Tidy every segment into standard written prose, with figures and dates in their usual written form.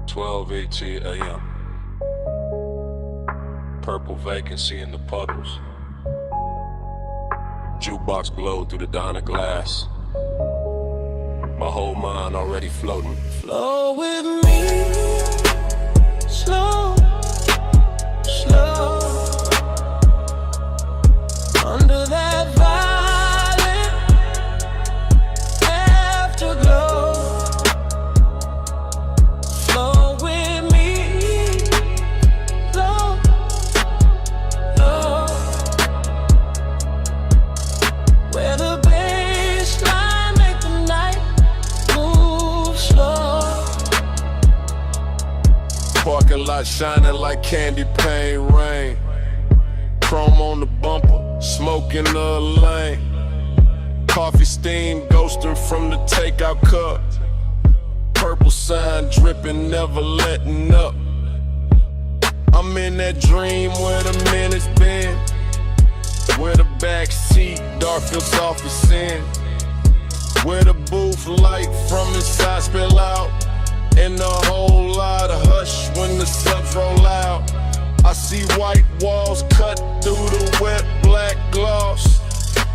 12:18 a.m. Purple vacancy in the puddles. Jukebox glowed through the diner glass. My whole mind already floating. Flow with me, slow, slow. Under that violet afterglow. Flow with me, slow, slow. Where the baseline make the night move slow. Parking lot shining like candy paint rain. Chrome on the bumper, smoke in the lane. Coffee steam ghosting from the takeout cup. Purple sign dripping, never letting up. I'm in that dream where the minutes been, where the back seat dark feels soft as sin, where the booth light from inside spill out, and a whole lot of hush when the subs roll out. I see white walls cut through the wet black gloss.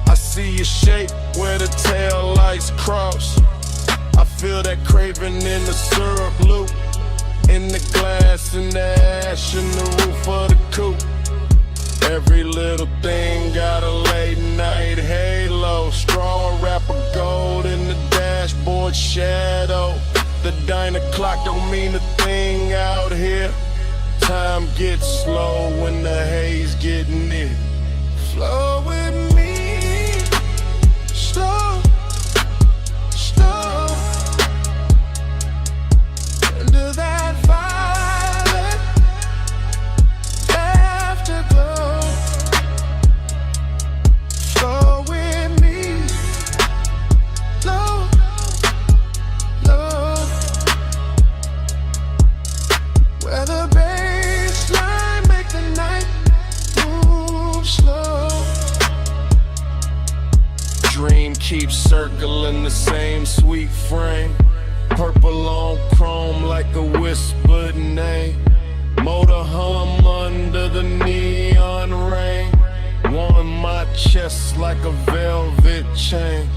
I see a shape where the tail lights cross. I feel that craving in the syrup loop, in the glass, in the ash, in the roof of the coupe. Every little thing got a late night halo. Straw wrapper gold in the dashboard shadow. The diner clock don't mean a thing out here. Time gets slow when the haze get near. Flow with me, slow, slow. Under that violet afterglow. Flow with me, slow, slow. Where the baseline make the night move slow. Dream keeps circling the same sweet frame. Purple on chrome like a whispered name. Motor hum under the neon rain. Warm my chest like a velvet chain.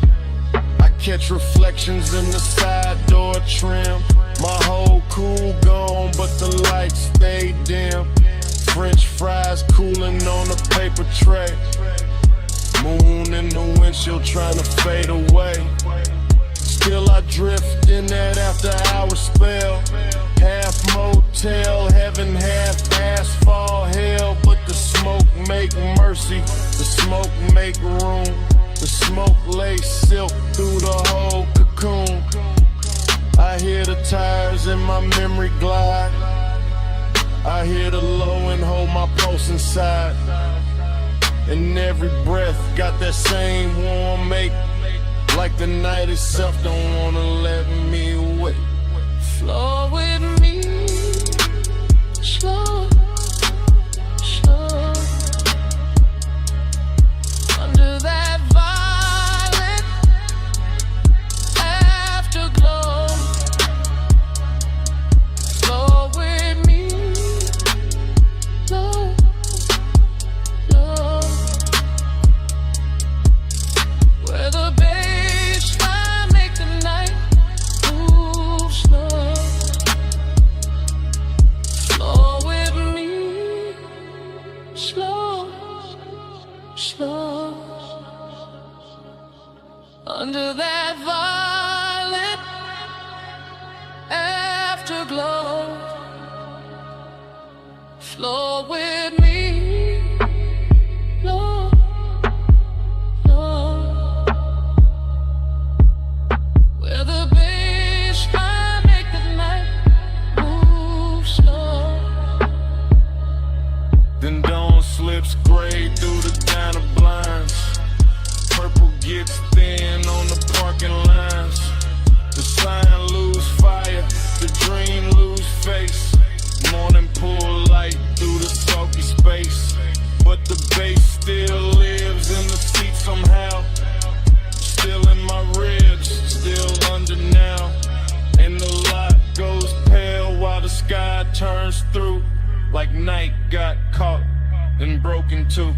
I catch reflections in the side door trim. My whole cool gone, but the lights stay dim. French fries cooling on a paper tray. Moon in the windshield trying to fade away. Still I drift in that after hour spell. Half motel, heaven, half asphalt hell. But the smoke make mercy, the smoke make room. The smoke lays silk through the whole cocoon. I hear the tires in my memory glide. I hear the low and hold my pulse inside. And every breath got that same warm make. Like the night itself don't wanna let me wait. Flow with me, slow, slow. Under that violet afterglow. Flow with me, slow, slow. Where the baseline make the night move turns through like night got caught and broken too.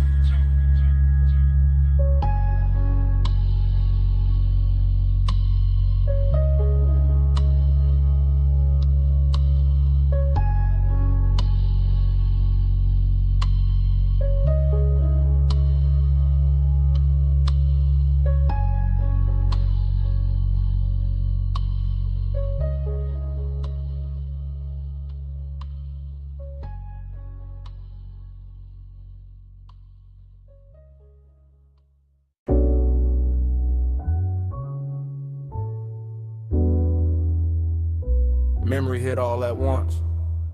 Memory hit all at once.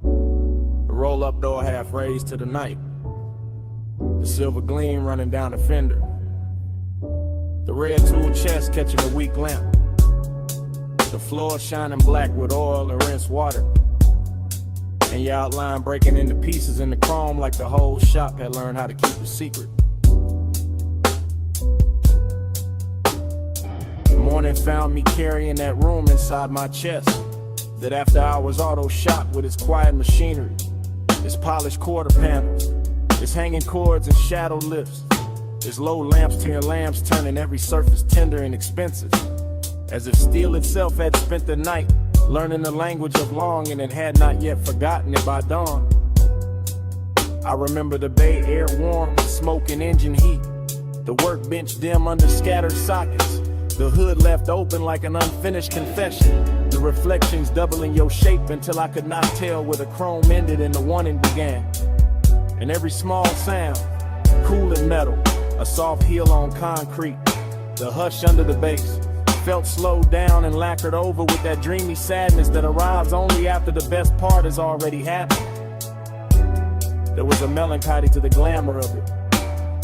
The roll-up door half raised to the night. The silver gleam running down the fender. The red tool chest catching a weak lamp. The floor shining black with oil and rinsed water. And your outline breaking into pieces in the chrome like the whole shop had learned how to keep a secret. The morning found me carrying that room inside my chest. That after hours auto shop with its quiet machinery, its polished quarter panels, its hanging cords and shadow lifts, its low lamps to your lamps turning every surface tender and expensive, as if steel itself had spent the night learning the language of longing and had not yet forgotten it by dawn. I remember the bay air warm with smoke and engine heat, the workbench dim under scattered sockets, the hood left open like an unfinished confession, the reflections doubling your shape until I could not tell where the chrome ended and the warning began. And every small sound, cool and metal, a soft heel on concrete, the hush under the bass, felt slowed down and lacquered over with that dreamy sadness that arrives only after the best part has already happened. There was a melancholy to the glamour of it,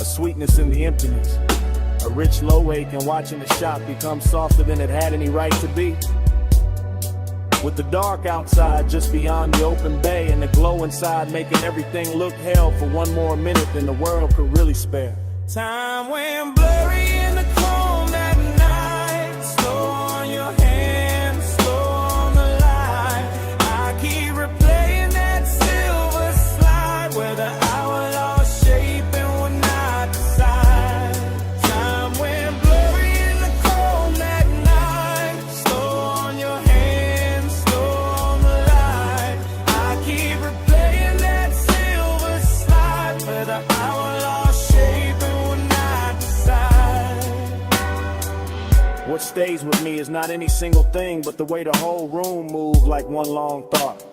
a sweetness in the emptiness, a rich low ache in watching the shop become softer than it had any right to be. With the dark outside just beyond the open bay and the glow inside making everything look hell for one more minute than the world could really spare. Time went blurry in the chrome that night, slow on your hands, slow on the light. I keep replaying that silver slide where the hour lost shape and would not decide. Time went blurry in the chrome that night, slow on your hands, slow on the light. I keep replaying that silver slide where the hour lost shape and would not decide. What stays with me is not any single thing, but the way the whole room moved like one long thought.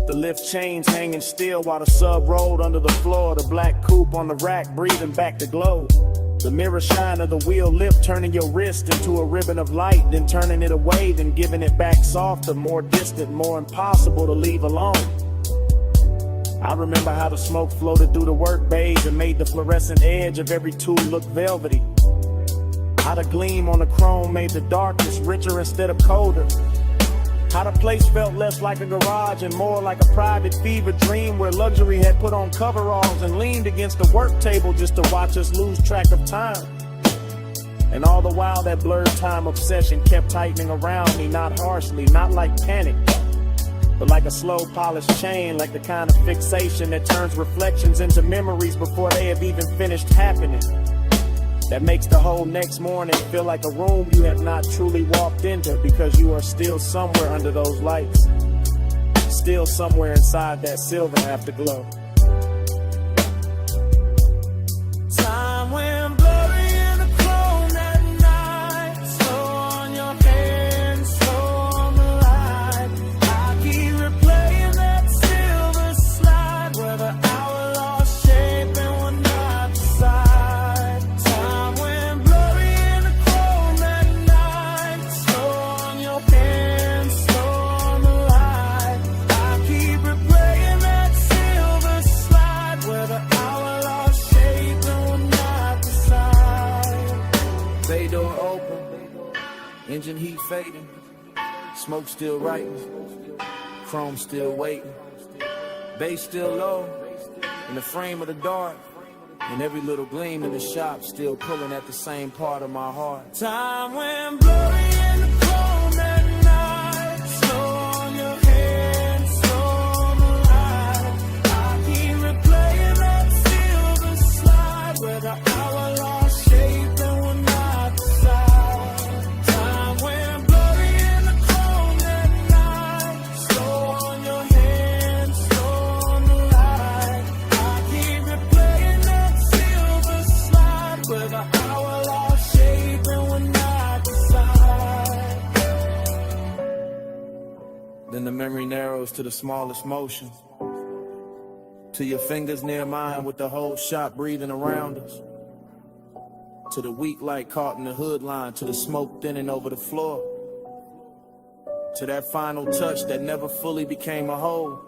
The lift chains hanging still while the sub rolled under the floor, the black coupe on the rack breathing back the glow. The mirror shine of the wheel lip turning your wrist into a ribbon of light, then turning it away, then giving it back softer, more distant, more impossible to leave alone. I remember how the smoke floated through the work bays and made the fluorescent edge of every tool look velvety. How the gleam on the chrome made the darkness richer instead of colder. How the place felt less like a garage and more like a private fever dream where luxury had put on coveralls and leaned against the work table just to watch us lose track of time. And all the while that blurred time obsession kept tightening around me, not harshly, not like panic, but like a slow polished chain, like the kind of fixation that turns reflections into memories before they have even finished happening. That makes the whole next morning feel like a room you have not truly walked into because you are still somewhere under those lights, still somewhere inside that silver afterglow. Time went blurry in the chrome that night, slow on your hands, slow on the light. I keep replaying that silver slide where the hour lost shape and would not decide. Bay door open, engine heat fading, smoke still writing, chrome still waiting, bass still low, in the frame of the dark, and every little gleam in the shop still pulling at the same part of my heart. Time went blurry in the chrome that night, slow on your hands, slow on the Then the memory narrows to the smallest motion, to your fingers near mine with the whole shop breathing around us, to the weak light caught in the hood line, to the smoke thinning over the floor, to that final touch that never fully became a whole,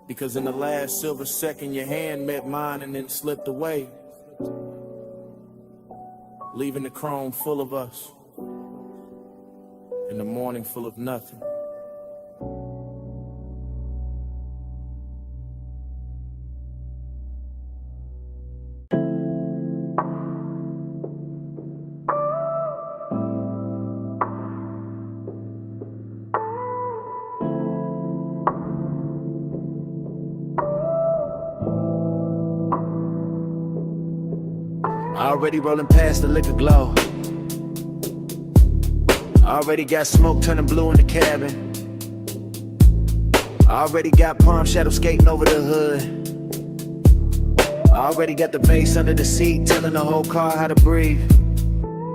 because in the last silver second your hand met mine and then slipped away, leaving the chrome full of us and the morning full of nothing. Already rolling past the liquor glow. Already got smoke turning blue in the cabin. Already got palm shadow skating over the hood. Already got the bass under the seat telling the whole car how to breathe.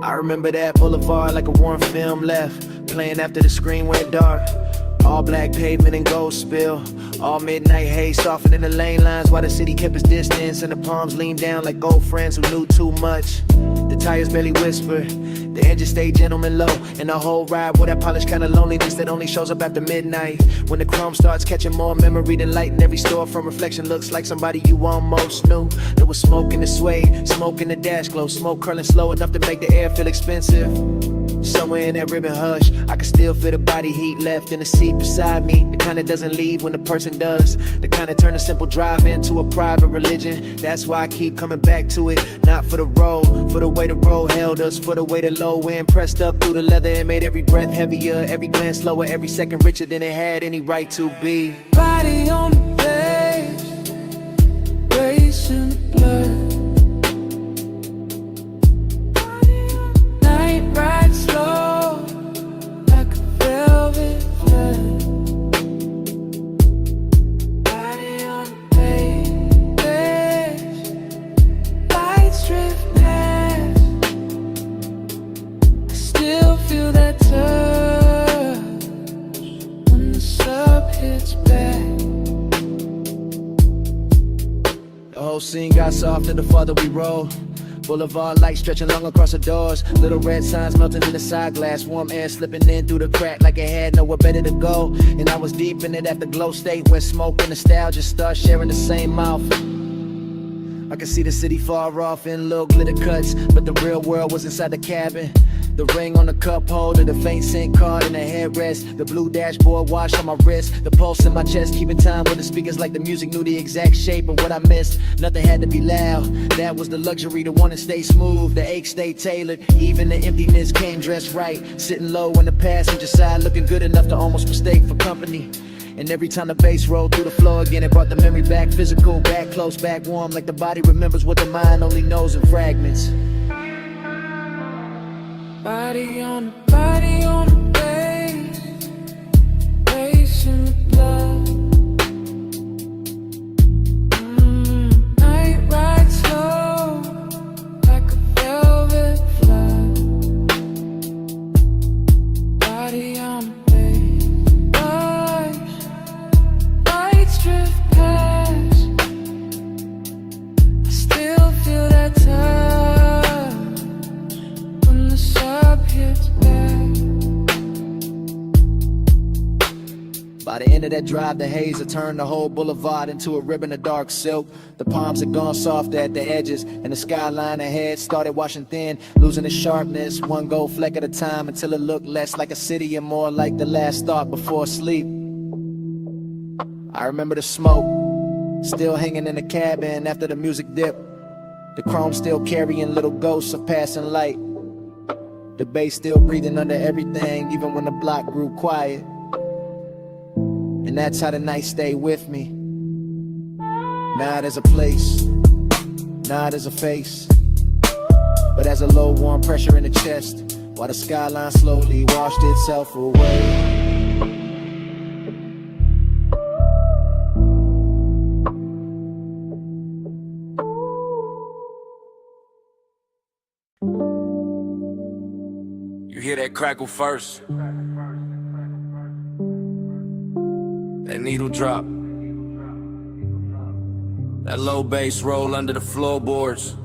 I remember that boulevard like a warm film left, playing after the screen went dark. All black pavement and gold spill. All midnight haze softening the lane lines while the city kept its distance and the palms leaned down like old friends who knew too much. The tires barely whispered, the engine stayed gentleman low, and the whole ride with that polished kind of loneliness that only shows up after midnight. When the chrome starts catching more memory than light in every store from reflection looks like somebody you almost knew. There was smoke in the suede, smoke in the dash glow, smoke curling slow enough to make the air feel expensive. Somewhere in that ribbon hush, I can still feel the body heat left in the seat beside me. The kind that doesn't leave when the person does. The kind that turn a simple drive into a private religion. That's why I keep coming back to it. Not for the road, for the way the road held us, for the way the low end pressed up through the leather and made every breath heavier, every glance slower, every second richer than it had any right to be. Body on the page, racing the blood. Night ride slow, like a velvet flood. Body on the page, lights drift past. I still feel that touch when the sub hits back. The whole scene got softer the farther we rolled. Boulevard lights stretching long across the doors. Little red signs melting in the side glass. Warm air slipping in through the crack like it had nowhere better to go. And I was deep in it at the glow state where smoke and nostalgia start sharing the same mouth. I could see the city far off in little glitter cuts, but the real world was inside the cabin. The ring on the cup holder, the faint scent card in the headrest, the blue dashboard wash on my wrist, the pulse in my chest keeping time with the speakers like the music knew the exact shape of what I missed. Nothing had to be loud, that was the luxury, the one to stay smooth, the ache stayed tailored, even the emptiness came dressed right, sitting low on the passenger side, looking good enough to almost mistake for company. And every time the bass rolled through the floor again, it brought the memory back physical, back close, back warm, like the body remembers what the mind only knows in fragments. Body on the base, racing the blood. Night ride slow, like a velvet flood. Body on the base, lights drift past. I still feel that touch when the sub hits back. By the end of that drive, the haze had turned the whole boulevard into a ribbon of dark silk. The palms had gone soft at the edges, and the skyline ahead started washing thin, losing its sharpness, one gold fleck at a time, until it looked less like a city and more like the last thought before sleep. I remember the smoke, still hanging in the cabin after the music dipped. The chrome still carrying little ghosts of passing light. The bass still breathing under everything, even when the block grew quiet. And that's how the night stayed with me. Not as a place, not as a face, but as a low warm pressure in the chest, while the skyline slowly washed itself away. You hear that crackle first, That needle drop. That low bass roll under the floorboards.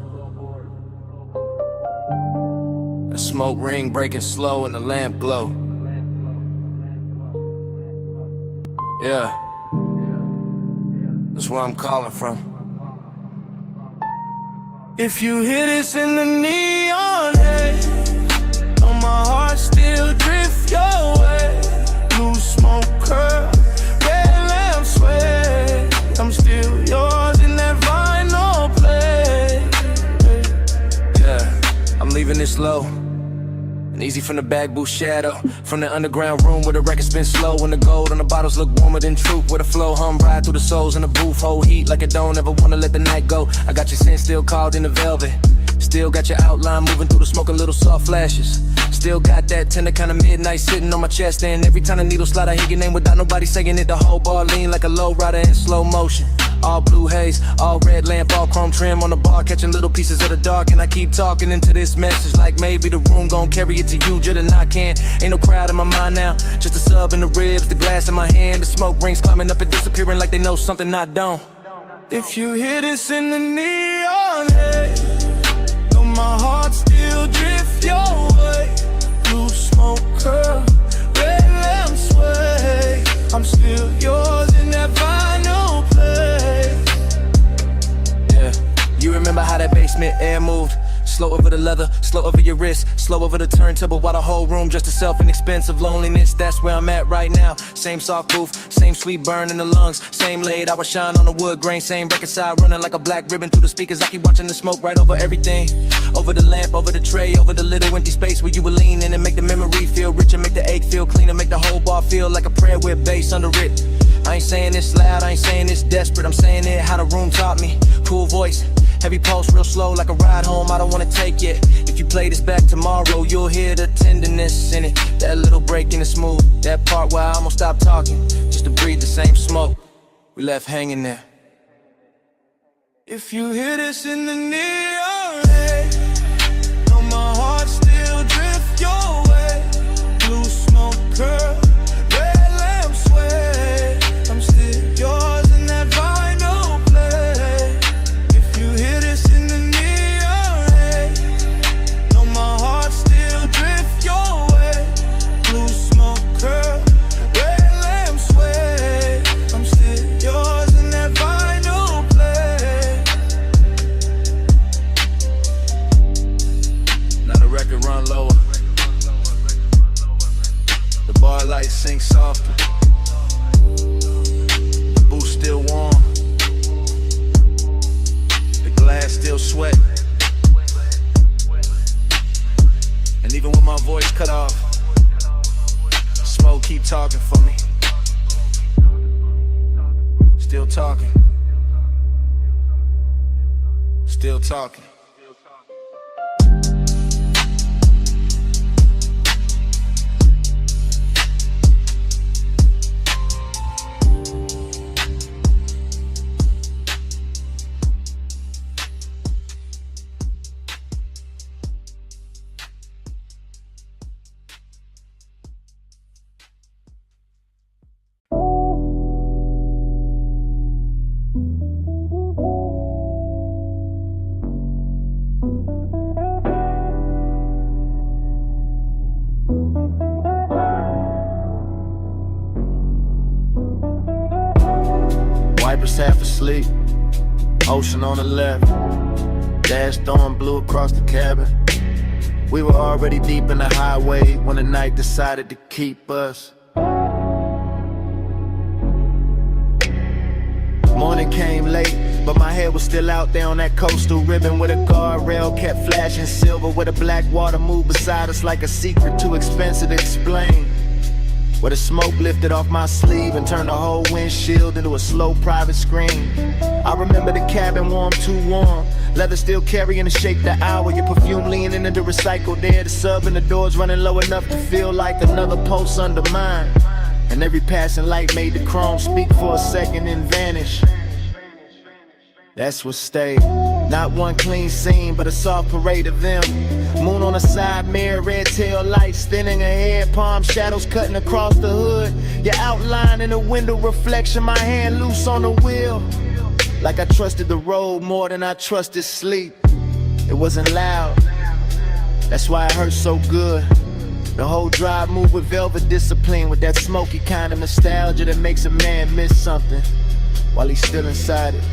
That smoke ring breaking slow and the lamp glow. Yeah, that's where I'm calling from. If you hear this in the neon haze, oh, my heart still drift your way. Blue smoke curl, red lamp sway. I'm still yours in that vinyl play. Yeah, I'm leaving this low and easy from the back booth shadow. From the underground room where the record spin slow, and the gold on the bottles look warmer than truth. Where the flow hum ride through the souls in the booth. Hold heat like it don't ever wanna let the night go. I got your scent still called in the velvet. Still got your outline moving through the smoke, a little soft flashes. Still got that tender kind of midnight sitting on my chest. And every time the needle slide I hear your name without nobody saying it. The whole bar lean like a low rider in slow motion. All blue haze, all red lamp, all chrome trim on the bar, catching little pieces of the dark. And I keep talking into this message like maybe the room gon' carry it to you just and I can. Ain't no crowd in my mind now, just a sub in the ribs, the glass in my hand. The smoke rings climbing up and disappearing like they know something I don't. If you hear this in the neon haze, though my heart still drift your way. Blue smoke curl, red lamp sway. I'm still yours in that vinyl play. Yeah, you remember how that basement air moved? Slow over the leather, slow over your wrist, slow over the turntable while the whole room just a self-inexpensive loneliness. That's where I'm at right now. Same soft booth, same sweet burn in the lungs, same laid hour shine on the wood grain, same record side running like a black ribbon through the speakers. I keep watching the smoke right over everything, over the lamp, over the tray, over the little empty space where you would lean in and make the memory feel richer, make the ache feel cleaner, make the whole bar feel like a prayer with bass under it. I ain't saying this loud, I ain't saying this desperate, I'm saying it how the room taught me. Cool voice, heavy pulse, real slow like a ride home I don't wanna take yet. If you play this back tomorrow, you'll hear the tenderness in it. That little break in the smooth, that part where I almost stopped talking, just to breathe the same smoke we left hanging there. If you hear this in the neon haze, though my heart still drift your way. Blue smoke curl, red lamp sway. I'm still yours in that vinyl play. If you hear this in the neon haze, though my heart still drift your way. Blue smoke curl, red lamp sway. I'm still yours in that vinyl play. Now the record run lower, the bar lights sink softer, the booth still warm, the glass still sweat. And even with my voice cut off, smoke keep talking for me. Still talking, still talking. Wipers half asleep, ocean on the left. Dash storm blew across the cabin. We were already deep in the highway when the night decided to keep us. Morning came late, but my head was still out there on that coastal ribbon where the guardrail kept flashing silver, where the black water moved beside us like a secret too expensive to explain. Where the smoke lifted off my sleeve and turned the whole windshield into a slow private screen. I remember the cabin warm, too warm. Leather still carrying the shape the hour. Your perfume leaning into recycled air. The sub and the doors running low enough to feel like another pulse under mine. And every passing light made the chrome speak for a second and vanish. That's what stayed. Not one clean scene, but a soft parade of them. Moon on the side mirror, red tail lights thinning ahead, palm shadows cutting across the hood. Your outline in the window reflection, my hand loose on the wheel. Like I trusted the road more than I trusted sleep. It wasn't loud, that's why it hurt so good. The whole drive moved with velvet discipline, with that smoky kind of nostalgia that makes a man miss something while he's still inside it.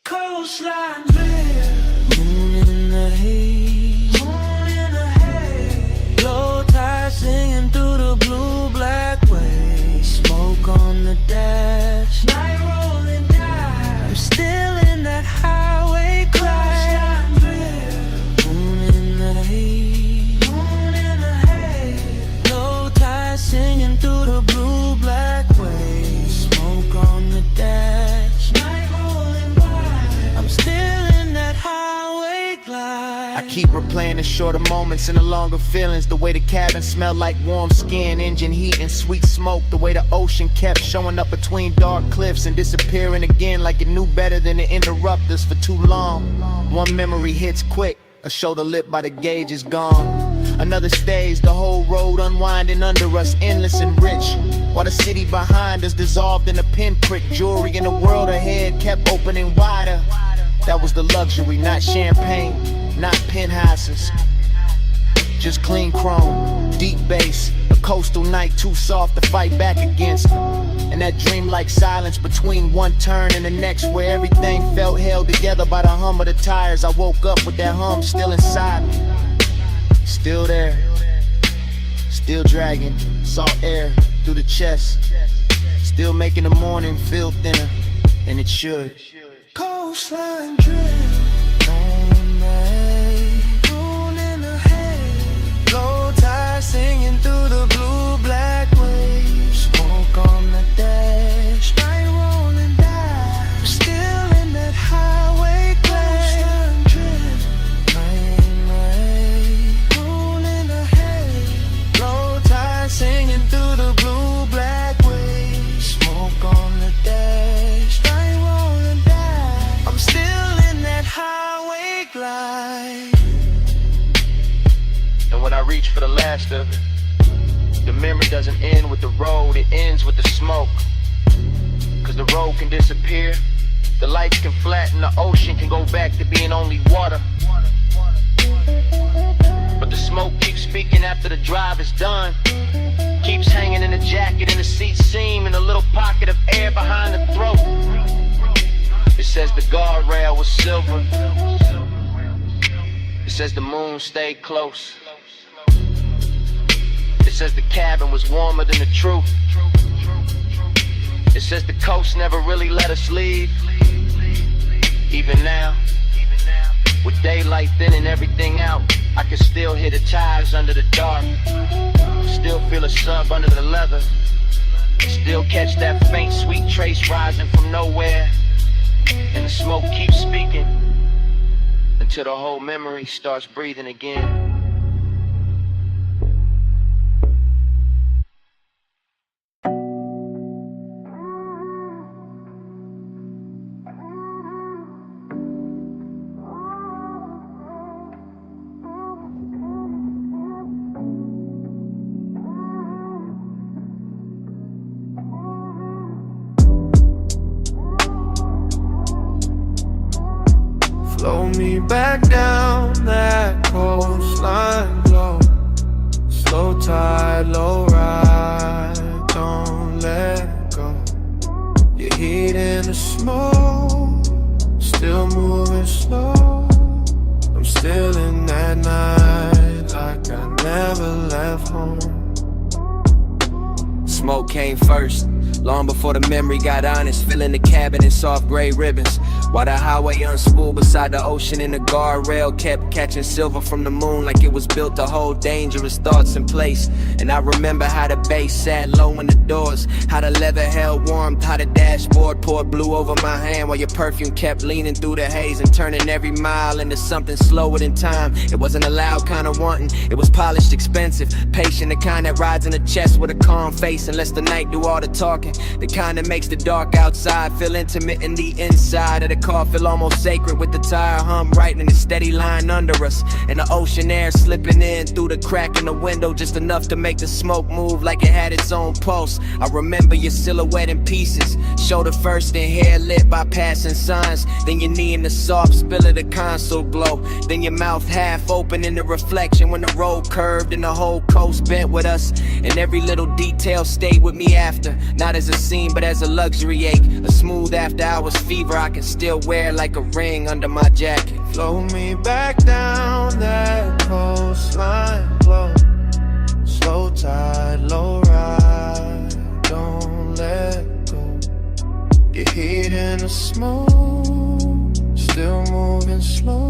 Coastline drift, moon in the haze, low tide singing through the blue black waves, smoke on the dash, night rolling down. I'm still in that highway crash. Moon in the haze, low tide singing through the blue black waves, smoke on the dash, night rolling by. I'm still in that highway glide. I keep replaying the shorter moments and the longer feelings. The way the cabin smelled like warm skin, engine heat and sweet smoke. The way the ocean kept showing up between dark cliffs and disappearing again like it knew better than to interrupt us for too long. One memory hits quick, a shoulder lit by the gauge is gone. Another stage, the whole road unwinding under us, endless and rich, while the city behind us dissolved in a pinprick. Jewelry in the world ahead kept opening wider. That was the luxury, not champagne, not penthouses, just clean chrome, deep bass, a coastal night too soft to fight back against. And that dreamlike silence between one turn and the next, where everything felt held together by the hum of the tires. I woke up with that hum still inside me, still there, still dragging salt air through the chest, still making the morning feel thinner than it should. Coastline drift, on the haze, moon in the haze, low tide singing through the blue black waves, smoke on the dash, night rolling down. Still in that highway glade. Coastline drift, night in the haze, moon in the haze, low tide singing through the blue black waves, smoke on the dash, night rolling down. I'm still in that highway glide. And when I reach for the last of it, the memory doesn't end with the road, it ends with the smoke. Cause the road can disappear, the lights can flatten, the ocean can go back to being only water. But the smoke keeps speaking after the drive is done, keeps hanging in the jacket and the seat seam, in a little pocket of air behind the throat. It says the guardrail was silver, it says the moon stayed close, it says the cabin was warmer than the truth, it says the coast never really let us leave. Even now, with daylight thinning everything out, I can still hear the tires under the dark, still feel a sub under the leather, still catch that faint sweet trace rising from nowhere. And the smoke keeps speaking until the whole memory starts breathing again. Flow me back down that coastline glow. Slow tide, low ride, don't let go. Your heat in the smoke, still moving slow. I'm still in that night like I never left home. Smoke came first, long before the memory got honest, filling the cabin in soft gray ribbons, while the highway unspooled beside the ocean and the guardrail kept catching silver from the moon like it was built to hold dangerous thoughts in place. And I remember how the bass sat low in the doors, how the leather held warmth, how the dashboard poured blue over my hand, while your perfume kept leaning through the haze and turning every mile into something slower than time. It wasn't a loud kind of wanting, it was polished, expensive, patient, the kind that rides in the chest with a calm face and lets the night do all the talking. talking. The kind that makes the dark outside feel intimate in the inside of the car, feel almost sacred with the tire hum right in a steady line under us. And the ocean air slipping in through the crack in the window, just enough to make the smoke move like it had its own pulse. I remember your silhouette in pieces, shoulder first and hair lit by passing signs. Then your knee in the soft spill of the console glow. Then your mouth half open in the reflection when the road curved and the whole coast bent with us. And every little detail stayed with me after, not as a scene but as a luxury ache. A smooth after hours fever I can still wear like a ring under my jacket. Flow me back down that coastline, flow. Slow tide, low ride, don't let go. Your heat in the smoke, still moving slow.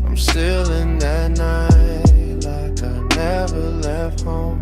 I'm still in that night like I never left home.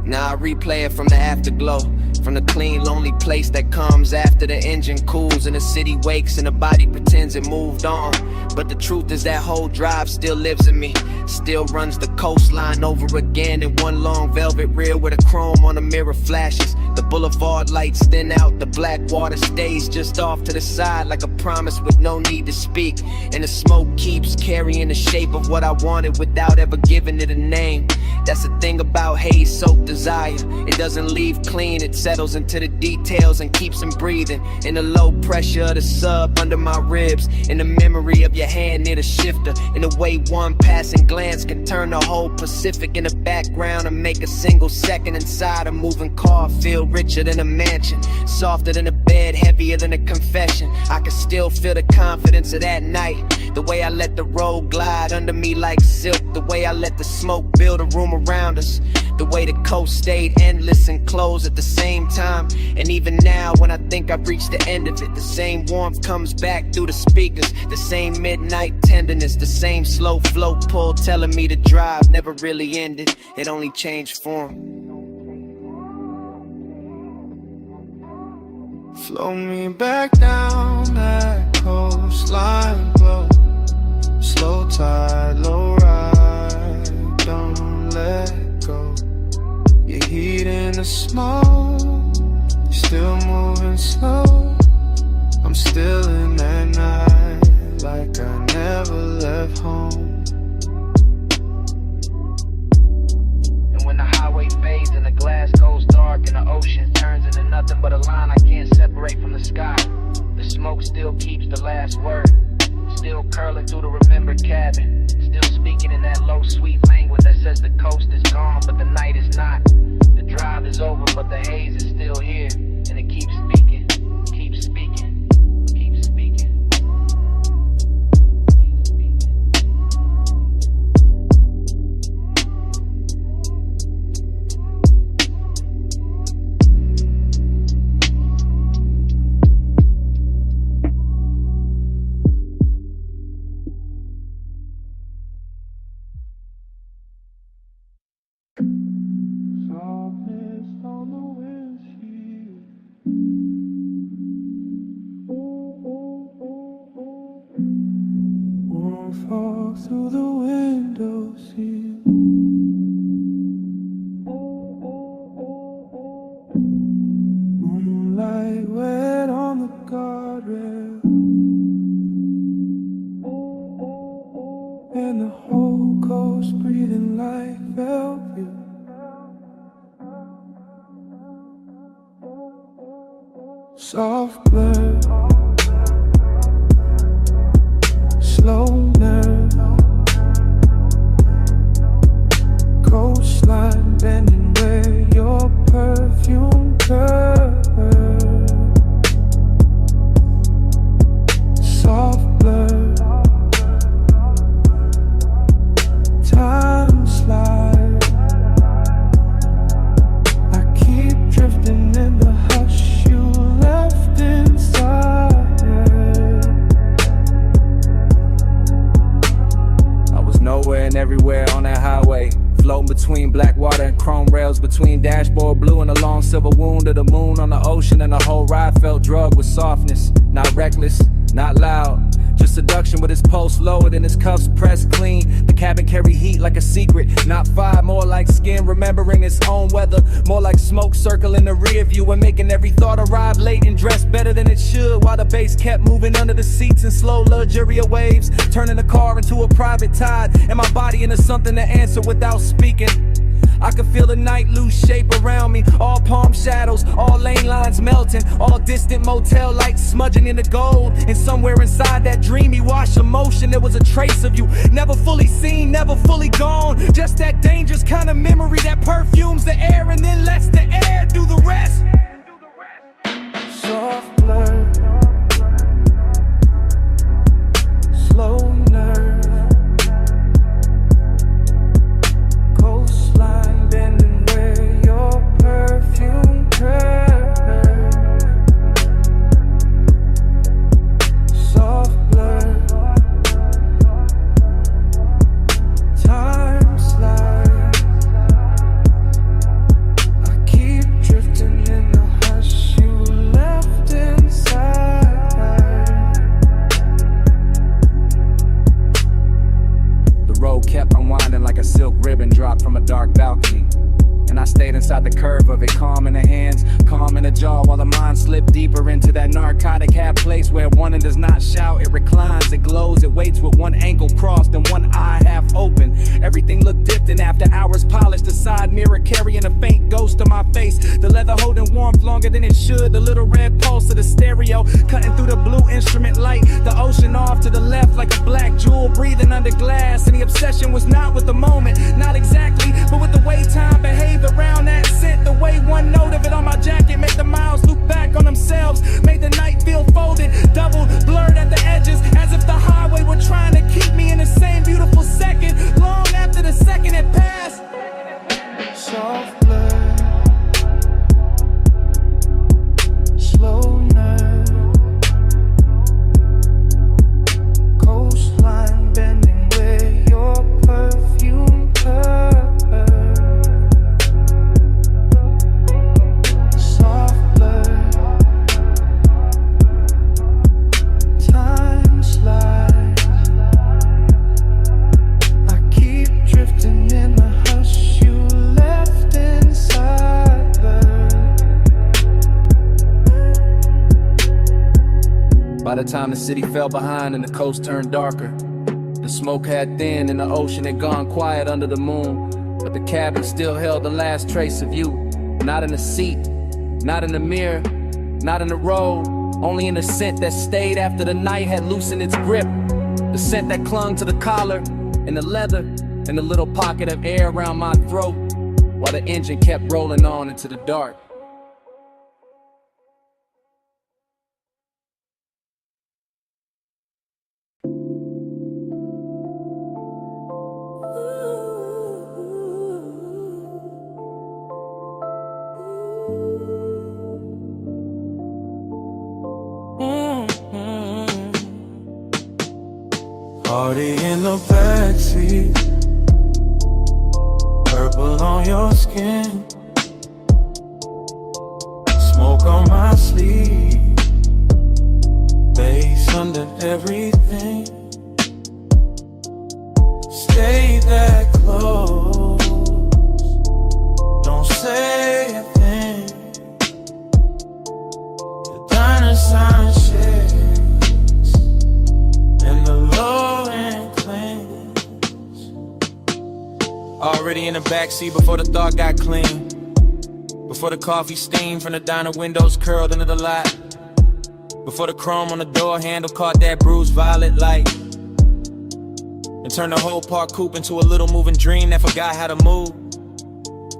Now I replay it from the afterglow, from the clean, lonely place that comes after the engine cools and the city wakes and the body pretends it moved on. But the truth is that whole drive still lives in me, still runs the coastline over again in one long velvet rear with a chrome on the mirror flashes. The boulevard lights thin out, the black water stays just off to the side like a promise with no need to speak. And the smoke keeps carrying the shape of what I wanted without ever giving it a name. That's the thing about haze-soaked desire. It doesn't leave clean, it settles into the details and keeps them breathing. In the low pressure of the sub under my ribs, in the memory of your hand near the shifter, in the way one passing glance can turn the whole Pacific in the background and make a single second inside a moving car feel richer than a mansion, softer than a bed, heavier than a confession. I can still feel the confidence of that night, the way I let the road glide under me like silk, the way I let the smoke build a room around us, the way the coast stayed endless and closed at the same time. And even now when I think I've reached the end of it, the same warmth comes back through the speakers, the same midnight tenderness, the same slow flow pull telling me the drive never really ended, it only changed form. Flow me back down that coastline, flow. Slow tide, low ride, don't let go. Your heat in the smoke, still moving slow. I'm still in that night like I never left home. And when the highway fades and the glass goes dark and the ocean turns into nothing but a line I can't separate from the sky, the smoke still keeps the last word, still curling through the remembered cabin, still speaking in that low sweet language that says the coast is gone but the night is not. The drive is over but the haze is still here, and it keeps speaking, keeps speaking, keeps speaking. Softness on the windshield. Warm fog through the window sill. Moonlight wet on the guardrail, and the whole coast breathing like velvet. Soft blur, slow nerve, coastline bending where your perfume curves. Soft blur, time slides. I keep drifting in the hush you left inside. I was nowhere and everywhere on that highway, floating between black water and chrome rails, between dashboard blue and a long silver wound of the moon on the ocean, and the whole ride felt drugged with softness. Not reckless, not loud, just seduction with his pulse lowered and his cuffs pressed clean. The cabin carried heat like a secret, not fire, more like skin. skin, remembering its own weather. More like smoke circling the rear view and making every thought arrive late and dress better than it should, while the bass kept moving under the seats in slow luxurious waves, turning the car into a private tide and my body into something to answer without speaking. I could feel the night lose shape around me, all palm shadows, all lane lines melting, all distant motel lights smudging into gold. And somewhere inside that dreamy wash of motion, there was a trace of you, never fully seen, never fully gone. Just that dangerous kind of memory that perfumes the air and then lets the air do the rest. Soft blur, slow nerve, coastline bending where your perfume curves. Soft blur, time slides. I keep drifting in the hush you left inside. The road kept unwinding like a silk ribbon dropped from a dark balcony. And I stayed inside the curve of it, calm in the hands, calm in the jaw, while the mind slipped deeper into that narcotic half place where one does not shout, it reclines, it glows, it waits with one ankle crossed and one eye half open. Everything looked dipped and after hours polished, the side mirror carrying a faint ghost of my face, the leather holding warmth longer than it should, the little red pulse of the stereo cutting through the blue instrument light, the ocean off to the left like a black jewel breathing under glass. And the obsession was not with the moment, not exactly, but with the way time behaved around that scent, the way one note of it on my jacket made the miles loop back on themselves, made the night feel folded, doubled, blurred at the edges, as if the highway were trying to keep me in the same beautiful second, long after the second had passed. Soft blur, slow nerve, coastline bending where your perfume curves. Soft blur, time slides. I keep drifting in the hush you left inside her. By the time the city fell behind and the coast turned darker, the smoke had thinned and the ocean had gone quiet under the moon, but the cabin still held the last trace of you. Not in the seat, not in the mirror, not in the road, only in the scent that stayed after the night had loosened its grip. The scent that clung to the collar and the leather and the little pocket of air around my throat, while the engine kept rolling on into the dark. Party in the backseat, purple on your skin, smoke on my sleeve, bass under everything. Stay that close, don't say a thing. The diner sign shakes and the low end clings. Already in the backseat before the thought got clean, before the coffee steam from the diner windows curled into the lot, before the chrome on the door handle caught that bruised violet light, and turned the whole park coupe into a little moving dream that forgot how to move.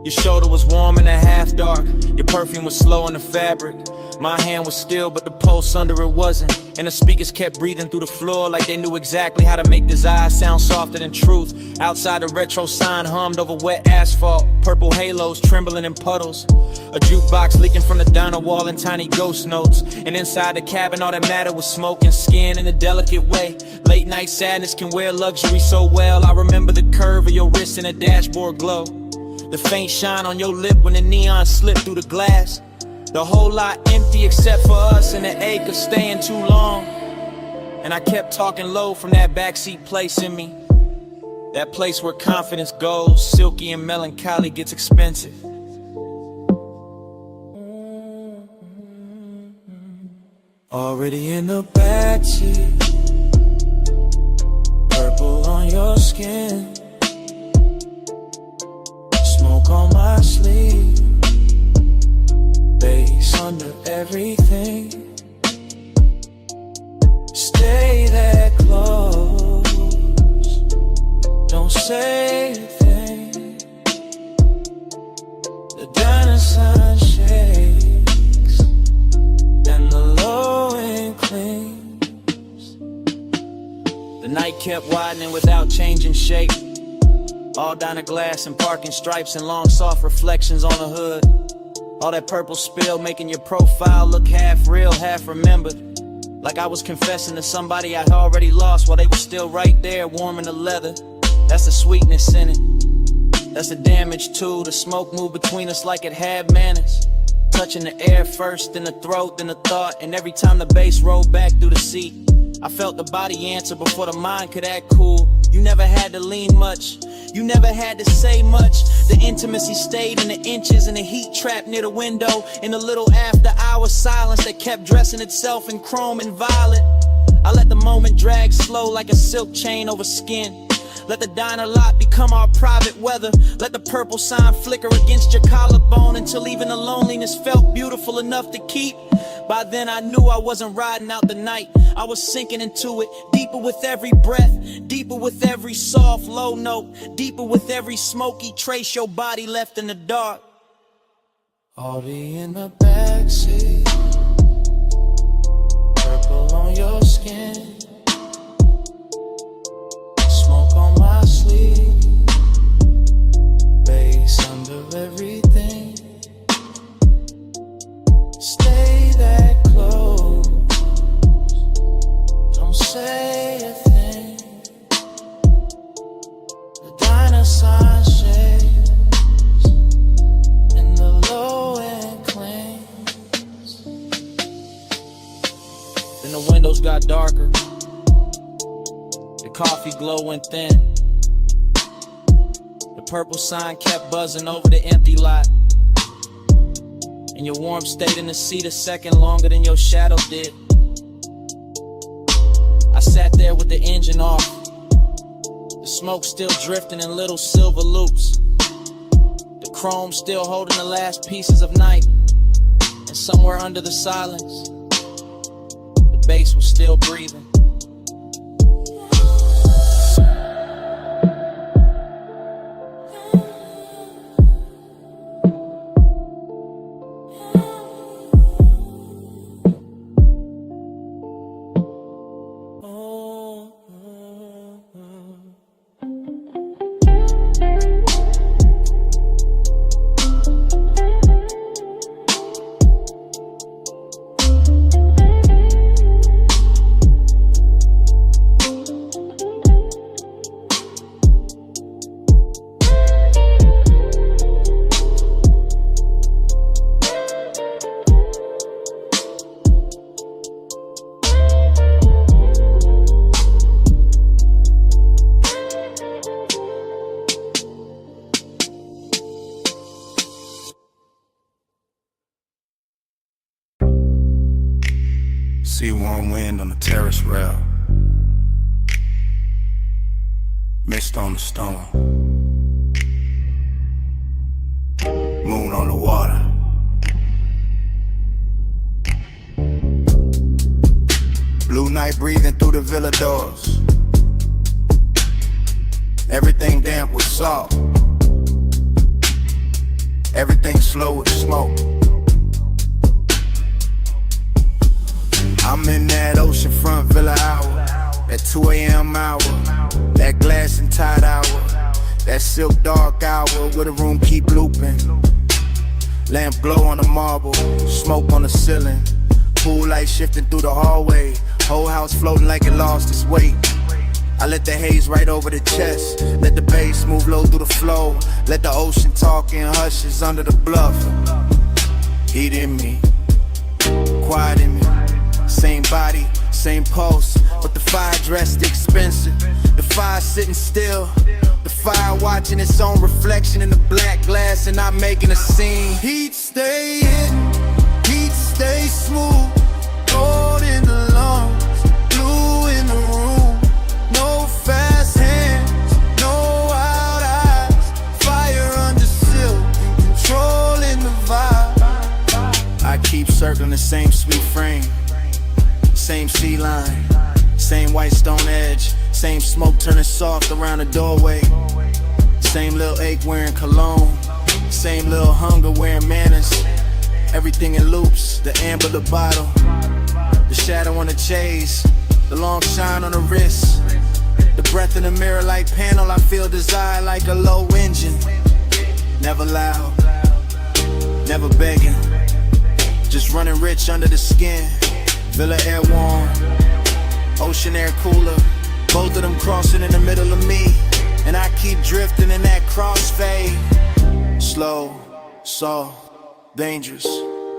Your shoulder was warm in the half dark, your perfume was slow in the fabric. My hand was still, but the pulse under it wasn't. And the speakers kept breathing through the floor like they knew exactly how to make desire sound softer than truth. Outside, the retro sign hummed over wet asphalt, purple halos trembling in puddles. A jukebox leaking from the diner wall in tiny ghost notes. And inside the cabin, all that mattered was smoke and skin in a delicate way. Late night sadness can wear luxury so well. I remember the curve of your wrist and a dashboard glow, the faint shine on your lip when the neon slipped through the glass. The whole lot empty except for us and the ache of staying too long. And I kept talking low from that backseat place in me. That place where confidence goes, silky and melancholy gets expensive. Already in the backseat, purple on your skin, smoke on my sleeve, bass under everything. Stay that close, don't say a thing. The diamond sun shakes and the low end clings. The night kept widening without changing shape, all down the glass and parking stripes and long soft reflections on the hood. All that purple spill making your profile look half real, half remembered. Like I was confessing to somebody I'd already lost while they were still right there warming the leather. That's the sweetness in it, that's the damage too. The smoke moved between us like it had manners, touching the air first, then the throat, then the thought. And every time the bass rolled back through the seat, I felt the body answer before the mind could act cool. You never had to lean much, you never had to say much. The intimacy stayed in the inches and the heat trapped near the window, in the little after hour silence that kept dressing itself in chrome and violet. I let the moment drag slow like a silk chain over skin. Let the diner lot become our private weather. Let the purple sign flicker against your collarbone until even the loneliness felt beautiful enough to keep. By then I knew I wasn't riding out the night, I was sinking into it, deeper with every breath, deeper with every soft low note, deeper with every smoky trace your body left in the dark. Already in the backseat, purple on your skin, smoke on my sleeve, bass under everything. Stay that close, don't say a thing. The diner sign shakes and the low end clings. Then the windows got darker, the coffee glow went thin. The purple sign kept buzzing over the empty lot, and your warmth stayed in the seat a second longer than your shadow did. I sat there with the engine off, the smoke still drifting in little silver loops, the chrome still holding the last pieces of night. And somewhere under the silence, the bass was still breathing. See warm wind on the terrace rail, mist on the stone, moon on the water. Blue night breathing through the villa doors, everything damp with salt, everything slow with smoke. I'm in that oceanfront villa hour, that 2 a.m. hour, that glass and tide hour, that silk dark hour where the room keep looping. Lamp glow on the marble, smoke on the ceiling, pool light shifting through the hallway, whole house floating like it lost its weight. I let the haze right over the chest, let the bass move low through the flow, let the ocean talk in hushes under the bluff. Heat in me, quiet in me, same body, Same pulse, but the fire dressed expensive. The fire sitting still. The fire watching its own reflection in the black glass and not making a scene. Heat stay hidden, heat stay smooth. Gold in the lungs, blue in the room. No fast hands, no wild eyes. Fire under silk, controlling the vibe. I keep circling the same sweet frame, same sea line, same white stone edge, same smoke turning soft around the doorway. Same little ache wearing cologne, same little hunger wearing manners. Everything in loops, the amber, the bottle, the shadow on the chase, the long shine on the wrist, the breath in the mirror like panel. I feel desire like a low engine. Never loud, never begging, just running rich under the skin. Villa air warm, ocean air cooler. Both of them crossing in the middle of me, and I keep drifting in that crossfade. Slow, soft, dangerous,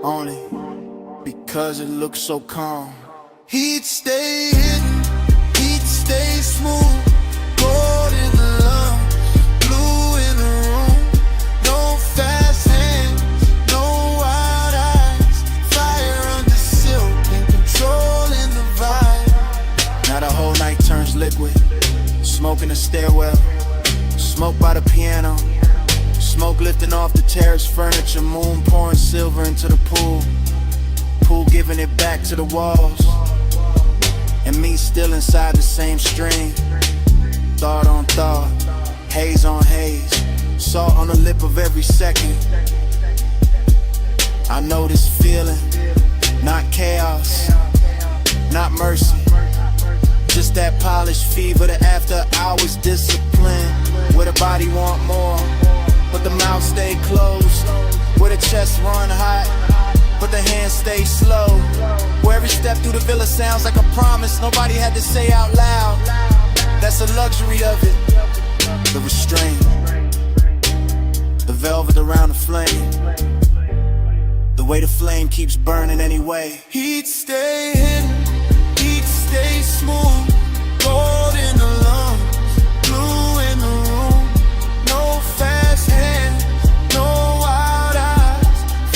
only because it looks so calm. Heat stay hidden, heat stay smooth. Gold in the lungs, blue in the room. No fast hands, no wild eyes. Fire under silk and controlling the vibe. Now the whole night turns liquid. Smoke in the stairwell, smoke by the piano, smoke lifting off the terrace furniture. Moon pouring silver into the pool, pool giving it back to the walls, and me still inside the same stream. Thought on thought, haze on haze, salt on the lip of every second. I know this feeling, not chaos, not mercy, just that polished fever, the after hours discipline. Where the body want more, but the mouth stay closed. Where the chest run hot, but the hands stay slow. Where every step through the villa sounds like a promise nobody had to say out loud. That's the luxury of it, the restraint, the velvet around the flame, the way the flame keeps burning anyway. Heat stay hidden, heat stay smooth. Gold in the lungs, blue in the room. No fast hands, no wild eyes.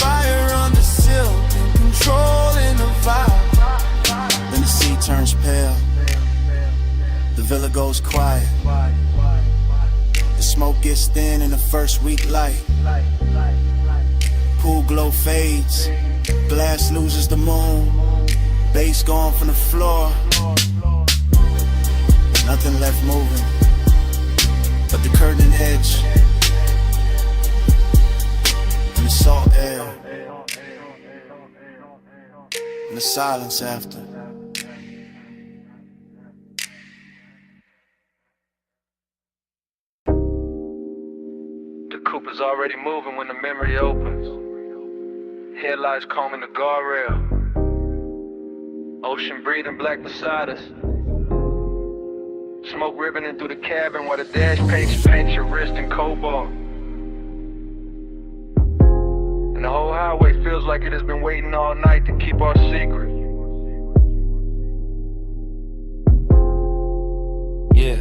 Fire under silk and controlling the vibe. Then the sea turns pale, the villa goes quiet. The smoke gets thin in the first week light. Pool glow fades, glass loses the moon. Bass gone from the floor, nothing left moving but the curtain edge and the salt air and the silence after. The coupe is already moving when the memory opens. Headlights combing the guardrail. Ocean breathing black beside us. Smoke ribboning through the cabin while the dash paint your wrist in cobalt. And the whole highway feels like it has been waiting all night to keep our secret. Yeah.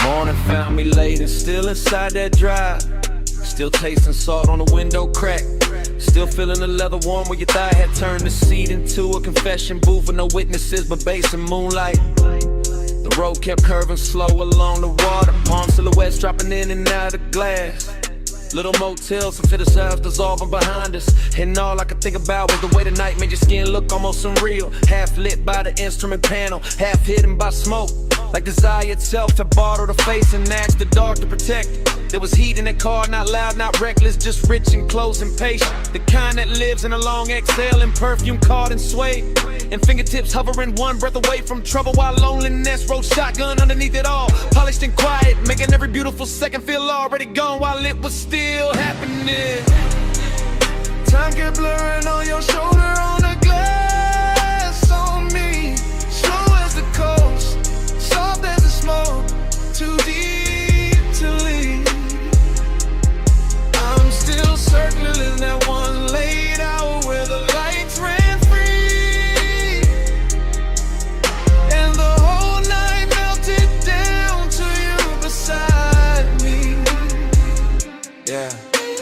Morning found me late and still inside that drive. Still tasting salt on the window crack. Still feeling the leather warm where your thigh had turned the seat into a confession booth with no witnesses but bass and moonlight. The road kept curving slow along the water, palm silhouettes dropping in and out of glass. Little motels and fit ourselves dissolving behind us, and all I could think about was the way the night made your skin look almost unreal. Half lit by the instrument panel, half hidden by smoke, like desire itself had bottled the face and asked the dark to protect it. There was heat in that car, not loud, not reckless, just rich and close and patient. The kind that lives in a long exhale and perfume caught and swayed, and fingertips hovering one breath away from trouble while loneliness rode shotgun underneath it all. Polished and quiet, making every beautiful second feel already gone while it was still happening. Time kept blurring on your shoulder, on the glass on me. Slow as the coast, soft as the smoke, too deep to leave. I'm still circling that one late hour where the lights ran free. Yeah,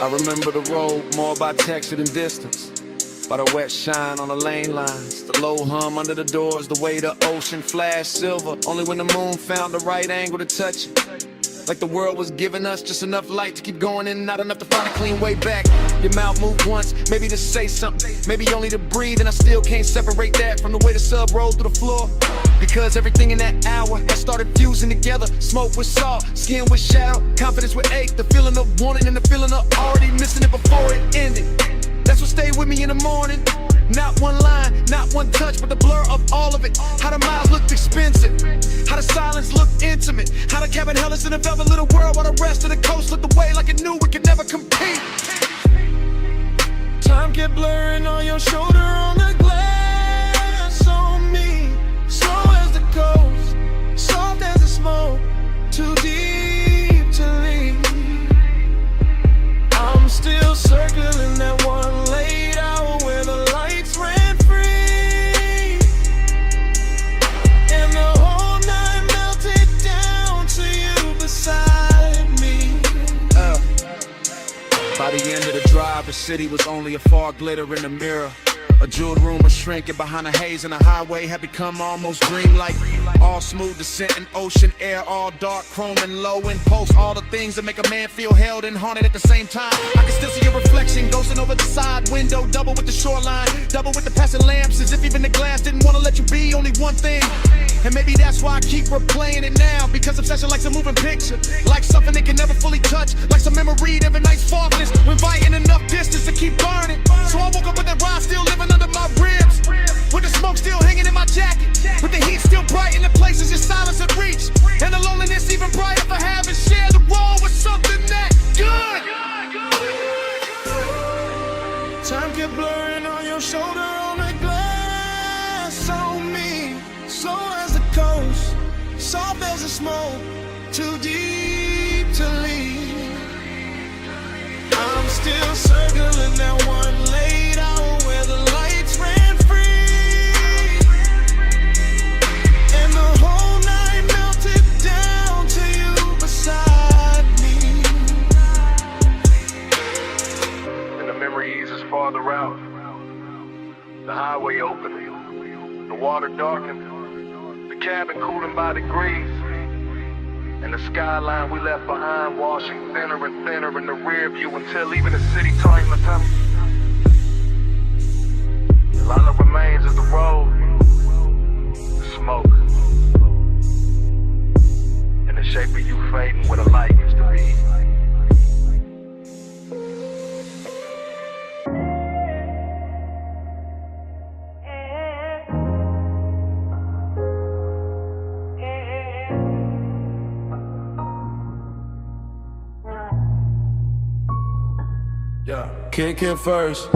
I remember the road more by texture than distance. By the wet shine on the lane lines, the low hum under the doors, the way the ocean flashed silver. Only when the moon found the right angle to touch it. Like the world was giving us just enough light to keep going in and not enough to find a clean way back. Your mouth moved once, maybe to say something, maybe only to breathe, and I still can't separate that from the way the sub rolled through the floor. Because everything in that hour had started fusing together. Smoke with salt, skin with shadow, confidence with ache, the feeling of wanting and the feeling of already missing it before it ended. That's what stayed with me in the morning. Not one line, not one touch, but the blur of all of it. How the miles looked expensive, how the silence looked intimate, how the cabin held us in a velvet little world while the rest of the coast looked away like it knew we could never compete. Time kept blurring on your shoulder, on the glass on me. Slow as the coast, soft as the smoke, too deep to leave. I'm still circling that one late hour where the lights ran free, and the whole night melted down to you beside me. By the end of the drive, the city was only a fog glitter in the mirror. A jeweled room was shrinking behind the haze, and the highway had become almost dreamlike. All smooth descent and ocean air, all dark, chrome and low impulse. All the things that make a man feel held and haunted at the same time. I can still see your reflection ghosting over the side window, double with the shoreline, double with the passing lamps, as if even the glass didn't want to let you be only one thing. And maybe that's why I keep replaying it now, because obsession likes a moving picture, like something they can never fully touch, like some memory of a night's faultless, when inviting enough distance to keep burning. So I woke up with that ride still living under my ribs, with the smoke still hanging in my jacket, with the heat still bright in the places your silence had reached, and the loneliness even brighter for having shared the role with something that good. Time kept blurring on your shoulder, on the glass on me. Slow as the coast, soft as the smoke, too deep to leave. I'm still circling that one late hour where the lights ran free, and the whole night melted down to you beside me. And the memory eases farther out. The highway opened, the water darkened, the cabin cooling by degrees, and the skyline we left behind washing thinner and thinner in the rear view until even the city turned the tunnel. And all that remains is the road, the smoke, and the shape of you fading where the light used to be. Kick it first.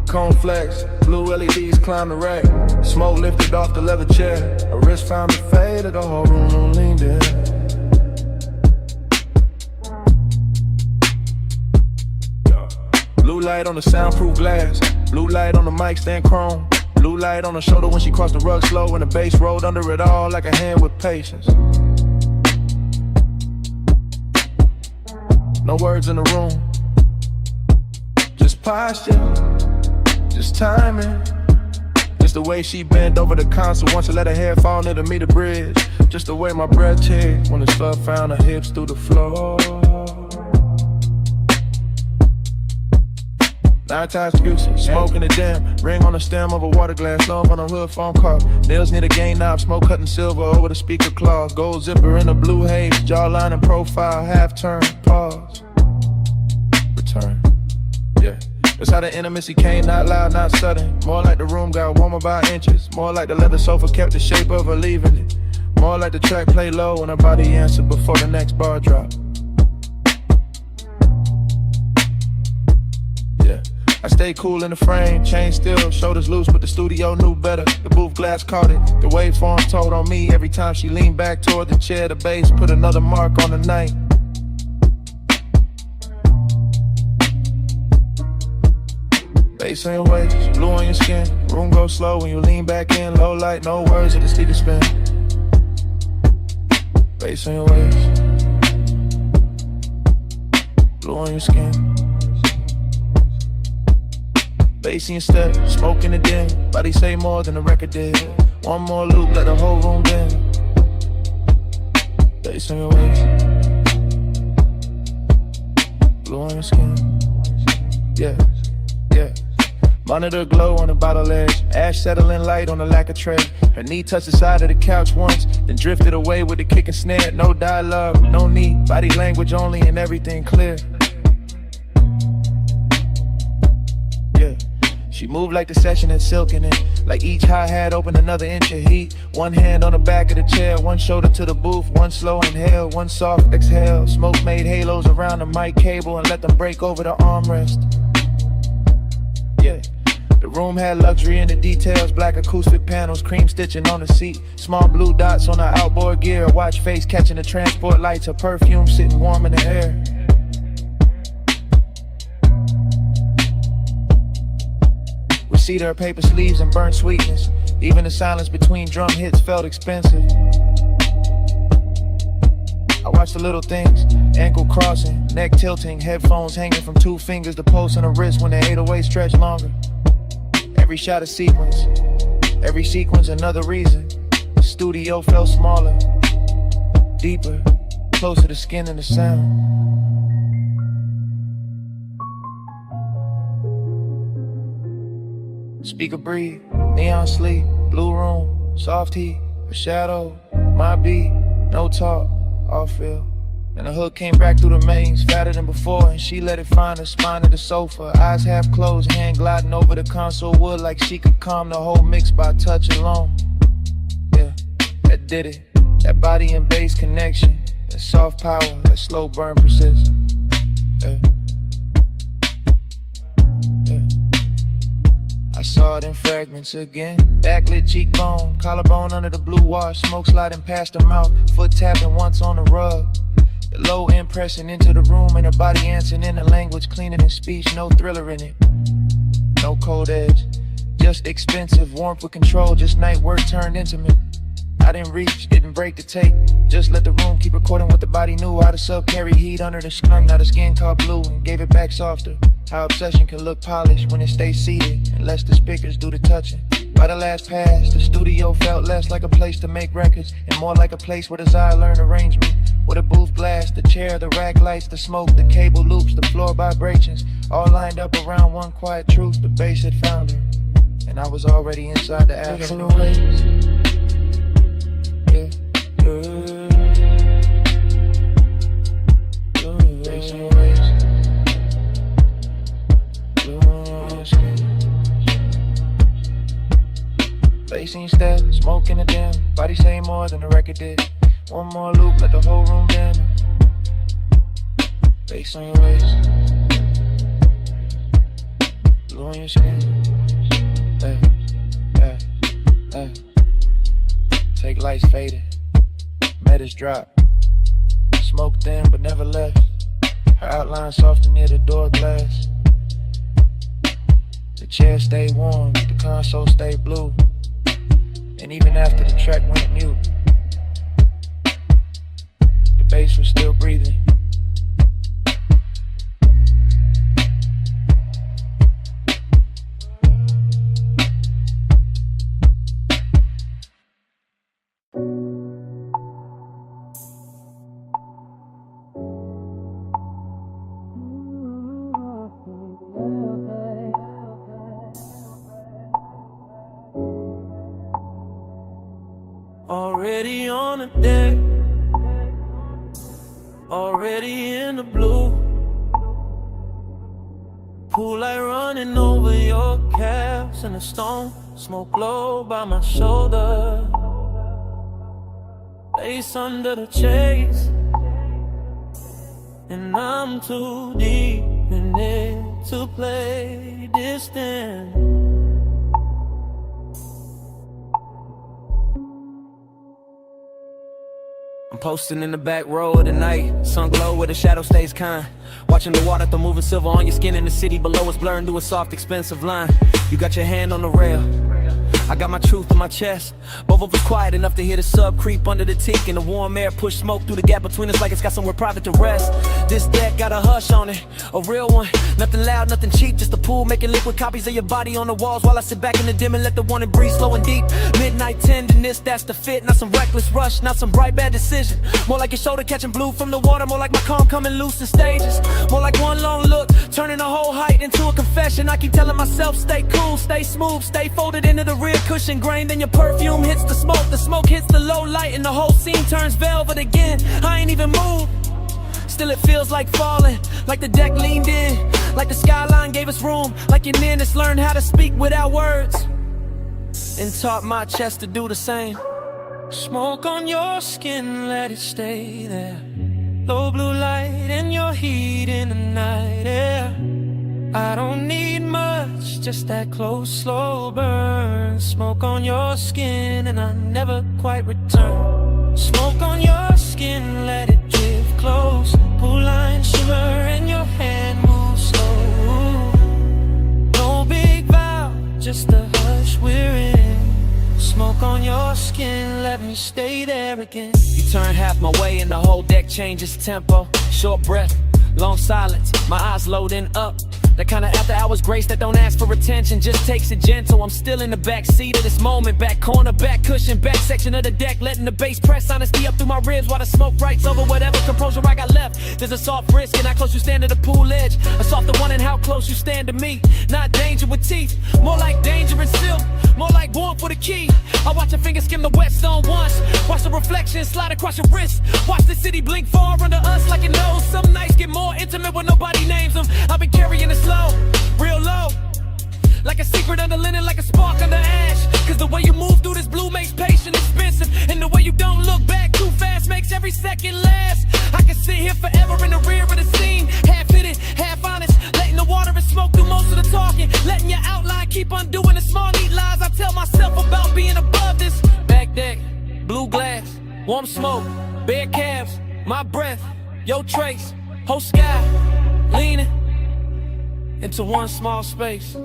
Cone flex, blue LEDs climb the rack. Smoke lifted off the leather chair. A wrist found to fade, the whole room leaned in. Blue light on the soundproof glass. Blue light on the mic stand chrome. Blue light on the shoulder when she crossed the rug slow, and the bass rolled under it all like a hand with patience. No words in the room, just posture, just timing. Just the way she bent over the console once I let her hair fall near to meet the bridge. Just the way my breath ticked when the slug found her hips through the floor. 9 times juicy, smoking the jam. Ring on the stem of a water glass, love on a hood phone call. Nails near the gain knob, smoke cutting silver over the speaker claws. Gold zipper in the blue haze, jawline and profile, half turn, pause, return. Yeah, that's how the intimacy came, not loud, not sudden. More like the room got warmer by inches. More like the leather sofa kept the shape of her leaving it. More like the track play low and her body answered before the next bar drop. Yeah, I stay cool in the frame, chain still, shoulders loose, but the studio knew better. The booth glass caught it, the waveforms told on me. Every time she leaned back toward the chair, the bass put another mark on the night. Bass on your waist, blue on your skin. Room goes slow when you lean back in. Low light, no words at the speaker spin. Bass on your waist. Blue on your skin. Bass in your step, smoke in the den. Body say more than the record did. One more loop, let the whole room bend. Bass on your waist. Blue on your skin. Yeah, yeah. Monitor glow on the bottle edge. Ash settling light on the lacquer tray. Her knee touched the side of the couch once, then drifted away with the kick and snare. No dialogue, no need. Body language only and everything clear. Yeah. She moved like the session had silk in it. Like each hi-hat opened another inch of heat. One hand on the back of the chair, one shoulder to the booth. One slow inhale, one soft exhale. Smoke made halos around the mic cable and let them break over the armrest. Yeah. The room had luxury in the details, black acoustic panels, cream stitching on the seat, small blue dots on the outboard gear, a watch face catching the transport lights, her perfume sitting warm in the air. We see her paper sleeves and burnt sweetness, even the silence between drum hits felt expensive. I watch the little things, ankle crossing, neck tilting, headphones hanging from 2 fingers, the pulse on the wrist when the 808 stretch longer. Every shot a sequence, every sequence another reason. The studio felt smaller, deeper, closer to skin and the sound. Speaker breathe, neon sleep, blue room, soft heat, a shadow, my beat, no talk, all feel. And the hook came back through the mains, fatter than before, and she let it find her spine of the sofa. Eyes half closed, hand gliding over the console wood like she could calm the whole mix by touch alone. Yeah, that did it. That body and bass connection, that soft power, that slow burn persists. Yeah. Yeah. I saw it in fragments again. Backlit cheekbone, collarbone under the blue wash, smoke sliding past her mouth, foot tapping once on the rug. The low end pressing into the room and her body answering in a language cleaner than speech, no thriller in it. No cold edge, just expensive warmth with control, just night work turned intimate. I didn't reach, didn't break the tape, just let the room keep recording what the body knew. How the sub carry heat under the skunk, now the skin caught blue and gave it back softer. How obsession can look polished when it stays seated and lets the speakers do the touching. By the last pass, the studio felt less like a place to make records and more like a place where desire learned arrangement. With a booth glass, the chair, the rack lights, the smoke, the cable loops, the floor vibrations, all lined up around one quiet truth. The bass had found her, and I was already inside the afternoon. Yeah, bass on your waist. Bass in your step, smoke in the dim. Body say more than the record did. One more loop, let the whole room bend. Bass on your waist. Blue on your skin. Hey, hey, hey. Take lights faded. Metas drop. Smoke thin but never left. Her outline softer near the door glass. The chair stayed warm, the console stayed blue. And even after the track went mute, the bass was still breathing. Already on the deck, already in the blue. Pool light running over your calves and the stone smoke low by my shoulder. Face under the chase, and I'm too deep in it to play distant. I'm posting in the back row of the night, sun glow where the shadow stays kind. Watching the water throw moving silver on your skin in the city below us, blurring to a soft, expensive line. You got your hand on the rail, I got my truth in my chest. Both of us quiet enough to hear the sub creep under the teak, and the warm air push smoke through the gap between us like it's got somewhere private to rest. This deck got a hush on it, a real one. Nothing loud, nothing cheap, just a pool making liquid copies of your body on the walls while I sit back in the dim and let the warning breathe slow and deep. Midnight tenderness, that's the fit. Not some reckless rush, not some bright bad decision. More like your shoulder catching blue from the water, more like my calm coming loose in stages. More like one long look, turning a whole height into a confession. I keep telling myself, stay cool, stay smooth, stay folded into the rear cushion grain. Then your perfume hits the smoke hits the low light, and the whole scene turns velvet again. I ain't even moved, still it feels like falling, like the deck leaned in, like the skyline gave us room, like your nearness learned how to speak without words, and taught my chest to do the same. Smoke on your skin, let it stay there. Low blue light and your heat in the night air. I don't need much, just that close, slow burn. Smoke on your skin and I never quite return. Smoke on your skin, let it drift close. Pool line shimmer and your hand moves slow. No big vow, just a hush we're in. Smoke on your skin, let me stay there again. You turn half my way and the whole deck changes tempo. Short breath, long silence, my eyes loading up. That kind of after hours grace that don't ask for attention, just takes it gentle. I'm still in the back seat of this moment. Back corner, back cushion, back section of the deck, letting the bass press honesty up through my ribs while the smoke writes over whatever composure I got left. There's a soft risk in how close you stand to the pool edge, a softer one in how close you stand to me. Not danger with teeth, more like danger and silk, more like warmth for the key. I watch your fingers skim the wet stone once, watch the reflection slide across your wrist, watch the city blink far under us like it knows. Some nights get more intimate when nobody names them. I've been carrying this low, real low, like a secret under linen, like a spark under ash. Cause the way you move through this blue makes patience expensive, and the way you don't look back too fast makes every second last. I can sit here forever in the rear of the scene, half hidden, half honest, letting the water and smoke do most of the talking, letting your outline keep undoing the small neat lies I tell myself about being above this. Back deck, blue glass, warm smoke, bare calves, my breath, your trace, whole sky, leaning into one small space.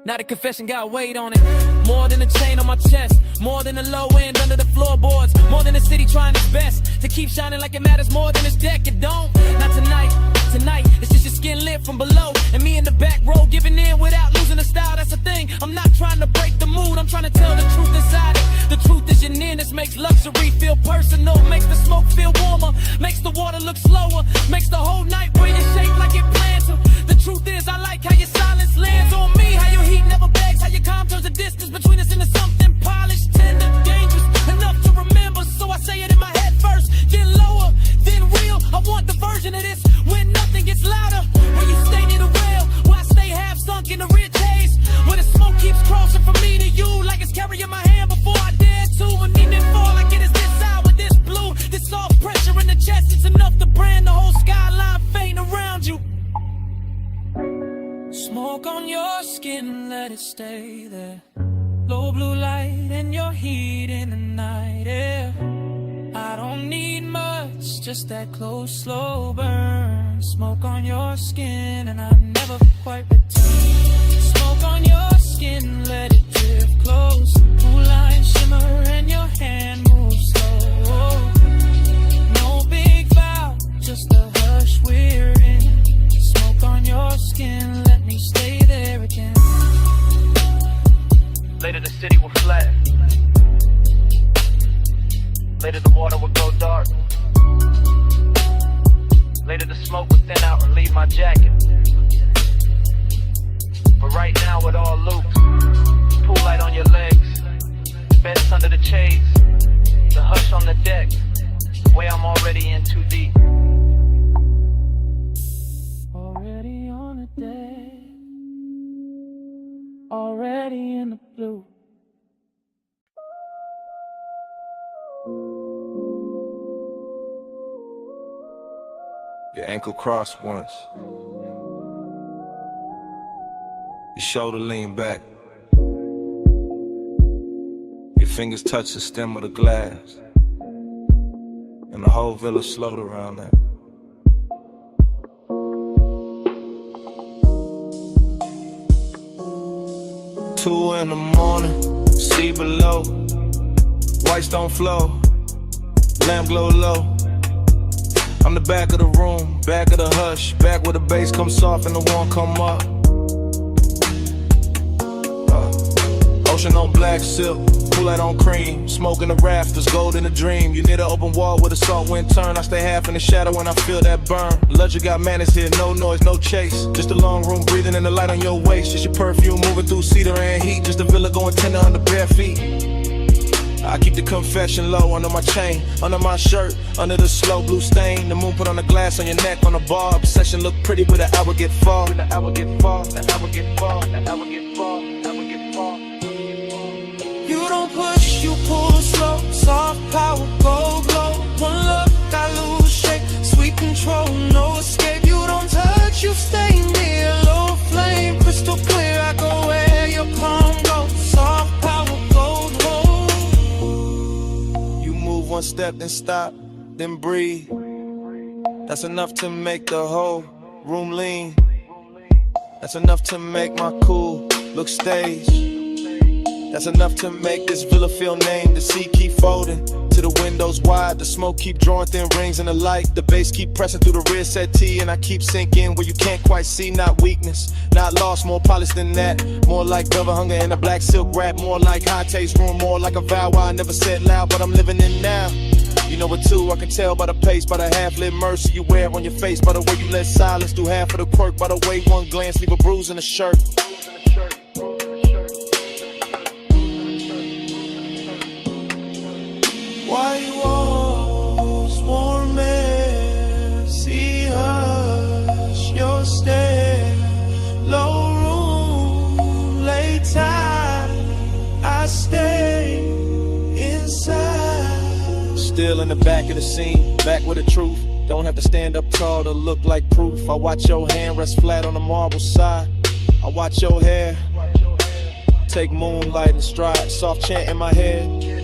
Now the confession got weight on it, more than a chain on my chest, more than the low end under the floorboards, more than the city trying its best to keep shining like it matters more than this deck. It don't, not tonight, tonight it's just your skin lit from below, and me in the back row giving in without losing the style. That's the thing, I'm not trying to break the mood, I'm trying to tell the truth inside it. The truth is your nearness makes luxury feel personal, makes the smoke feel warmer, makes the water look slower, makes the whole night where you shake like it planned to. The truth is I like how your silence lands on me, how your heat never begs, how your calm turns the distance between us into something polished, tender, dangerous, enough to remember. So I say it in my head first, then lower, then real. I want the version of this when nothing gets louder, where you stay near the rail, where I stay half sunk in the rich haze, where the smoke keeps crossing from me to you like it's carrying my hand before I dare to, and even fall like it is this hour, this blue, this soft pressure in the chest. It's enough to brand the whole skyline faint around you. Smoke on your skin, let it stay there. Low blue light and your heat in the night air. I don't need much, just that close, slow burn. Smoke on your skin and I never quite return. Smoke on your skin, let it drift close. Blue line shimmer and your hand moves slow. No big vow, just a hush we're in. Smoke on your skin, let me stay there again. Later the city will flat. Later the water will go dark. Later the smoke will thin out and leave my jacket. But right now it all loops. Pool light on your legs, beds under the shades, the hush on the deck, way I'm already in too deep. Already on the deck, already in the blue. Your ankle crossed once. Your shoulder lean back. Your fingers touch the stem of the glass. And the whole village slowed around that. 2 in the morning, see below. White stone flow, lamp glow low. I'm the back of the room, back of the hush, back where the bass comes soft and the warm come up. Ocean on black silk, Kool-Aid on cream, smoke in the rafters, gold in a dream. You need an open wall with a salt wind turn. I stay half in the shadow when I feel that burn. Luxury got manners here, no noise, no chase. Just a long room breathing in the light on your waist. Just your perfume moving through cedar and heat. Just a villa going tender under bare feet. I keep the confession low under my chain, under my shirt, under the slow blue stain. The moon put on the glass on your neck on the bar. Obsession look pretty, but the hour get far. The hour get far, the hour get far, the hour get far, the hour get far. You don't push, you pull slow. Soft power, go glow. One look, I lose shape. Sweet control, no escape. You don't touch, you stay near. Low flame, crystal clear. I go where your palm goes. Soft power, gold hold. You move one step, then stop, then breathe. That's enough to make the whole room lean. That's enough to make my cool look staged. That's enough to make this villa feel named. The sea keep folding to the windows wide. The smoke keep drawing thin rings in the light. The bass keep pressing through the rear settee, and I keep sinking where you can't quite see. Not weakness, not lost, more polished than that. More like velvet hunger in a black silk wrap. More like high taste room, more like a vow I never said loud, but I'm living in now. You know it too, I can tell by the pace, by the half-lit mercy you wear on your face, by the way you let silence do half of the quirk, by the way one glance leave a bruise in the shirt. White walls, warm air, see hush, your stare. Low room, late time, I stay inside. Still in the back of the scene, back with the truth. Don't have to stand up tall to look like proof. I watch your hand rest flat on the marble side. I watch your hair take moonlight and stride. Soft chant in my head.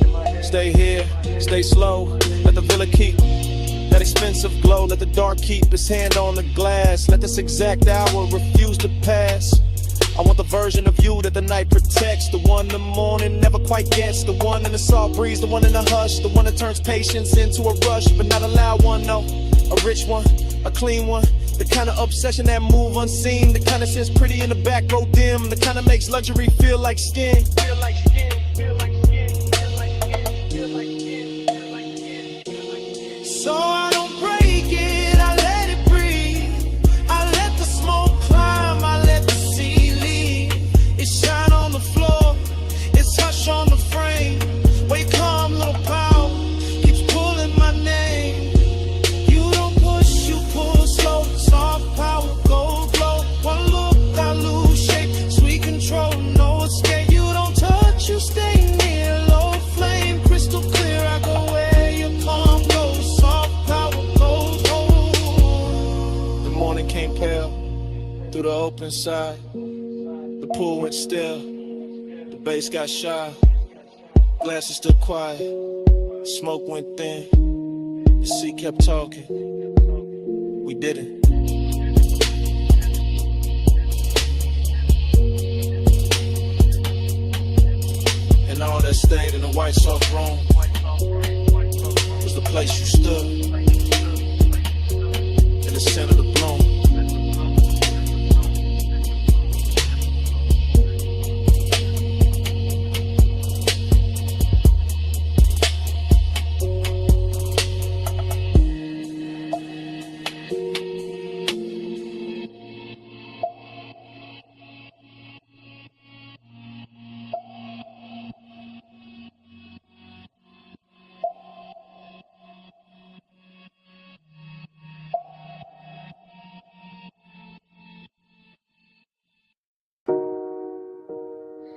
Stay here, stay slow, let the villa keep that expensive glow. Let the dark keep its hand on the glass. Let this exact hour refuse to pass. I want the version of you that the night protects. The one the morning never quite gets. The one in the soft breeze, the one in the hush. The one that turns patience into a rush, but not a loud one, no. A rich one, a clean one. The kind of obsession that move unseen. The kind that sits pretty in the back row dim. The kind that makes luxury feel like skin. Feel like skin, feel like skin, feel like skin, feel like skin, feel like skin, feel like skin. So I don't break it, I let it breathe. I let the smoke climb, I let the sea leave. It shine on the floor, it's hush on the frame. Wake calm, little power, keeps pulling my name. You don't push, you pull slow. Soft power, gold glow. One look, I lose shape. Sweet control, no escape. You don't touch, you stay near. Low flame, crystal clear. I go where your palm goes. Soft power, gold hold. The morning came pale through the open side. The pool went still, the bass got shy. Glasses stood quiet, smoke went thin. The sea kept talking, we did it. And all that stayed in the white soft room was the place you stood, in the center of the bloom.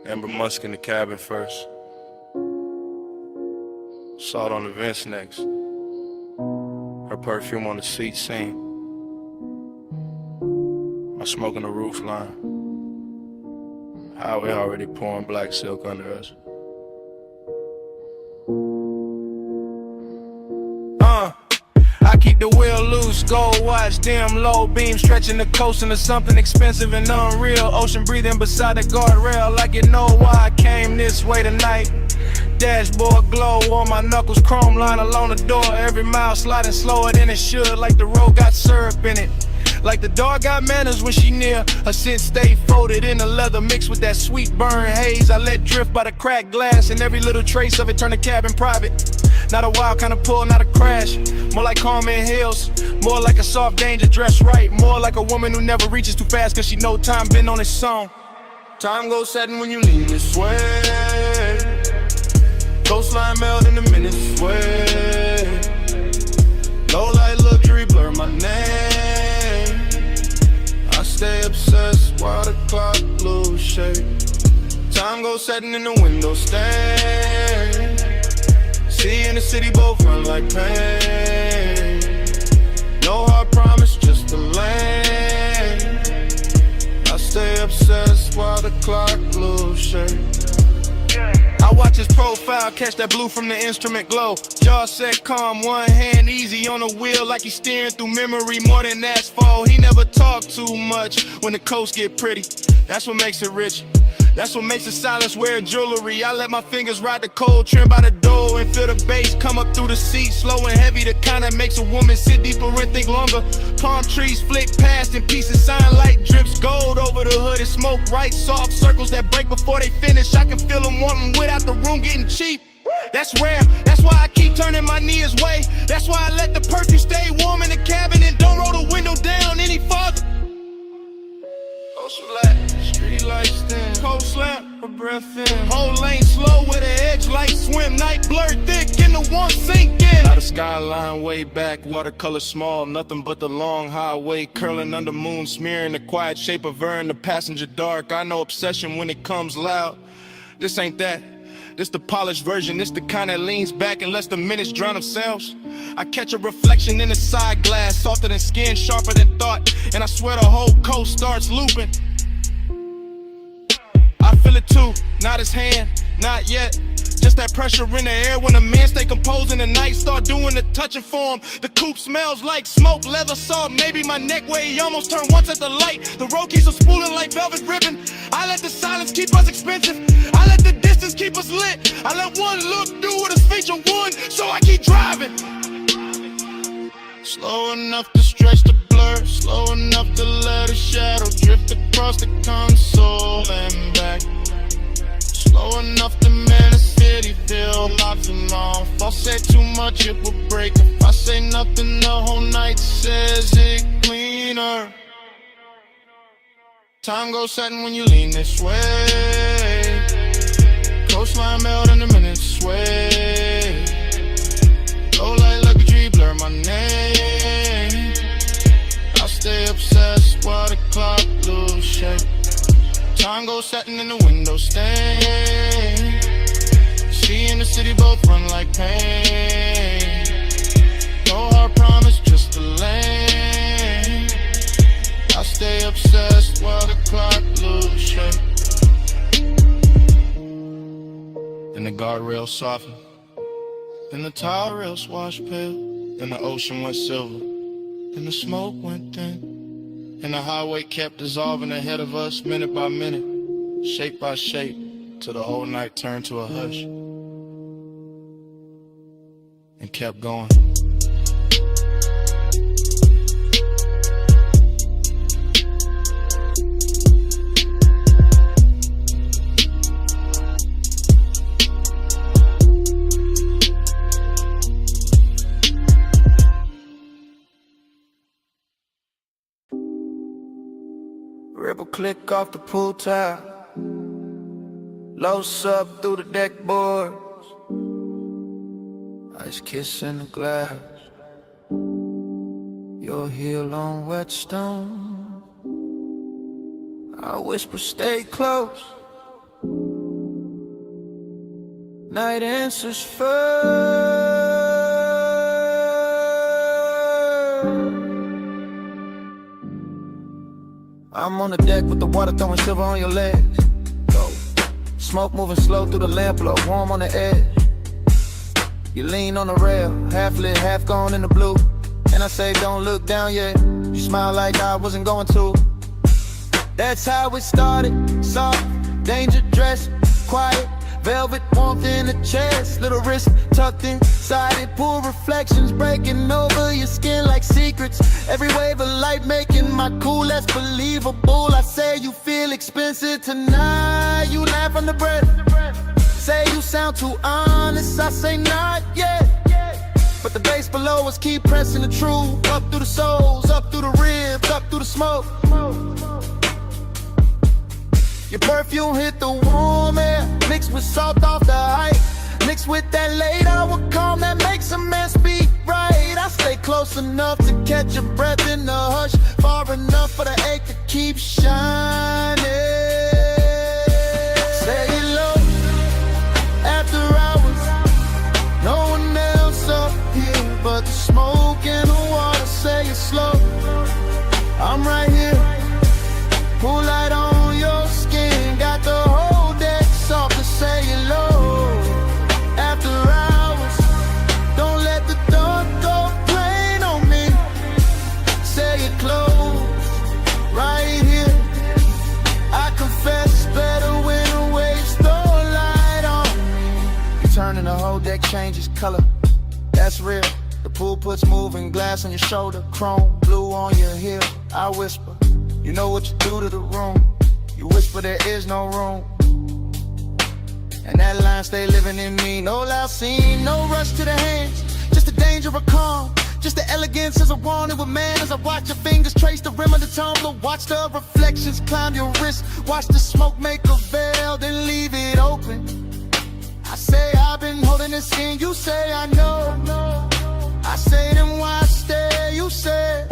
Amber Musk in the cabin first. Salt on the vents next. Her perfume on the seat seen. My smoke on the roof line. Highway already pouring black silk under us. I keep the wheel loose, gold watch, dim low beam stretching the coast into something expensive and unreal. Ocean breathing beside the guardrail like you know why I came this way tonight. Dashboard glow on my knuckles, chrome line along the door. Every mile sliding slower than it should, like the road got syrup in it. Like the dog got manners when she near. Her scent stay folded in the leather mixed with that sweet burn haze I let drift by the cracked glass, and every little trace of it turn the cabin private. Not a wild kind of pull, not a crash. More like Carmen Hills, more like a soft danger dressed right. More like a woman who never reaches too fast cause she know time been on its song. Time goes setting when you lean this way. Coastline melt in the minutes way. Low light luxury blur my name. I stay obsessed while the clock lose shape. Time goes setting in the window stand. See in the city both run like pain. No hard promise, just a lane. I stay obsessed while the clock lose shape. I watch his profile, catch that blue from the instrument glow. Jaw set calm, one hand easy on the wheel like he's steering through memory more than asphalt. He never talk too much when the coast get pretty. That's what makes it rich. That's what makes the silence wear jewelry. I let my fingers ride the cold trim by the door and feel the bass come up through the seat, slow and heavy. The kind that makes a woman sit deeper and think longer. Palm trees flick past in pieces, sign light drips gold over the hood and smoke right. Soft circles that break before they finish. I can feel them wanting without the room getting cheap. That's rare, that's why I keep turning my knee his way. That's why I let the perfume stay warm in the cabin and don't roll the window down any farther. Street lights dim, cold slap, a breath in. Whole lane slow with an edge light swim. Night blurred thick in the one sink in. Out of skyline way back, watercolor small. Nothing but the long highway curling under moon, smearing the quiet shape of her in the passenger dark. I know obsession when it comes loud. This ain't that. This the polished version, this the kind that leans back and lets the minutes drown themselves. I catch a reflection in the side glass, softer than skin, sharper than thought. And I swear the whole coast starts looping. I feel it too, not his hand, not yet. Just that pressure in the air when a man stay composed and the night start doing the touching for him. The coupe smells like smoke, leather salt, maybe my neck where he almost turned once at the light. The road keeps us spooling like velvet ribbon. I let the silence keep us expensive. I let the distance keep us lit. I let one look do what is feature one, so I keep driving. Slow enough to stretch the blur, slow enough to let a shadow drift across the console and back. Slow enough to make the city feel locked and off. If I say too much, it will break. If I say nothing, the whole night says it cleaner. Time goes setting when you lean this way. Coastline melt in the minutes sway. Low light luxury blur my name. I stay obsessed while the clock lose shape. Time goes setting in the window stain. See in the city both run like pain. No hard promise, just a lane. I stay obsessed while the clock lose shape. Then the guardrail softened. Then the tall rails washed pale. Then the ocean went silver. Then the smoke went thin. And the highway kept dissolving ahead of us minute by minute, shape by shape, till the whole night turned to a hush and kept going. Ripple click off the pool tile. Low sub through the deck boards. Ice kiss in the glass. Your heel on whetstone. I whisper stay close. Night answers first. I'm on the deck with the water throwing silver on your legs. Go. Smoke moving slow through the lamp glow, warm on the edge. You lean on the rail, half lit, half gone in the blue. And I say don't look down yet. You smile like I wasn't going to. That's how it started. Soft, danger dress, quiet, velvet warmth in the chest. Little wrist tucked inside it, pool reflections breaking over your skin like secrets. Every wave of light making my cool less believable. I say you feel expensive tonight. You laugh under breath. Say you sound too honest. I say not yet. But the bass below us keep pressing the truth. Up through the souls, up through the ribs, up through the smoke. Your perfume hit the warm air, mixed with salt off the height, mixed with that late hour calm that makes a man speak right. I stay close enough to catch your breath in the hush, far enough for the ache to keep shining. Say hello after hours, no one else up here but the smoke and the water. Say it slow, I'm right here, pull light on your skin, got the whole deck soft to say hello. After hours, don't let the dark go plain on me. Say it close, right here. I confess better when the waves throw light on me. You turn and the whole deck changes color, that's real. The pool puts moving glass on your shoulder, chrome blue on your heel. I whisper, you know what you do to the room. You whisper there is no room, and that line stay living in me. No loud scene, no rush to the hands, just the danger of calm, just the elegance as I want it with man. As I watch your fingers trace the rim of the tumbler, watch the reflections climb your wrist, watch the smoke make a veil, then leave it open. I say I've been holding this in, you say I know. I say then why stay, you say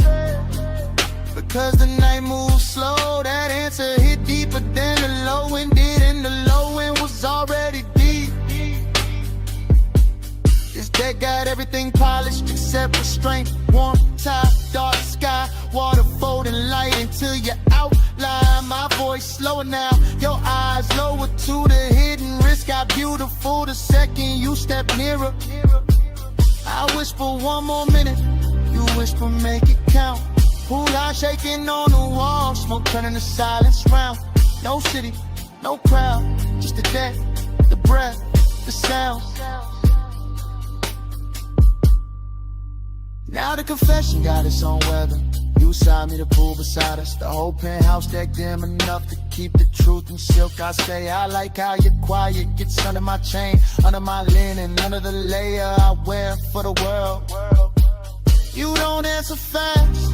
because the night moves slow. That answer hit deeper than the low end did, and the low end was already deep. This deck got everything polished except restraint. Warm top, dark sky, water folding light into your outline. My voice slower now, your eyes lower to the hidden risk. Got beautiful the second you step nearer. I whisper one more minute, you whisper make it count. Pool light shaking on the wall, smoke turning to silence round. No city, no crowd, just the deck, the breath, the sound. Now the confession got its own weather. You side me, the pool beside us, the whole penthouse deck dim enough to keep the truth in silk. I say I like how you're quiet, gets under my chain, under my linen, under the layer I wear for the world. You don't answer fast,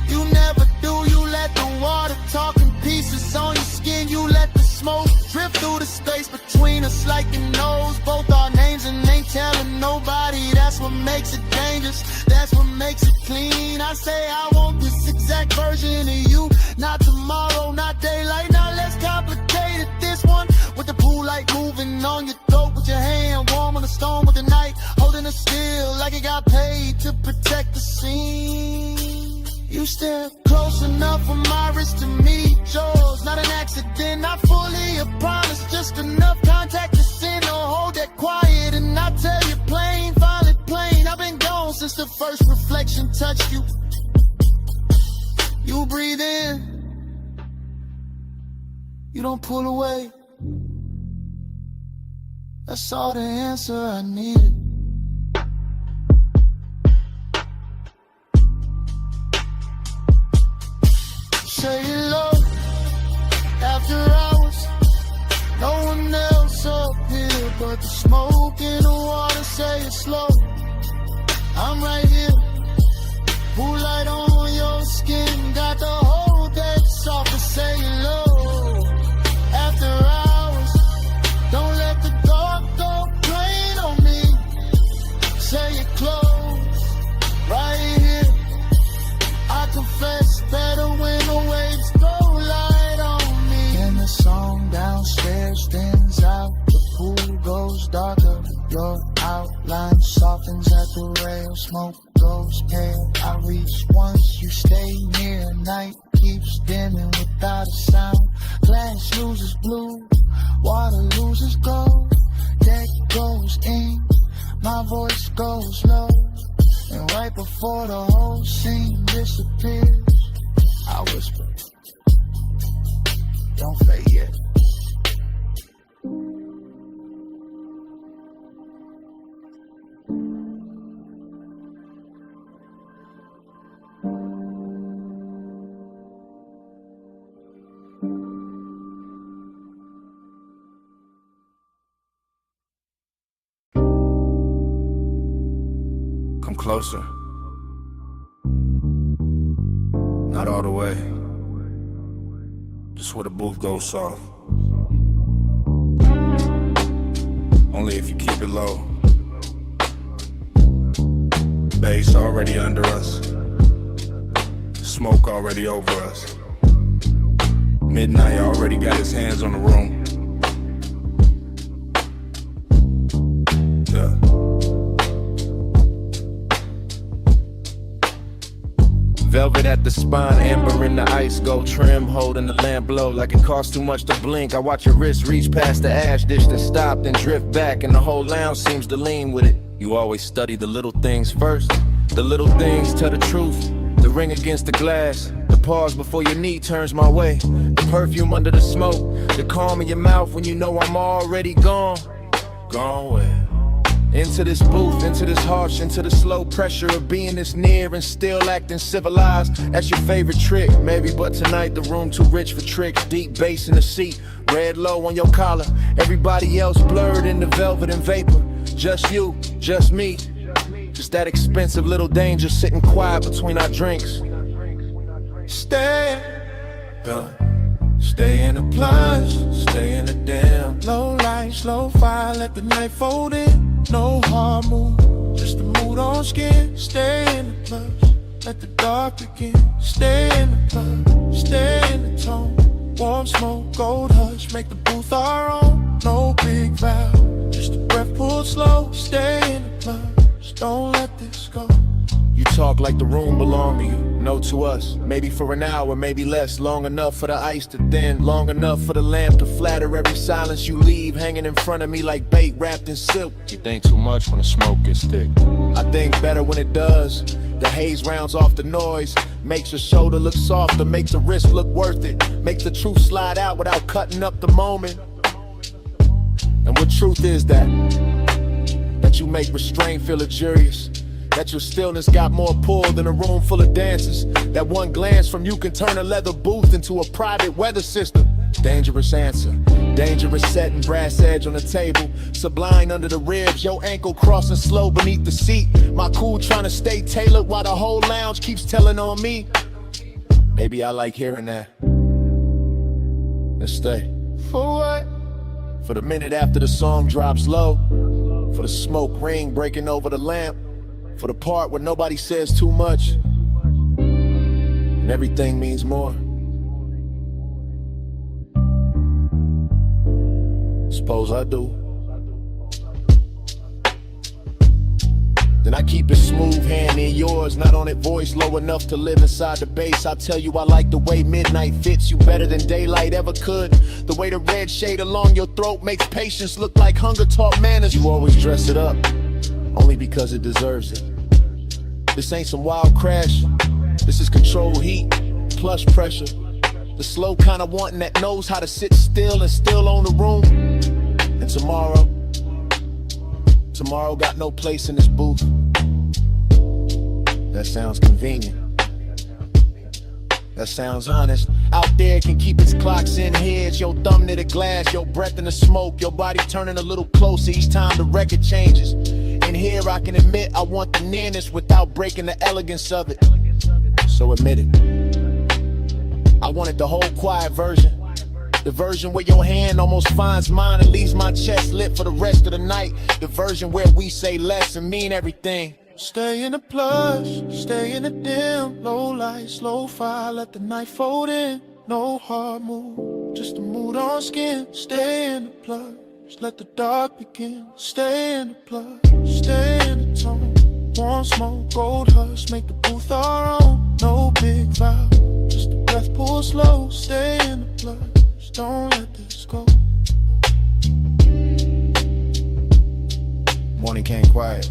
you never do. You let the water talk in pieces on your skin. You let the smoke drift through the space between us like you knows both our names and ain't telling nobody. That's what makes it dangerous, that's what makes it clean. I say I want this exact version of you, not tomorrow, not daylight, not less complicated. This one with the pool light moving on your throat, with your hand warm on the stone with the night, holding it still like it got paid to protect the scene. You step close enough for my wrist to meet yours. Not an accident, not fully a promise, just enough contact to send or hold that quiet. And I tell you plain, finally plain, I've been gone since the first reflection touched you. You breathe in, you don't pull away. That's all the answer I needed. Say hello after hours, no one else up here but the smoke in the water. Say it slow, I'm right here, pool light on your skin, got the whole deck soft to say hello. After hours, don't let the dark go plain on me. Say it close, right here. I confess better when the waves throw light on me. And the song downstairs thins out, the pool goes darker, your outline softens at the rail, smoke goes pale. I reach once, you stay near, night keeps dimming without a sound. Glass loses blue, water loses gold, deck goes in, my voice goes low. And right before the whole scene disappears, I whisper, don't fade yet. Come closer. Not all the way. Just where the booth goes soft. Only if you keep it low. Bass already under us. Smoke already over us. Midnight already got his hands on the room. Yeah. Velvet at the spine, amber in the ice, gold trim, holding the lamp low like it costs too much to blink. I watch your wrist reach past the ash dish that stopped and drift back, and the whole lounge seems to lean with it. You always study the little things first. The little things tell the truth. The ring against the glass, the pause before your knee turns my way, the perfume under the smoke, the calm in your mouth when you know I'm already gone. Gone where? Into this booth, into this harsh, into the slow pressure of being this near and still acting civilized. That's your favorite trick, maybe, but tonight the room too rich for tricks. Deep bass in the seat, red low on your collar. Everybody else blurred into velvet and vapor. Just you, just me. Just that expensive little danger sitting quiet between our drinks. Stay, stay in the plush, stay in the damn. Low light, slow fire, let the night fold in. No hard move, just the mood on skin. Stay in the plush, let the dark begin. Stay in the plush, stay in the tone. Warm smoke, gold hush, make the booth our own. No big vow, just a breath pulled slow. Stay in the plush, don't let this go. You talk like the room belonged to you, no to us. Maybe for an hour, maybe less. Long enough for the ice to thin, long enough for the lamp to flatter every silence you leave hanging in front of me like bait wrapped in silk. You think too much when the smoke gets thick. I think better when it does. The haze rounds off the noise, makes your shoulder look softer, makes the wrist look worth it, makes the truth slide out without cutting up the moment. And what truth is that? That you make restraint feel luxurious. That your stillness got more pull than a room full of dancers. That one glance from you can turn a leather booth into a private weather system. Dangerous answer, dangerous setting, brass edge on the table. Sublime under the ribs, your ankle crossing slow beneath the seat. My cool trying to stay tailored while the whole lounge keeps telling on me. Maybe I like hearing that. Let's stay. For what? For the minute after the song drops low. For the smoke ring breaking over the lamp. For the part where nobody says too much and everything means more. Suppose I do. Then I keep it smooth, hand in yours, not on it, voice low enough to live inside the bass. I tell you I like the way midnight fits you better than daylight ever could. The way the red shade along your throat makes patience look like hunger taught manners. You always dress it up, only because it deserves it. This ain't some wild crash, this is controlled heat, plush pressure. The slow kind of wanting that knows how to sit still and still own the room. And tomorrow got no place in this booth. That sounds convenient. That sounds honest. Out there it can keep its clocks in heads. Your thumb near the glass, your breath in the smoke. Your body turning a little closer each time the record changes. And here I can admit I want the nearness without breaking the elegance of it. So admit it. I wanted the whole quiet version. The version where your hand almost finds mine and leaves my chest lit for the rest of the night. The version where we say less and mean everything. Stay in the plush, stay in the dim. Low light, slow fire, let the night fold in. No hard move, just a mood on skin. Stay in the plush, let the dark begin. Stay in the plush, stay in the tone. Warm smoke, gold hush, make the booth our own. No big vow, just a breath pull slow. Stay in the plush, don't let this go. Morning came quiet.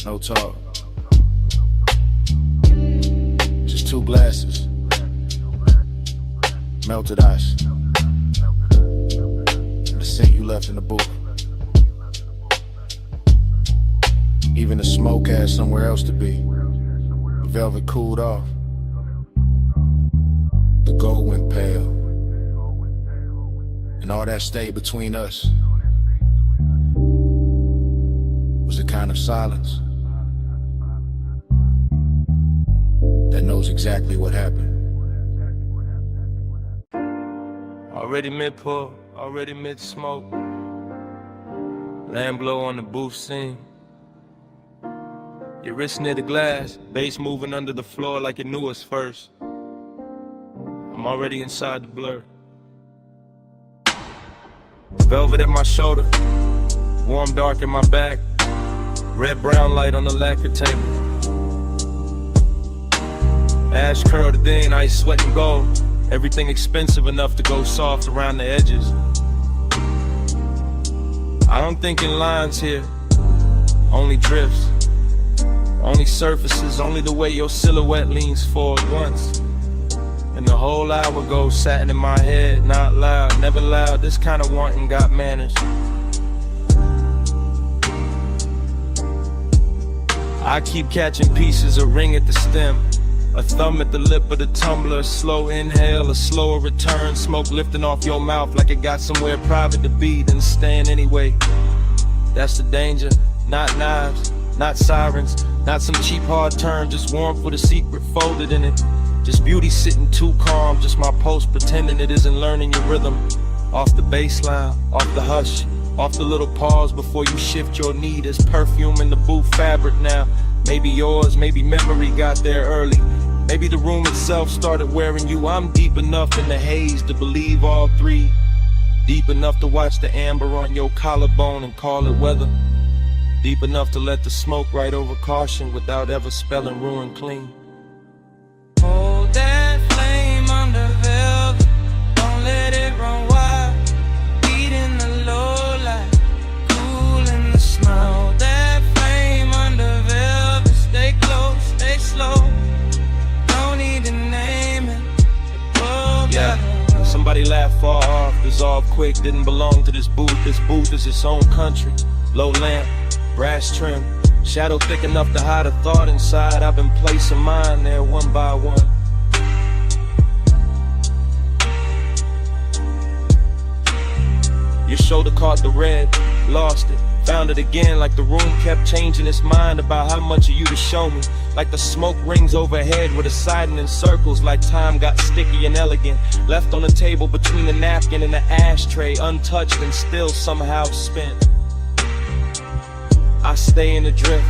No talk. Just 2 glasses. Melted ice. And the scent you left in the booth. Even the smoke had somewhere else to be. The velvet cooled off. The gold went pale. And all that stayed between us was a kind of silence that knows exactly what happened. Already mid-pull, already mid-smoke. Land blow on the booth scene. Your wrist near the glass, bass moving under the floor like it knew us first. I'm already inside the blur. Velvet at my shoulder, warm dark in my back, red-brown light on the lacquer table. Ash curled in, ice, sweat, and gold. Everything expensive enough to go soft around the edges. I don't think in lines here, only drifts. Only surfaces, only the way your silhouette leans forward once. And the whole hour goes satin in my head, not loud, never loud. This kind of wanting got manners. I keep catching pieces, a ring at the stem, a thumb at the lip of the tumbler, a slow inhale, a slower return, smoke lifting off your mouth like it got somewhere private to be, then staying anyway. That's the danger, not knives, not sirens, not some cheap hard turn, just warmth with a secret folded in it. Just beauty sitting too calm, just my post pretending it isn't learning your rhythm. Off the baseline, off the hush, off the little pause before you shift your knee. There's perfume in the booth fabric now. Maybe yours, maybe memory got there early. Maybe the room itself started wearing you. I'm deep enough in the haze to believe all three. Deep enough to watch the amber on your collarbone and call it weather. Deep enough to let the smoke right over caution without ever spelling ruin clean. Hold that flame under velvet, don't let it run wild. Beat in the low light, cool in the snow. Hold that flame under velvet, stay close, stay slow. Don't need to name it. Oh, yeah, somebody laughed far off, dissolved quick, didn't belong to this booth. This booth is its own country. Low lamp, brass trim, shadow thick enough to hide a thought inside. I've been placing mine there one by one. Your shoulder caught the red, lost it, found it again, like the room kept changing its mind about how much of you to show me. Like the smoke rings overhead with a siding in circles, like time got sticky and elegant, left on the table between the napkin and the ashtray, untouched and still somehow spent. I stay in the drift,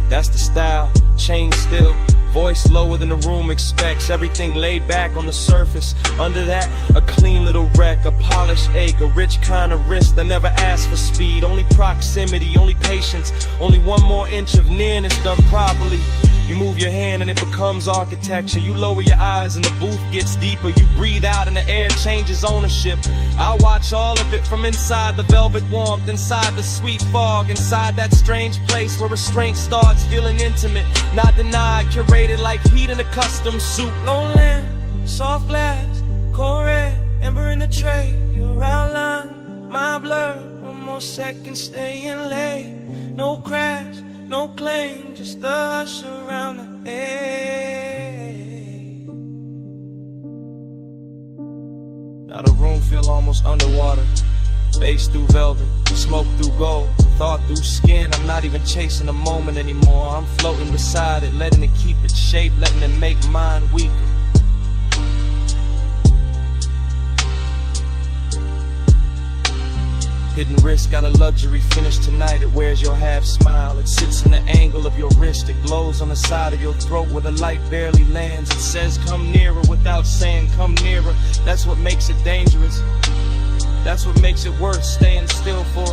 that's the style, chain still, voice lower than the room expects, everything laid back on the surface. Under that, a clean little wreck, a polished ache, a rich kind of wrist that never asked for speed, only proximity, only patience, only one more inch of nearness done properly. You move your hand and it becomes architecture. You lower your eyes and the booth gets deeper. You breathe out and the air changes ownership. I watch all of it from inside the velvet warmth, inside the sweet fog, inside that strange place where restraint starts feeling intimate, not denied, curated like heat in a custom soup. Low lamp, soft glass, cold red, ember in the tray. Your outline, my blur, one more second staying late. No crash, no claim, just the hush around the edge. Now the room feel almost underwater. Bass through velvet, smoke through gold, thought through skin. I'm not even chasing the moment anymore. I'm floating beside it, letting it keep its shape, letting it make mine weaker. Hidden wrist got a luxury finish tonight. It wears your half smile. It sits in the angle of your wrist. It glows on the side of your throat where the light barely lands. It says come nearer without saying come nearer. That's what makes it dangerous. That's what makes it worth staying still for.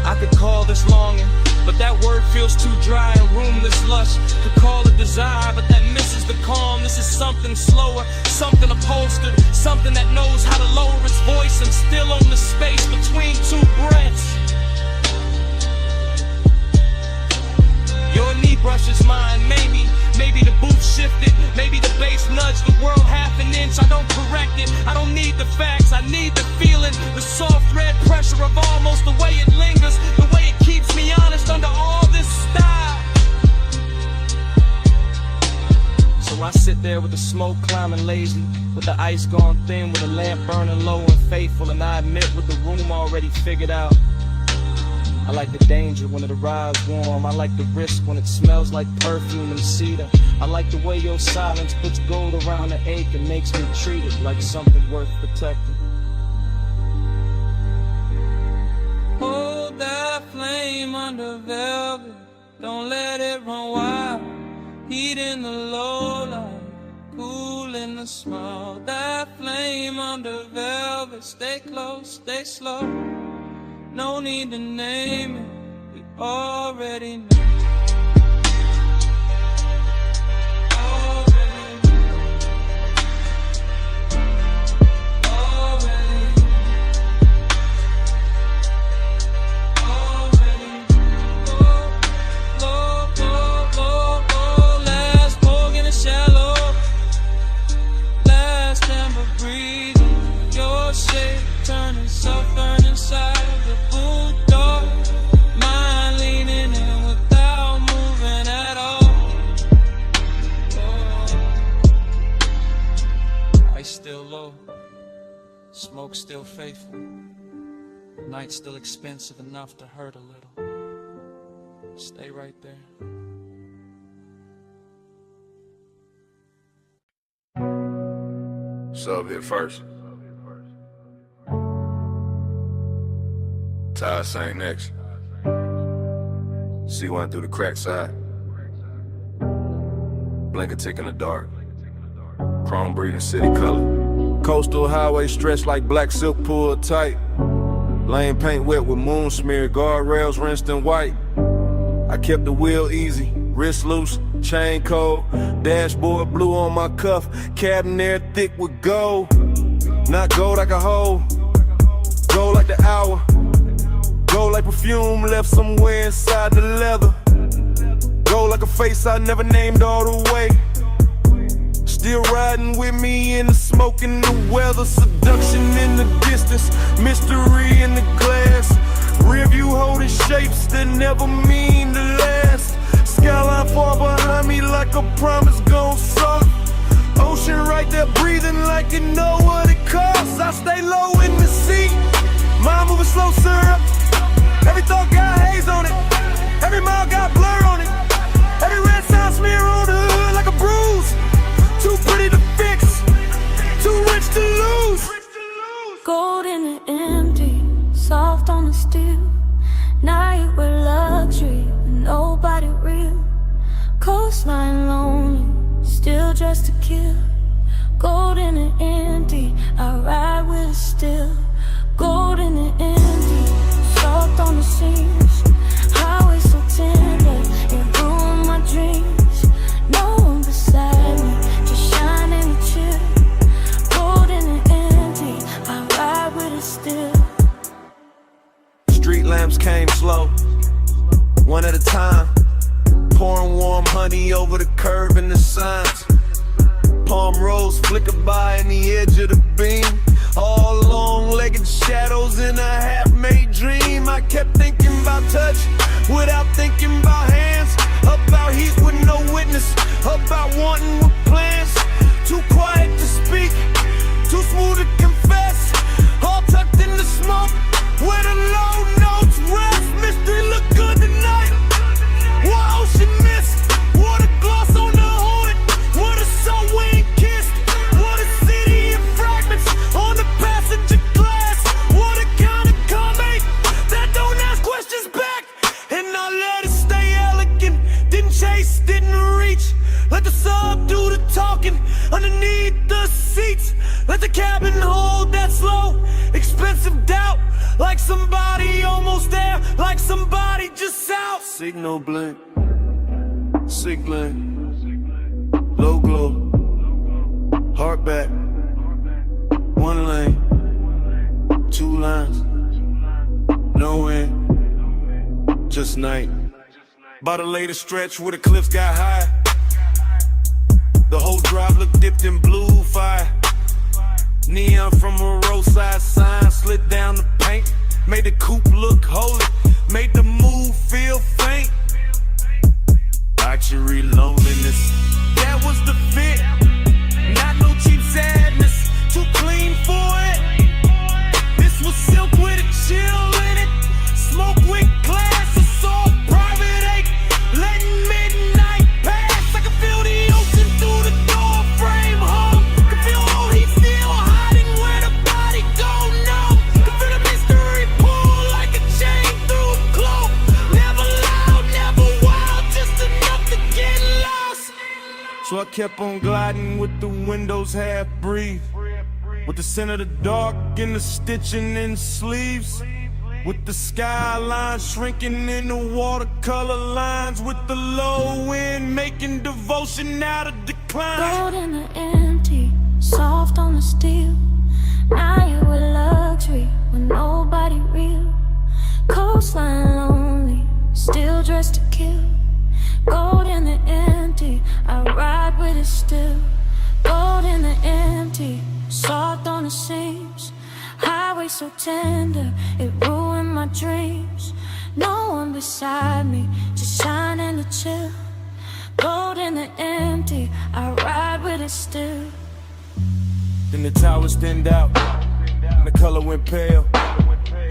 I could call this longing, but that word feels too dry and roomless lush. Could call it desire, but that misses the calm. This is something slower, something upholstered, something that knows how to lower its voice and still own the space between two breaths. mind, maybe the booth shifted, maybe the bass nudged the world half an inch. I don't correct it, I don't need the facts, I need the feeling, the soft red pressure of almost, the way it lingers, the way it keeps me honest under all this style. So I sit there with the smoke climbing lazy, with the ice gone thin, with the lamp burning low and faithful, and I admit with the room already figured out. I like the danger when it arrives warm. I like the risk when it smells like perfume and cedar. I like the way your silence puts gold around the ache and makes me treat it like something worth protecting. Hold that flame under velvet, don't let it run wild. Heat in the low light, cool in the small. That flame under velvet, stay close, stay slow. No need to name it, we already know. Smoke still faithful, night still expensive enough to hurt a little. Stay right there. Sub hit first. Ty sang next. C1 through the crack side. Blink a tick in the dark. Chrome breathing city color. Coastal highway stretched like black silk pulled tight. Lane paint wet with moon smear, guardrails rinsed in white. I kept the wheel easy, wrist loose, chain cold. Dashboard blue on my cuff, cabin air thick with gold. Not gold like a hole, gold like the hour. Gold like perfume left somewhere inside the leather. Gold like a face I never named all the way. Still riding with me in the smoke and the weather. Seduction in the distance, mystery in the glass. Rear view holding shapes that never mean to last. Skyline far behind me like a promise gone soft. Ocean right there breathing like you know what it costs. I stay low in the seat, mind moving slow syrup. Every thought got haze on it, every mile got blur on it. Every red sign smear on the hood like a bruise. Too pretty to fix, too rich to lose. Gold in the empty, soft on the steel. Night with luxury, nobody real. Coastline lonely, still dressed to kill. Gold in the empty, I ride with it still. Gold in the empty, soft on the seams. Highway so tender, it ruined my dreams. No one beside me, just shine and chill. Gold in the empty, I ride with it still. Street lamps came slow, one at a time. Pouring warm honey over the curb and the signs. Palm rose flickered by in the edge of the beam. All long-legged shadows in a half-made dream. I kept thinking about touch without thinking about hands. About heat with no witness, about wanting with plans. Too quiet to speak, too smooth to confess. All tucked in the smoke, where the low notes rest. Mystery look good tonight. What ocean mist, water gloss on the hood. What a soul we ain't kissed. What a city in fragments on the passenger glass. What a kind of comeback that don't ask questions back. And I let it stay elegant. Didn't chase, didn't reach. Let the sub do the talking underneath the seats. Let the cabin hold that slow, expensive doubt. Like somebody almost there, like somebody just out. Signal blink, signaling, low glow, heart back, one lane, two lines, no end, just night. By the latest stretch where the cliffs got high. The whole drive looked dipped in blue fire. Neon from a roadside sign slid down the paint. Made the coupe look holy, made the move feel faint. Luxury loneliness, that was the fit. Not no cheap sadness, too clean for it. This was silk with a chill in it. Smoke with class, assault, private ache. Letting midnight pass. I can feel the ocean through the door frame home. Can feel all heat still hiding where the body don't know. Can feel the mystery pull like a chain through a cloak. Never loud, never wild, just enough to get lost. So I kept on gliding with the windows half breathe. With the scent of the dark and the stitching in sleeves. With the skyline shrinking into watercolor lines. With the low wind making devotion out of decline. Gold in the empty, soft on the steel. Now you with luxury with nobody real. Coastline lonely, still dressed to kill. Gold in the empty, I ride with it still. Gold in the empty, soft on the seams. Highway so tender, it ruined my dreams. No one beside me, just shining to chill. Gold in the empty, I ride with it still. Then the towers thinned out, and the color went pale.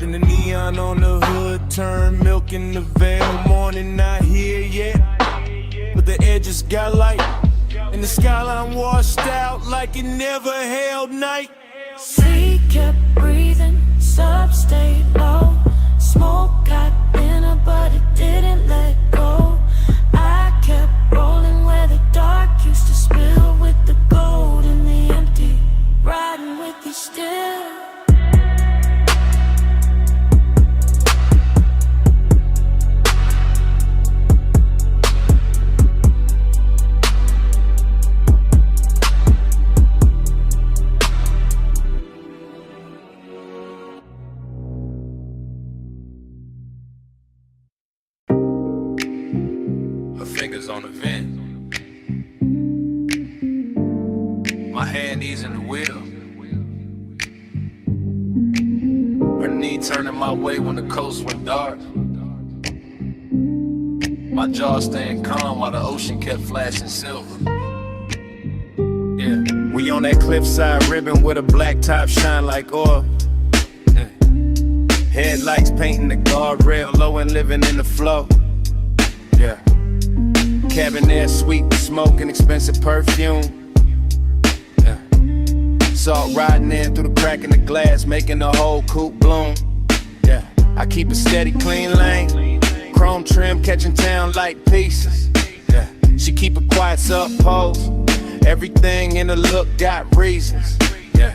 Then the neon on the hood turned milk in the veil. Morning not here yet, but the edges got light. And the skyline washed out like it never held night. Sea kept breathing, sub stayed low. Smoke got thinner, but it didn't let go. I kept rolling where the dark used to spill. With the gold in the empty, riding with you still. Fingers on the vent. My hand easing the wheel. Her knee turning my way when the coast went dark. My jaw staying calm while the ocean kept flashing silver. Yeah. We on that cliffside ribbon with a black top shine like oil. Yeah. Headlights painting the guardrail low and living in the flow. Yeah. Cabin air sweet with smoke and expensive perfume. Yeah. Salt riding in through the crack in the glass, making the whole coupe bloom. Yeah. I keep a steady clean lane, chrome trim catching town like pieces. Yeah. She keep a quiet sub pose. Everything in the look got reasons. Yeah.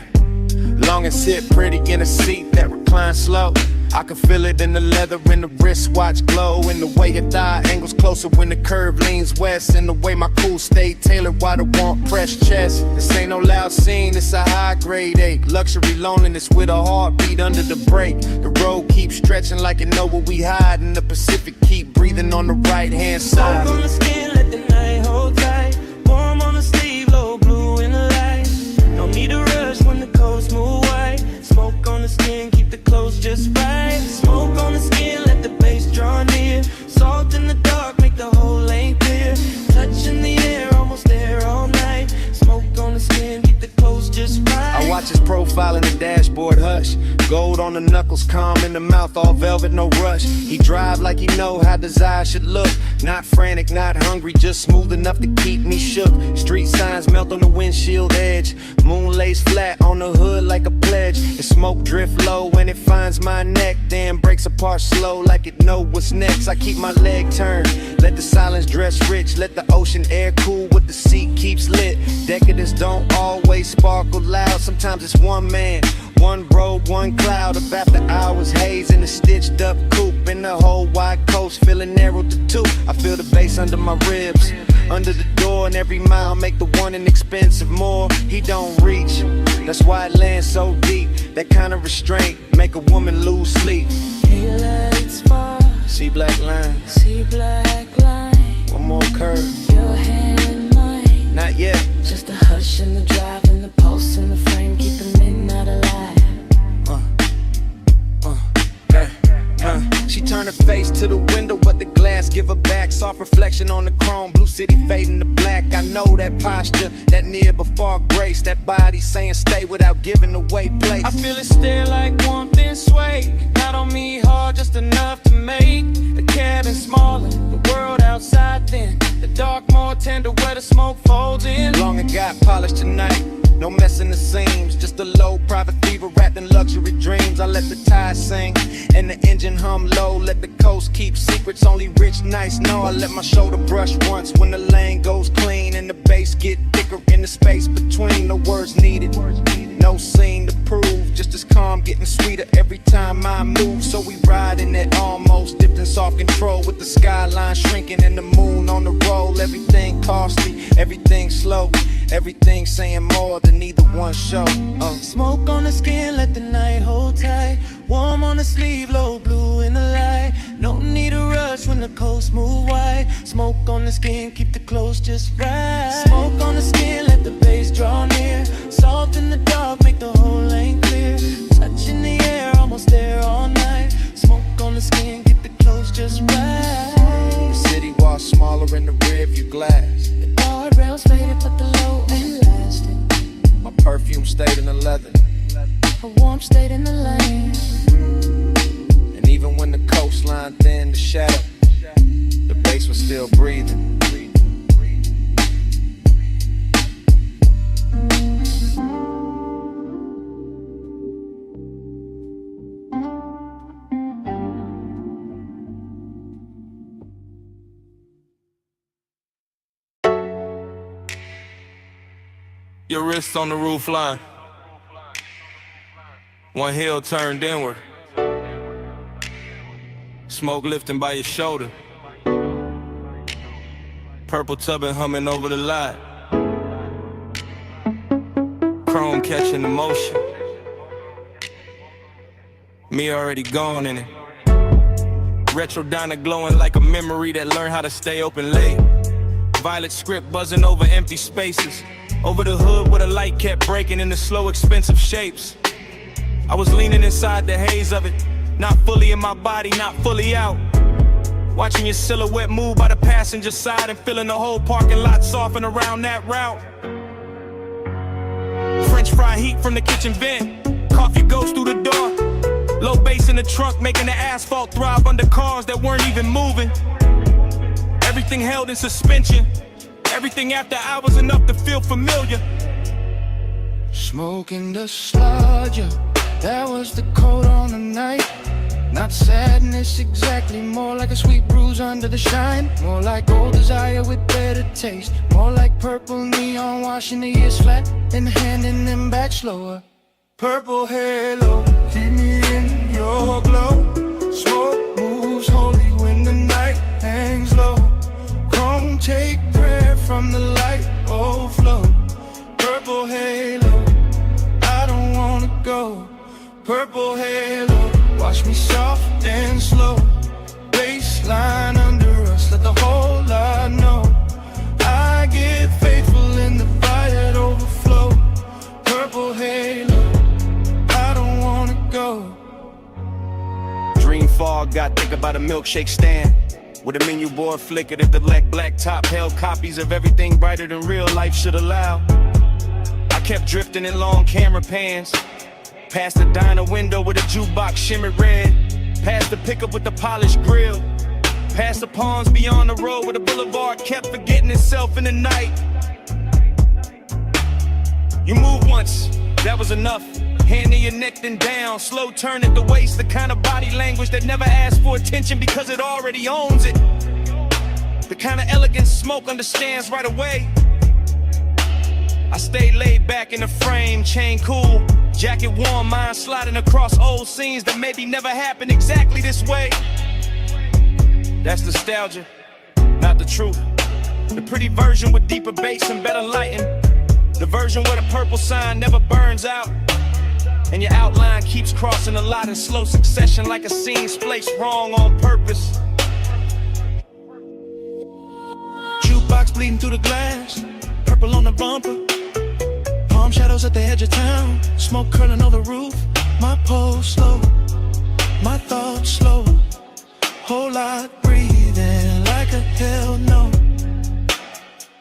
Long and sit pretty in a seat that reclines slow. I can feel it in the leather, in the wristwatch glow, in the way your thigh angles closer when the curve leans west, in the way my cool stay tailored while the warmth pressed chest. This ain't no loud scene, it's a high grade ache. Luxury loneliness with a heartbeat under the brake. The road keeps stretching like it know where we hide, and the Pacific keep breathing on the right hand side. Smoke on the skin, let the night hold tight. Warm on the sleeve, low blue in the light. No need to rush when the coast move white. Smoke on the skin, keep the clothes just right. Smoke on the skin, let the bass draw near. Salt in the dark, make the whole lane clear. Touch in the air, almost there all night. Smoke on the skin, keep the clothes just right. I watch his profile in the dashboard, hush. Gold on the knuckles, calm in the mouth, all velvet, no rush. He drive like he know how desire should look. Not frantic, not hungry, just smooth enough to keep me shook. Street signs melt on the windshield edge. Moon lays flat on the hood like a pledge. The smoke drift low when it finds my neck, then breaks apart slow like it know what's next. I keep my leg turned, let the silence dress rich. Let the ocean air cool what the seat keeps lit. Decadence don't always sparkle loud. Sometimes it's one man, one road, one cloud of after hours haze in a stitched up coupe. In the whole wide coast feeling narrow to two. I feel the bass under my ribs, under the door, and every mile make the one inexpensive more. He don't reach, that's why it lands so deep. That kind of restraint make a woman lose sleep. He lights far, See black lines, see black lines. tender what the glass give her back. Soft reflection on the chrome, blue city fading to black. I know that posture, that near before grace. That body saying stay without giving away place. I feel it still like warmth and sway. Not on me hard, just enough to make the cabin smaller, the world outside thin, the dark more tender where the smoke folds in. Long it got polished tonight, no messing the seams. Just a low private fever wrapped in luxury dreams. I let the tide sing and the engine hum low. Let the coast keep secrets only rich nights know. I let my shoulder brush once when the lane goes clean and the bass get thicker in the space between. No words needed, no scene to prove. Just as calm, getting sweeter every time I move. So we ride in that almost dipped in soft control with the skyline shrinking and the moon on the roll. Everything costly, everything slow, everything saying more than either one show. Smoke on the skin, let the night hold tight. Warm on the sleeve, low blue in the light. No need to rush when the coast move wide. Smoke on the skin, keep the clothes just right. Smoke on the skin, let the bass draw near. Soft in the dark, make the whole lane clear. Touch in the air, almost there all night. Smoke on the skin, keep the clothes just right. The city was smaller in the rearview glass. The guardrails faded, but the low ain't lasting. My perfume stayed in the leather. A warmth stayed in the lane. And even when the coastline thinned to shadow, the bass was still breathing. Your wrists on the roof line. One heel turned inward. Smoke lifting by your shoulder. Purple tubbing humming over the lot. Chrome catching the motion. Me already gone in it. Retro diner glowing like a memory that learned how to stay open late. Violet script buzzing over empty spaces. Over the hood where the light kept breaking into slow, expensive shapes. I was leaning inside the haze of it, not fully in my body, not fully out. Watching your silhouette move by the passenger side and feeling the whole parking lot soften around that route. French fry heat from the kitchen vent. Coffee goes through the door. Low bass in the trunk making the asphalt throb under cars that weren't even moving. Everything held in suspension. Everything after hours enough to feel familiar. Smoking the sludge, that was the coat on the night. Not sadness exactly, more like a sweet bruise under the shine. More like old desire with better taste. More like purple neon washing the years flat and handing them back slower. Purple halo, keep me in your glow. Smoke moves holy when the night hangs low. Come take prayer from the light overflow. Purple halo, I don't wanna go. Purple halo, watch me soft and slow. Baseline under us, let the whole lot know. I get faithful in the fire that overflow. Purple halo, I don't wanna go. Dream fog got thick about a milkshake stand. With a menu board flickered if the black top held copies of everything brighter than real life should allow. I kept drifting in long camera pans. Past the diner window with a jukebox shimmered red. Past the pickup with the polished grill. Past the palms beyond the road where the boulevard kept forgetting itself in the night. You moved once, that was enough. Hand in your neck then down, slow turn at the waist. The kind of body language that never asks for attention because it already owns it. The kind of elegance Smoke understands right away. I stayed laid back in the frame, chain cool, jacket warm, mind sliding across old scenes that maybe never happened exactly this way. That's nostalgia, not the truth. The pretty version with deeper bass and better lighting. The version where the purple sign never burns out. And your outline keeps crossing a lot in slow succession like a scene spliced wrong on purpose. Jukebox bleeding through the glass, purple on the bumper. Palm shadows at the edge of town, smoke curling over the roof. My pulse slow, my thoughts slow, whole lot breathe.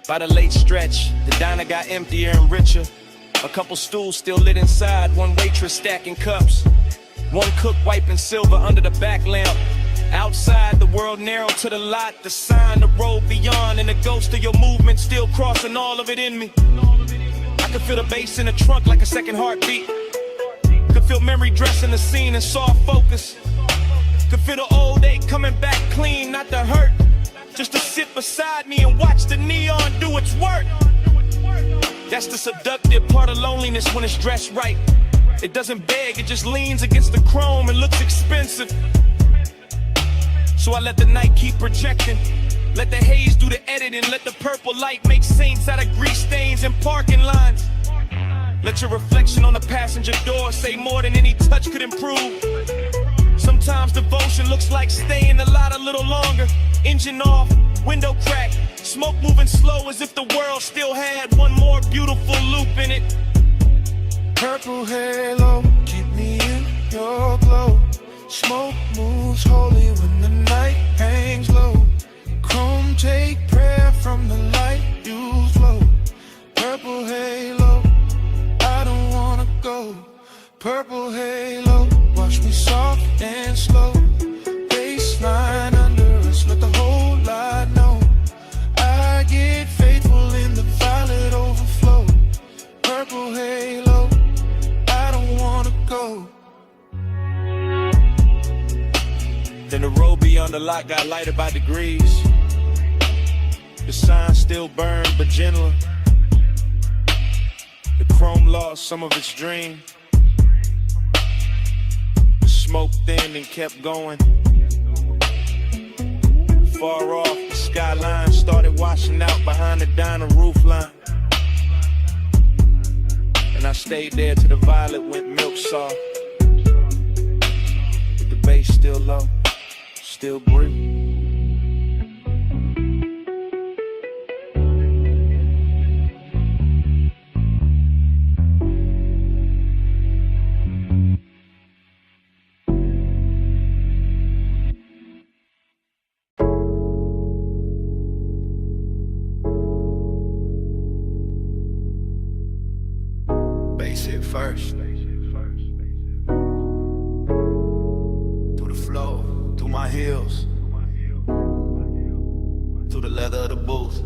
By the late stretch, the diner got emptier and richer. A couple stools still lit inside, one waitress stacking cups. One cook wiping silver under the back lamp. Outside, the world narrowed to the lot, the sign, the road beyond, and the ghost of your movement still crossing all of it in me. I could feel the bass in the trunk like a second heartbeat. Could feel memory dressing the scene in soft focus. Could feel the old day coming back clean, not the hurt. Just to sit beside me and watch the neon do its work. That's the seductive part of loneliness when it's dressed right. It doesn't beg, it just leans against the chrome and looks expensive. So I let the night keep projecting. Let the haze do the editing. Let the purple light make saints out of grease stains in parking lines. Let your reflection on the passenger door say more than any touch could improve. Sometimes devotion looks like staying a lot a little longer. Engine off, window crack, smoke moving slow as if the world still had one more beautiful loop in it. Purple halo, keep me in your glow. Smoke moves holy when the night hangs low. Chrome take prayer from the light you flow. Purple halo, I don't wanna go. Purple halo, watch me soft and slow. Baseline under us, let the whole lot know. I get faithful in the violet overflow. Purple halo, I don't wanna go. Then the road beyond the lot got lighter by degrees. The sign still burned, but gentler. The chrome lost some of its dream. The smoke thinned and kept going. Far off, the skyline started washing out behind the diner roof line. And I stayed there till the violet went milk soft. With the bass still low, still breathe. Bass hit first. Through the flow, through my heels, through the leather of the booth,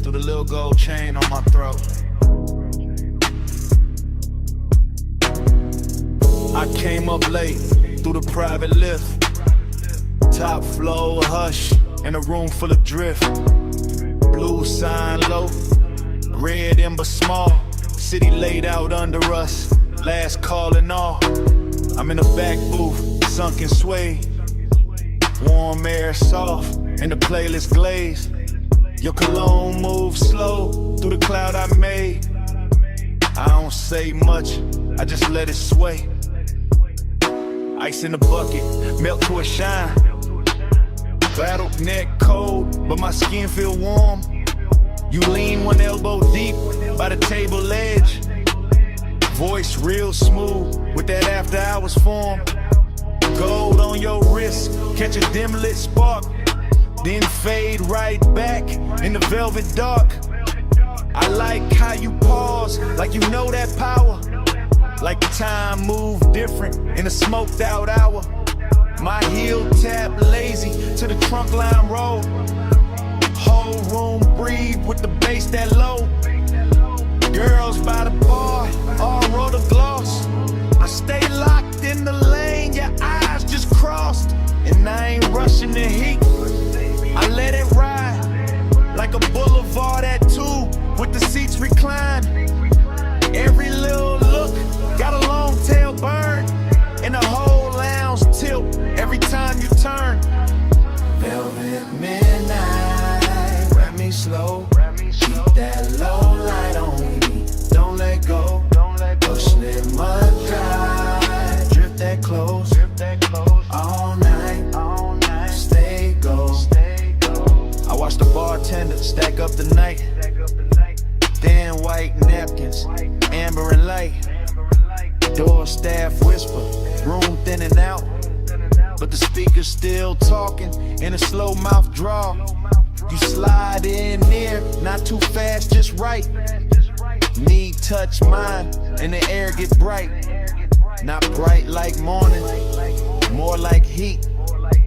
through the little gold chain on my throat. I came up late through the private lift, top floor hush in a room full of drift. Blue sign low, red ember small, city laid out under us, last call and all. I'm in the back booth, sunken sway, warm air soft, and the playlist glaze. Your cologne moves slow through the cloud I made. I don't say much, I just let it sway. Ice in the bucket, melt to a shine. Battle neck cold, but my skin feel warm. You lean one elbow deep by the table edge. Voice real smooth with that after hours form. Gold on your wrist, catch a dim lit spark, then fade right back in the velvet dark. I like how you pause, like you know that power. Like time moved different in a smoked out hour. My heel tap lazy to the trunk line roll. Whole room breathe with the bass that low. Girls by the bar, all roll the gloss. I stay locked in the lane, your eyes just crossed. And I ain't rushing the heat, I let it ride. Like a boulevard at 2, with the seats reclined. Every little look, got a long tail burn. And the whole lounge tilt every time you turn. Velvet midnight, wrap me slow. Keep that low light on me, don't let go. Push it mud dry, drip that close. All night, stay go. I watch the bartender stack up the night. Thin white napkins, amber and light. Door staff whisper, room thinning out. But the speaker's still talking in a slow mouth draw. You slide in there, not too fast, just right. Knee touch mine, and the air get bright. Not bright like morning, more like heat.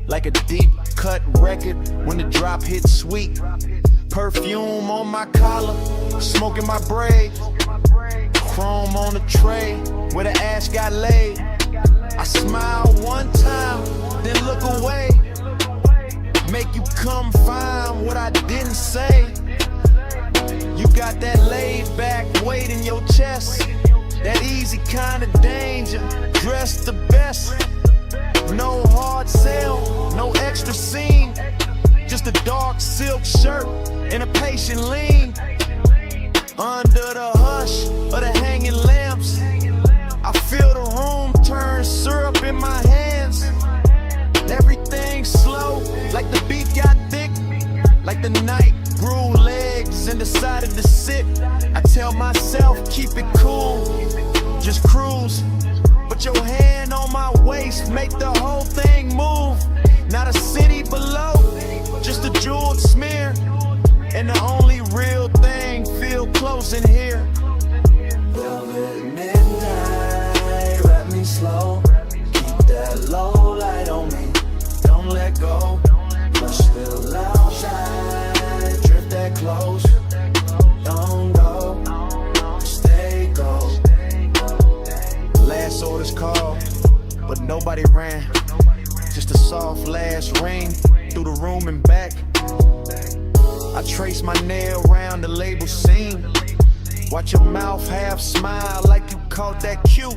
Like a deep cut record when the drop hits sweet. Perfume on my collar, smoking my braid. Chrome on the tray where the ash got laid. I smile one time, then look away. Make you come find what I didn't say. You got that laid back weight in your chest. That easy kind of danger, dressed the best. No hard sell, no extra scene. Just a dark silk shirt and a patient lean. Under the hush of the hanging lamps, I feel the room turn syrup in my hands. Everything slow, like the beat got thick. Like the night grew legs and decided to sit. I tell myself, keep it cool, just cruise. Put your hand on my waist, make the whole thing move. Not a city below, just a jeweled smear. And the only real thing feel close in here. Velvet midnight, wrap me slow. Keep that low light on me, don't let go. Push the outside, drift that close. Don't go, stay gold. Last orders called, but nobody ran. Just a soft last ring through the room and back. I trace my nail around the label seam. Watch your mouth half smile like you caught that cue.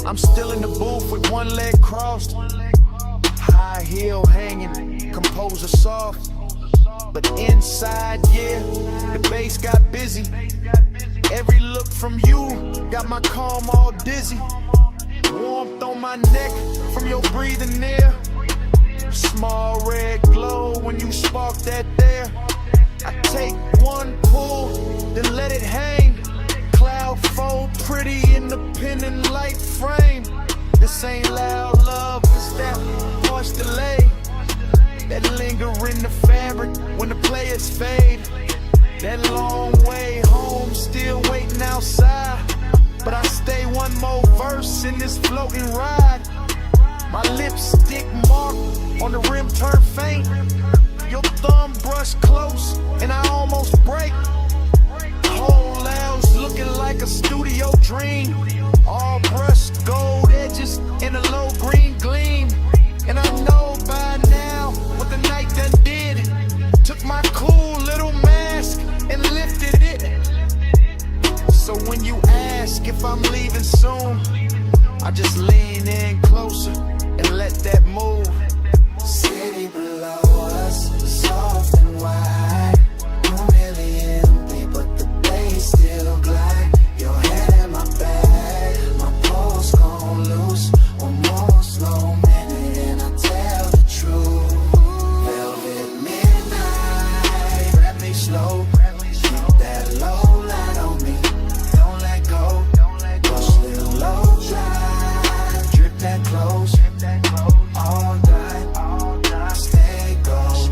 I'm still in the booth with one leg crossed. High heel hanging, composer soft. But inside, yeah, the bass got busy. Every look from you got my calm all dizzy. Warmth on my neck from your breathing near. Small red glow when you spark that there. I take one pull, then let it hang. Cloud fold pretty in the pendant light frame. This ain't loud love, it's that harsh delay. That linger in the fabric when the players fade. That long way home, still waiting outside. But I stay one more verse in this floating ride. My lipstick mark on the rim turn faint. Your thumb brush close and I almost break. Whole lounge looking like a studio dream. All brushed gold edges in a low green gleam. And I know by now what the night done did. Took my cool little mask and lifted it. So when you ask if I'm leaving soon, I just lean in closer and let that move. City below us, soft and wide. Room really empty, but the bass still glide. Your head in my bag, my pulse gone loose. One more slow minute and I tell the truth. Velvet midnight, wrap me slow. Keep that low light on me, don't let go. Push little low drive, drip that close. All night, stay gold.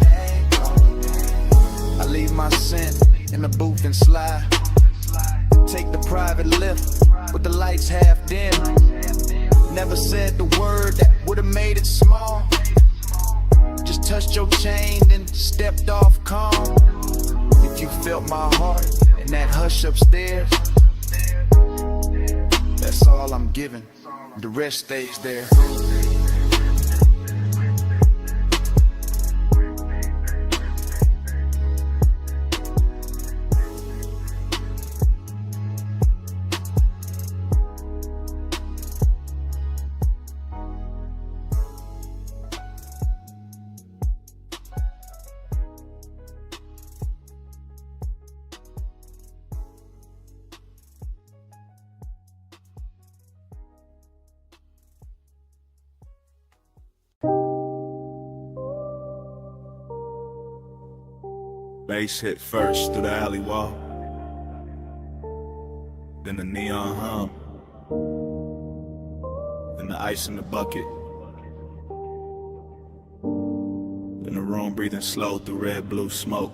I leave my scent in the booth and slide. Take the private lift with the lights half dim. Never said the word that would've made it small. Just touched your chain then stepped off calm. If you felt my heart in that hush upstairs, that's all I'm giving. The rest stays there. Bass hit first through the alley wall, then the neon hum, then the ice in the bucket, then the room breathing slow through red blue smoke.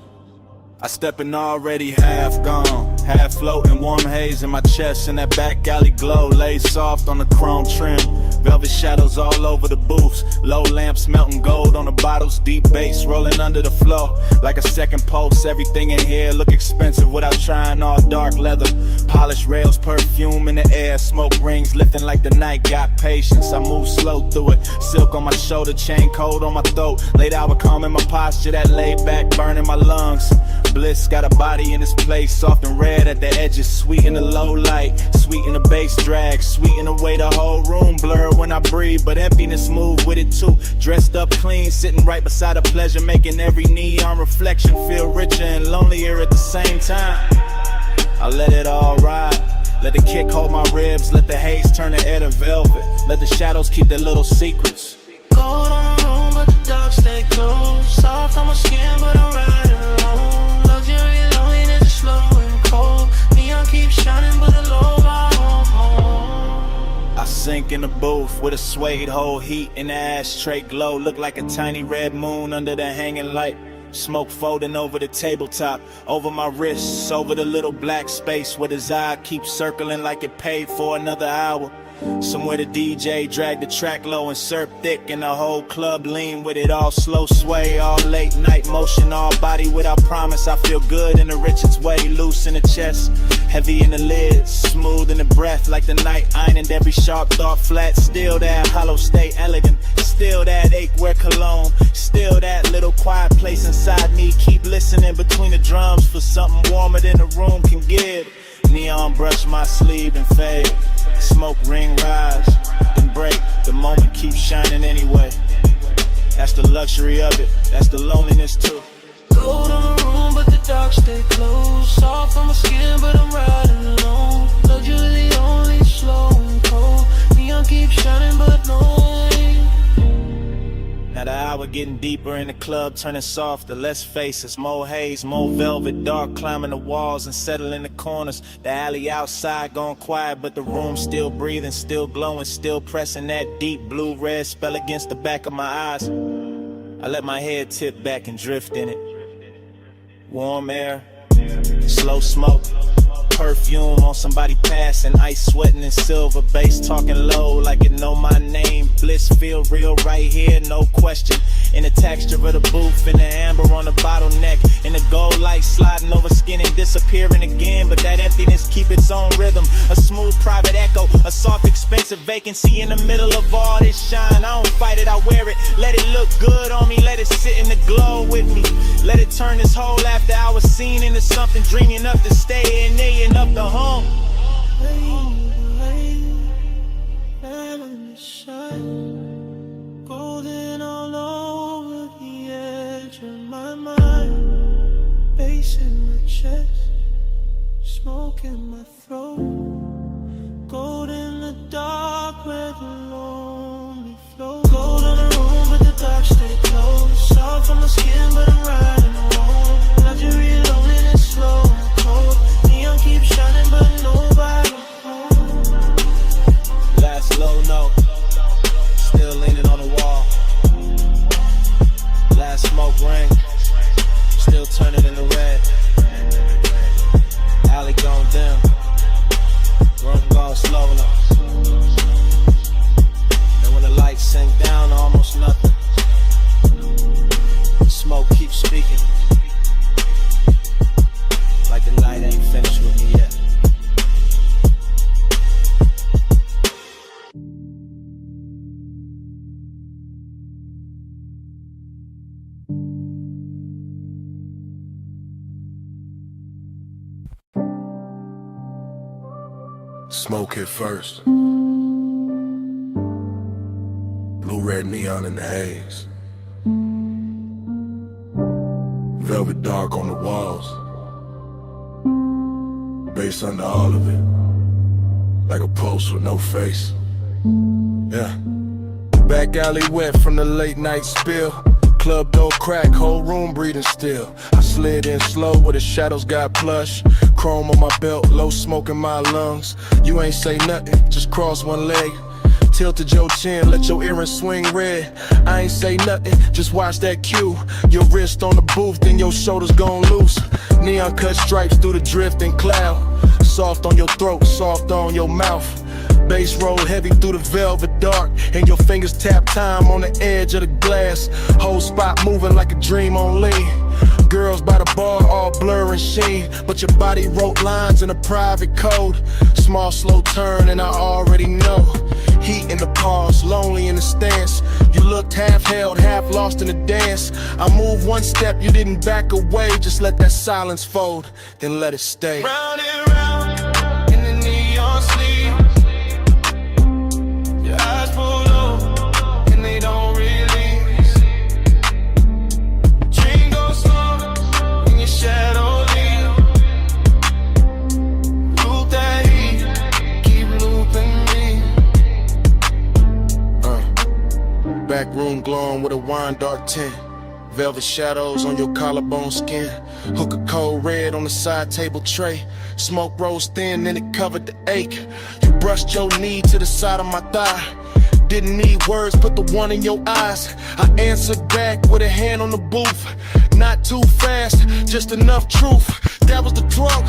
I step in already half gone, half floating, warm haze in my chest, and that back alley glow laid soft on the chrome trim. Velvet shadows all over the booths, low lamps melting gold on the bottles, deep bass rolling under the floor like a second pulse. Everything in here look expensive without trying, all dark leather, polished rails, perfume in the air, smoke rings lifting like the night got patience. I move slow through it, silk on my shoulder, chain cold on my throat, late hour calm in my posture, that laid back burning my lungs. Bliss got a body in this place, soft and red at the edges, sweet in the low light, sweet in the bass drag, sweet in the way the whole room blur when I breathe, but emptiness move with it too. Dressed up clean, sitting right beside a pleasure, making every neon reflection feel richer and lonelier at the same time. I let it all ride, let the kick hold my ribs, let the haze turn the air to velvet, let the shadows keep their little secrets. Cold on the room, but the dark stay close. Soft on my skin, but I'm riding alone. Luxury loneliness is slow and cold. Neon keeps shining, but the low volume home. I sink in the booth with a suede hole, heat in the ashtray glow. Look like a tiny red moon under the hanging light. Smoke folding over the tabletop, over my wrists, over the little black space where his eye keeps circling like it paid for another hour. Somewhere the DJ dragged the track low and surf thick, and the whole club lean with it, all slow sway, all late night motion, all body without promise. I feel good in the richest way, loose in the chest, heavy in the lids, smooth in the breath, like the night ironed every sharp thought flat. Still that hollow state elegant, still that ache where cologne, still that little quiet place inside me. Keep listening between the drums for something warmer than the room can give. Neon brush my sleeve and fade, smoke ring rise, then break. The moment keeps shining anyway. That's the luxury of it, that's the loneliness too. Gold on the room, but the dark stay close. Soft on my skin, but I'm riding alone. Luxury only slow and cold. Neon keeps shining, but no rain. Now the hour getting deeper in the club, turning softer, less faces, more haze, more velvet, dark climbing the walls and settling the corners. The alley outside gone quiet, but the room still breathing, still glowing, still pressing that deep blue-red spell against the back of my eyes. I let my head tip back and drift in it. Warm air, slow smoke, perfume on somebody passing, ice sweating in silver, bass talking low like it know my name. Bliss feel real right here, no question. In the texture of the booth, in the amber on the bottleneck, in the gold light sliding over skin and disappearing again. But that emptiness keep its own rhythm, a smooth private echo, a soft expensive vacancy in the middle of all this shine. I don't fight it, I wear it, let it look good on me, let it sit in the glow with me. Let it turn this whole after hour scene into something dreamy enough to stay in there and up the home. Golden all over the edge of my mind, bass in my chest, smoke in my throat. Gold in the dark where the lonely flow. Gold on the room, but the dark stay close. Soft on my skin, but I'm riding alone. Luxury loneliness slow and cold. Neon keeps shining, but nobody home. Last low note, still leaning on the wall. Last smoke ring, still turning into red. Alley gone dim, room gone slow enough. And when the lights sink down to almost nothing, the smoke keeps speaking, like the night ain't finished with me yet. Smoke hit first. Blue red neon in the haze. Velvet dark on the walls. Bass under all of it. Like a pulse with no face. Yeah. Back alley wet from the late night spill. Club door crack, whole room breathing still. I slid in slow where the shadows got plush. Chrome on my belt, low smoke in my lungs. You ain't say nothing, just cross one leg. Tilted your chin, let your earrings swing red. I ain't say nothing, just watch that cue. Your wrist on the booth, then your shoulders gon' loose. Neon cut stripes through the drifting cloud. Soft on your throat, soft on your mouth. Bass roll heavy through the velvet dark, and your fingers tap time on the edge of the glass. Whole spot moving like a dream on lean. Girls by the bar all blur and sheen, but your body wrote lines in a private code. Small slow turn and I already know. Heat in the pause, lonely in the stance. You looked half held, half lost in the dance. I moved one step, you didn't back away. Just let that silence fold, then let it stay. Round and round in the neon sleep. Your eyes pull low and they don't release. Dream goes slow in your shadow leave. Loop that heat, keep looping me. Back room glowing with a wine dark tint. Velvet shadows on your collarbone skin. Hook a cold red on the side table tray. Smoke rose thin and it covered the ache. You brushed your knee to the side of my thigh. Didn't need words, put the one in your eyes. I answered back with a hand on the booth. Not too fast, just enough truth. That was the throat,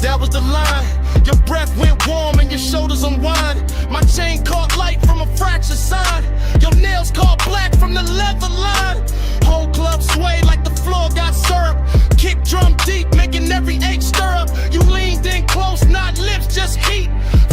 that was the line. Your breath went warm and your shoulders unwind. My chain caught light from a fractured sign. Your nails caught black from the leather line. Whole club swayed like the floor got syrup. Kick drum deep, making every ache stir up. You leaned in close, not lips, just heat.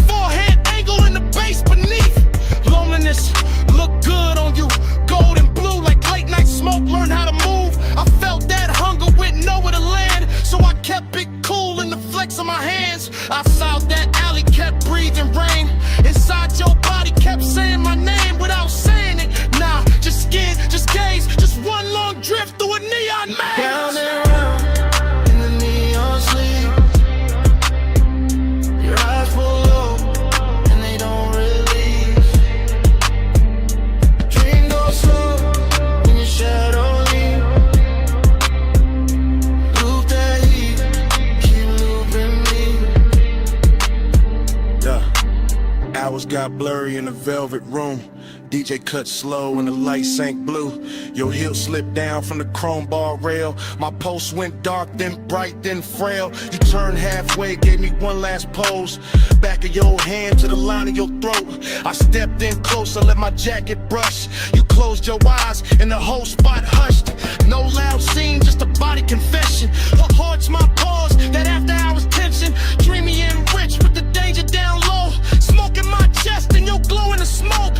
Forehead angle in the bass beneath. Loneliness looked good on you. Gold and blue like late night smoke. Learn how to move. I felt that hunger with nowhere to land, so I kept it cool in the flex of my hands. Outside that alley kept breathing rain. Inside your body kept saying my name without saying it. Nah, just skin, just gaze, just one long drift through a neon maze. Round and round in the neon sleep. Your eyes pull low and they don't release. Dream goes slow in your shadow leave. Loop that heat, keep looping me. Yeah. Hours got blurry in the velvet room. DJ cut slow and the light sank blue. Your heel slipped down from the chrome bar rail. My pulse went dark, then bright, then frail. You turned halfway, gave me one last pose. Back of your hand to the line of your throat. I stepped in closer, let my jacket brush. You closed your eyes and the whole spot hushed. No loud scene, just a body confession. What haunts my pause, that after hours tension. Dreamy and rich with the danger down low. Smoke in my chest and your glow in the smoke.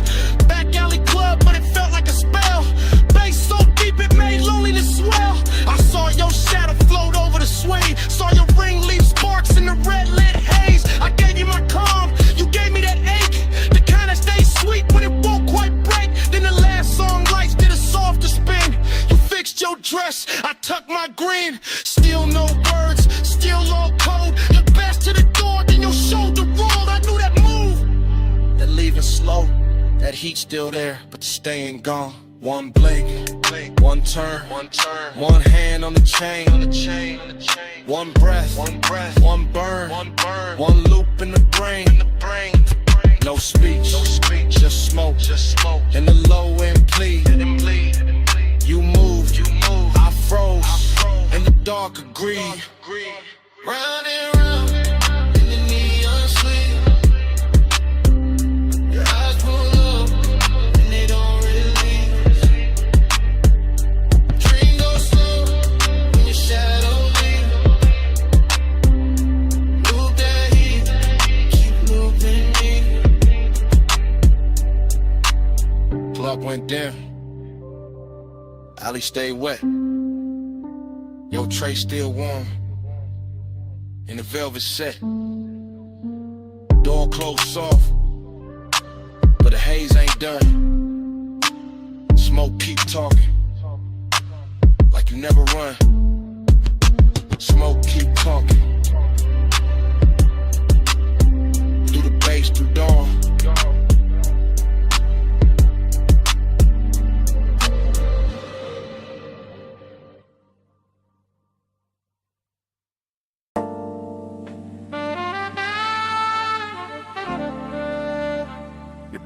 Back alley club, but it felt like a spell. Bass so deep it made loneliness swell. I saw your shadow float over the swing. Saw your ring leave sparks in the red lit haze. I gave you my calm, you gave me that ache. The kind that stays sweet when it won't quite break. Then the last song lights did a softer spin. You fixed your dress, I tucked my green. Still no words, still all cold. Your best to the door, then your shoulder rolled. I knew that move, that leaving slow. That heat still there, but the staying gone. One blink, one turn, one hand on the chain, one breath, one burn, one loop in the brain. No speech, just smoke, and the low end plead. You moved, I froze, and the dark agreed. Round and round in the neon sleep. Your eyes pull up and they don't release. Dream goes slow when your shadow leave. Loop that heat, keep looping me. Clock went down, alley stayed wet. Your tray still warm in the velvet set. Door closed soft, but the haze ain't done. Smoke keep talking, like you never run. Smoke keep talking, through the bass, through dawn.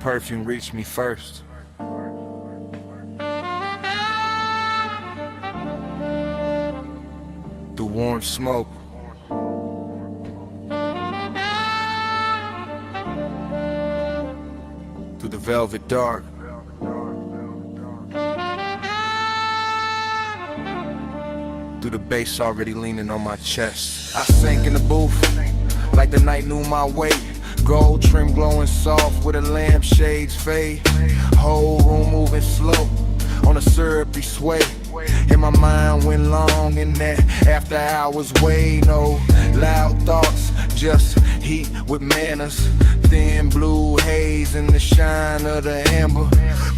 perfume reached me first. Through warm smoke. Through the velvet dark. Through the bass already leaning on my chest. I sank in the booth like the night knew my weight. Gold trim glowing soft with a lampshade's fade. Whole room moving slow on a syrupy sway. And my mind went long in that after hours way. No loud thoughts, just heat with manners. Thin blue haze in the shine of the amber.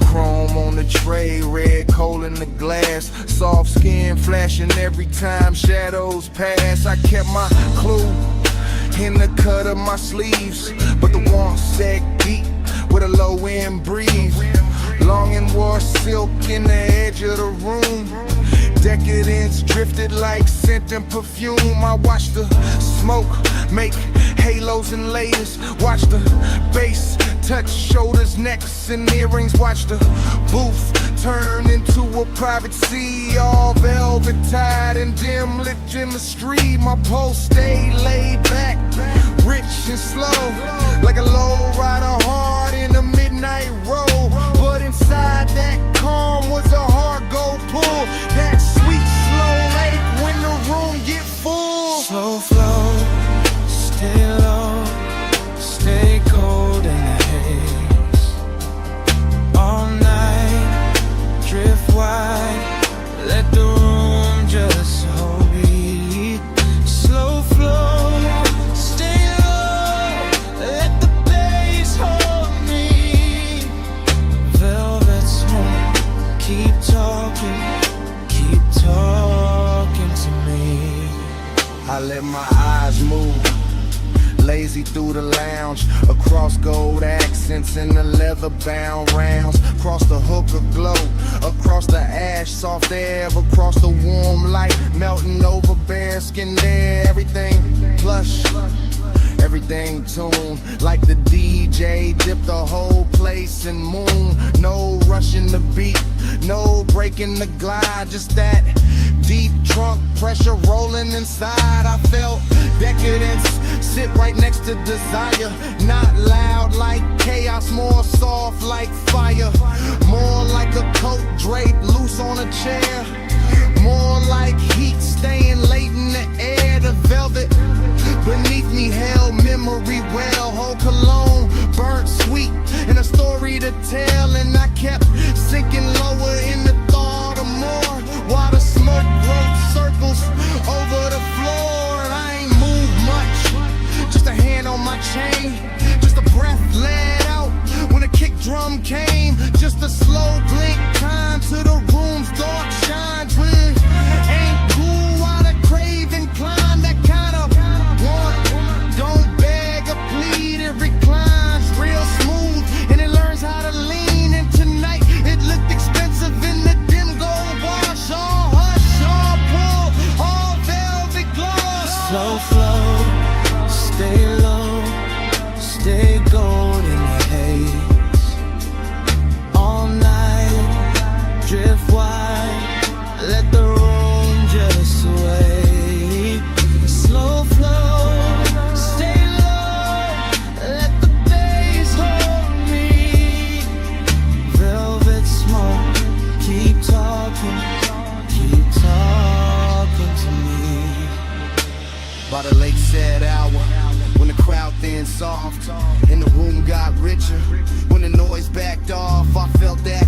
Chrome on the tray, red coal in the glass. Soft skin flashing every time shadows pass. I kept my clue in the cut of my sleeves, but the warmth sagged deep with a low end breeze. Longing wore silk in the edge of the room. Decadence drifted like scent and perfume. I watched the smoke make halos and layers. Watch the bass touch shoulders, necks and earrings. Watch the booth turn into a private sea. All velvet tied and dim lit in the street. My pulse stayed laid back, rich and slow, like a low rider hard in a midnight roll. But inside that calm was a hard gold pull. That sweet slow lake when the room get full. Slow flow, stay low, stay cold in the haze. All night, drift wide, let the room just hold me. Slow flow, stay low, let the bass hold me. Velvet smoke, keep talking to me. I let my eyes move, lazy through the lounge, across gold accents in the leather-bound rounds, across the hookah glow, across the ash, soft air, across the warm light, melting over bare-skinned air. Everything plush, everything tuned, like the DJ dipped the whole place in moon. No rushing the beat, no breaking the glide, just that deep trunk pressure rolling inside. I felt decadence sit right next to desire. Not loud like chaos, more soft like fire. More like a coat draped loose on a chair. More like heat staying late in the air. The velvet beneath me held memory well. Whole cologne burnt sweet and a story to tell. And I kept sinking lower in the thought of more, while the smoke wrote circles over the floor. And I ain't moved much, just a hand on my chain, just a breath let out when a kick drum came. Just a slow blink time to the room's dark shine. Twin ain't cool while the craving climb. That kind of want, don't beg or plead, it reclines real smooth and it learns how to lean. And tonight it looked expensive in the dim gold wash. All hush, all pull, all velvet gloss. Slow flow, stay low, stay gold in the haze. All night, drift wide, let the room just sway. Slow flow, stay low, let the bass hold me. Velvet smoke, keep talking to me. By the late sad hour, when the crowd thinned soft and the room got richer, when the noise backed off, I felt that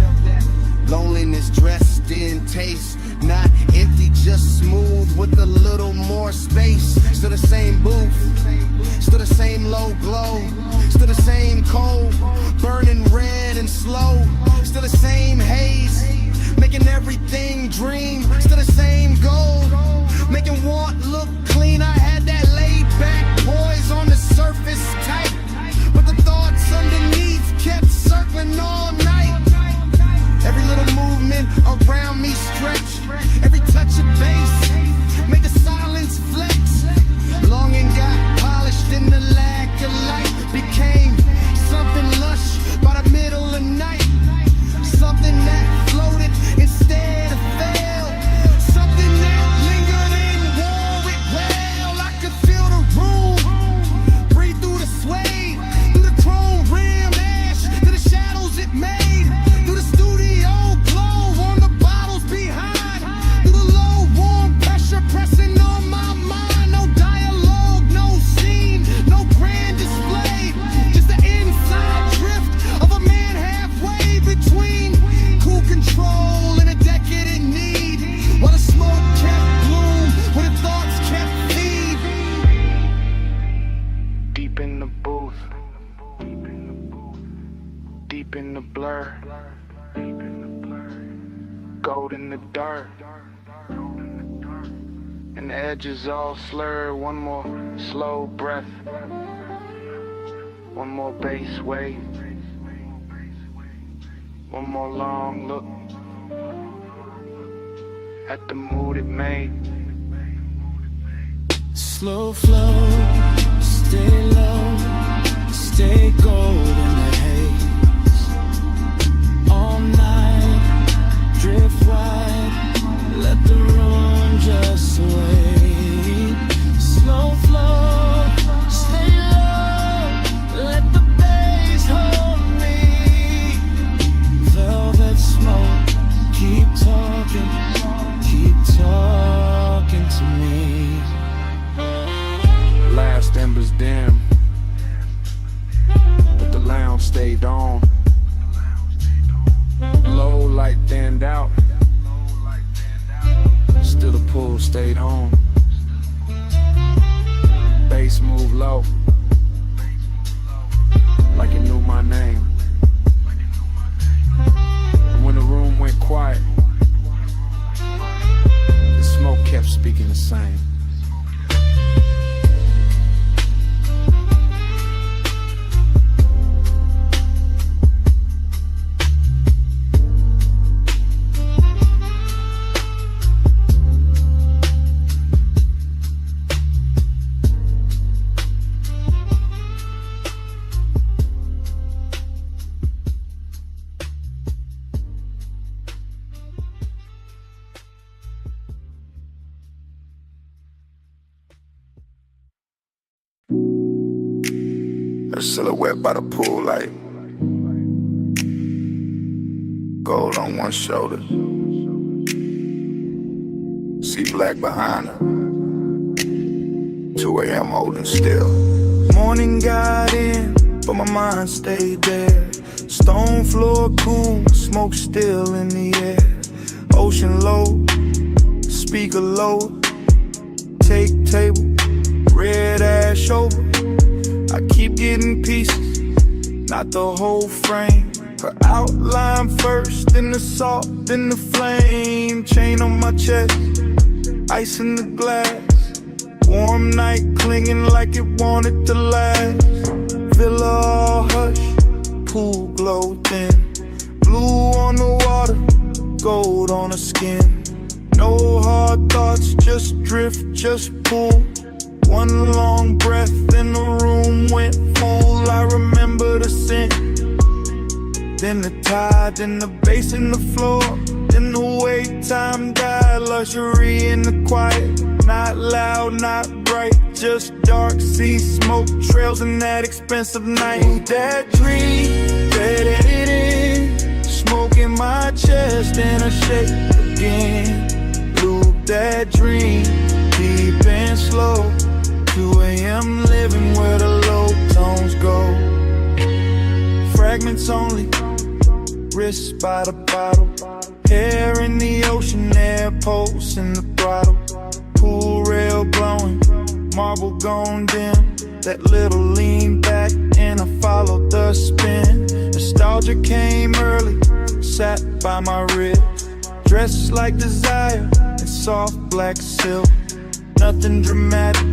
loneliness dressed in taste. Not empty, just smooth with a little more space. Still the same booth, still the same low glow, still the same cold, burning red and slow. Still the same haze, making everything dream. Still the same gold, making want look clean. I had that laid back poise on the surface tight, but the thoughts underneath kept circling all night. Every little movement around me stretch, every touch of bass made the silence flex. Longing got polished in the lack of light, became something lush by the dark, and the edges all slurred. One more slow breath, one more bass wave, one more long look at the mood it made. Slow flow, stay low, stay gold in the haze. All night, drift wide, let the room just wait. Slow flow, stay low, let the bass hold me. Velvet smoke, keep talking to me. Last embers dim, but the lounge stayed on. Low light thinned out, still the pool stayed on. Bass moved low, like it knew my name. And when the room went quiet, the smoke kept speaking the same. Silhouette by the pool light, gold on one shoulder, see black behind her. 2 a.m. holding still. Morning got in, but my mind stayed there. Stone floor cool, smoke still in the air. Ocean low, speaker low, take table, red ash over. I keep getting pieces, not the whole frame. Her outline first, then the salt, then the flame. Chain on my chest, ice in the glass. Warm night clinging like it wanted to last. Villa all hush, pool glow thin. Blue on the water, gold on her skin. No hard thoughts, just drift, just pull. One long breath and the room went full. I remember the scent, then the tide, then the bass in the floor, then the way time died. Luxury in the quiet, not loud, not bright, just dark sea smoke trails in that expensive night. That dream, read it in, smoke in my chest and a shake again. Loop that dream, deep and slow. 2 a.m. living where the low tones go. Fragments only, wrists by the bottle. Hair in the ocean, air pulse in the throttle. Pool rail blowing, marble gone dim. That little lean back and I followed the spin. Nostalgia came early, sat by my rib. Dressed like desire in soft black silk. Nothing dramatic,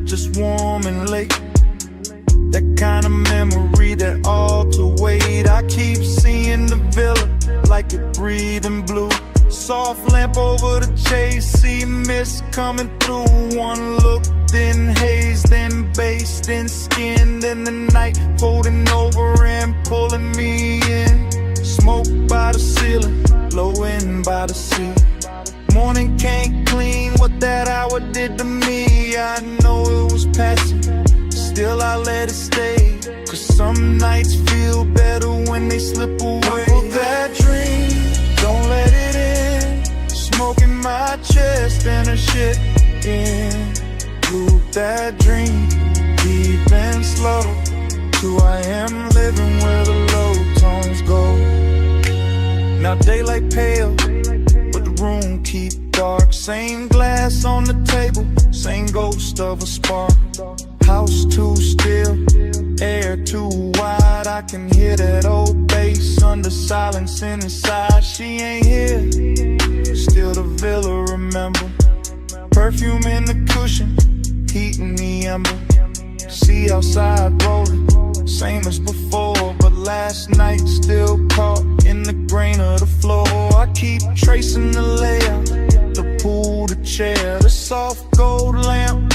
just warm and late. That kind of memory that all to wait. I keep seeing the villa like it breathing blue. Soft lamp over the chase, see mist coming through. One look, then haze, then bass, then skin, then the night folding over and pulling me in. Smoke by the ceiling, blowing by the sea. Morning can't clean what that hour did to me. I know it was passing, still I let it stay. Cause some nights feel better when they slip away. Pull that dream, don't let it in. Smoke in my chest and a shit in. Loop that dream, deep and slow. 2 a.m. living where the low tones go. Now daylight pale, but the room keep dark. Same glass on the table, same ghost of a spark. House too still, air too wide. I can hear that old bass under silence inside. She ain't here, still the villa, remember. Perfume in the cushion, heat in the ember. See outside rolling, same as before, but last night still caught in the grain of the floor. I keep tracing the layout, the pool, the chair, the soft gold lamp,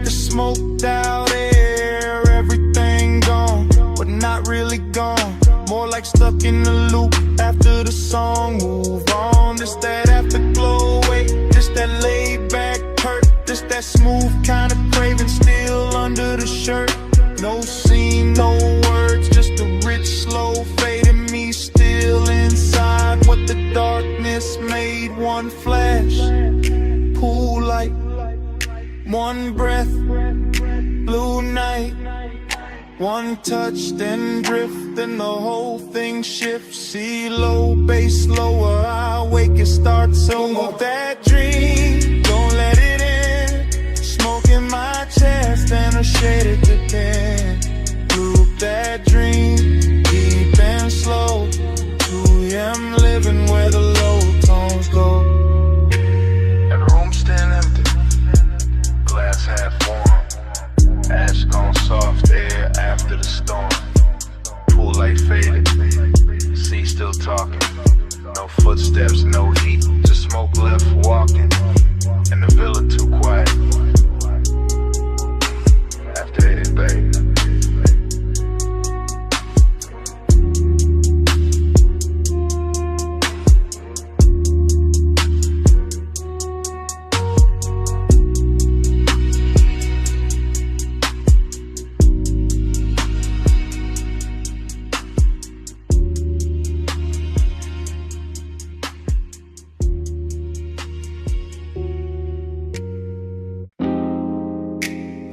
the smoked out air. Everything gone, but not really gone. More like stuck in the loop after the song. Move on, this that afterglow. Wait, this that laid back hurt. This that smooth kind of craving still under the shirt. No scene, no words, just a rich slow fade in me still inside. What the darkness made, one flash, pool light, one breath, blue night. One touch, then drift, then the whole thing shifts. See low, bass lower, I wake, it starts over. That dream, don't let it in. Smoke in my chest and a shaded depend. Loop that dream, deep and slow. 2 a.m. living where the low tones go. And the room still empty, glass half warm. Ash gone soft air after the storm. Pool light faded, sea still talking. No footsteps, no heat, just smoke left walking. And the villa too quiet after it, babe.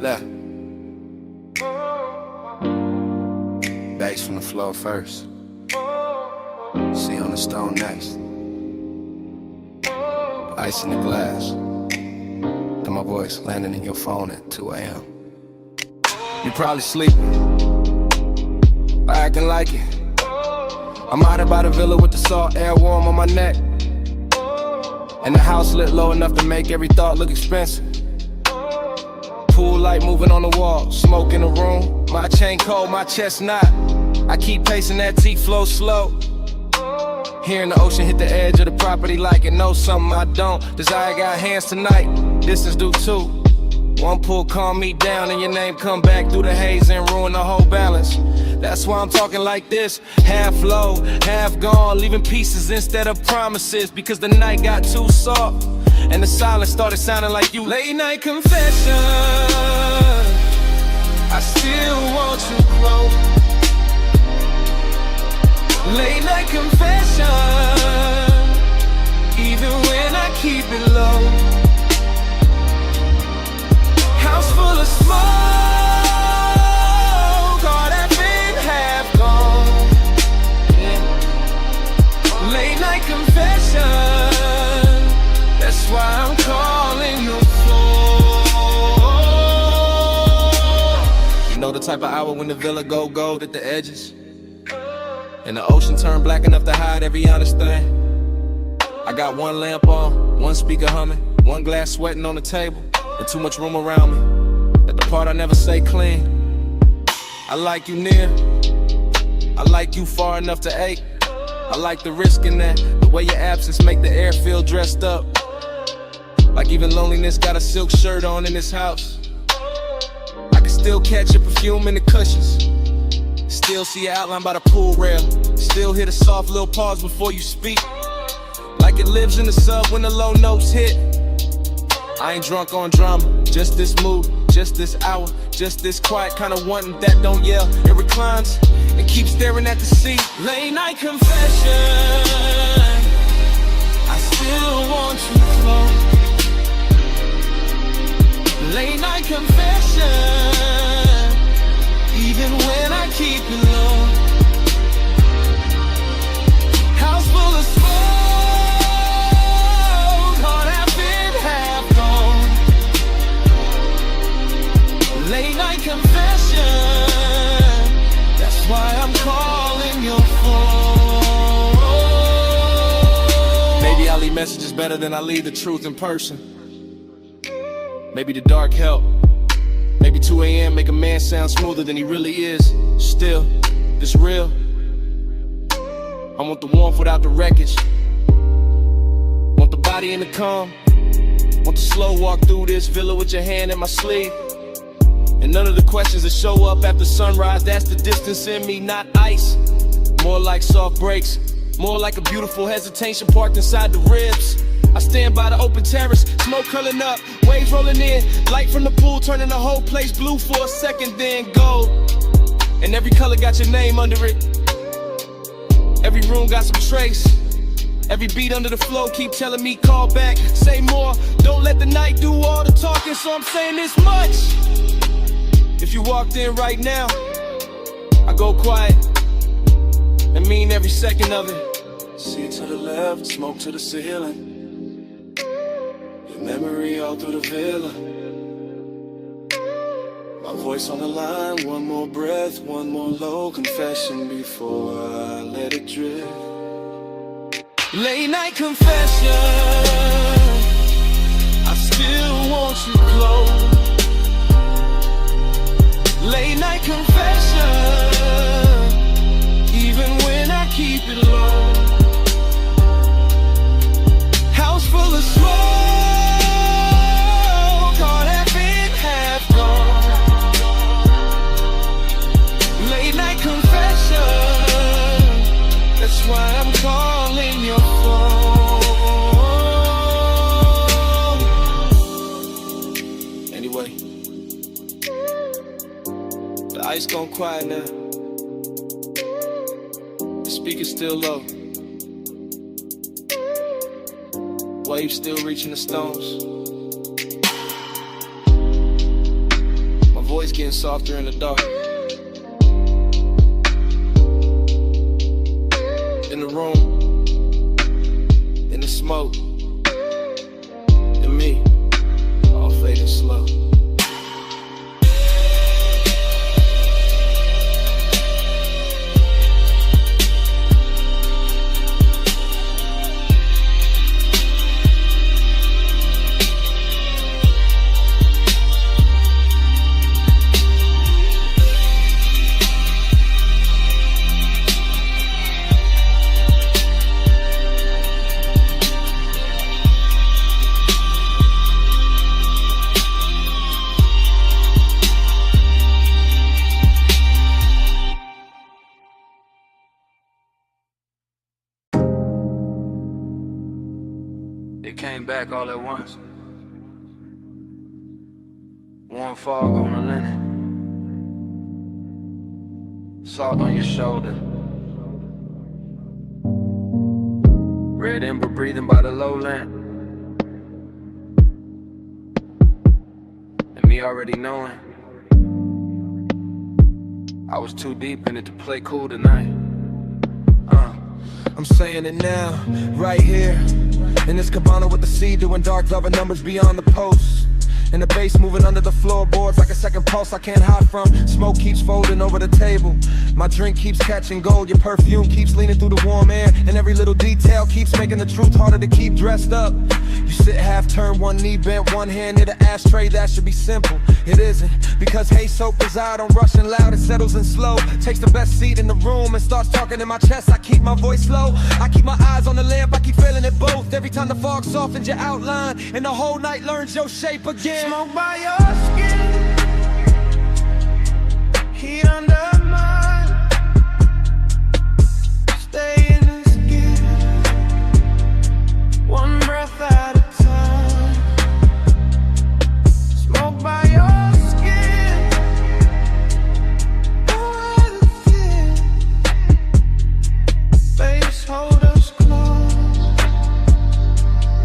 Left. Bass from the floor first. See on the stone next. Ice in the glass. And my voice landing in your phone at 2 a.m. You probably sleeping, or acting like it. I'm out by the villa with the salt air warm on my neck. And the house lit low enough to make every thought look expensive. Pool light moving on the wall, smoke in the room. My chain cold, my chest not. I keep pacing that T flow slow. Hearing the ocean hit the edge of the property like it knows something I don't. Desire got hands tonight, distance do too. One pull calm me down and your name come back through the haze and ruin the whole balance. That's why I'm talking like this, half low, half gone, leaving pieces instead of promises. Because the night got too soft and the silence started sounding like you. Late night confession, I still want you close. Late night confession, even when I keep it low. House full of smoke, all that been half gone. Yeah. Late night confession, that's why I'm calling your phone. You know the type of hour when the villa go gold at the edges, and the ocean turn black enough to hide every honest thing. I got one lamp on, one speaker humming, one glass sweating on the table, and too much room around me. At the part I never say clean. I like you near, I like you far enough to ache. I like the risk in that, the way your absence make the air feel dressed up. Like even loneliness got a silk shirt on in this house. I can still catch your perfume in the cushions. Still see your outline by the pool rail. Still hear the soft little pause before you speak. Like it lives in the sub when the low notes hit. I ain't drunk on drama, just this mood, just this hour, just this quiet kind of wanting that don't yell. It reclines and keeps staring at the sea. Late night confession, I still want you close. Late night confession, even when I keep it low. House full of smoke, all that been half gone. Late night confession, that's why I'm calling your phone. Maybe I'll leave message is better than I leave the truth in person. Maybe the dark help. Maybe 2 a.m. make a man sound smoother than he really is. Still, this real. I want the warmth without the wreckage. Want the body in the calm. Want the slow walk through this villa with your hand in my sleeve. And none of the questions that show up after sunrise, that's the distance in me, not ice. More like soft breaks, more like a beautiful hesitation parked inside the ribs. I stand by the open terrace, smoke curling up, waves rolling in, light from the pool turning the whole place blue for a second, then gold. And every color got your name under it. Every room got some trace. Every beat under the flow keep telling me call back, say more. Don't let the night do all the talking, so I'm saying this much. If you walked in right now, I go quiet and mean every second of it. See to the left, smoke to the ceiling. Your memory all through the villa. My voice on the line, one more breath, one more low confession before I let it drift. Late night confession, I still want you close. Late night confession, even when I keep it low. House full of smoke, heart half in, half gone. Late night confession, that's why I'm calling your phone. Anyway, the ice gone quiet now. The speaker's still low. Waves still reaching the stones. My voice getting softer in the dark. In the room, in the smoke, and me, all fading slow. It came back all at once. Warm fog on the linen. Salt on your shoulder. Red ember breathing by the lowland. And me already knowing I was too deep in it to play cool tonight. I'm saying it now, right here. In this cabana with the sea, doing dark loving numbers beyond the post. And the bass moving under the floorboards like a second pulse I can't hide from. Smoke keeps folding over the table. My drink keeps catching gold. Your perfume keeps leaning through the warm air. And every little detail keeps making the truth harder to keep dressed up. You sit half turned, one knee bent, one hand near the ashtray. That should be simple. It isn't. Because hey soap preside on rushing loud. It settles in slow. Takes the best seat in the room and starts talking in my chest. I keep my voice low. I keep my eyes on the lamp. I keep feeling it both. Every time the fog softens your outline and the whole night learns your shape again. Smoke by your skin, heat under mine. Stay in the skin, one breath at a time. Smoke by your skin, oh, face hold us close.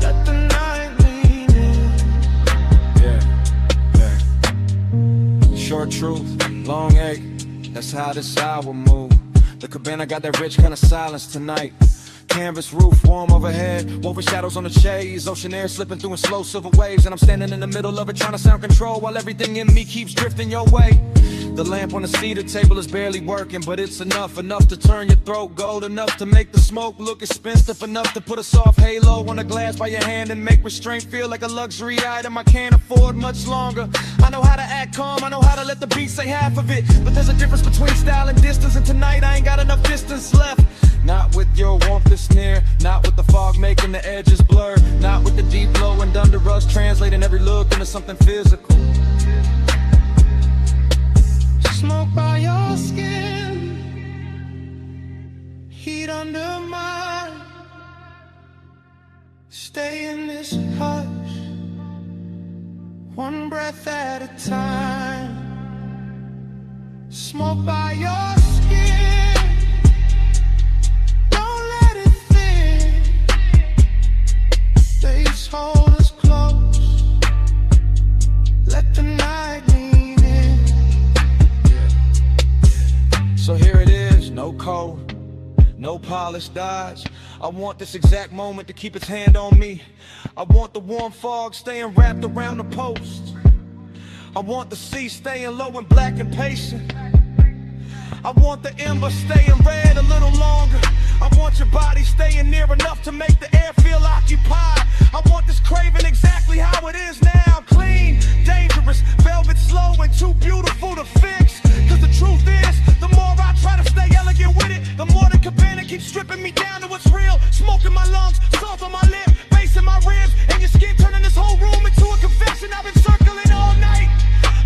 Let the night lean in. Short truth, long ache, that's how this hour move. The cabana got that rich kind of silence tonight. canvas roof, warm overhead, woven shadows on the shades, ocean air slipping through in slow silver waves, and I'm standing in the middle of it trying to sound control while everything in me keeps drifting your way. The lamp on the cedar table is barely working, but it's enough to turn your throat gold, enough to make the smoke look expensive, enough to put a soft halo on a glass by your hand and make restraint feel like a luxury item I can't afford much longer. I know how to act calm, I know how to let the beat say half of it, but there's a difference between style and distance, and tonight I ain't got enough distance left. Not with your warmth that's near, not with the fog making the edges blur, not with the deep glow and under us translating every look into something physical. Smoke by your skin, heat under mine. Stay in this hush, one breath at a time. Smoke by your skin, don't let it thin. Face hold us close, let the night lean in. So here it is, no code, no polished dodge. I want this exact moment to keep its hand on me. I want the warm fog staying wrapped around the post. I want the sea staying low and black and patient. I want the ember staying red a little longer. I want your body staying near enough to make the air feel occupied. I want this craving exactly how it is now. Clean, dangerous, velvet slow and too beautiful to fix. Cause the truth is, the more I try to stay elegant with it, the more the cabana keeps stripping me down to what's real. Smoke in my lungs, salt on my lip, bass in my ribs, and your skin turning this whole room into a confession. I've been circling all night.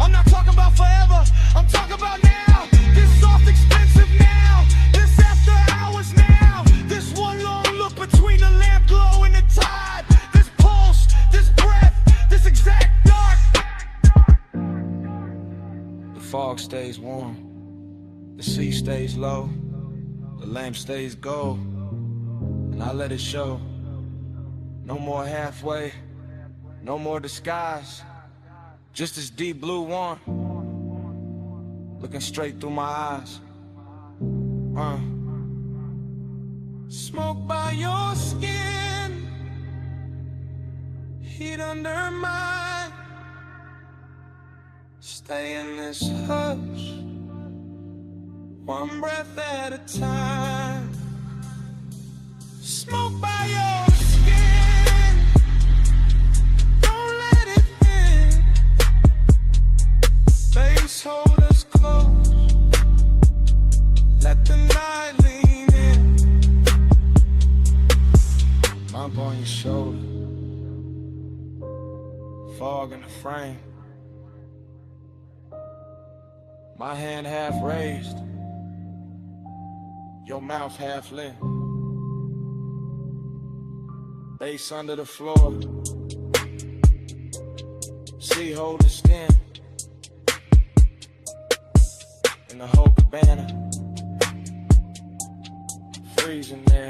I'm not talking about forever, I'm talking about now. This soft expensive now, this after hours now. This one long look between the lamp glow and the tide. This pulse, this breath, this exact dark. The fog stays warm, the sea stays low, the lamp stays gold, and I let it show. No more halfway, no more disguise, just this deep blue one, looking straight through my eyes. Smoke by your skin, heat under mine. Stay in this hush, one breath at a time. Smoke by your skin, don't let it in. Face hold us close, let the night lean in. Bump on your shoulder, fog in the frame. My hand half raised, your mouth half lit. Bass under the floor, sea hold the skin. In the whole cabana, freezing there.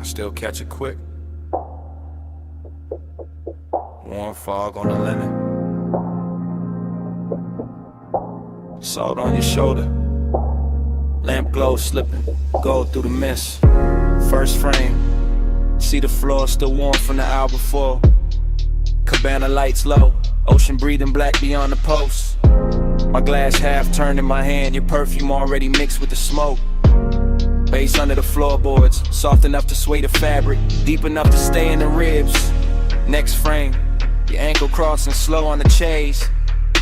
Still catch it quick. Warm fog on the linen, salt on your shoulder, lamp glow slipping, gold through the mist. First frame, see the floor still warm from the hour before. Cabana lights low, ocean breathing black beyond the post. My glass half turned in my hand, your perfume already mixed with the smoke. Bass under the floorboards, soft enough to sway the fabric, deep enough to stay in the ribs. Next frame, your ankle crossing slow on the chase.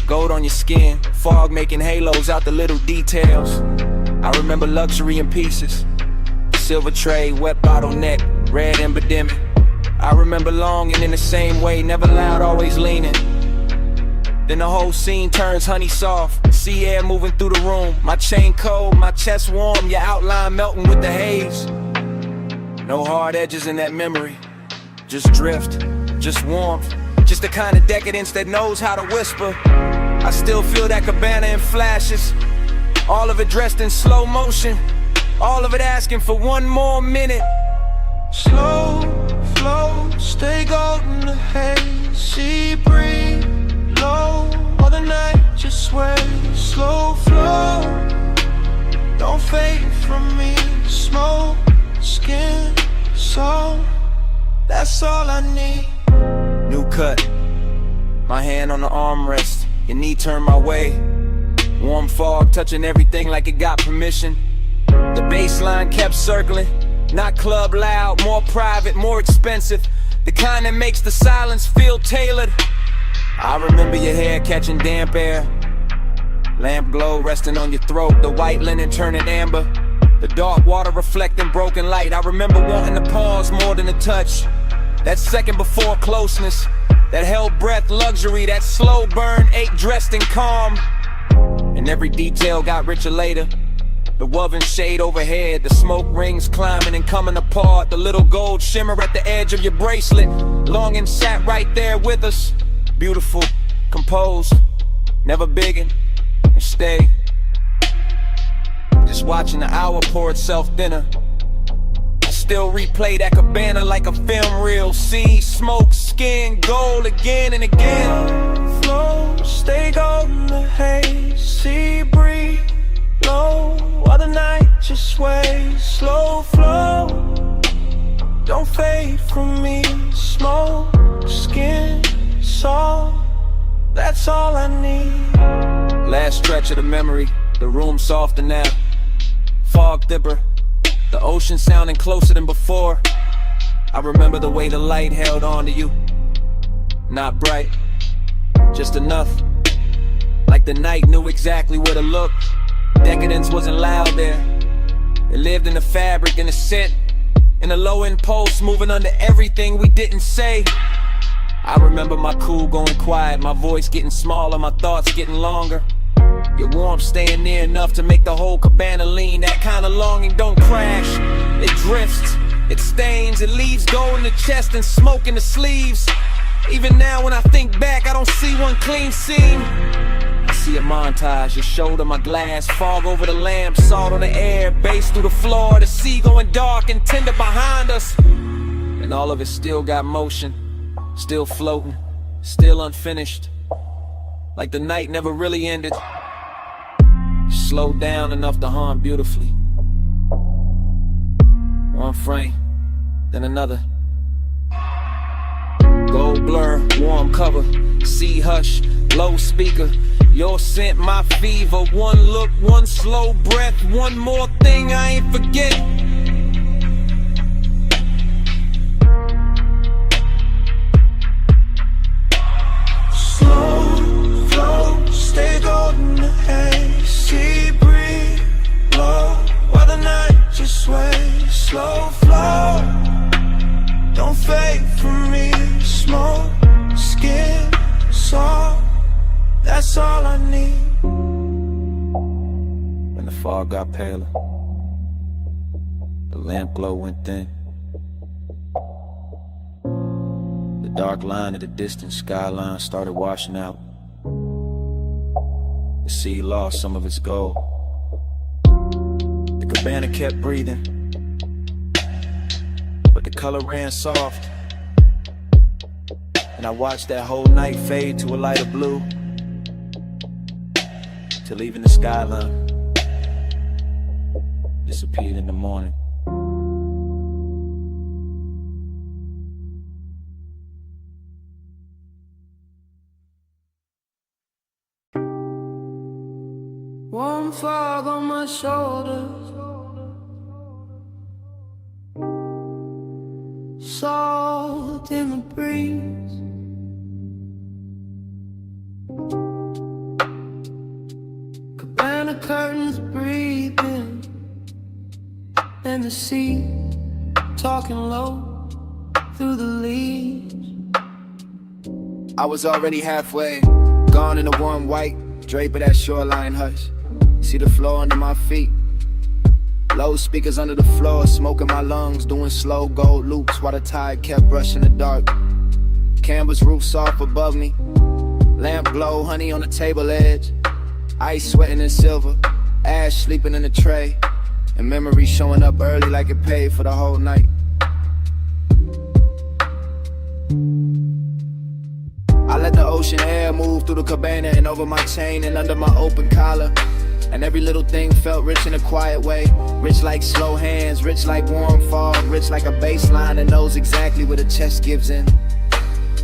Gold on your skin, fog making halos out the little details. I remember luxury in pieces. Silver tray, wet bottleneck, red ember dimming. I remember longing in the same way, never loud, always leaning. Then the whole scene turns honey soft, sea air moving through the room. My chain cold, my chest warm, your outline melting with the haze. No hard edges in that memory, just drift, just warmth. Just the kind of decadence that knows how to whisper. I still feel that cabana in flashes, all of it dressed in slow motion, all of it asking for one more minute. Slow flow, stay golden, the hazy breeze low, all the night just sway. Slow flow, don't fade from me. Smoke, skin, soul, that's all I need. New cut, my hand on the armrest, your knee turned my way. Warm fog touching everything like it got permission. The bass line kept circling, not club loud, more private, more expensive. The kind that makes the silence feel tailored. I remember your hair catching damp air, lamp glow resting on your throat, the white linen turning amber, the dark water reflecting broken light. I remember wanting to pause more than a touch, that second before closeness, that held breath luxury, that slow burn ache dressed in calm. And every detail got richer later. The woven shade overhead, the smoke rings climbing and coming apart, the little gold shimmer at the edge of your bracelet. Longing sat right there with us, beautiful, composed, never biggin', and stay. Just watching the hour pour itself thinner. I still replay that cabana like a film reel. See smoke, skin, gold again and again. Flow, stay golden, the hazy breeze low, while the night just sways. Slow flow, don't fade from me. Smoke, skin, soul, that's all I need. Last stretch of the memory, the room softer now. Fog dipper, the ocean sounding closer than before. I remember the way the light held on to you. Not bright, just enough, like the night knew exactly where to look. Decadence wasn't loud there, it lived in the fabric, in the scent, in the low impulse, moving under everything we didn't say. I remember my cool going quiet, my voice getting smaller, my thoughts getting longer. Your warmth staying near enough to make the whole cabana lean. That kind of longing don't crash, it drifts, it stains, it leaves gold in the chest and smoke in the sleeves. Even now when I think back, I don't see one clean seam. I see a montage, your shoulder, my glass, fog over the lamp, salt on the air, bass through the floor, the sea going dark and tender behind us. And all of it still got motion, still floating, still unfinished, like the night never really ended. Slowed down enough to hum beautifully. One frame, then another. Gold blur, warm cover, sea hush, low speaker. Your scent, my fever. One look, one slow breath, one more thing I ain't forget. Slow flow, stay golden, the hazy breeze low, while the night just sways. Slow flow, don't fade from me. Smoke, skin, soul, that's all I need. When the fog got paler, the lamp glow went thin. The dark line of the distant skyline started washing out. The sea lost some of its gold. The cabana kept breathing, but the color ran soft. And I watched that whole night fade to a lighter blue, till even the skyline disappeared in the morning. Warm fog on my shoulders, salt in the breeze. Cabana curtains breathing, and the sea talking low. through the leaves. I was already halfway, gone in the warm white drape of that shoreline hush. See the floor under my feet, low speakers under the floor, smoke in my lungs, doing slow gold loops while the tide kept brushing the dark. Canvas roof soft above me, lamp glow, honey on the table edge, ice sweating in silver, ash sleeping in the tray, and memory showing up early like it paid for the whole night. I let the ocean air move through the cabana and over my chain and under my open collar. And every little thing felt rich in a quiet way. Rich like slow hands, rich like warm fog, rich like a bass line that knows exactly where the chest gives in.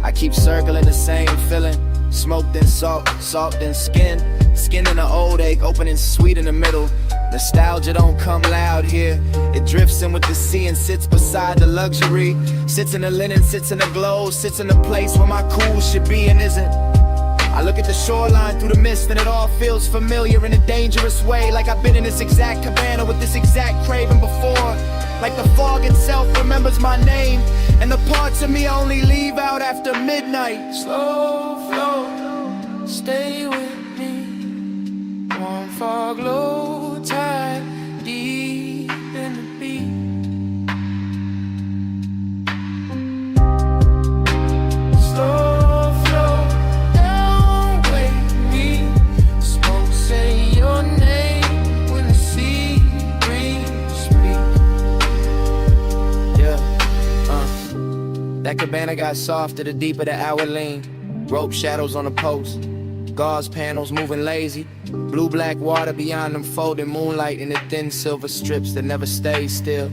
I keep circling the same feeling. Smoke then salt, salt then skin. Skin in the old ache, opening sweet in the middle. Nostalgia don't come loud here. It drifts in with the sea and sits beside the luxury. Sits in the linen, sits in the glow, sits in the place where my cool should be and isn't. I look at the shoreline through the mist and it all feels familiar in a dangerous way. Like I've been in this exact cabana with this exact craving before. Like the fog itself remembers my name, and the parts of me only leave out after midnight. Slow flow, stay with me. Warm fog, low tide, deep in the beat. Slow flow, don't wake me. Smoke, say your name when the sea breeze speak. Yeah, that cabana got softer the deeper the hour lean. Rope shadows on the post, gauze panels moving lazy. Blue-black water beyond them folding moonlight in the thin silver strips that never stay still.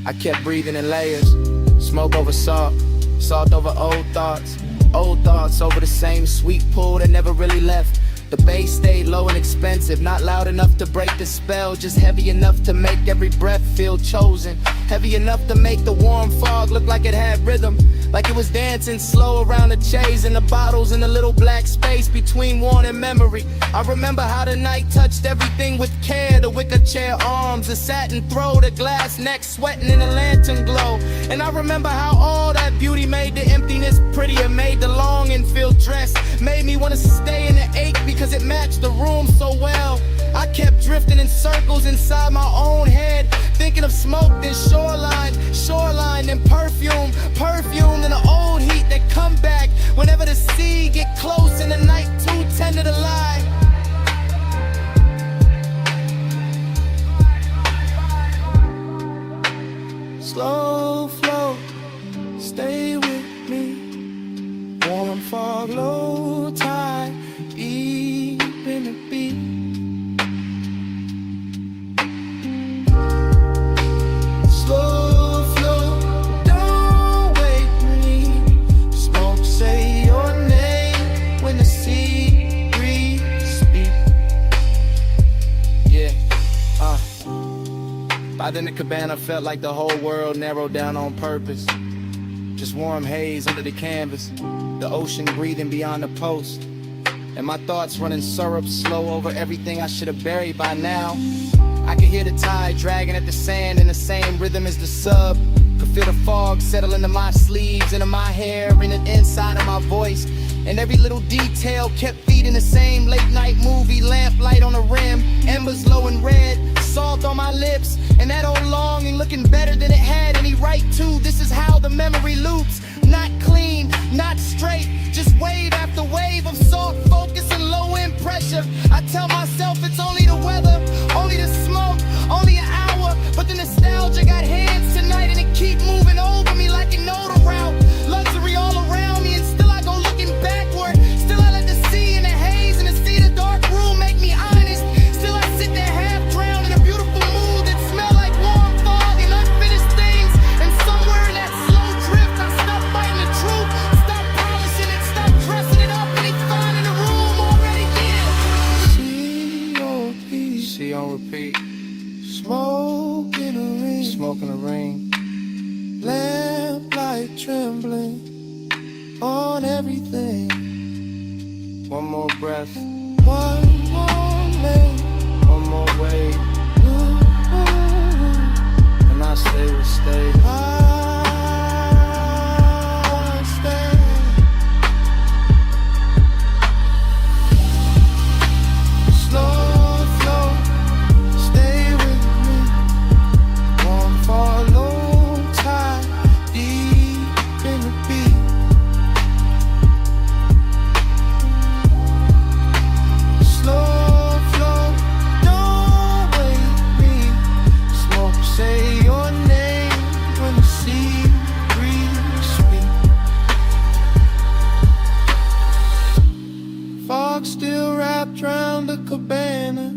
I kept breathing in layers, smoke over salt, salt over old thoughts over the same sweet pool that never really left. The bass stayed low and expensive, not loud enough to break the spell, just heavy enough to make every breath feel chosen. Heavy enough to make the warm fog look like it had rhythm, like it was dancing slow around the chase and the bottles in the little black space between worn and memory. I remember how the night touched everything with care, the wicker chair arms, the satin throw, the glass neck sweating in the lantern glow. And I remember how all that beauty made the emptiness prettier, made the longing feel dressed, made me want to stay in the ache because it matched the room so well. I kept drifting in circles inside my own head, thinking of smoke, then shoreline, then perfume, then the old heat that come back whenever the sea get close and the night too tender to lie. Slow flow, stay with me. Warm fog, low tide, deep in the beat. Slow flow, don't wake me. Smoke, say your name when the sea breeze speak. Yeah, By then the cabana felt like the whole world narrowed down on purpose. Just warm haze under the canvas, the ocean breathing beyond the post, and my thoughts running syrup slow over everything I should have buried by now. I could hear the tide dragging at the sand in the same rhythm as the sub. Could feel the fog settle into my sleeves, into my hair, in the inside of my voice. And every little detail kept feeding the same late night movie. Lamplight on the rim, embers low and red, salt on my lips, and that old longing looking better than it had any right to. This is how the memory loops. Not clean, not straight, just wave after wave of soft focus and low end pressure. I tell myself it's only the weather, only the smoke, only an hour, but the nostalgia got hands tonight and it keep moving over me like it know the route. Luxury all around me and still I go looking backward. Still I let the sea and the haze and the sea of the dark room make me honest. Still I sit there half drowned in a beautiful mood that smell like warm fog and unfinished things. And somewhere in that slow drift I stop fighting the truth, stop polishing it, stop dressing it up, and it's fine in the room already. Yeah. See on repeat. Smoke in the ring, Smoke in the ring. lamplight trembling on everything. One more breath, One more lane, one more wave, and I say we'll stay. I Cabana.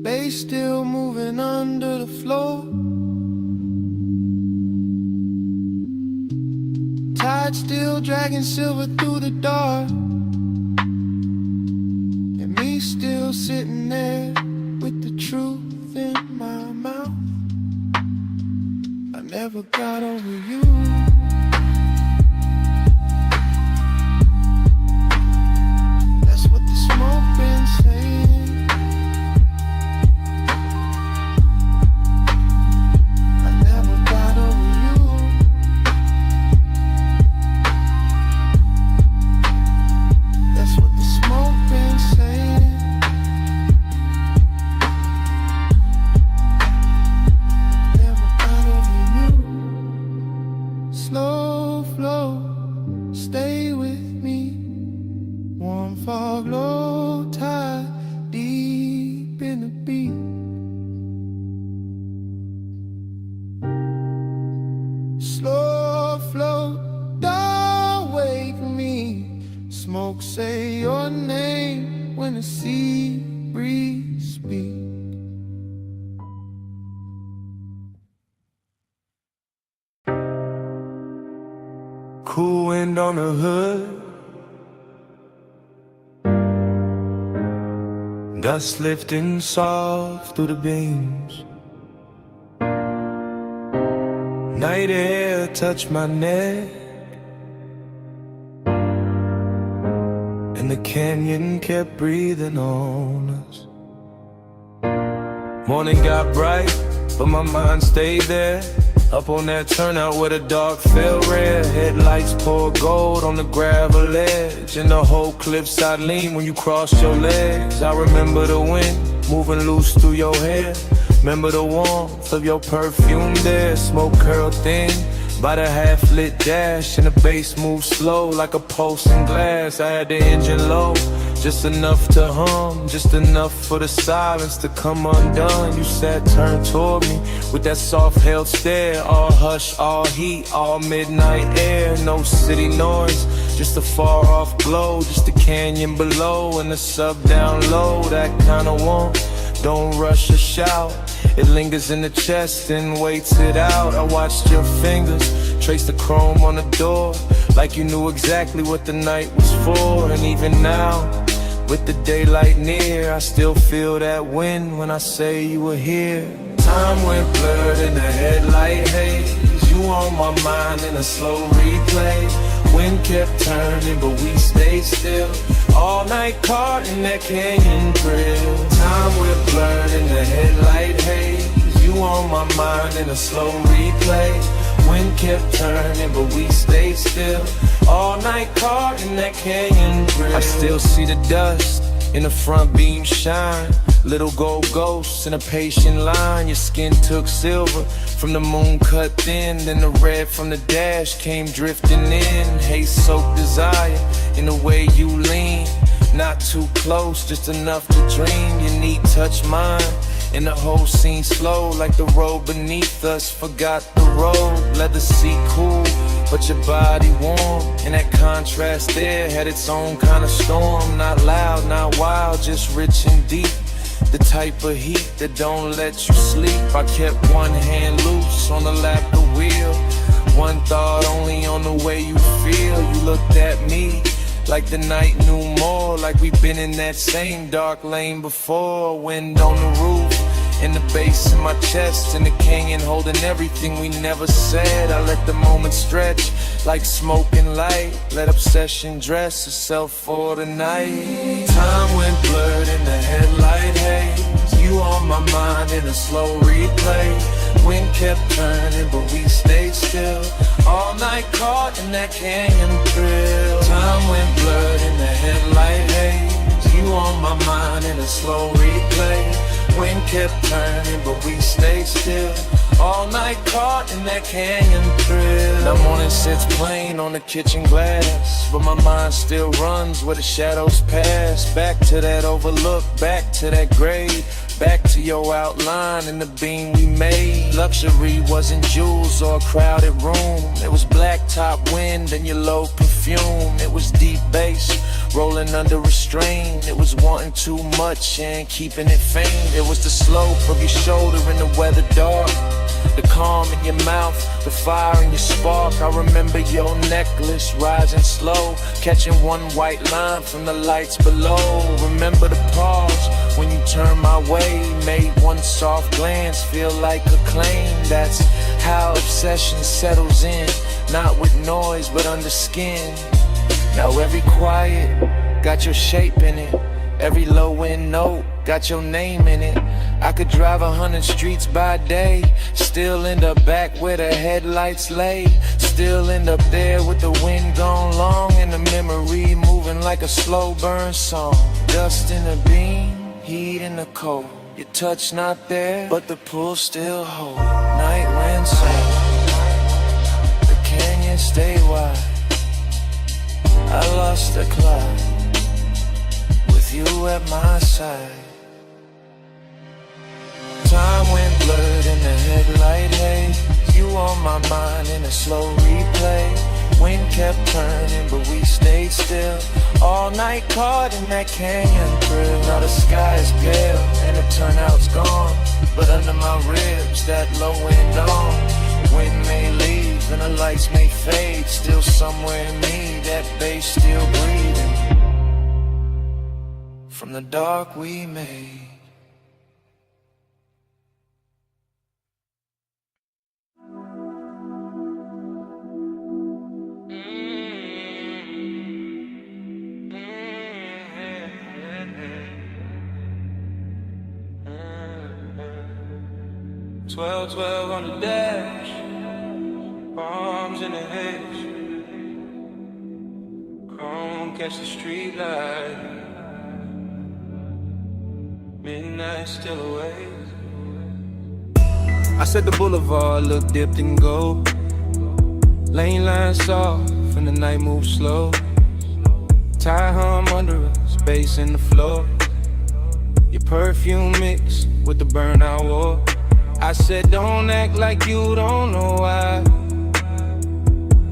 Bass still moving under the floor. Tide still dragging silver through the dark. And me still sitting there with the truth in my mouth. I never got over you. That's what the smoke been saying. I never got over you. That's what the smoke been saying. Never got over you. Slow flow, stay with me. Warm fog, low tide, deep in the beat. Slow flow, don't wake me. Smoke, say your name when the sea breeze speaks. Cool wind on the hood, dust lifting soft through the beams. Night air touched my neck, and the canyon kept breathing on us. Morning got bright, but my mind stayed there. Up on that turnout where the dark fell red. Headlights pour gold on the gravel edge, and the whole cliffside lean when you crossed your legs. I remember the wind moving loose through your hair. Remember the warmth of your perfume there. Smoke curled thin by the half-lit dash, and the bass moved slow like a pulse in glass. I had the engine low, just enough to hum, just enough for the silence to come undone. You sat turned toward me with that soft held stare. All hush, all heat, all midnight air. No city noise, just a far off glow. Just the canyon below and the sub down low. That kind of warmth, don't rush or shout. It lingers in the chest and waits it out. I watched your fingers trace the chrome on the door, like you knew exactly what the night was for. And even now, with the daylight near, I still feel that wind when I say you were here. Time went blurred in the headlight haze. You on my mind in a slow replay. Wind kept turning, but we stayed still. All night caught in that canyon thrill. Time went blurred in the headlight haze. You on my mind in a slow replay. Wind kept turning, but we stayed still. All night caught in that canyon thrill. I still see the dust in the front beam shine. Little gold ghosts in a patient line. Your skin took silver from the moon cut thin. Then the red from the dash came drifting in. Haze-soaked desire in the way you lean. Not too close, just enough to dream. Your neat touch mine, and the whole scene slow like the road beneath us. Forgot the road, let the seat cool, but your body warm. And that contrast there had its own kind of storm. Not loud, not wild, just rich and deep. The type of heat that don't let you sleep. I kept one hand loose on the lap of the wheel. One thought only on the way you feel. You looked at me like the night knew more. Like we've been in that same dark lane before. Wind on the roof, and the bass in my chest, and the canyon holding everything we never said. I let the moment stretch like smoke and light. Let obsession dress itself for the night. Time went blurred in the headlight haze. You on my mind in a slow replay. Wind kept turning, but we stayed still. All night caught in that canyon thrill. Time went blurred in the headlight haze. You on my mind in a slow replay. Wind kept turning, but we stayed still. All night caught in that canyon thrill. The morning sits plain on the kitchen glass, but my mind still runs where the shadows pass. Back to that overlook, back to that grave, back to your outline and the beam we made. Luxury wasn't jewels or a crowded room. It was blacktop wind and your low perfume. perfume, it was deep bass. Rolling under restraint, it was wanting too much and keeping it faint. It was the slope of your shoulder in the weather dark, the calm in your mouth, the fire in your spark. I remember your necklace rising slow, catching one white line from the lights below. Remember the pause when you turned my way, made one soft glance feel like a claim. That's how obsession settles in, not with noise but under skin. Now every quiet got your shape in it, every low end note got your name in it. I could drive 100 streets by day, still end up back where the headlights lay, still end up there with the wind gone long and the memory moving like a slow burn song. Dust in the beam, heat in the cold, your touch not there but the pull still hold. Night wind sing, the canyon stay wide, I lost the cloud with you at my side. Time went blurred in the headlight haze, you on my mind in a slow replay. Wind kept turning but we stayed still, all night caught in that canyon thrill. Now the sky is pale and the turnout's gone, but under my ribs that low wind on. Wind may leave and the lights may fade, still somewhere in me that bass still breathing from the dark we made. Twelve on the dash, bombs in the hedge, chrome catch the street light, midnight still awake. I said the boulevard looked dipped in gold, lane lines soft and the night moves slow. Tie hum under us, bass in the floor, your perfume mixed with the burnout war. I said don't act like you don't know why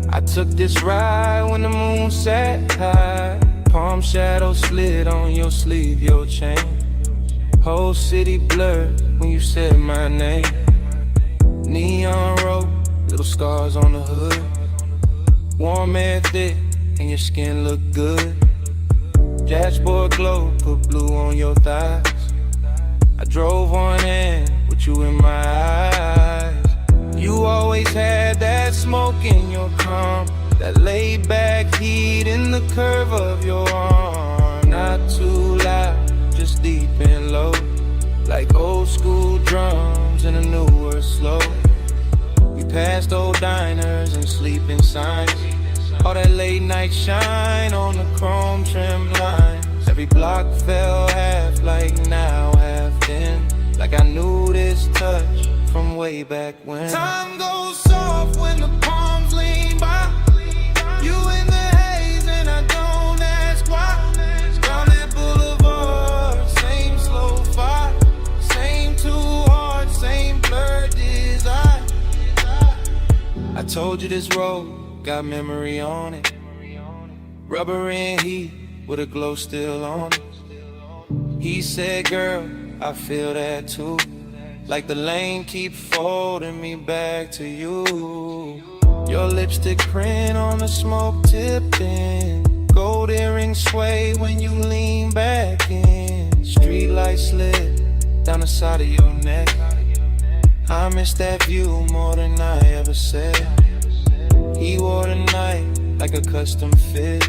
I took this ride when the moon sat high. Palm shadow slid on your sleeve, your chain, whole city blurred when you said my name. Neon rope, little scars on the hood, warm air thick and your skin look good. Dashboard glow, put blue on your thighs. I drove on in with you in my eyes. You always had that smoke in your calm, that laid back heat in the curve of your arm. Not too loud, just deep and low, like old school drums in a newer slow. We passed old diners and sleeping signs, all that late night shine on the chrome trim lines. Every block fell half like now, half then, like I knew this touch from way back when. Time goes soft when the palms lean by, you in the haze and I don't ask why. Down that boulevard, same slow fire, same too hard, same blurred desire. I told you this road got memory on it, rubber and heat with a glow still on it. He said, girl, I feel that too, like the lane keep folding me back to you. Your lipstick print on the smoke tipping, gold earrings sway when you lean back in. Street light slid down the side of your neck, I miss that view more than I ever said. He wore the night like a custom fit,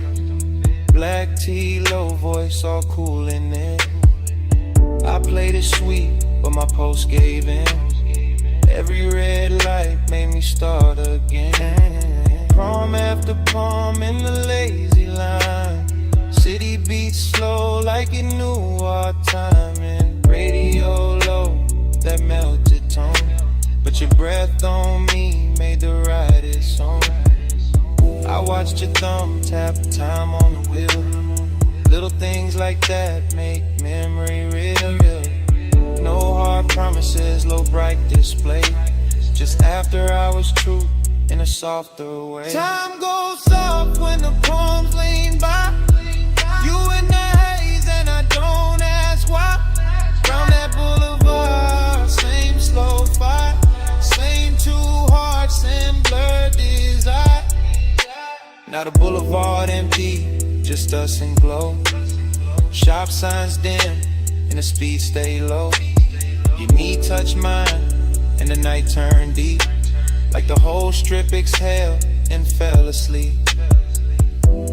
black tee, low voice, all cool in it. I played it sweet, but my pulse gave in. Every red light made me start again. Prom after prom in the lazy line, city beats slow like it knew our timing. Radio low, that melted tone, but your breath on me made the rightest song. I watched your thumb tap time on the wheel. Little things like that make memory real. No hard promises, low bright display, just after hours truth in a softer way. Time goes soft when when the palms lean by. You in the haze and I don't ask why. Round that boulevard, same slow fire, same two hearts and blurred desire. Now the boulevard empty, just us and glow. Shop signs dim and the speed stay low. Your knee touch mine and the night turned deep, like the whole strip exhaled and fell asleep.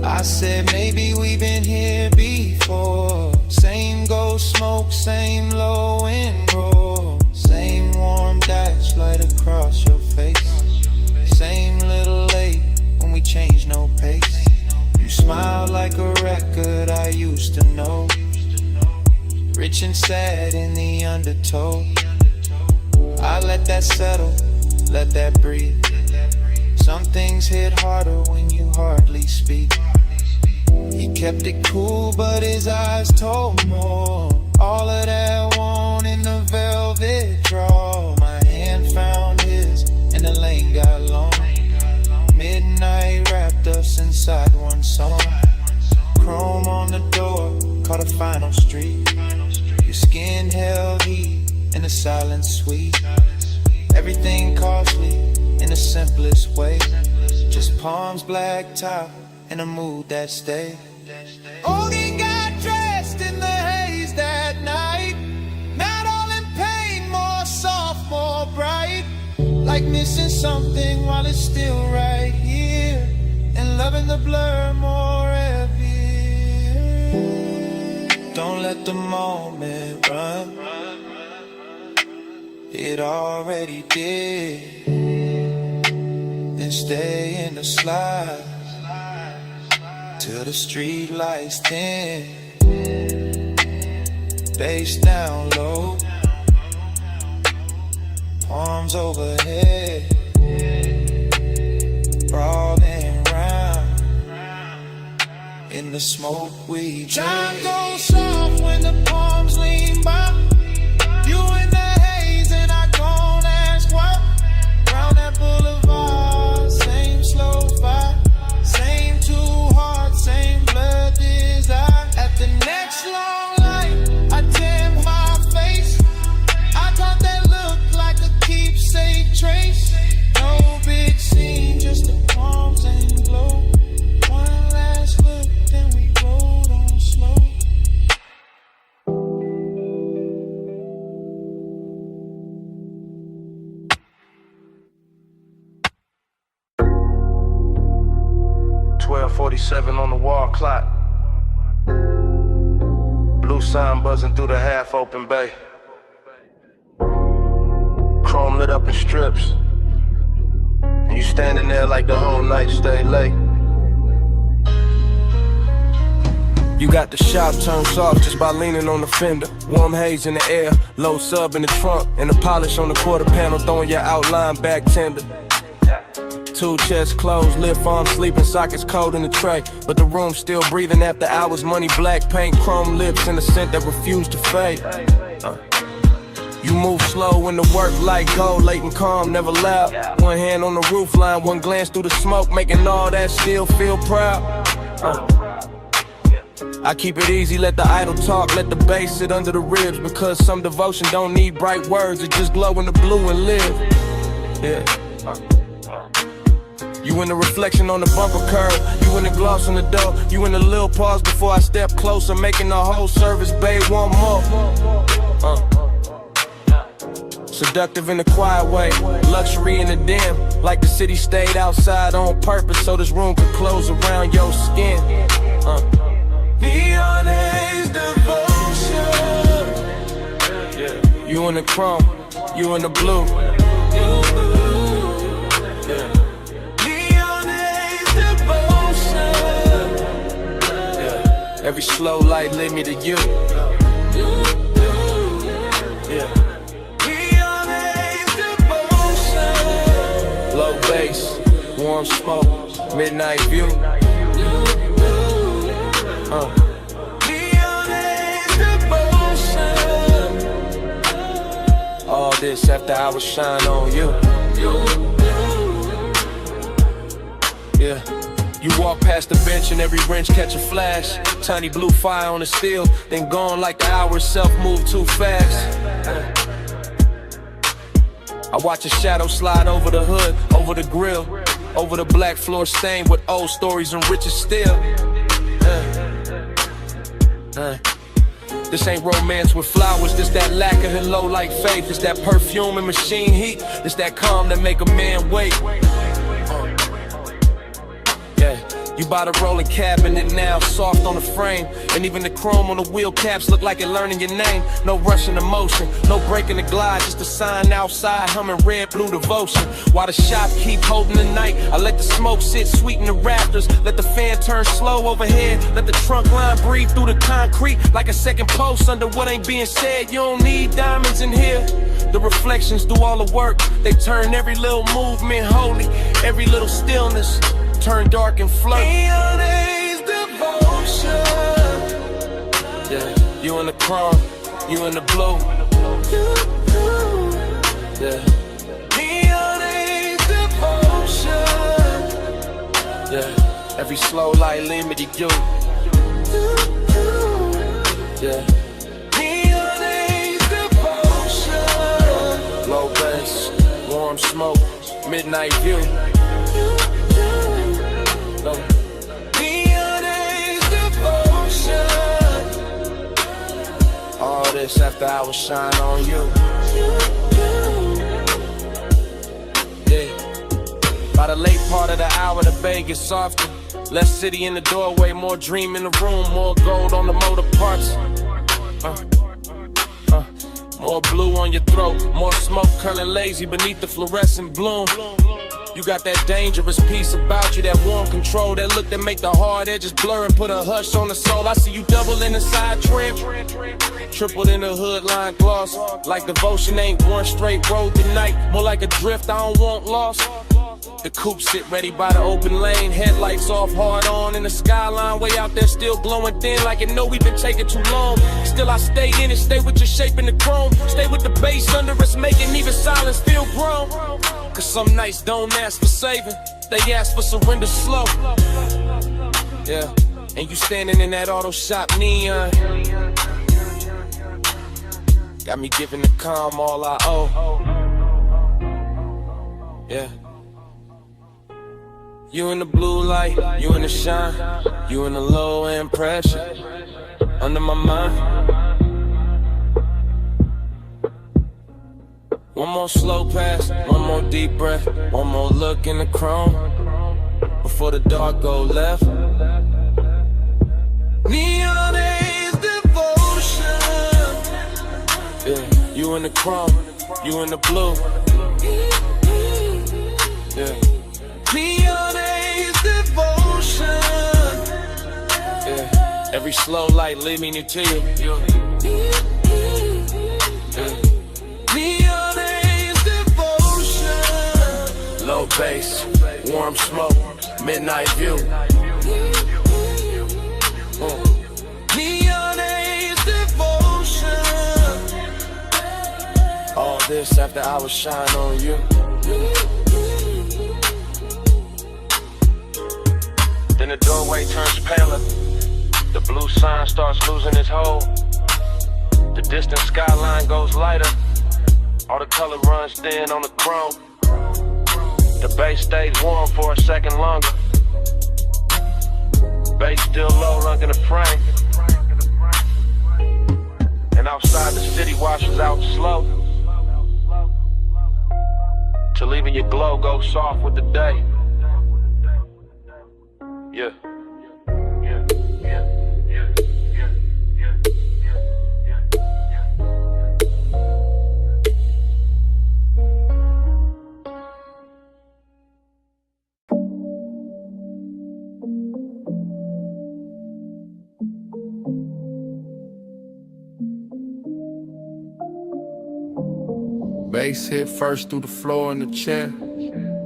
I said maybe we've been here before. Same ghost smoke, same low end roll, same warm dash light across your face, same little late when we change no pace. You smile like a record I used to know, rich and sad in the undertow. I let that settle, let that breathe. Some things hit harder when you hardly speak. He kept it cool, but his eyes told more. All of that want in the velvet draw. My hand found his, and the lane got long. Midnight wrapped us inside one song. Chrome on the door, caught a final street. Your skin held heat, and the silence sweet. Everything costly in the simplest way. Just palms blacked out in a mood that stayed. Odie got dressed in the haze that night. Not all in pain, more soft, more bright. Like missing something while it's still right here, and loving the blur more heavy. Don't let the moment run, it already did. Then stay in the slide till the street lights dim. Bass down low, arms overhead, crawling round in the smoke we dread. Time goes soft when the palms lean by. You in the haze and I don't ask why. Round that boulevard, same slow fire, same two hearts, same blood desire. At the next long light, I tan my face. I thought that looked like a keepsake trace. No big scene, just the palms and glow. One last look, then we rolled on slow. .47 on the wall clock. Blue sign buzzing through the half-open bay. Chrome lit up in strips, and you standing there like the whole night stay late. You got the shop turned soft just by leaning on the fender. Warm haze in the air, low sub in the trunk, and the polish on the quarter panel throwing your outline back tender. Two chests closed, lift arms sleeping, sockets cold in the tray, but the room still breathing after hours. Money, black paint, chrome lips, and a scent that refused to fade. You move slow when the work like gold, late and calm, never loud. One hand on the roof line, one glance through the smoke, making all that still feel proud. I keep it easy, let the idle talk, let the bass sit under the ribs, because some devotion don't need bright words, it just glow in the blue and live. Yeah. You in the reflection on the bumper curb, you in the gloss on the door, you in the little pause before I step closer, making the whole service bay one more. Seductive in a quiet way, luxury in the dim, like the city stayed outside on purpose so this room could close around your skin. Neon haze devotion. Yeah. You in the chrome, you in the blue. Every slow light led me to you. Yeah. Low bass, warm smoke, midnight view. All this after I was shine on you. Yeah. You walk past the bench and every wrench catch a flash. Tiny blue fire on the steel, then gone like the hour itself move too fast. I watch a shadow slide over the hood, over the grill, over the black floor stained with old stories and riches still. This ain't romance with flowers, this that lack of hello like faith. This that perfume and machine heat, this that calm that make a man wait. You bought a rolling cabinet now, soft on the frame. And even the chrome on the wheel caps look like it learning your name. No rushing emotion, no breaking the glide. Just a sign outside humming red, blue devotion. While the shop keep holding the night, I let the smoke sit sweet in the rafters. Let the fan turn slow overhead. Let the trunk line breathe through the concrete like a second post under what ain't being said. You don't need diamonds in here. The reflections do all the work. They turn every little movement holy, every little stillness turn dark and flirt. Neon's devotion. Yeah, you in the chrome, you in the blue. Yeah. Neon's devotion. Yeah, every slow light lead me to you. Yeah. Neon's devotion. Low bass, warm smoke, midnight view. All this after I was shine on you. Yeah. By the late part of the hour, the bay gets softer. Less city in the doorway, more dream in the room, more gold on the motor parts. More blue on your throat, more smoke curling lazy beneath the fluorescent bloom. You got that dangerous piece about you, that warm control, that look that make the hard edges blur and put a hush on the soul. I see you double in the side trim, tripled in the hood line gloss. Like devotion ain't one straight road tonight, more like a drift I don't want lost. The coupe sit ready by the open lane, headlights off, hard on in the skyline, way out there still glowing thin like it know we've been taking too long. Still I stay in it, stay with your shape in the chrome, stay with the bass under us, making even silence feel grown. Cause some nights don't ask for saving, they ask for surrender slow. Yeah, and you standing in that auto shop neon, got me giving the calm all I owe. Yeah. You in the blue light, you in the shine, you in the low end pressure, under my mind. One more slow pass, one more deep breath, one more look in the chrome, before the dark go left. Neon is devotion. Yeah, you in the chrome, you in the blue. Yeah. Neon is devotion. Yeah, every slow light leading you to you. Yeah. Neon is devotion. Low bass, warm smoke, midnight view. Neon is devotion. All this after I was shine on you. Then the doorway turns paler, the blue sign starts losing its hold. The distant skyline goes lighter, all the color runs thin on the chrome. The bass stays warm for a second longer. Bass still low, lunk in the frame. And outside the city washes out slow, till even your glow goes soft with the day. Yeah. Bass hit first through the floor in the chair,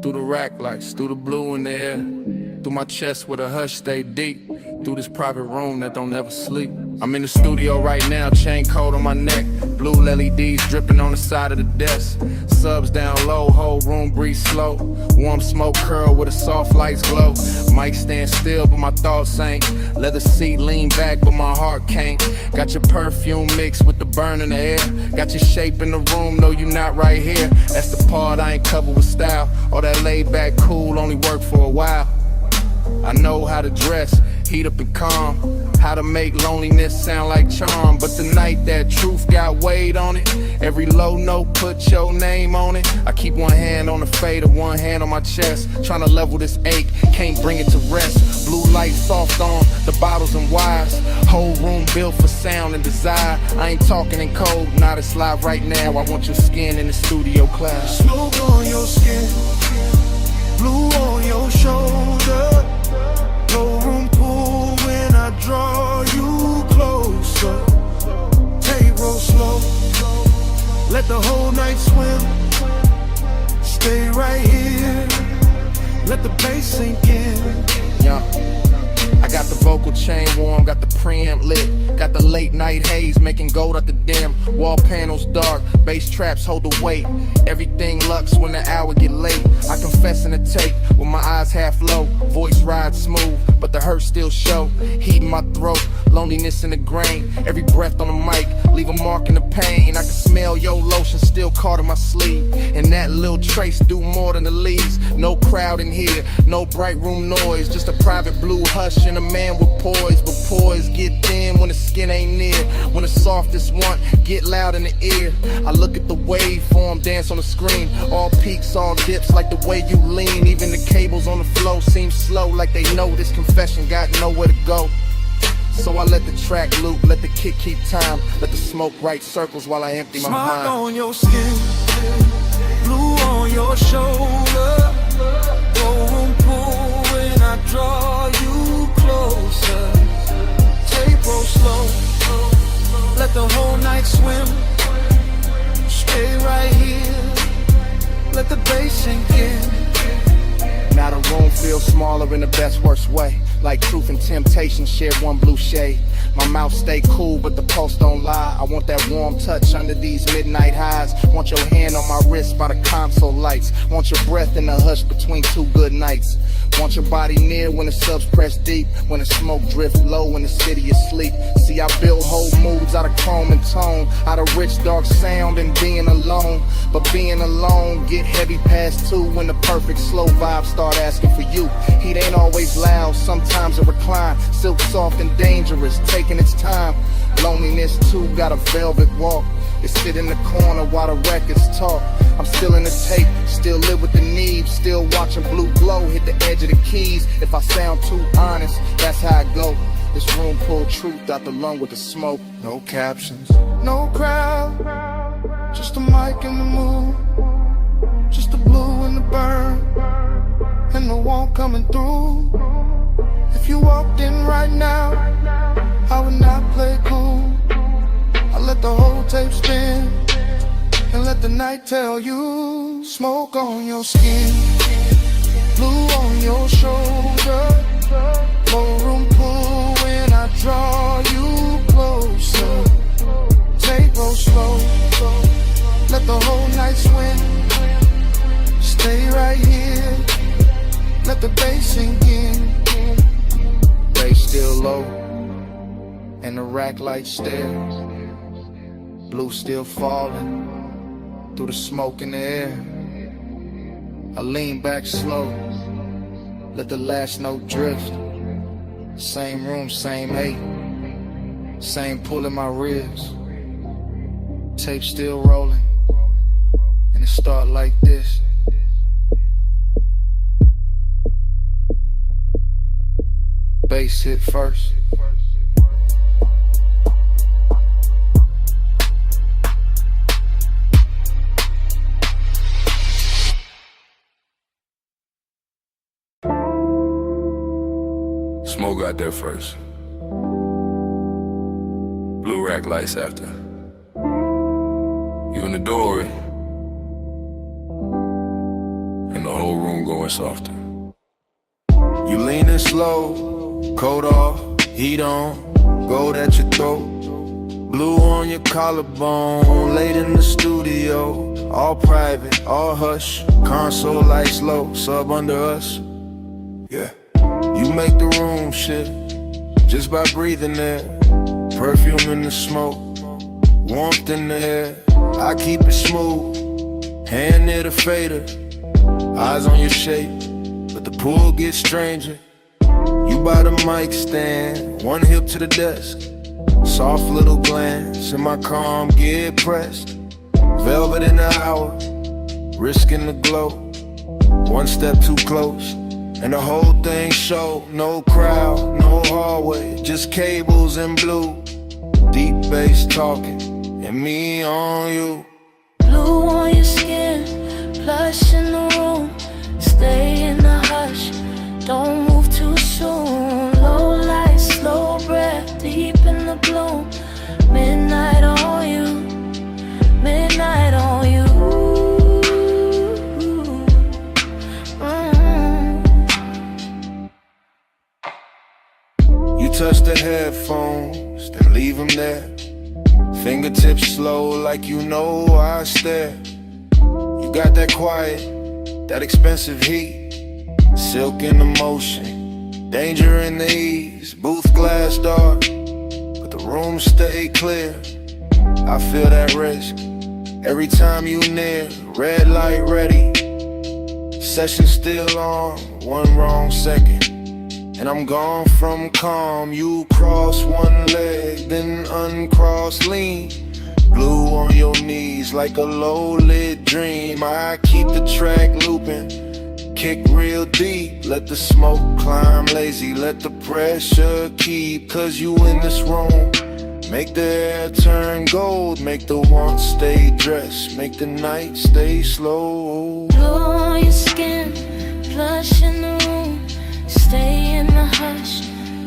through the rack lights, through the blue in the air, through my chest where the hush stay deep, through this private room that don't ever sleep. I'm in the studio right now, chain coat on my neck, blue LEDs dripping on the side of the desk. Subs down low, whole room breathe slow. Warm smoke curl with a soft lights glow. Mic stand still, but my thoughts ain't. Leather seat lean back, but my heart can't. Got your perfume mixed with the burn in the air. Got your shape in the room, no you not right here. That's the part I ain't covered with style. All that laid back cool only work for a while. I know how to dress, heat up and calm. How to make loneliness sound like charm. But the night that truth got weight on it, every low note put your name on it. I keep one hand on the fader, one hand on my chest, trying to level this ache, can't bring it to rest. Blue light soft on the bottles and wires. Whole room built for sound and desire. I ain't talking in code, not it's live right now. I want your skin in the studio cloud. Smoke on your skin, blue on your shoulder. No room pull when I draw you closer. Take roll slow, let the whole night swim. Stay right here, let the bass sink in. Yeah. I got the vocal chain warm, got the preamp lit. Got the late night haze making gold at the dim. Wall panels dark, bass traps hold the weight. Everything lux when the hour get late. I confess in the tape with my eyes half low. Voice rides smooth, but the hurt still show. Heat in my throat, loneliness in the grain. Every breath on the mic, leave a mark in the pain. I can smell your lotion still caught in my sleeve. And that little trace do more than the leaves. No crowd in here, no bright room noise. Just a private blue hush and a man with poise. But poise get thin when the skin ain't near. When the softest one get loud in the ear. I look at the waveform dance on the screen. All peaks, all dips like the way you lean. Even the cables on the flow seem slow, like they know this confession got nowhere to go. So I let the track loop, let the kick keep time. Let the smoke write circles while I empty my mind. Smoke on your skin, blue on your shoulder. No room pull when I draw you closer. Take roll slow, let the whole night swim. Stay right here, let the bass sink in. Now the room feels smaller in the best worst way. Like truth and temptation share one blue shade. My mouth stay cool but the pulse don't lie. I want that warm touch under these midnight highs. Want your hand on my wrist by the console lights. Want your breath in the hush between two good nights. Want your body near when the subs press deep. When the smoke drift low when the city is asleep. See I build whole moods out of chrome and tone. Out of rich dark sound and being alone. But being alone get heavy past 2. When the perfect slow vibes start asking for you. Heat ain't always loud, sometimes it recline. Silk soft and dangerous, taking its time. Loneliness too got a velvet walk. It sit in the corner while the records talk. I'm still in the tape, still live with the need. Still watching blue glow hit the edge of the keys. If I sound too honest, that's how I go. This room pull truth out the lung with the smoke. No captions, no crowd, just a mic and the mood. Just the blue and the burn, and the warmth coming through. If you walked in right now, I would not play cool. I let the whole tape spin, and let the night tell you. Smoke on your skin, blue on your shoulder. No room pull when I draw you closer. Take roll slow, let the whole night swim. Stay right here, let the bass sink in. Bass still low, and the rack light stares. Blue still falling through the smoke in the air. I lean back slow, let the last note drift. Same room, same hate, same pull in my ribs. Tape still rolling, and it start like this. Bass hit first. Smoke got there first. Blue rack lights after. You in the doorway, and the whole room going softer. You leaning slow, coat off, heat on. gold at your throat, blue on your collarbone. Late in the studio, all private, all hush. Console lights low, sub under us. Yeah, you make the room shift just by breathing there. Perfume in the smoke, warmth in the air. I keep it smooth, hand near the fader. Eyes on your shape, but the pool gets stranger. You by the mic stand, one hip to the desk. Soft little glance, in my calm get pressed. Velvet in the hour, risking the glow. One step too close, and the whole thing show. No crowd, no hallway, just cables and blue. Deep bass talking, and me on you. Blue on your skin, plush in the room. Stay in the hush, don't move too soon. Low light, slow breath, deep in the bloom. Midnight on you, midnight on you. You touch the headphones, then leave them there. Fingertips slow like you know I stare. You got that quiet, that expensive heat. Silk in the motion, danger in the ease. Booth glass dark, but the room stay clear. I feel that risk every time you near. Red light ready, session still on. One wrong second, and I'm gone from calm. You cross one leg, then uncross lean. Blue on your knees like a low-lit dream. I keep the track looping, kick real deep. Let the smoke climb lazy, let the pressure keep. Cause you in this room, make the air turn gold. Make the want stay dressed, make the night stay slow. Blue on your skin, plush in the room. Stay in the hush,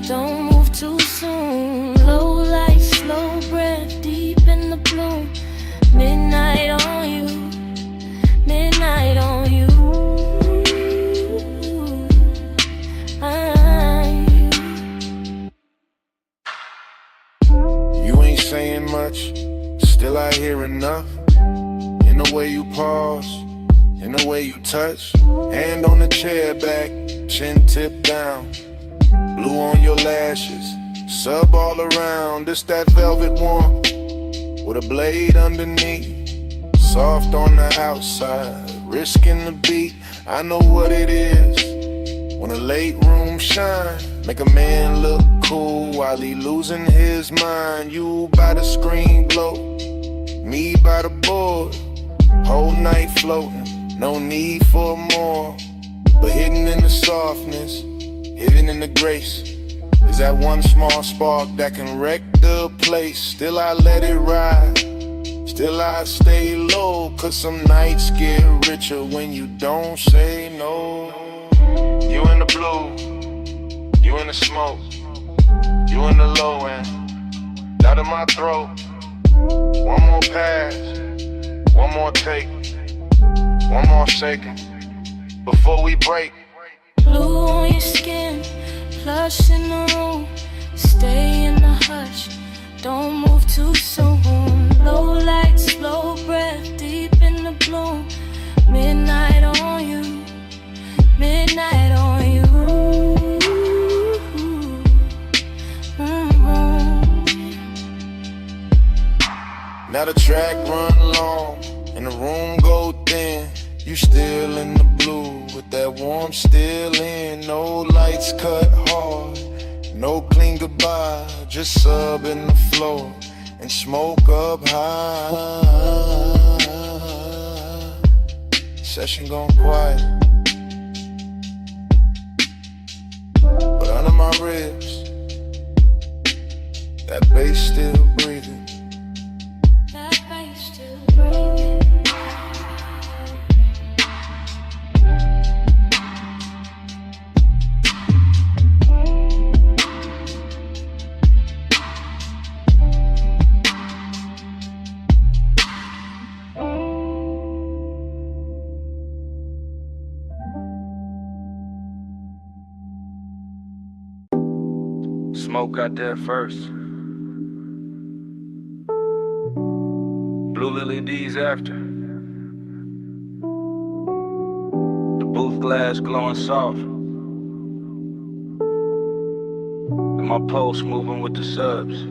don't move too soon. Low light, slow breath, deep in the bloom. Midnight on you, midnight on you. You ain't saying much, still I hear enough. In the way you pause, in the way you touch. Hand on the chair back, chin tip down. Blue on your lashes, sub all around. This that velvet warmth with a blade underneath. Soft on the outside, risking the beat. I know what it is when a late room shine. Make a man look cool while he losing his mind. You by the screen glow, me by the board. Whole night floating, no need for more. But hidden in the softness, hidden in the grace, is that one small spark that can wreck the place. Still I let it ride, still I stay low. Cause some nights get richer when you don't say no. You in the blue, you in the smoke, you in the low end, out of my throat. One more pass, one more take, one more second before we break. Blue on your skin, plush in the room. Stay in the hush, don't move too soon. Low light, slow breath, deep in the bloom. Midnight on you, midnight on you. Now the track run long and the room go thin. You still in the blue with that warmth still in. No lights cut hard, no clean goodbye. Just sub in the floor and smoke up high. Session gone quiet, but under my ribs, that bass still breathing. That bass still breathing. Smoke got there first. Blue LEDs after. The booth glass glowing soft. And my pulse moving with the subs.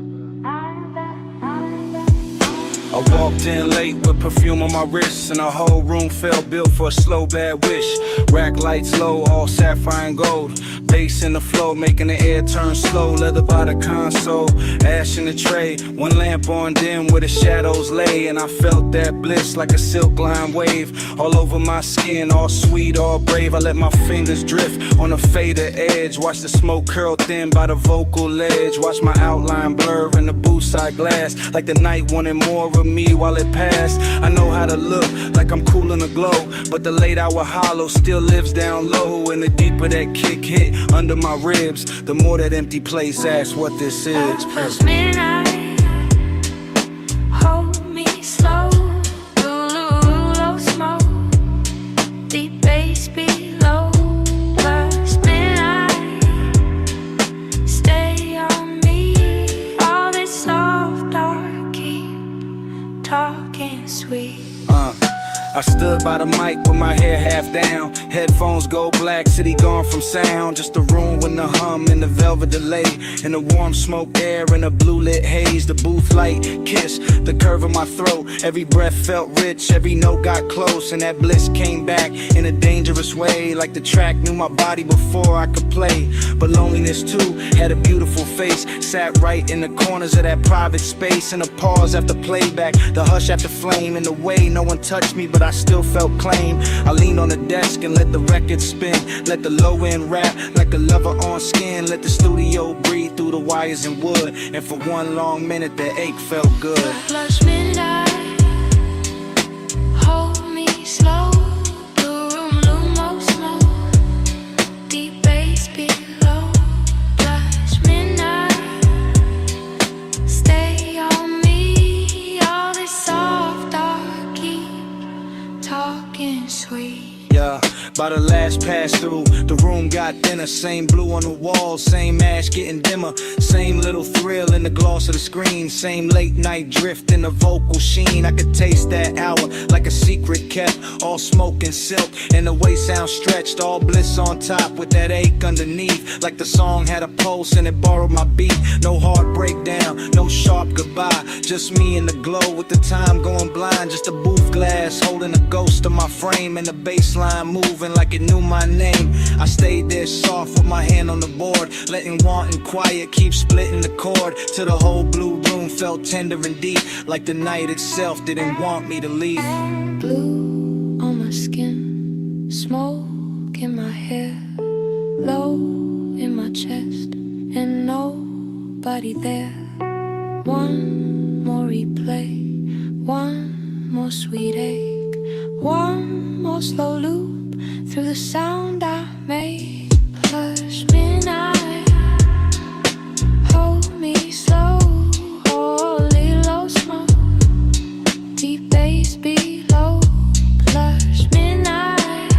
I walked in late with perfume on my wrist, and the whole room felt built for a slow bad wish. Rack lights low, all sapphire and gold. Bass in the flow, making the air turn slow. Leather by the console, ash in the tray. One lamp on dim where the shadows lay, and I felt that bliss like a silk line wave. All over my skin, all sweet, all brave. I let my fingers drift on a faded edge. Watch the smoke curl thin by the vocal ledge. Watch my outline blur in the booth side glass, like the night wanted more of me while it passed. I know how to look like I'm cool in the glow, but the late hour hollow still lives down low. And the deeper that kick hit under my ribs, the more that empty place asks what this is. Past midnight, hold me slow. Low smoke, deep bass below. Past midnight, stay on me. All this soft dark keep talking sweet. I stood by the mic with my hair half down. Headphones go black, city gone from sound. Just a room with the hum and the velvet delay, and the warm smoke air and a blue lit haze. The booth light kiss the curve of my throat. Every breath felt rich, every note got close, and that bliss came back in a dangerous way. Like the track knew my body before I could play. But loneliness too had a beautiful face. Sat right in the corners of that private space. And a pause after playback, the hush after flame. In the way no one touched me, but I still felt claim. I leaned on the desk and let the record spin. Let the low end rap like a lover on skin. Let the studio breathe through the wires and wood. And for one long minute the ache felt good. Flush midnight, hold me slow. The room low smoke, deep bass below. Flush midnight, stay on me. All this soft dark keep talking sweet. Yeah, by the last pass through, the room got thinner. Same blue on the walls, same ash getting dimmer. Same little thrill in the gloss of the screen. Same late night drift in the vocal sheen. I could taste that hour like a secret kept. All smoke and silk, and the way sound stretched. All bliss on top with that ache underneath. Like the song had a pulse and it borrowed my beat. No hard breakdown, no sharp goodbye. Just me in the glow with the time going blind. Just a booth glass holding a ghost of my frame. And the baseline moving like it knew my name. I stayed there soft with my hand on the board, letting want and quiet keep splitting the chord, till the whole blue room felt tender and deep, like the night itself didn't want me to leave. Blue on my skin, smoke in my hair, low in my chest, and nobody there. One more replay, one more sweet ache, one more slow loop through the sound I made. Hush midnight, hold me slow. Holy low smoke, deep bass below. Hush midnight,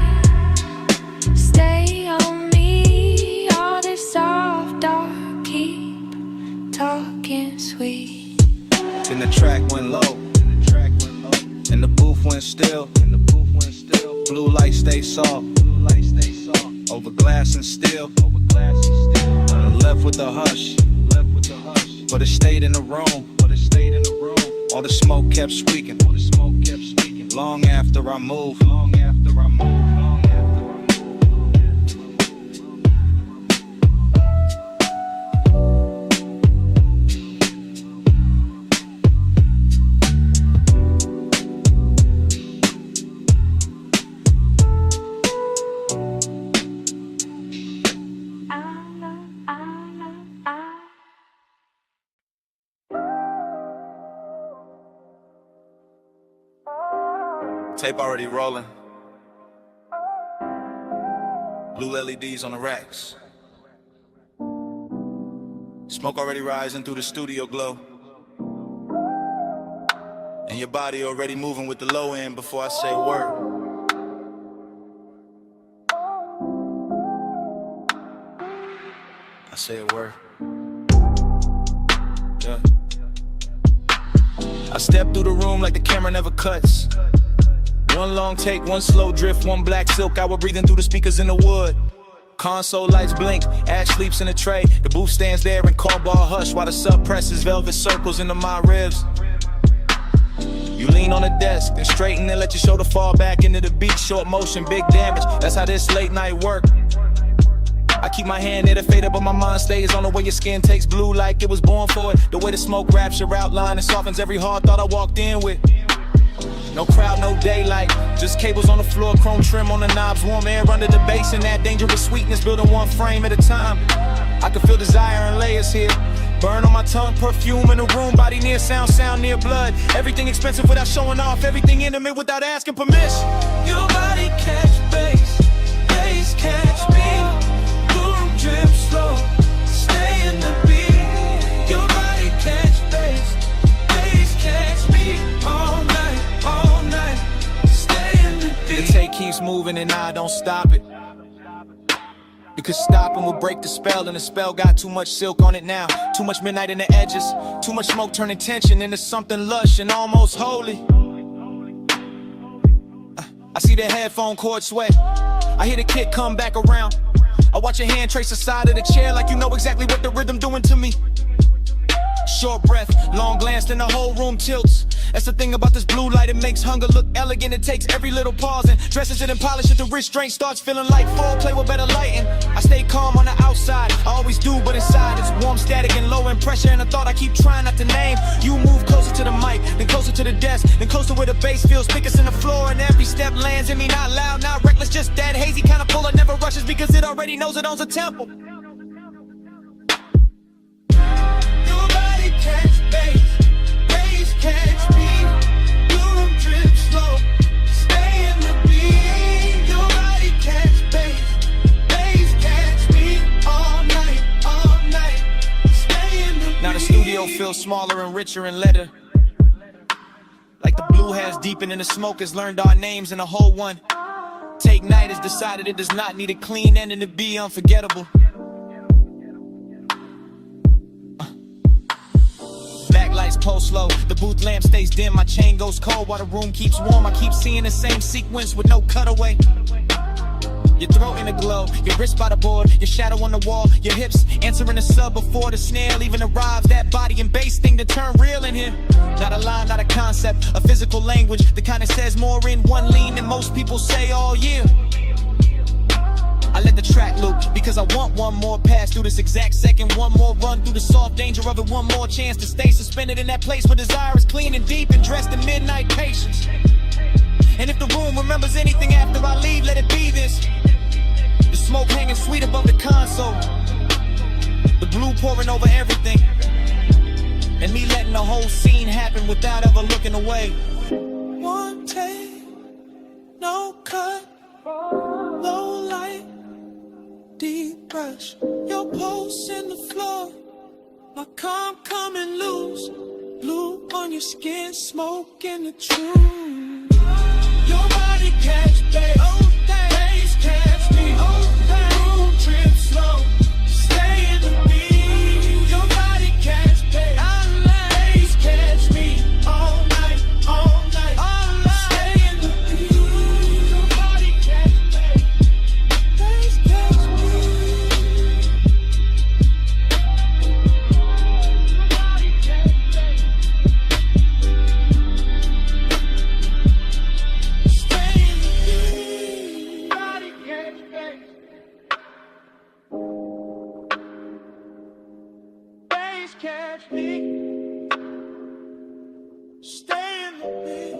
stay on me. All this soft dark keep talking sweet. Then the track went low, and the booth went still. Blue light stay soft, over glass and steel. Left with the hush, but it stayed in the room. All the smoke kept speaking, long after I moved. Tape already rolling. Blue LEDs on the racks. Smoke already rising through the studio glow. And your body already moving with the low end before I say a word. I say a word. Yeah. I step through the room like the camera never cuts. One long take, one slow drift, one black silk hour breathing through the speakers in the wood. Console lights blink, Ash sleeps in a tray. The booth stands there in cardboard hush while the sub presses velvet circles into my ribs. You lean on the desk, then straighten and let your shoulder fall back into the beat. Short motion, big damage, that's how this late night work. I keep my hand near the fader, but my mind stays on the way your skin takes blue like it was born for it. The way the smoke wraps your outline and softens every hard thought I walked in with. No crowd, no daylight, just cables on the floor, chrome trim on the knobs, warm air under the bass, and that dangerous sweetness building one frame at a time. I can feel desire in layers here. Burn on my tongue, perfume in the room, body near sound, sound near blood. Everything expensive without showing off, everything intimate without asking permission. Your body catch bass, bass catch me. Boom, drip slow, stay in the beat. Your body catch bass catch me. All night, stay in the beat. The tape keeps moving and I don't stop it. Because stopping will break the spell, and the spell got too much silk on it now. Too much midnight in the edges, too much smoke turning tension into something lush and almost holy. I see the headphone cord sweat, I hear the kick come back around. I watch your hand trace the side of the chair like you know exactly what the rhythm doing to me. Short breath, long glance, then the whole room tilts. That's the thing about this blue light, it makes hunger look elegant. It takes every little pause and dresses it and polishes it. The restraint starts feeling like foreplay with better lighting. I stay calm on the outside, I always do, but inside it's warm, static, and low in pressure. And a thought I keep trying not to name. You move closer to the mic, then closer to the desk, then closer where the bass feels thickest in the floor. And every step lands in me, not loud, not reckless, just that hazy kind of pull that never rushes because it already knows it owns a temple. Catch bass catch me. Boom, drip slow, stay in the beat. Your body catch bass catch me. All night, stay in the beat. Now the studio feels smaller and richer in letter. Like the blue has deepened and the smoke has learned our names in a whole one. Take Night has decided it does not need a clean ending to be unforgettable. Lights pulse slow, the booth lamp stays dim, my chain goes cold while the room keeps warm. I keep seeing the same sequence with no cutaway. Your throat in a glow, your wrist by the board, your shadow on the wall, your hips answering the sub before the snare even arrives. That body and bass thing to turn real in here. Not a line, not a concept, a physical language, the kind that says more in one lean than most people say all year. I let the track loop because I want one more pass through this exact second, one more run through the soft danger of it, one more chance to stay suspended in that place where desire is clean and deep and dressed in midnight patience. And if the room remembers anything after I leave, let it be this. The smoke hanging sweet above the console, the blue pouring over everything, and me letting the whole scene happen without ever looking away. One take, no cut, low light, deep brush, your pulse in the floor, my calm coming loose, blue on your skin, smoke in the truth. Your body catch bass catch me, boom, trip slow, stay in the beat. Your body catch bass catch me, all night, stay in the beat. Your body catch bass catch me. Your body catch bass. Stay in the beat. Body catch bass. Bass catch me. Stay in the beat.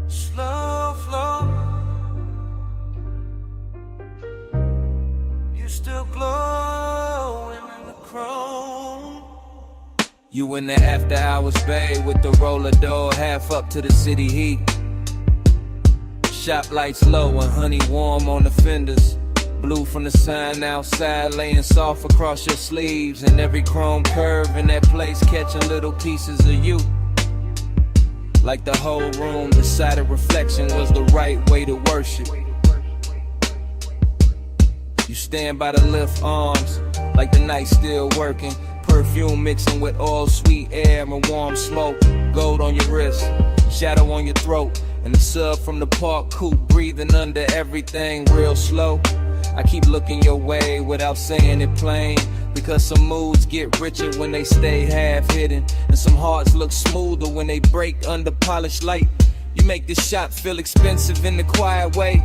Slow flow, you still glowing in the chrome. You in the after hours bay with the roller door half up to the city heat. Shop lights low and honey warm on the fenders. Blue from the sun outside laying soft across your sleeves. And every chrome curve in that place catching little pieces of you. Like the whole room decided reflection was the right way to worship. You stand by the lift arms, like the night still working. Perfume mixing with all sweet air and warm smoke. Gold on your wrist, shadow on your throat. And the sub from the park coupe breathing under everything real slow. I keep looking your way without saying it plain, because some moods get richer when they stay half hidden, and some hearts look smoother when they break under polished light. You make this shop feel expensive in the quiet way.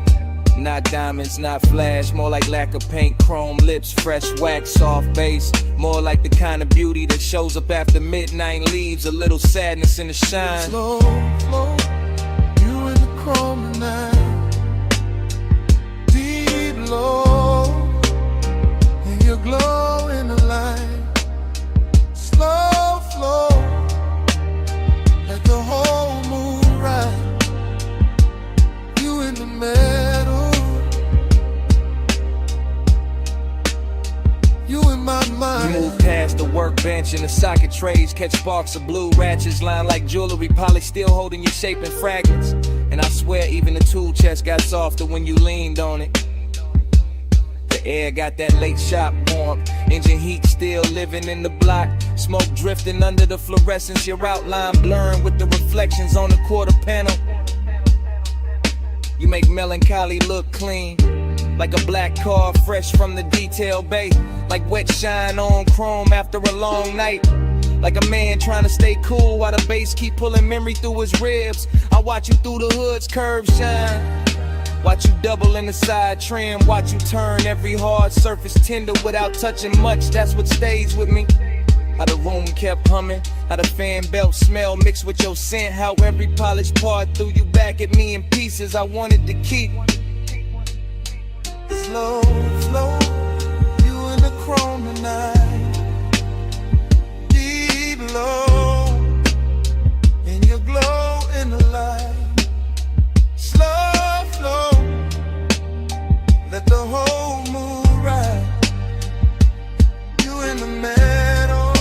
Not diamonds, not flash, more like lack of paint, chrome lips, fresh wax, soft bass. More like the kind of beauty that shows up after midnight, leaves a little sadness in the shine. Slow, slow, you in the chrome tonight. Deep low, and your glow in the light. Slow flow, let the whole moon ride. You in the middle, you in my mind. You move past the workbench and the socket trays, catch sparks of blue ratchets lined like jewelry, polished still holding your shape in fragments. And I swear even the tool chest got softer when you leaned on it. The air got that late shop warmth, engine heat still living in the block. Smoke drifting under the fluorescence, your outline blurring with the reflections on the quarter panel. You make melancholy look clean, like a black car fresh from the detail bay. Like wet shine on chrome after a long night. Like a man trying to stay cool while the bass keep pulling memory through his ribs. I watch you through the hood's curves shine. Watch you double in the side trim. Watch you turn every hard surface tender without touching much. That's what stays with me. How the room kept humming, how the fan belt smell mixed with your scent. How every polished part threw you back at me in pieces I wanted to keep. Slow, slow, you in the chrome tonight. Deep low, and your glow in the light. Slow flow, let the whole moon ride. You in the middle,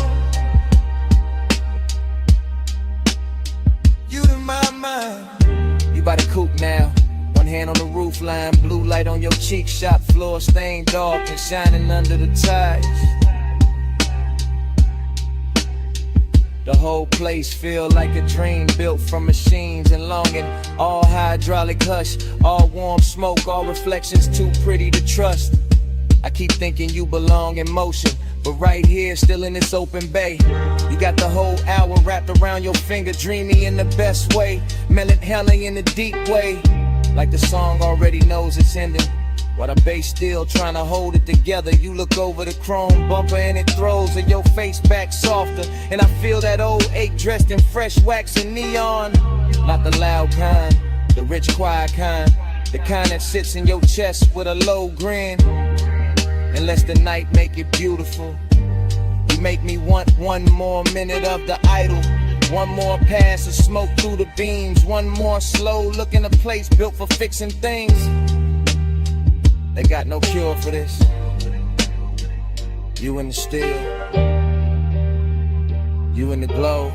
you in my mind. You by the coupe now, one hand on the roof line, blue light on your cheek, shop floor stained dark and shining under the tires. The whole place feel like a dream built from machines and longing. All hydraulic hush, all warm smoke, all reflections too pretty to trust. I keep thinking you belong in motion, but right here, still in this open bay. You got the whole hour wrapped around your finger, dreamy in the best way, melancholy in the deep way. Like the song already knows it's ending, while the bass still trying to hold it together. You look over the chrome bumper and it throws your face back softer, and I feel that old ache dressed in fresh wax and neon. Not the loud kind, the rich quiet kind, the kind that sits in your chest with a low grin. And lets the night make it beautiful. You make me want one more minute of the idol, one more pass of smoke through the beams, one more slow look in a place built for fixing things. They got no cure for this. You in the still, you in the glow,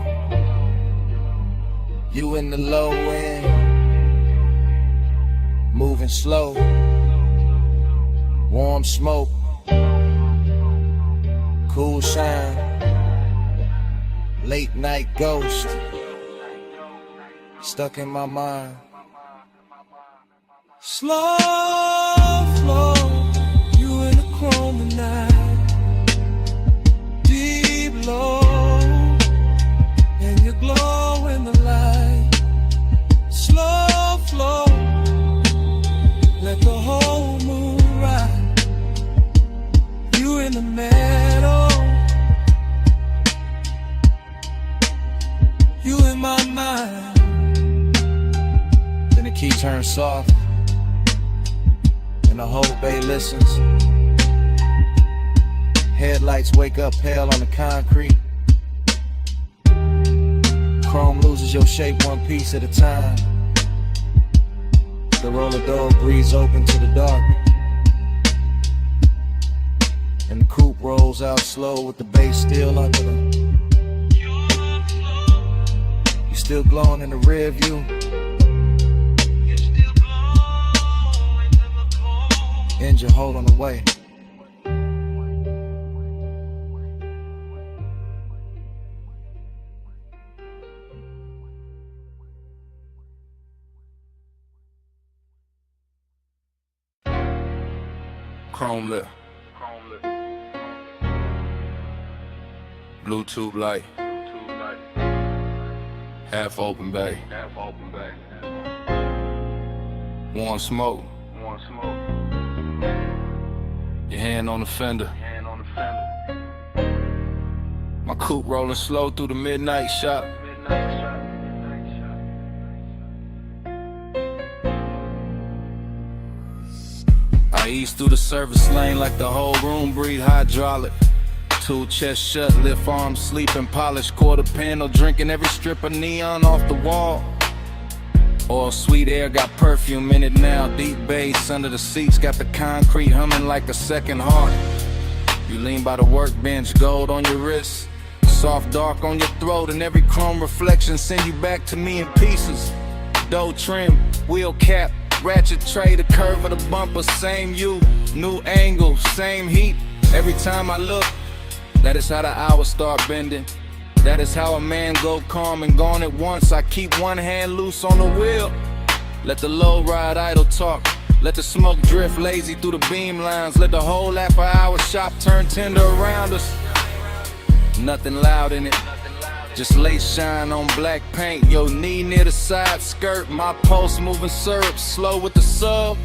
you in the low end, moving slow, warm smoke, cool shine, late night ghost, stuck in my mind. Slow flow, you in the chrome tonight. Deep low, and you glow in the light. Slow flow, let the whole moon ride. You in the middle, you in my mind. Then the key turns soft, and the whole bay listens. Headlights wake up pale on the concrete. Chrome loses your shape one piece at a time. The roller door breathes open to the dark, and the coupe rolls out slow with the bass still under them. You still glowing in the rear view. Engine hold on the way. Chrome lip. Bluetooth light. Half open bay. Warm smoke. Your hand on the fender. My coupe rolling slow through the midnight shop. I ease through the service lane like the whole room breathe hydraulic. Two chest shut, lift arms, sleeping, polished quarter panel, drinking every strip of neon off the wall. All sweet air got perfume in it now. Deep bass under the seats, got the concrete humming like a second heart. You lean by the workbench, gold on your wrist, soft dark on your throat, and every chrome reflection send you back to me in pieces. Dough trim, wheel cap, ratchet tray, the curve of the bumper, same you, new angle, same heat. Every time I look, that is how the hours start bending. That is how a man go calm and gone at once. I keep one hand loose on the wheel. Let the low ride idle talk. Let the smoke drift lazy through the beam lines. Let the whole after-hour shop turn tender around us. Nothing loud in it, just late shine on black paint. Your knee near the side skirt. My pulse moving syrup, slow with the sub.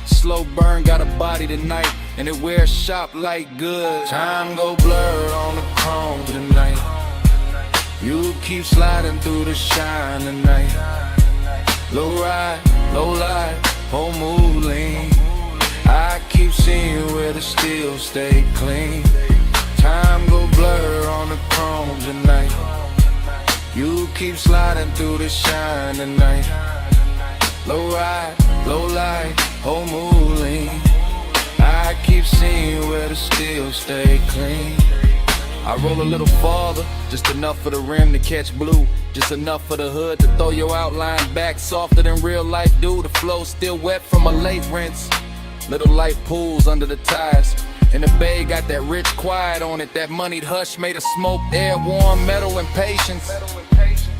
Slow burn, got a body tonight, and it wears shop like good. Time go blurred on the chrome tonight. You keep sliding through the shine tonight. Low ride, low light, whole mood lean. I keep seeing where the steel stay clean. Time go blur on the chrome tonight. You keep sliding through the shine tonight. Low ride, low light, whole mood lean. I keep seeing where the steel stay clean. I roll a little farther, just enough for the rim to catch blue. Just enough for the hood to throw your outline back softer than real life do. The flow still wet from a late rinse. Little light pools under the tires. And the bay got that rich quiet on it. That moneyed hush made of smoke, air, warm metal, and patience.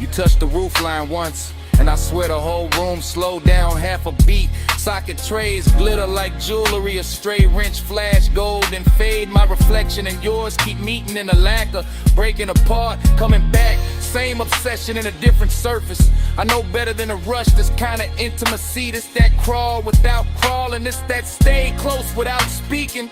You touched the roof line once, and I swear the whole room slowed down half a beat. Socket trays glitter like jewelry, a stray wrench flash gold and fade. My reflection and yours keep meeting in a lacquer, breaking apart, coming back. Same obsession in a different surface. I know better than a rush, this kind of intimacy. This that crawl without crawling. This that stay close without speaking.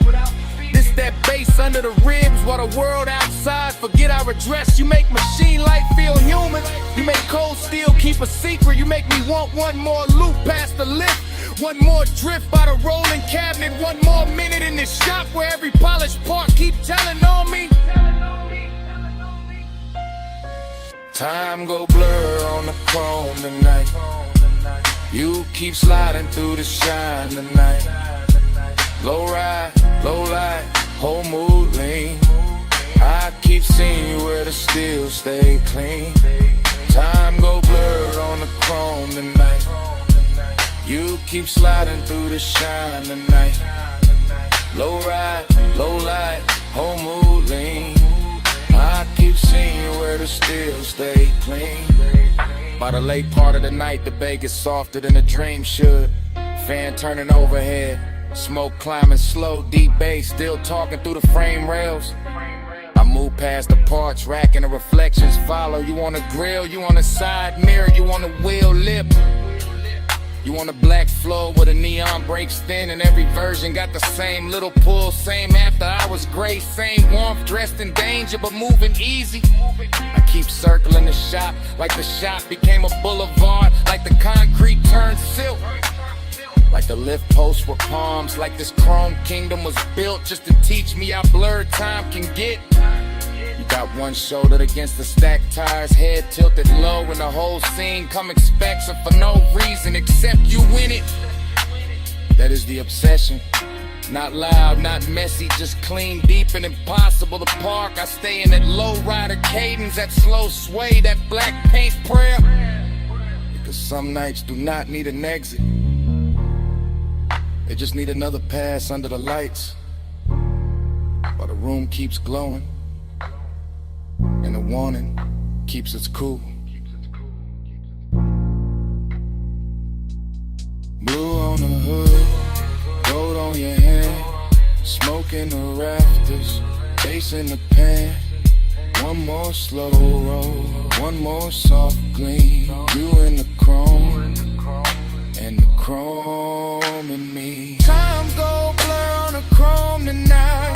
This that bass under the ribs while the world outside forget our address. You make machine life feel human. You make cold steel keep a secret. You make me want one more loop past the lift. One more drift by the rolling cabinet. One more minute in this shop where every polished part keep telling on me. Time go blur on the chrome tonight. You keep sliding through the shine tonight. Low ride, low light, whole mood lean. I keep seeing you where the steel stay clean. Time go blur on the chrome tonight. You keep sliding through the shine tonight. Low ride, low light, whole mood lean. I keep seeing you where the steel stay clean. By the late part of the night, the bay gets softer than a dream should. Fan turning overhead, smoke climbing slow, deep bass still talking through the frame rails. I move past the parts rack and the reflections follow. You on the grill, you on the side mirror, you on the wheel lip. You on the black floor where the neon breaks thin, and every version got the same little pull, same after hours grace, same warmth, dressed in danger but moving easy. I keep circling the shop like the shop became a boulevard, like the concrete turned silk, like the lift posts were palms, like this chrome kingdom was built just to teach me how blurred time can get. You got one shoulder against the stacked tires, head tilted low, and the whole scene coming spectrum for no reason except you in it. That is the obsession. Not loud, not messy, just clean, deep, and impossible to park. I stay in that low rider cadence, that slow sway, that black paint prayer. Because some nights do not need an exit. They just need another pass under the lights while the room keeps glowing and the warning keeps its cool. Blue on the hood, gold on your hand. smoke in the rafters, bass in the pan. One more slow roll, one more soft gleam. You in the chrome, and the chrome in me. Time go blur on the chrome tonight.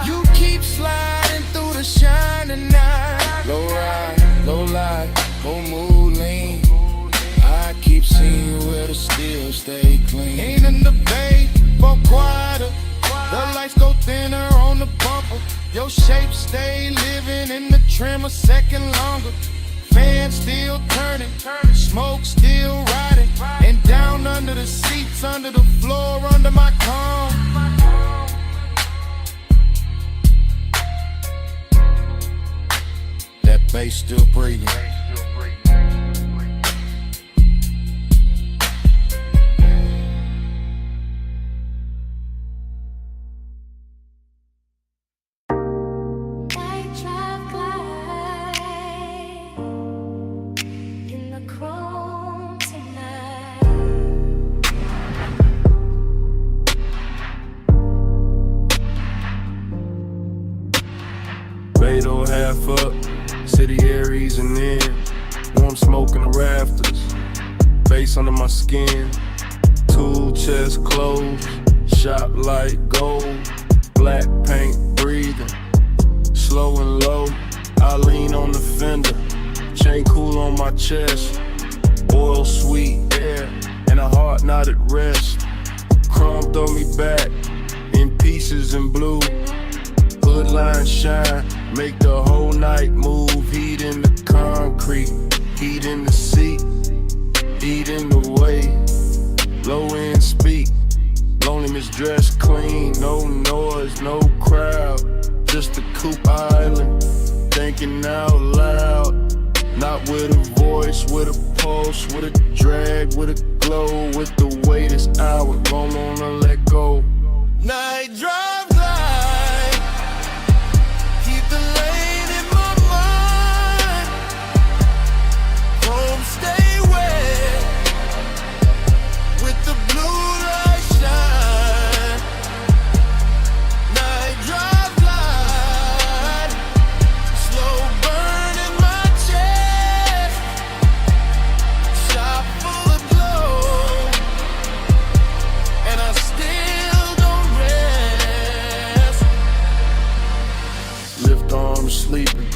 You keep sliding through the shining night. Low ride, low light, whole mood lean. I keep seeing where the steel stay clean. Ain't in the bay, but quieter. The lights go thinner on the bumper. Your shape stay living in the trim a second longer. Fans still turning, smoke still riding. And down under the seats, under the floor, under my comb. That bass still breathing. Beto half up, city Aries and in. Warm smoke in the rafters, face under my skin. Tool chest closed, shop light gold. Black paint breathing, slow and low. I lean on the fender, chain cool on my chest. Oil sweet air, and a heart not at rest. Chrome throw me back, in pieces in blue. Hood line shine, make the whole night move. Heat in the concrete, heat in the seat, heat in the way. Low end speak, loneliness dressed clean. No noise, no crowd, just a coupe island. Thinking out loud, not with a voice, with a pulse, with a drag, with a glow. With the weight this hour, don't wanna let go. Night drive light, keep the lane in my mind. Home stay wet, with the blue light shine. Night drive light, slow burn in my chest. Shop full of glow, and I still don't rest. Lift arms sleeping,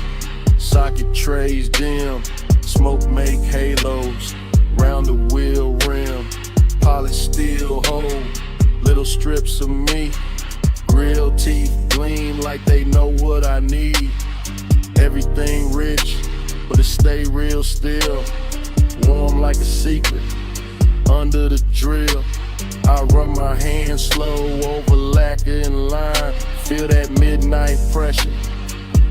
socket trays dim. Smoke make halos, round the wheel rim. Polished steel hold, little strips of me. Grill teeth gleam like they know what I need. Everything rich, but it stay real still. Warm like a secret, under the drill. I run my hands slow over lacquer and lime. Feel that midnight pressure,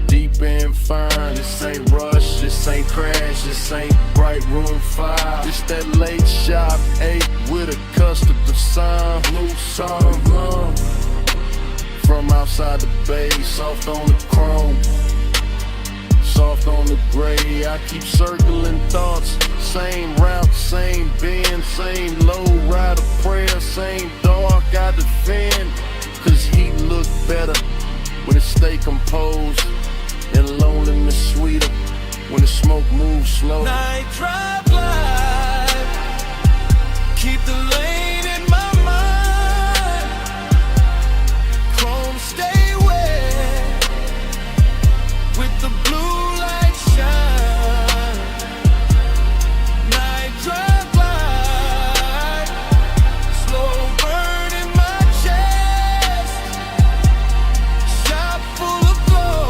deep and fine. This ain't rush, this ain't crash, this ain't bright room 5. This that late shop 8 with a custard of sign. Blue song blum, from outside the bay, soft on the chrome, soft on the gray. I keep circling thoughts, same route, same bend, same low rider prayer, same dark I defend. Cause heat look better when it stay composed, and loneliness sweeter when the smoke moves slow. Night drive light, keep the lane in my mind. Chrome stay wet, with the blue light shine. Night drive light, slow burn in my chest. Shop full of glow,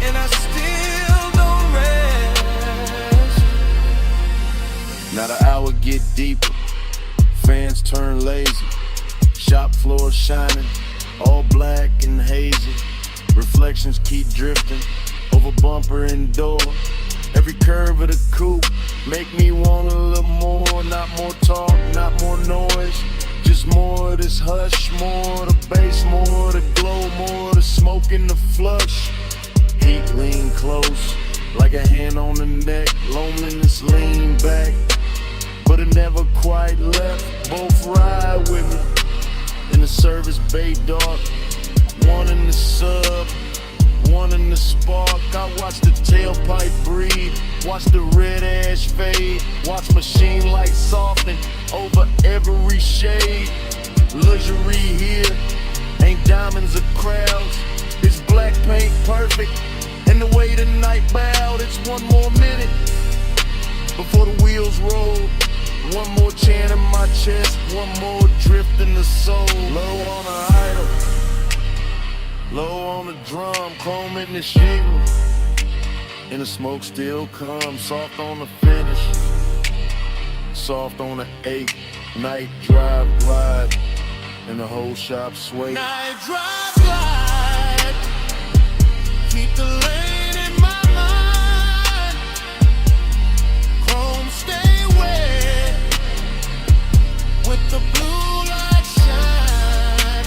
and I still don't rest. Now the hour get deeper, fans turn lazy. Shop floor shining, all black and hazy. Reflections keep drifting over bumper and door. Every curve of the coupe make me want a little more. Not more talk, not more noise, just more of this hush. More of the bass, more of the glow, more of the smoke in the flush. Heat lean close, like a hand on the neck. Loneliness lean back, but it never quite left. Both ride with me in the service fade dark. One in the sub, one in the spark. I watch the tailpipe breathe, watch the red ash fade, watch machine lights soften over every shade. Luxury here, ain't diamonds or crowds. It's black paint perfect, and the way the night bowed. It's one more minute before the wheels roll. One more chant in my chest, one more drift in the soul. Low on the idol, low on the drum, chrome in the shingle, and the smoke still comes. Soft on the finish, soft on the 8. Night drive glide, and the whole shop sway. Night drive glide, keep the lane in my mind. Chrome stay wet, with the blue light shine.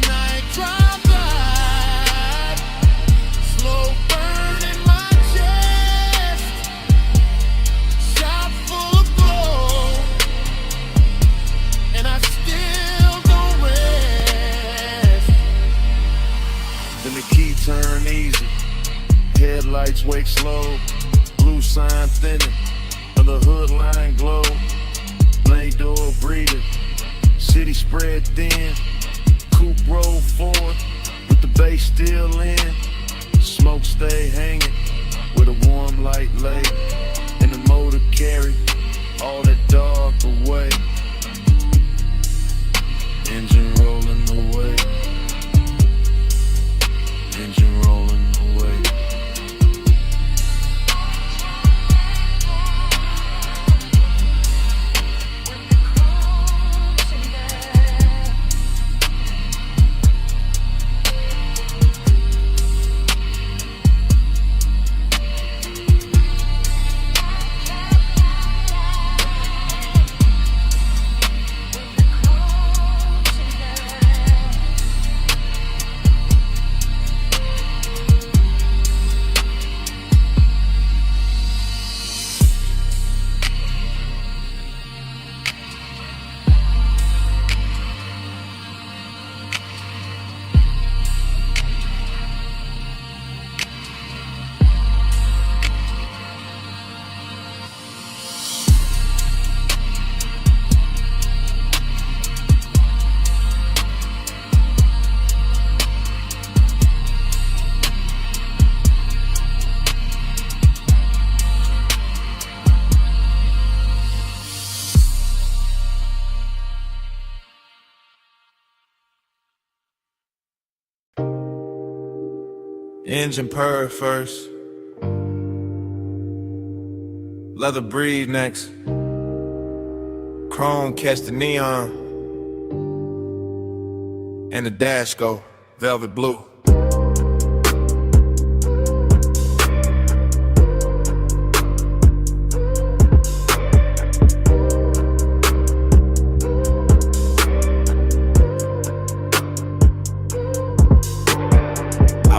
Night drive glide, slow burn in my chest. Shop full of glow, and I still don't rest. Then the key turn easy, headlights wake slow. Blue sign thinning, and the hood line glow. Blade door breathing, city spread thin. Coupe roll forward, with the bass still in. Smoke stay hanging, with a warm light lay. And the motor carry all that dark away. Engine rolling away, engine rolling away. Engine purr first, leather breathe next, chrome catch the neon, and the dash go velvet blue.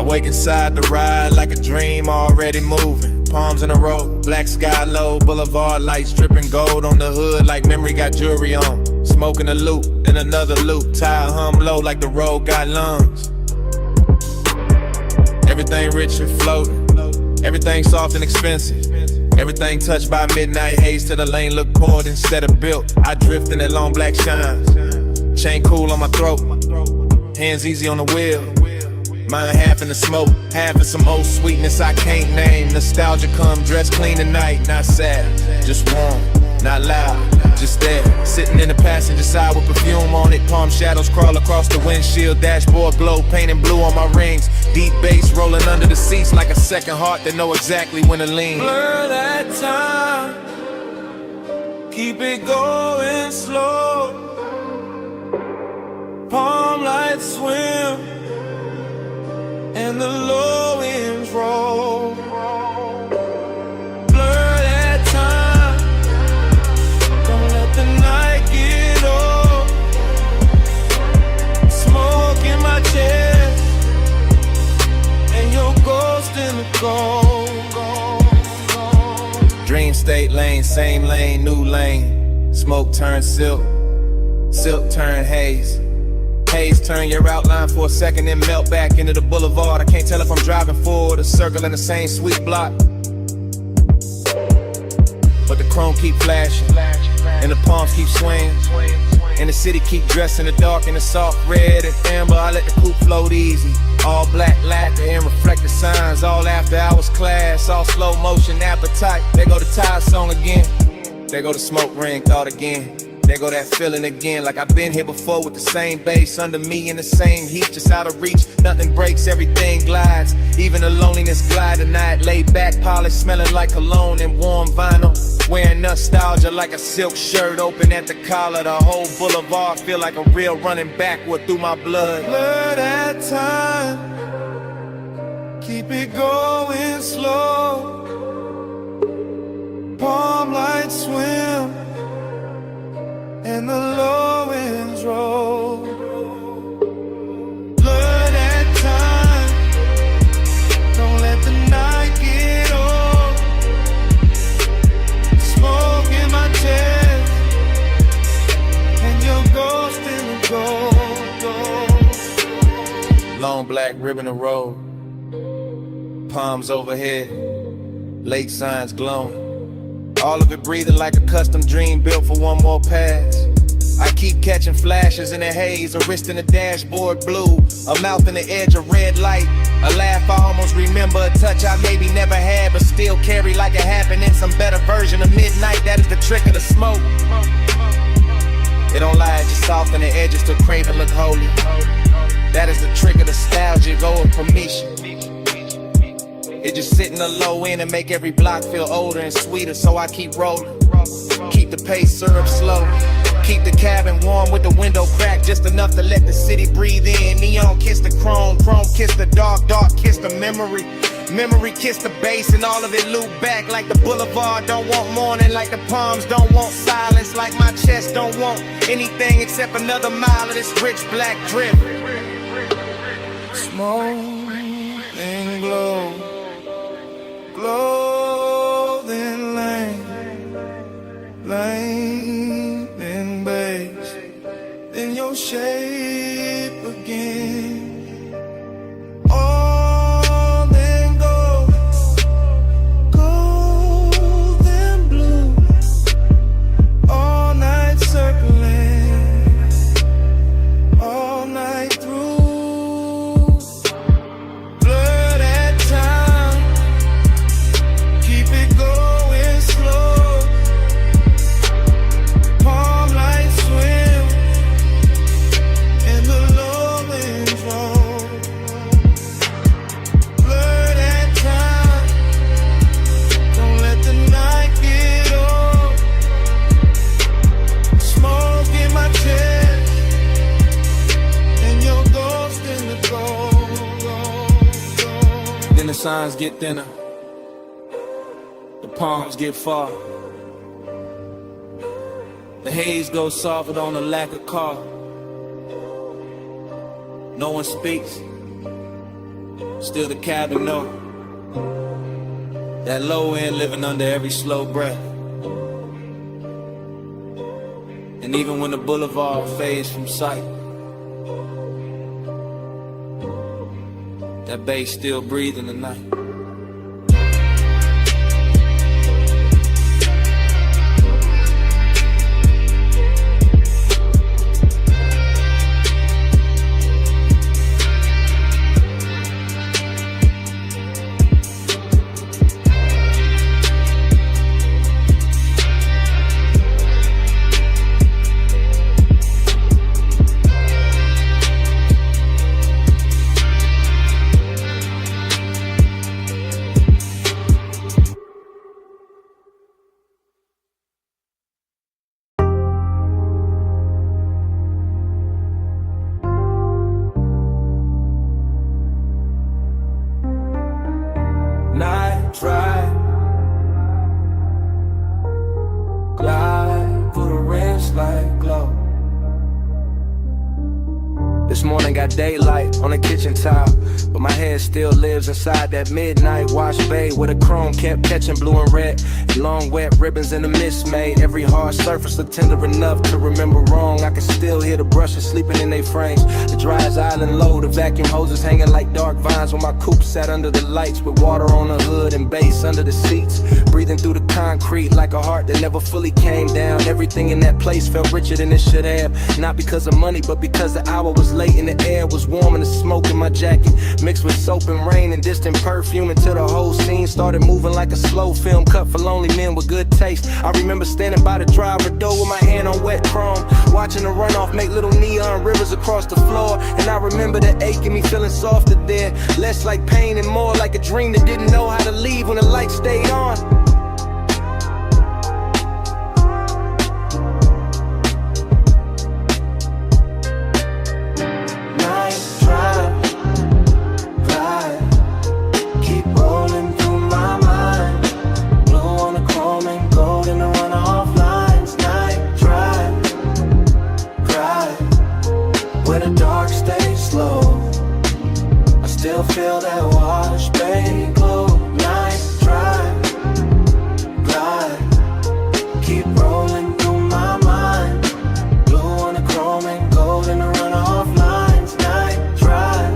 Wake inside the ride like a dream already moving. Palms in a row, black sky low, boulevard lights dripping gold on the hood like memory got jewelry on. Smoking a loop, then another loop, tire hum low like the road got lungs. Everything rich and floating, everything soft and expensive. Everything touched by midnight haze till the lane look poured instead of built. I drift in that long black shine, chain cool on my throat, hands easy on the wheel. Mine half in the smoke, half in some old sweetness I can't name. Nostalgia come dressed clean tonight, not sad, just warm, not loud, just there. Sitting in the passenger side with perfume on it. Palm shadows crawl across the windshield. Dashboard glow, painting blue on my rings. Deep bass rolling under the seats like a second heart that know exactly when to lean. Blur that time, keep it going slow. Palm lights swim, and the low winds roll. Blur that time, don't let the night get old. Smoke in my chest, and your ghost in the gold. Dream state lane, same lane, new lane. Smoke turn silk, silk turn haze. Haze turn your outline for a second, then melt back into the boulevard. I can't tell if I'm driving forward or circling the same sweet block. But the chrome keep flashing, and the palms keep swinging, and the city keep dressed in the dark and the soft red and amber. I let the coupe float easy. All black lacquer and reflective signs. All after hours class, all slow motion appetite. There go the Tide song again. There go the smoke ring thought again. There go that feeling again, like I've been here before with the same bass under me in the same heat, just out of reach. Nothing breaks, everything glides. Even the loneliness glide tonight. Laid back, polished, smelling like cologne and warm vinyl. Wearing nostalgia like a silk shirt open at the collar. The whole boulevard feel like a real running backward through my blood. Blur that time, keep it going slow. Palm lights swim and the low winds roll. Blur that time, don't let the night get old. Smoke in my chest, and your ghost in the gold. Long black ribbon of road, palms overhead, lake signs glowing. All of it breathing like a custom dream built for one more pass. I keep catching flashes in the haze, a wrist in the dashboard blue, a mouth in the edge of red light, a laugh I almost remember, a touch I maybe never had but still carry like it happened in some better version of midnight. That is the trick of the smoke. It don't lie, it just soften the edges to crave and look holy. That is the trick of nostalgia, go with permission. It just sit in the low end and make every block feel older and sweeter, so I keep rolling. Keep the pace syrup slow. Keep the cabin warm with the window cracked just enough to let the city breathe in. Neon kiss the chrome, chrome kiss the dark, dark kiss the memory. Memory kiss the bass and all of it loop back like the boulevard don't want morning, like the palms don't want silence, like my chest don't want anything except another mile of this rich black drip. Smoke and glow, clothing lane, lane and base, then your shape again. All then gold, gold and blue, all night circling, all night through. Blur that time, keep it going slow. Palm lights swim and the low winds roll. Blur that time, don't let the night get old. Smoke in my chest and your ghost in the gold. Then the signs get thinner, the palms get far. The haze goes softer on the lack of car. No one speaks, still the cabin know. That low end living under every slow breath. And even when the boulevard fades from sight, that bass still breathing the night. This morning got daylight on the kitchen tile, but my head still lives inside that midnight wash bay where the chrome kept catching blue and red. And long wet ribbons in the mist made every hard surface look tender enough to remember wrong. I can still hear the brushes sleeping in their frames, the dryer's island low, the vacuum hoses hanging like dark vines when my coupe sat under the lights with water on the hood and bass under the seats, breathing through the concrete like a heart that never fully came down. Everything in that place felt richer than it should have, not because of money but because the hour was late and the air was warm and the smoke in my jacket mixed with soap and rain and distant perfume until the whole scene started moving like a slow film cut for lonely men with good taste. I remember standing by the driver door with my hand on wet chrome, watching the runoff make little neon rivers across the floor. And I remember the ache in me feeling softer there, less like pain and more like a dream that didn't know how to leave when the light stayed on. Feel that wash bay glow. Night drive, glide, keep rolling through my mind. Blue on the chrome and gold in the runoff lines. Night drive,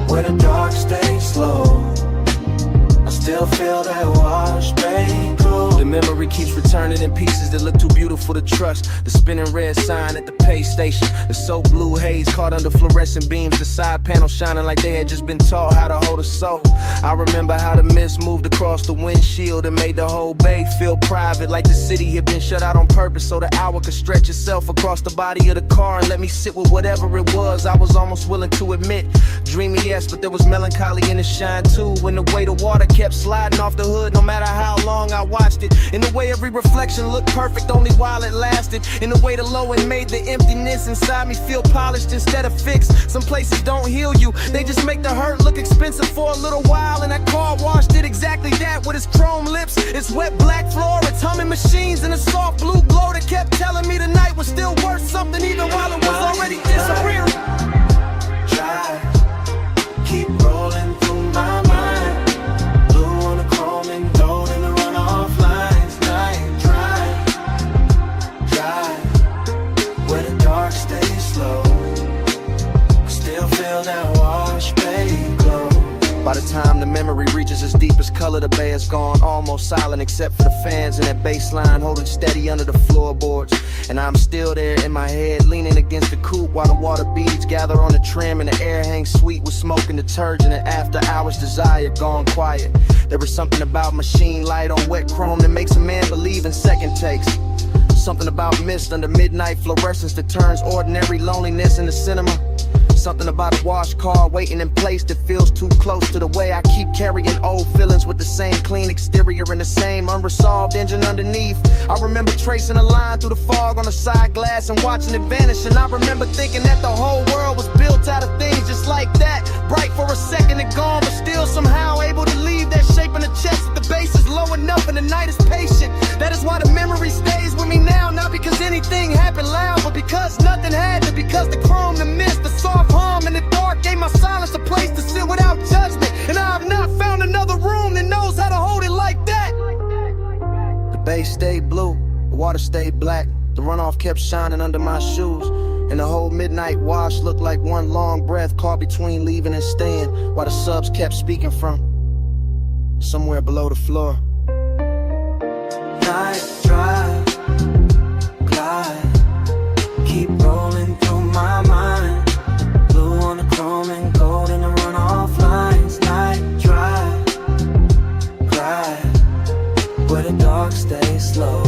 where the dark stays slow. I still feel that wash bay glow. The memory keeps returning in pieces that look too beautiful to trust. The spinning red sign at the pay station, the soap blue haze caught under fluorescent beams, the side panel shining like they had just been taught how to hold a soul. I remember how the mist moved across the windshield and made the whole bay feel private, like the city had been shut out on purpose so the hour could stretch itself across the body of the car and let me sit with whatever it was I was almost willing to admit. Dreamy, yes, but there was melancholy in the shine too, when the way the water kept sliding off the hood no matter how long I watched it, in the way every reflection looked perfect only while it lasted, in the way the low end made the emptiness inside me feel polished instead of fixed. Some places don't heal you, they just make the hurt look expensive for a little while, and that car wash did exactly that with its chrome lips, its wet black floor, its humming machines, and a soft blue glow that kept telling me the night was still worth something even while it was already disappearing. Drive, keep rolling through my mind. Blue on the chrome and gold in the runoff lines. Night drive, where the dark stays slow. I still feel that wash bay glow. By the time the memory reaches its deepest color, the bay is gone, almost silent except for the fans and that bass line holding steady under the floorboards. And I'm still there in my head, leaning against the coupe while the water beads gather on the trim and the air hangs sweet with smoke and detergent and after hours desire gone quiet. There was something about machine light on wet chrome that makes a man believe in second takes. Something about mist under midnight fluorescence that turns ordinary loneliness into cinema. Something about a wash car waiting in place that feels too close to the way I keep carrying old feelings with the same clean exterior and the same unresolved engine underneath. I remember tracing a line through the fog on the side glass and watching it vanish, and I remember thinking that the whole world was built out of things just like that, bright for a second and gone, but still somehow able to leave that shape in the chest that the base is low enough and the night is patient. That is why the memory stays with me now, not because anything happened loud, but because nothing had to, because the chrome, the mist, the soft hum in the dark gave my silence a place to sit without judgment, and I have not found another room that knows how to hold it like that. The bay stayed blue, the water stayed black, the runoff kept shining under my shoes, and the whole midnight wash looked like one long breath caught between leaving and staying, while the subs kept speaking from somewhere below the floor. Night drive, glide, keep rolling through my mind. Blue on the chrome and gold in the runoff lines. Night drive, glide, where the dark stays slow.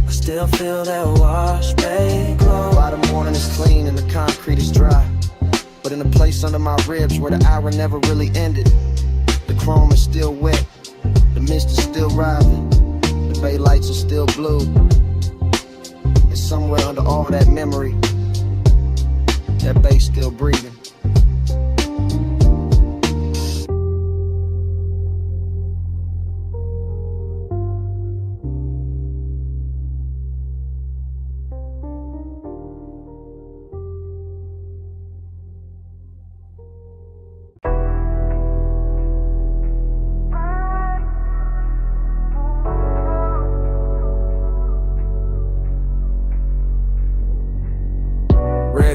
I still feel that wash bay glow. By the morning is clean and the concrete is dry, but in the place under my ribs where the hour never really ended, the chrome is still wet, the mist is still rising, the bay lights are still blue, and somewhere under all that memory, that bass still breathing.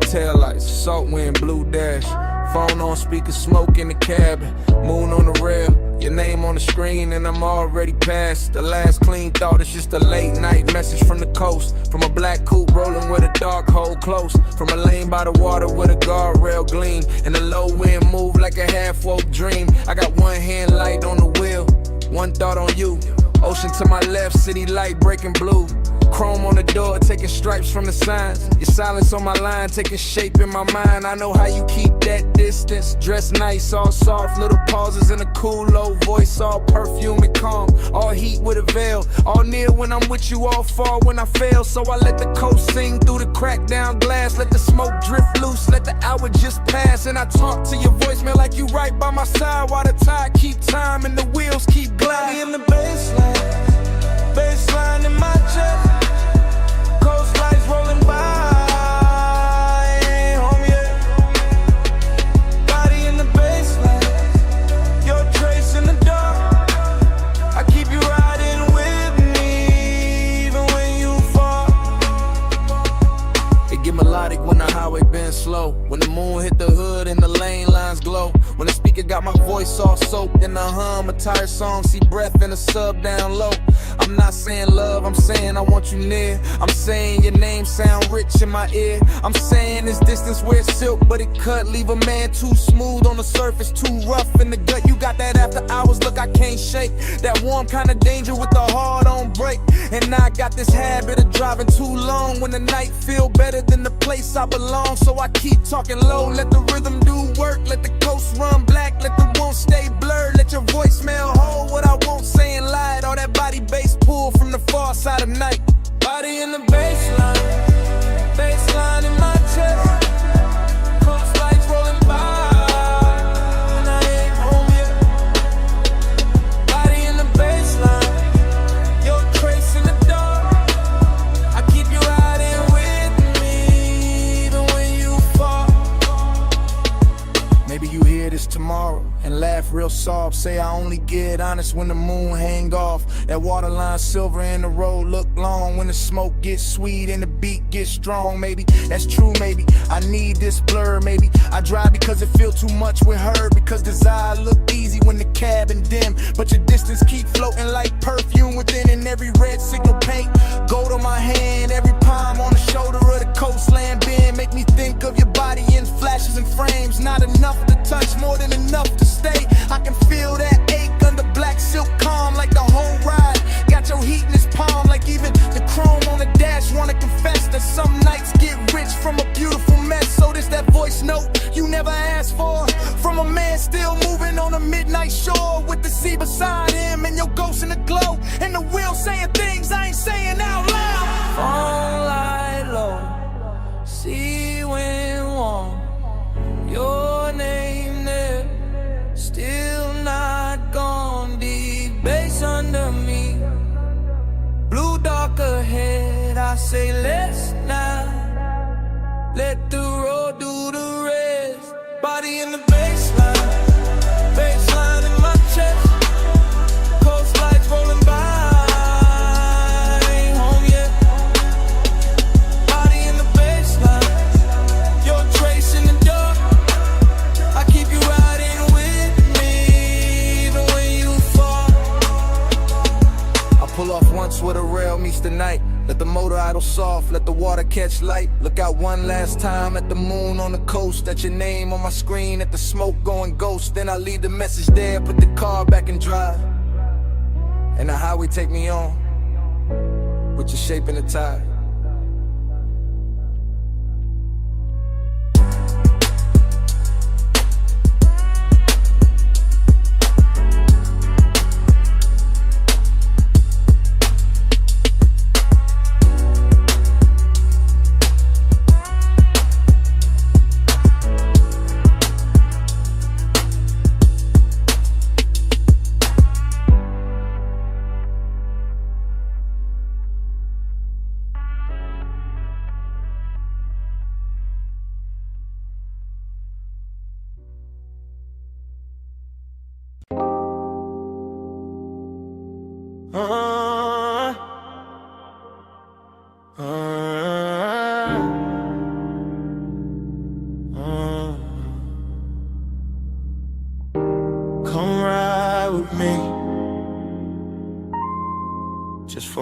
taillights, salt wind, blue dash. Phone on speaker, smoke in the cabin. Moon on the rail, your name on the screen, and I'm already past the last clean thought. It's just a late night message from the coast. From a black coupe rolling with a dark hole close. From a lane by the water with a guardrail gleam. And the low wind move like a half-woke dream. I got one hand light on the wheel, one thought on you. Ocean to my left, city light breaking blue. Chrome on the door, taking stripes from the signs. Your silence on my line, taking shape in my mind. I know how you keep that distance. Dress nice, all soft, little pauses in a cool low voice. All perfume and calm, all heat with a veil. All near when I'm with you, all far when I fail. So I let the coast sing through the cracked down glass. Let the smoke drift loose, let the hour just pass. And I talk to your voicemail like you right by my side. While the tide keep time and the wheels keep gliding. In the baseline in my chest. Coastline's rolling by, ain't home yet. Body in the baseline, your trace in the dark. I keep you riding with me, even when you fall. It get melodic when the highway bends slow. When the moon hit the hood and the lane lines glow. When the speaker got my voice all soaked in a hum, a tired song, see breath in a sub down low. I'm not saying love, I'm saying I want you near. I'm saying your name sound rich in my ear. I'm saying this distance where it's silk, but it cut. Leave a man too smooth on the surface, too rough in the gut. You got that after hours look I can't shake. That warm kind of danger with the heart on break. And now I got this habit of driving too long. When the night feel better than the place I belong. So I keep talking low, let the rhythm do work. Let the coast run black, let the won't stay blurred. Let your voicemail hold what I won't say and lie. All that body bass pull from the far side of night. Body in the baseline in my chest. Coast lights rolling by, and I ain't home yet. Body in the baseline, your trace in the dark. I keep you riding with me, even when you fall. Maybe you hear this tomorrow and laugh real soft. Say I only get honest when the moon hang off. That waterline silver and the road look long. When the smoke gets sweet and the beat gets strong. Maybe that's true, maybe I need this blur. Maybe I drive because it feel too much with her. Because desire look easy when the cabin dim. But your distance keep floating like perfume within. And every red signal paint gold on my hand. Every palm on the shoulder of the coastland bend. Make me think of your body in flashes and frames. Not enough to touch, more than enough to stay. I can feel that ache under black silk calm. Like the whole ride got your heat in his palm. Like even the chrome on the dash wanna confess that some nights get rich from a beautiful mess. So this that voice note you never asked for, from a man still moving on a midnight shore. With the sea beside him and your ghost in the glow. And the wheel saying things I ain't saying out loud. Phone light low, sea wind warm. Your name there, still not gone. Deep bass under me, blue dark ahead. I say let's not let the road do the rest. Body in the baseline in my chest. Coast lights rolling by, ain't home yet. Body in the baseline, your trace in the dark. I keep you riding with me, even when you fall. I pull off once where the rail meets the night. Let the motor idle soft, let the water catch light. Look out one last time at the moon on the coast. At your name on my screen, at the smoke going ghost. Then I leave the message there, put the car back in drive. And the highway take me on, with your shape in the tide.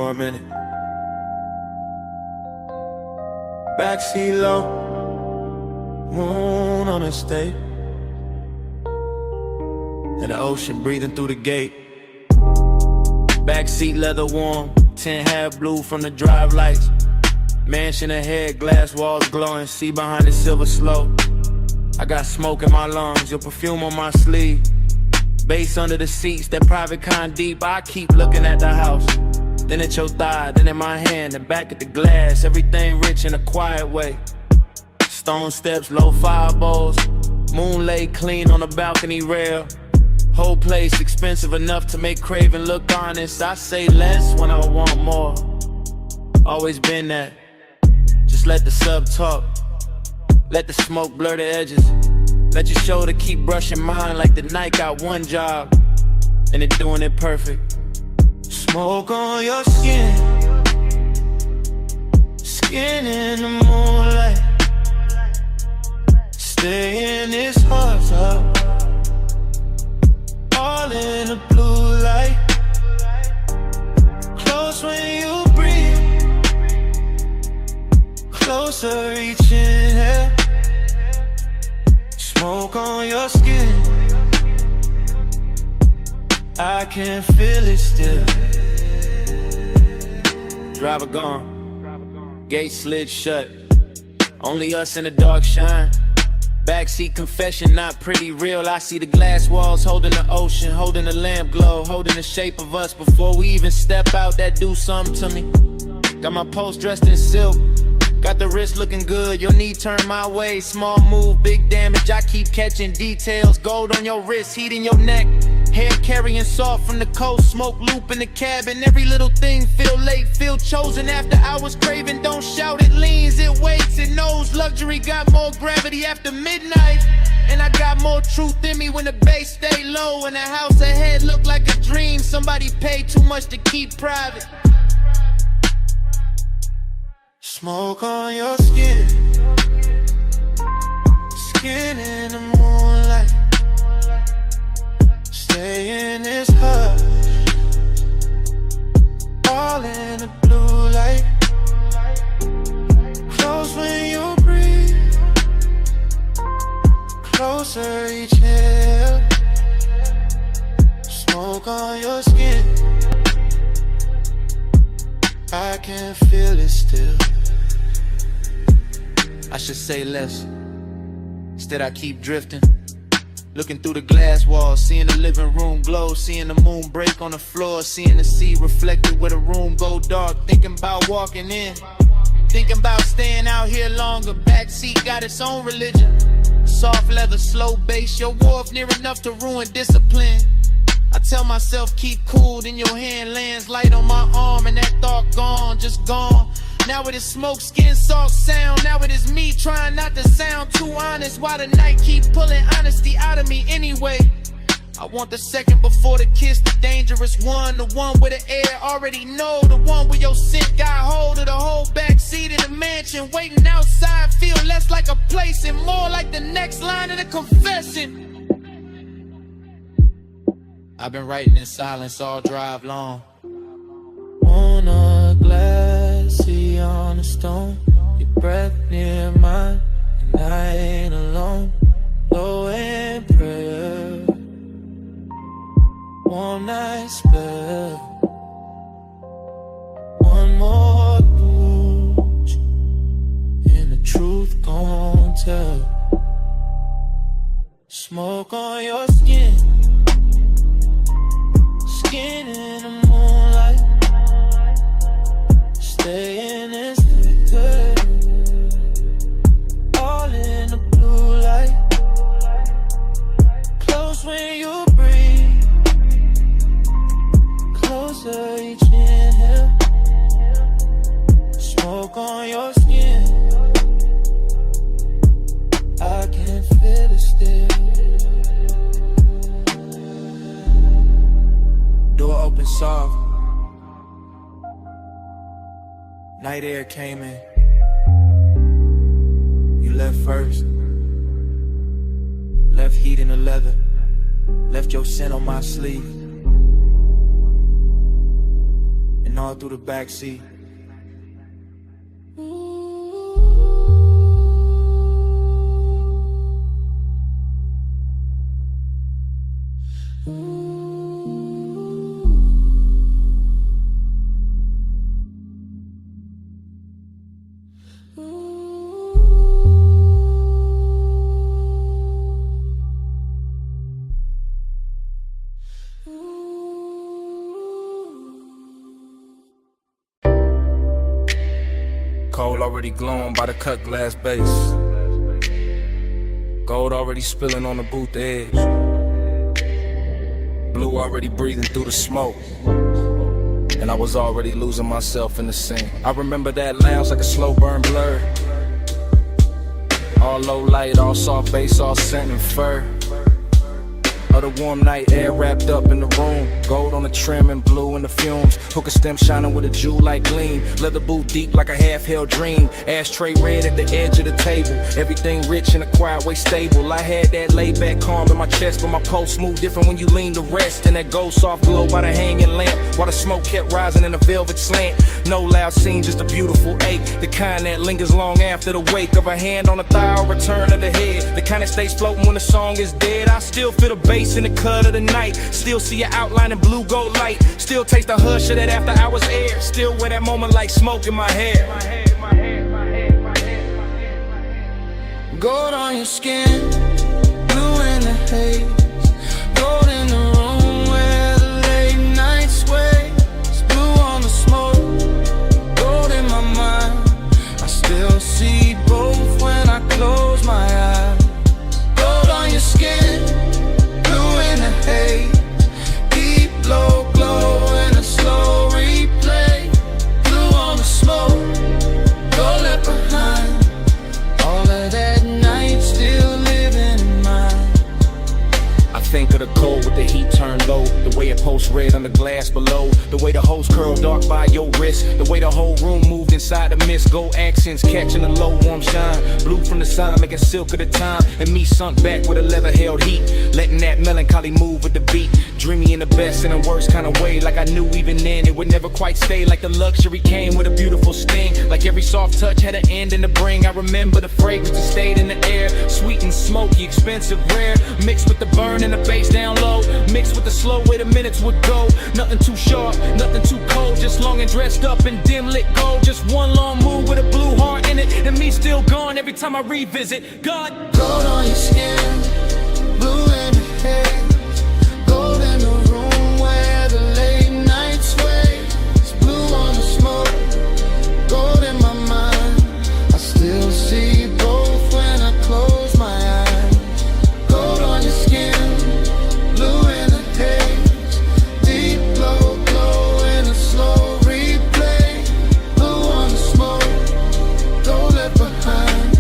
for a minute. Backseat low, moon on the state, and the ocean breathing through the gate. Backseat leather warm, 10 half blue from the drive lights. Mansion ahead, glass walls glowing, see behind the silver slope. I got smoke in my lungs, your perfume on my sleeve. Bass under the seats, that private kind deep. I keep looking at the house, then at your thigh, then in my hand, and back at the glass. Everything rich in a quiet way. Stone steps, low fire bowls, moon lay clean on the balcony rail. Whole place expensive enough to make craving look honest. I say less when I want more. Always been that. Just let the sub talk. Let the smoke blur the edges. Let your shoulder keep brushing mine like the night got one job, and it doing it perfect. Smoke on your skin, skin in the moonlight. Stay in this hot tub, all in the blue light. Close when you breathe, closer reaching here. Smoke on your skin, I can feel it still. Driver gone, gate slid shut, only us in the dark shine. Backseat confession, not pretty real. I see the glass walls holding the ocean, holding the lamp glow, holding the shape of us before we even step out. That do something to me. Got my post dressed in silk, got the wrist looking good, your knee turned my way. Small move, big damage, I keep catching details. Gold on your wrist, heat in your neck. Hair carrying soft from the coast, smoke loop in the cabin. Every little thing feel late, feel chosen. After hours craving, don't shout, it leans, it waits, it knows. Luxury got more gravity after midnight. And I got more truth in me when the bass stay low. And the house ahead look like a dream somebody paid too much to keep private. Smoke on your skin, skin in the moonlight. Stay in this hush, all in the blue light. Close when you breathe, closer each inhale. Smoke on your skin, I can feel it still. I should say less, instead I keep drifting. Looking through the glass walls, seeing the living room glow, seeing the moon break on the floor, seeing the sea reflected where the room go dark. Thinking about walking in, thinking about staying out here longer. Backseat got its own religion. Soft leather, slow bass, your wharf near enough to ruin discipline. I tell myself keep cool, then your hand lands light on my arm, and that thought gone, just gone. Now it is smoke, skin, soft sound. Now it is me trying not to sound too honest. Why the night keep pulling honesty out of me anyway? I want the second before the kiss, the dangerous one. The one where the air already know. The one where your scent got hold of the whole backseat of the mansion. Waiting outside feel less like a place and more like the next line of the confession. I've been writing in silence all drive long. On a glassy on a stone, your breath near mine, and I ain't alone. Low in prayer, one night spell, one more push, and the truth gon' tell. Smoke on your skin, skin in the moonlight. Stay in this good, all in the blue light. Close when you breathe, closer each inhale. Smoke on your skin, I can feel it still. Door open soft, night air came in. You left first, left heat in the leather, left your scent on my sleeve. And and all through the backseat. Cold already glowing by the cut glass base. Gold already spilling on the booth edge. Blue already breathing through the smoke. And I was already losing myself in the scene. I remember that lounge like a slow burn blur. All low light, all soft bass, all scent and fur. Of the warm night air wrapped up in the room. Gold on the trim and blue in the fumes. Hookah stem shining with a jewel-like gleam. Leather boot deep like a half-held dream. Ashtray red at the edge of the table. Everything rich in a quiet way stable. I had that laid-back calm in my chest, but my pulse moved different when you lean to rest. And that gold soft glow by the hanging lamp, while the smoke kept rising in a velvet slant. No loud scene, just a beautiful ache. The kind that lingers long after the wake of a hand on the thigh or return of the head. The kind that stays floating when the song is dead. I still feel the bass in the cut of the night. Still see your outline in blue gold light. Still taste the hush of that after hours air. Still wear that moment like smoke in my hair. Gold on your skin, blue in the haze. Gold in the room where the late night sways. Blue on the smoke, gold in my mind. I still see both when I close my eyes. Gold on your skin, hey, deep low glow in a slow replay. Blue on the smoke, go left behind. All of that night still living in mind. I think of the cold with the heat turned low. The way it pulsed red on the glass below. The way the hose curled dark by your wrist. The way the whole room moved inside the mist. Gold accents catching the low warm shine. Blue from the sun making silk of the time. And me sunk back with a leather held heat. Letting that melancholy move with the beat. Dreamy in the best and the worst kind of way. Like I knew even then it would never quite stay. Like the luxury came with a beautiful sting. Like every soft touch had an end in the bring. I remember the fragrance that stayed in the air. Sweet and smoky, expensive, rare. Mixed with the burn and the bass down low. Mixed with the slow way the minutes would go. Nothing too sharp, nothing too cold. Just long and dressed up in dim lit gold. Just one long move with a blue heart in it. And me still gone every time I revisit. God, gold on your skin, blue in the haze. Gold in the room where the late night sways. Blue on the smoke, gold in my mind. I still see both when I close my eyes. Gold on your skin, blue in the haze. Deep low glow in a slow replay. Blue on the smoke, go left behind.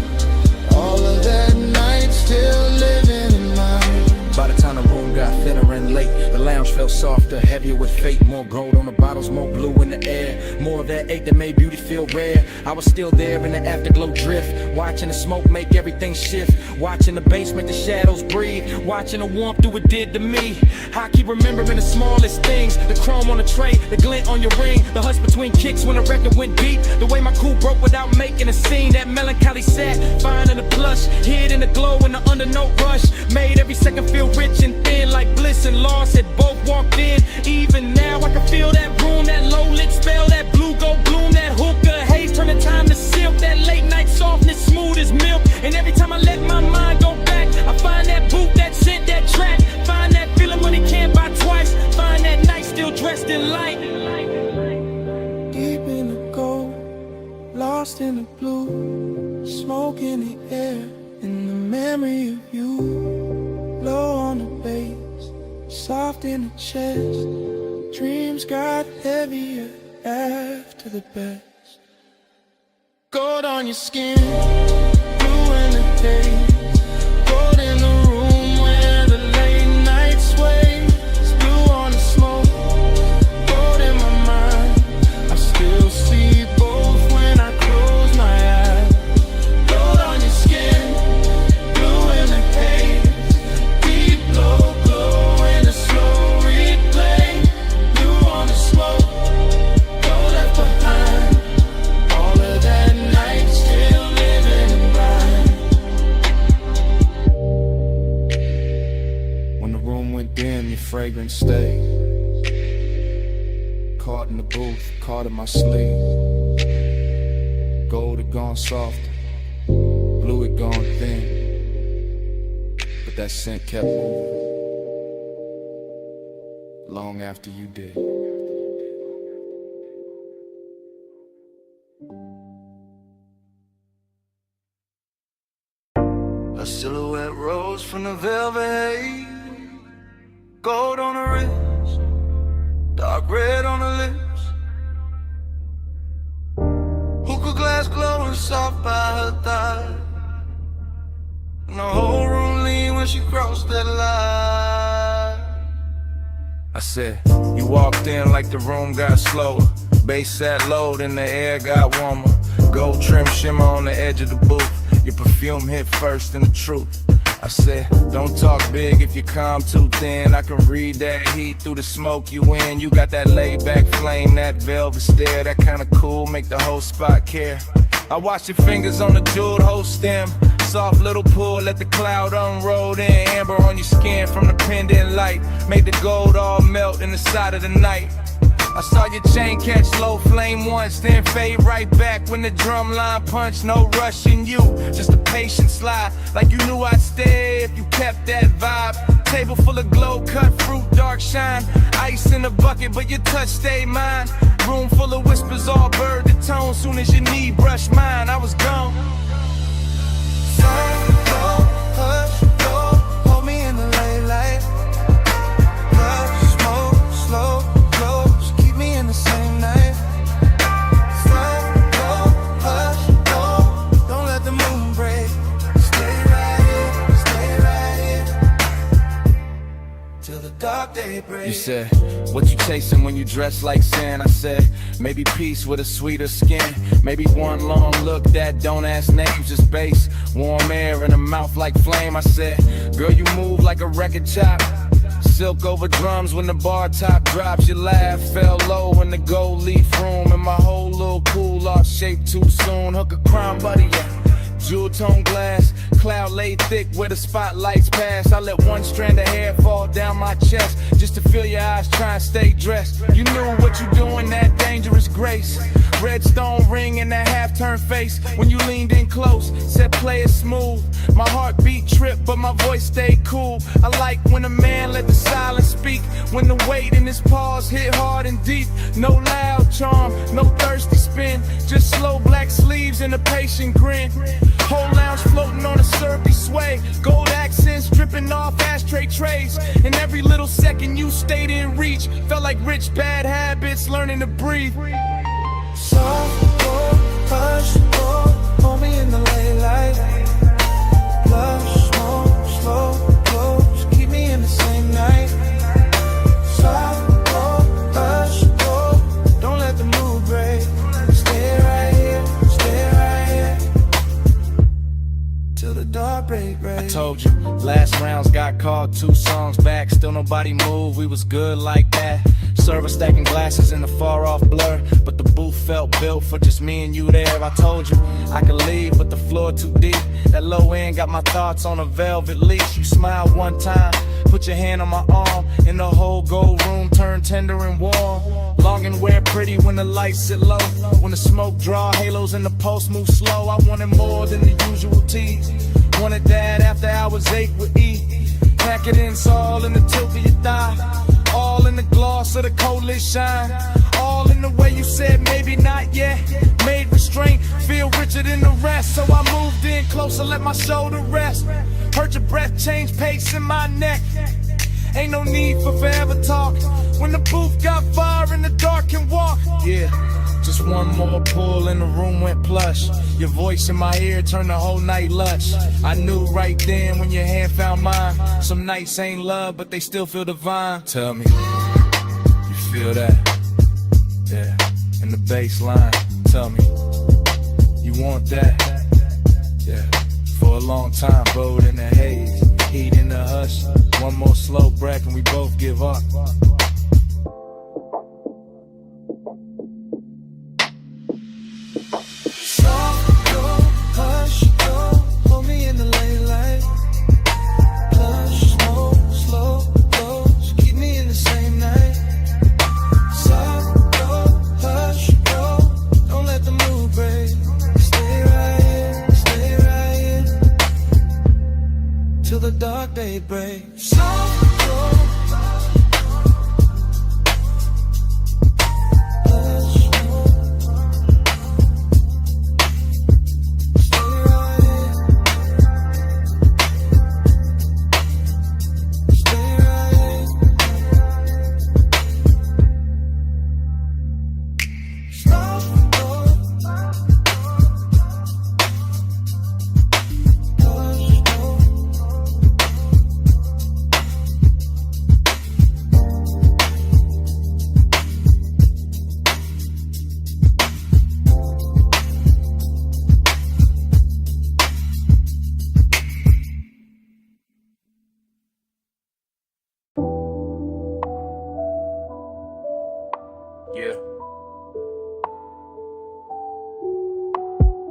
All of that night still living in mind. by the time the room got thinner and late, the lounge felt softer, heavier with fate. More gold on the bottles, more blue in the air. More of that ache that made beauty feel rare. I was still there in the afterglow drift, watching the smoke make everything shift. Watching the bass make the shadows breathe. Watching the warmth do what it did to me. I keep remembering the smallest things. The chrome on the tray, the glint on your ring. The hush between kicks when the record went deep. The way my cool broke without making a scene. That melancholy sat, fine in the plush. Hid in the glow in the undernote rush. Made every second feel rich and thin. Like bliss and loss had both walked in. Even now I can feel that room. That low lit spell, that blue gold bloom. That hookah haze turn the time to silk. That late night softness smooth as milk. And every time I let my mind go back, I find that boot, that scent, that track. Find that feeling when it can't buy twice. Find that night still dressed in light. Deep in the gold, lost in the blue. Smoke in the air, in the memory of you. Low on the bass, soft in the chest. Dreams got heavier after the best. Gold on your skin, blue in the haze. Gold in the room where the late night sways. Blue on the smoke, gold in my mind. I still see both when I close my eyes. Gold on your skin, blue in the haze. Deep low glow in a slow replay. Blue on the smoke, fragrance stay. Caught in the booth, caught in my sleeve. Gold had gone soft, blue had gone thin, but that scent kept moving long after you did. A silhouette rose from the velvet haze, gold on the wrist, dark red on the lips. Hookah glass glowing soft by her thigh, and the whole room leaned when she crossed that line. I said, you walked in like the room got slower. Bass sat low, then the air got warmer. Gold trim shimmer on the edge of the booth. Your perfume hit first and the truth. I said, don't talk big if you calm too thin. I can read that heat through the smoke you in. You got that laid back flame, that velvet stare, that kinda cool, make the whole spot care. I watch your fingers on the jeweled whole stem. Soft little pull, let the cloud unroll in. Amber on your skin from the pendant light, made the gold all melt in the side of the night. I saw your chain catch low flame once, then fade right back when the drum line punched. No rush in you, just a patient slide, like you knew I'd stay if you kept that vibe. Table full of glow, cut fruit, dark shine. Ice in the bucket, but your touch stayed mine. Room full of whispers, all bird to tone. Soon as your knee brushed mine, I was gone. Hush, go, hold me in the late light. Love, smoke, slow, close, keep me in the same night. Slow, go, hush, go, don't let the moon break. Stay right here, till the dark day breaks. You said, what you chasing when you dress like sin? I said, maybe peace with a sweeter skin. Maybe one long look that don't ask names, just bass. Warm air in a mouth like flame. I said, girl, you move like a record chop. Silk over drums when the bar top drops. Your laugh fell low in the gold leaf room, and my whole little pool lost shape too soon. Hook a crime buddy, yeah. Jewel tone glass, cloud laid thick where the spotlights pass. I let one strand of hair fall down my chest just to feel your eyes try and stay dressed. You knew what you doing, that dangerous grace. Red stone ring in that half-turned face when you leaned in close, said play it smooth. My heartbeat tripped, but my voice stayed cool. I like when a man let the silence speak, when the weight in his pause hit hard and deep. No loud charm, no thirsty spin, just slow black sleeves and a patient grin. Whole lounge floating on a syrupy sway, gold accents dripping off ashtray trays. And every little second you stayed in reach felt like rich bad habits learning to breathe. Soft, go, hush, go, hold me in the late light. Love, smoke, slow, close, keep me in the same night. Soft, go, hush, go, don't let the mood break. Stay right here, till the dark break. I told you, last rounds got called 2 songs back. Still nobody moved, we was good like that. Server stacking glasses in the far off blur, but the booth felt built for just me and you there. I told you I could leave, but the floor too deep. That low end got my thoughts on a velvet leash. You smiled one time, put your hand on my arm, and the whole gold room turned tender and warm. Long and wear pretty when the lights sit low, when the smoke draw halos and the pulse move slow. I wanted more than the usual tease. Wanted that after hours ache with E. Pack it in, it's all in the tilt of your thigh, all in the gloss of the coldest shine, all in the way you said maybe not yet. Made restraint feel richer than the rest, so I moved in closer, let my shoulder rest. Heard your breath change pace in my neck. Ain't no need for forever talk when the booth got fire and the dark can walk. Yeah, just one more pull and the room went plush. Your voice in my ear turned the whole night lush. I knew right then when your hand found mine. Some nights ain't love, but they still feel divine. Tell me, you feel that? Yeah, in the bass line. Tell me, you want that? Yeah, for a long time, bowed in the haze, heat in the hush. One more slow breath and we both give up. Soft, go, hush, go, hold me in the late light. Plush, smoke, slow, close, keep me daybreak. Soft Yeah.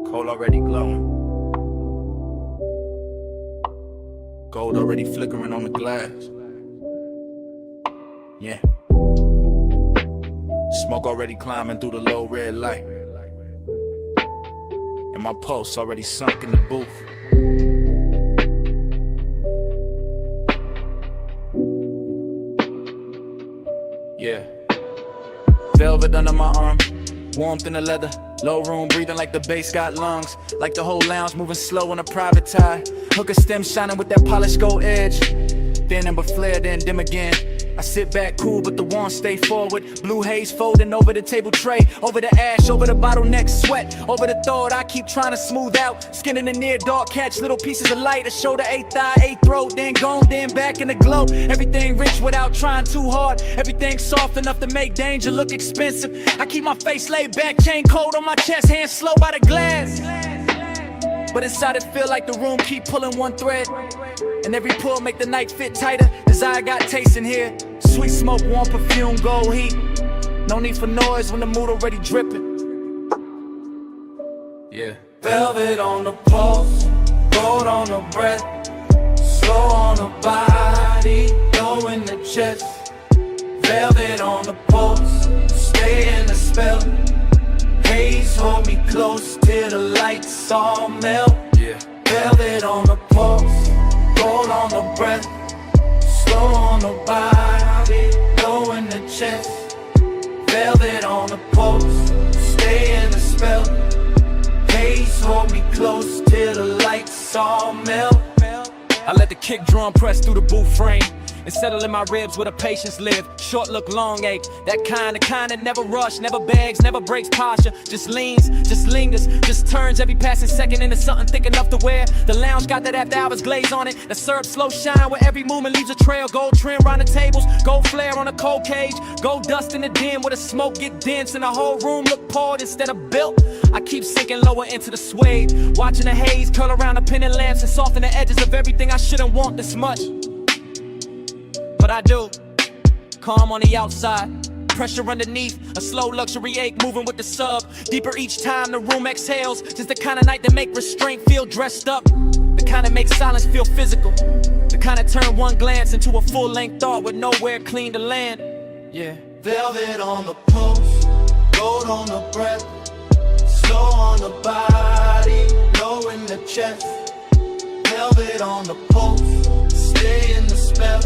Coal already glowing. Gold already flickering on the glass. Yeah. Smoke already climbing through the low red light. And my pulse already sunk in the booth. Yeah. Velvet under my arm, warmth in the leather. Low room breathing like the bass got lungs. Like the whole lounge moving slow on a private tie. Hooker stem shining with that polished gold edge. Thin amber flare, then dim again. I sit back cool, but the warmth stay forward. Blue haze folding over the table tray. Over the ash, over the bottleneck sweat. Over the thought I keep trying to smooth out. Skin in the near dark, catch little pieces of light. A shoulder, eighth thigh, eighth throat. Then gone, then back in the glow. Everything rich without trying too hard. Everything soft enough to make danger look expensive. I keep my face laid back, chain cold on my chest. Hands slow by the glass. But inside it feel like the room keep pulling one thread. And every pull make the night fit tighter. Desire got taste in here. Sweet smoke, warm perfume, gold heat. No need for noise when the mood already dripping. Yeah. velvet on the pulse, gold on the breath, slow on the body, low in the chest. Velvet on the pulse, stay in the spell. Haze hold me close till the lights all melt. Yeah. Velvet on the pulse, gold on the breath, slow on the body, low in the chest. Velvet on the pulse, stay in the spell. Haze hold me close till the lights all melt. I let the kick drum press through the booth frame and settle in my ribs where the patience live. Short look, long ache. That kind that never rush, never begs, never breaks posture. Just leans, just lingers, just turns every passing second into something thick enough to wear. The lounge got that after hours glaze on it. The syrup slow shine where every movement leaves a trail. Gold trim round the tables, gold flare on a cold cage. Gold dust in the den where the smoke get dense and the whole room look poured instead of built. I keep sinking lower into the suede, watching the haze curl around the pendant lamps and soften the edges of everything I shouldn't want this much. But I do. Calm on the outside, pressure underneath, a slow luxury ache moving with the sub. Deeper each time the room exhales, just the kind of night that make restraint feel dressed up. The kind that makes silence feel physical. The kind that turn one glance into a full-length thought with nowhere clean to land. Yeah. Velvet on the pulse, gold on the breath, slow on the body, low in the chest. Velvet on the pulse, stay in the spell.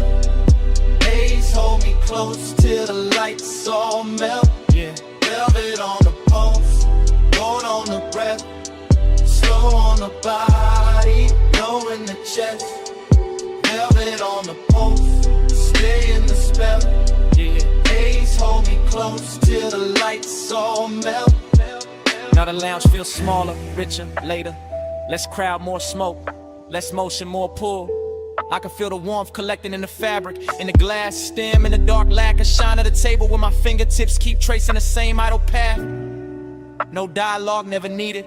Haze hold me close till the lights all melt. Yeah. Velvet on the pulse, gold on the breath, slow on the body, low in the chest. Velvet on the pulse, stay in the spell. Yeah. Haze hold me close till the lights all melt. Now the lounge feels smaller, richer, later. Less crowd, more smoke. Less motion, more pull. I can feel the warmth collecting in the fabric, in the glass stem, in the dark lacquer shine of the table where my fingertips keep tracing the same idle path. No dialogue, never needed.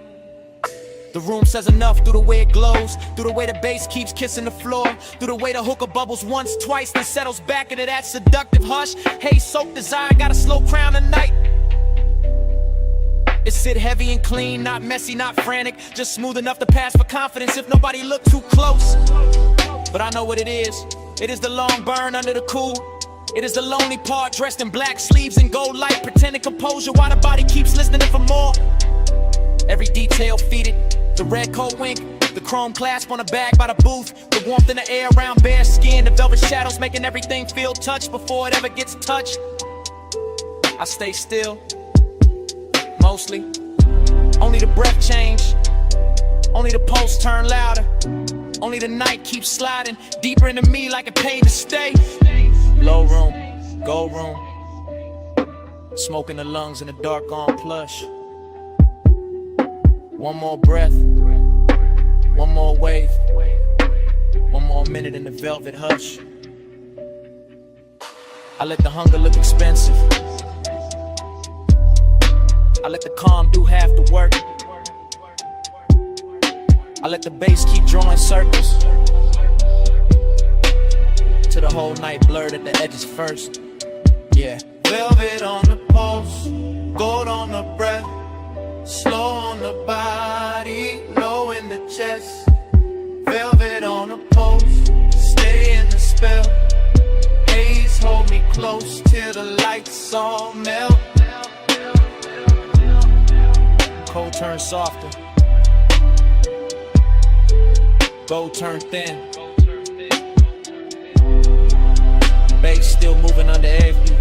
The room says enough through the way it glows, through the way the bass keeps kissing the floor, through the way the hookah bubbles once, twice, then settles back into that seductive hush. Haze-soaked desire, got a slow crown tonight. It sit heavy and clean, not messy, not frantic, just smooth enough to pass for confidence if nobody look too close. But I know what it is. It is the long burn under the cool. It is the lonely part, dressed in black sleeves and gold light, pretending composure while the body keeps listening for more. Every detail feeded, the red coat wink, The chrome clasp on a bag by the booth, the warmth in the air around bare skin, the velvet shadows making everything feel touched before it ever gets touched. I stay still, mostly. Only the breath change, only the pulse turn louder, only the night keeps sliding deeper into me like it paid to stay. Low room, gold room, smoke in the lungs in the dark on plush. One more breath, one more wave, one more minute in the velvet hush. I let the hunger look expensive, I let the calm do half the work. I let the bass keep drawing circles till the whole night blurred at the edges first. Yeah. Velvet on the pulse, gold on the breath, slow on the body, low in the chest. Velvet on the pulse, stay in the spell. Haze hold me close till the lights all melt. Cold turn softer, gold turn thin. Bass still moving under every.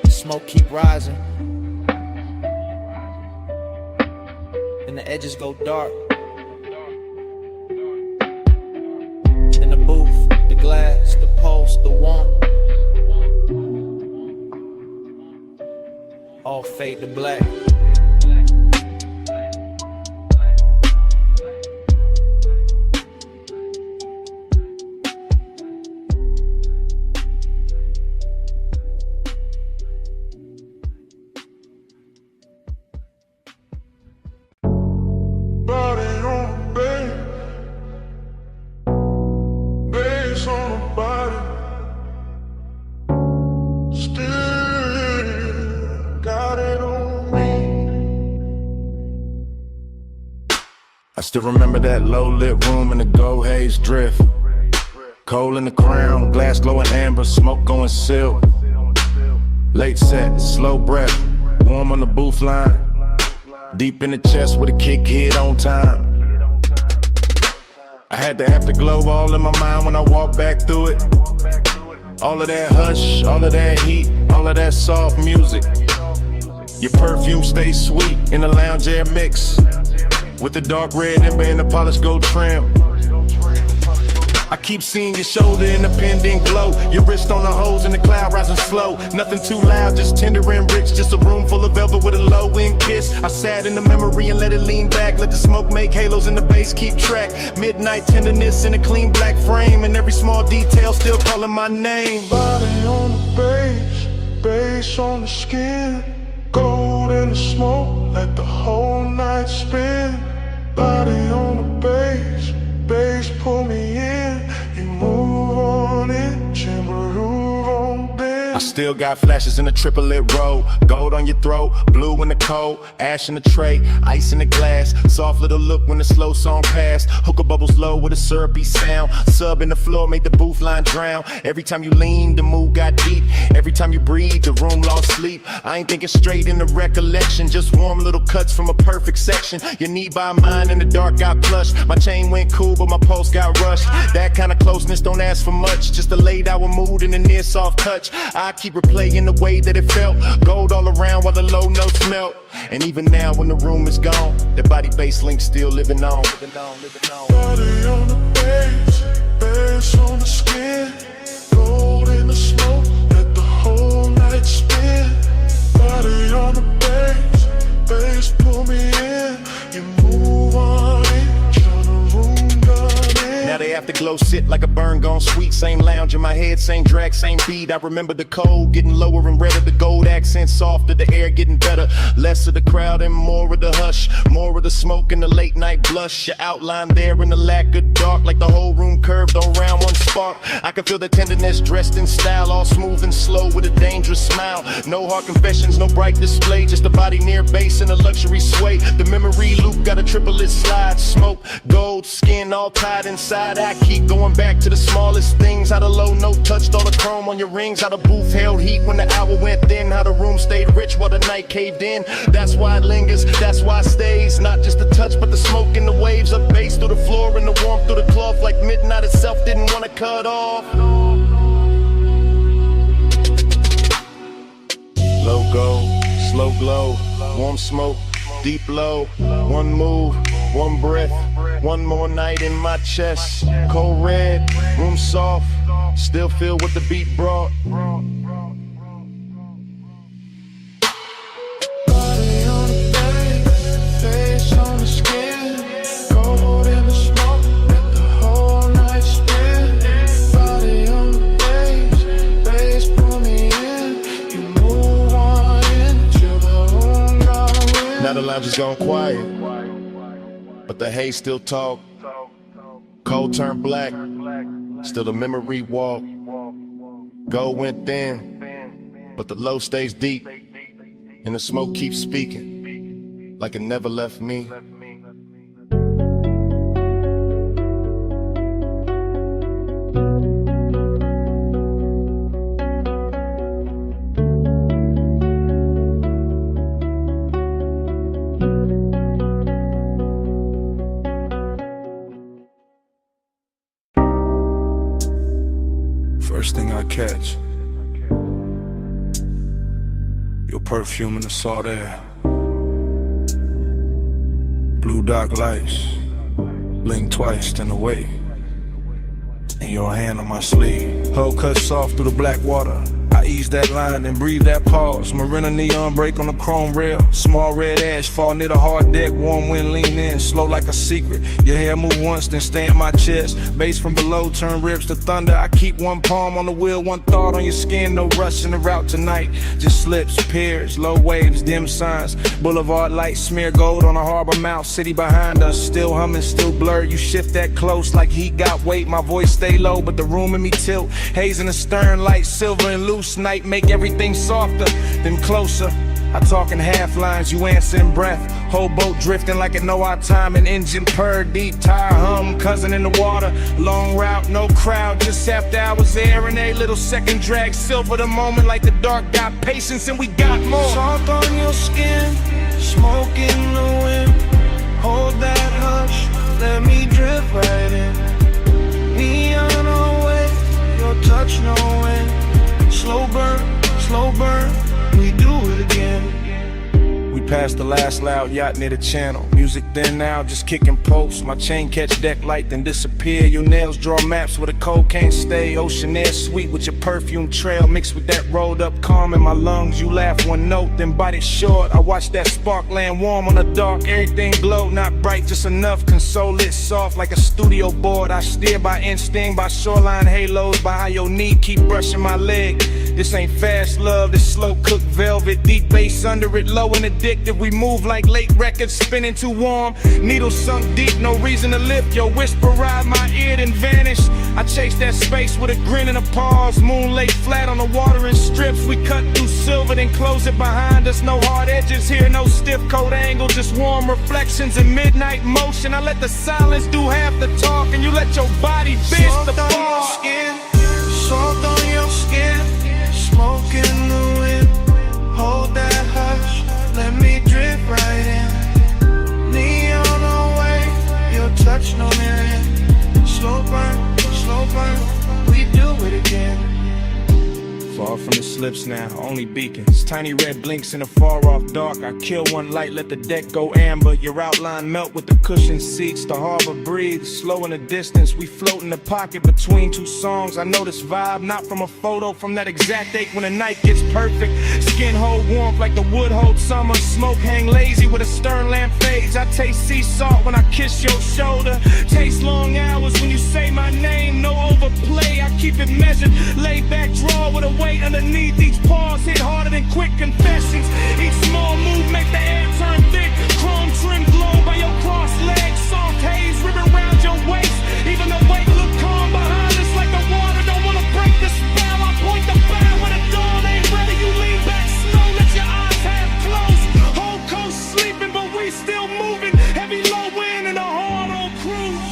Smoke keep rising, and the edges go dark. In the booth, the glass, the pulse, the warmth, all fade to black. I still remember that low-lit room in the gold haze drift. Coal in the crown, glass glowing amber, smoke going silk. Late set, slow breath, warm on the booth line. Deep in the chest with a kick hit on time. I had the afterglow all in my mind when I walked back through it. All of that hush, all of that heat, all of that soft music. Your perfume stays sweet in the lounge air mix, with the dark red ember and the polished gold trim. I keep seeing your shoulder in the pendant glow, your wrist on the hose and the cloud rising slow. Nothing too loud, just tender and rich, just a room full of velvet with a low-end kiss. I sat in the memory and let it lean back, let the smoke make halos and the bass keep track. Midnight tenderness in a clean black frame, and every small detail still calling my name. Body on the bass, bass on the skin, gold in the smoke, let the whole night spin. Body on the bass, bass pull me in, you move on it, groove on this. I still got flashes in the triplet row, gold on your throat, blue in the cold, ash in the tray, ice in the glass, soft little look when the slow song passed. Hookah bubbles low with a syrupy sound, sub in the floor made the booth line drown. Every time you lean, the mood got deep. Every time you breathe, the room lost sleep. I ain't thinking straight in the recollection, just warm little cuts from a perfect section. Your knee by mine in the dark got plush. My chain went cool, but my pulse got rushed. That kind of closeness don't ask for much, just a laid hour mood and a near soft touch. I keep replaying the way that it felt, gold all around while the low notes melt. And even now when the room is gone, the body bass link still living on. Body on the bass, bass on the skin, gold in the smoke, let the whole night spin. Body on the bass, bass pull me in, you move on it, turn the room down in. Now the afterglow sit like a burn gone sweet. Same lounge in my head, same drag, same beat. I remember the cold getting lower and redder, the gold accent softer, the air getting better. Less of the crowd and more of the hush, more of the smoke and the late night blush. Your outline there in the lack of dark, like the whole room curved around one spark. I can feel the tenderness dressed in style, all smooth and slow with a dangerous smile. No hard confessions, no bright display, just a body near bass and a luxury sway. The memory loop got a triplet slide, smoke, gold, skin all tied inside. ride, I keep going back to the smallest things. How the low note touched all the chrome on your rings. How the booth held heat when the hour went thin. How the room stayed rich while the night caved in. That's why it lingers, that's why it stays. Not just the touch, but the smoke and the waves of bass through the floor and the warmth through the cloth. Like midnight itself didn't want to cut off. Low go, slow glow, warm smoke, deep low. One move, one breath, one more night in my chest. Cold red, room soft, still feel what the beat brought. Body on the bed, face on the skin. Cold in the smoke, let the whole night spin. Body on the bass pull me in. You move on into the room, going. Now the lounge is gone quiet, but the haze still talk. Cold turned black, still the memory walk. Gold went thin, but the low stays deep. And the smoke keeps speaking, like it never left me. First thing I catch, your perfume in the salt air. Blue dark lights, blink twice, then away. And your hand on my sleeve, hull cut soft through the black water. I ease that line and breathe that pause. Marina neon break on the chrome rail. Small red ash fall near the hard deck. Warm wind lean in, slow like a secret. Your hair move once, then stay in my chest. Bass from below turn ribs to thunder. I keep one palm on the wheel, one thought on your skin. No rush in the route tonight. Just slips, piers, low waves, dim signs. Boulevard lights smear gold on a harbor mouth. City behind us, still humming, still blurred. You shift that close like heat got weight. My voice stay low, but the room in me tilt. Haze in the stern, light silver and loose. Night make everything softer, then closer. I talk in half lines, you answer in breath. Whole boat drifting like it know our time. An engine purr, deep tire hum, cousin in the water. Long route, no crowd, just after hours there. And a little second drag, silver the moment like the dark got patience and we got more. Soft on your skin, smoke in the wind. Hold that hush, let me drift right in. Neon away, your touch no wind. Slow burn, we do it again. We passed the last loud yacht near the channel. Music then now, just kicking posts. My chain catch deck light, then disappear. Your nails draw maps where the cold can't stay. Ocean air sweet with your perfume trail. Mixed with that rolled up calm in my lungs. You laugh one note, then bite it short. I watch that spark land warm on the dark. Everything glow, not bright, just enough. Console it soft like a studio board. I steer by instinct, by shoreline halos. By how your knee keep brushing my leg. This ain't fast love, this slow cooked velvet. Deep bass under it, low and addictive. We move like late records, spinning too warm. Needles sunk deep, no reason to lift. Your whisper ride my ear, then vanish. I chase that space with a grin and a pause. Moon lay flat on the water in strips. We cut through silver, then close it behind us. No hard edges here, no stiff coat angle. Just warm reflections in midnight motion. I let the silence do half the talk, and you let your body bitch the ball. Soft on your skin, smoke in the wind. Hold that hush, let me drift right in. Neon away, your touch no mirror. Slow burn, we do it again. Far from the slips now, only beacons. Tiny red blinks in the far off dark. I kill one light, let the deck go amber. Your outline melt with the cushioned seats. The harbor breathes, slow in the distance. We float in the pocket between two songs. I know this vibe, not from a photo, from that exact ache when the night gets perfect. Skin hold warmth like the wood hold summer. Smoke hang lazy with a stern lamp fades. I taste sea salt when I kiss your shoulder. Taste long hours when you say my name. No overplay, I keep it measured. Lay back, draw with a weight underneath. Each pause hit harder than quick confessions. Each small move make the air turn thick. Chrome trim glow by your crossed legs. Soft haze ribbon round your waist. Even the weight look calm behind us like the water don't wanna break the spell. I point the bow when the dawn ain't ready. You lean back slow, let your eyes half closed. Whole coast sleeping, but we still moving. Heavy low wind and a hard on cruise.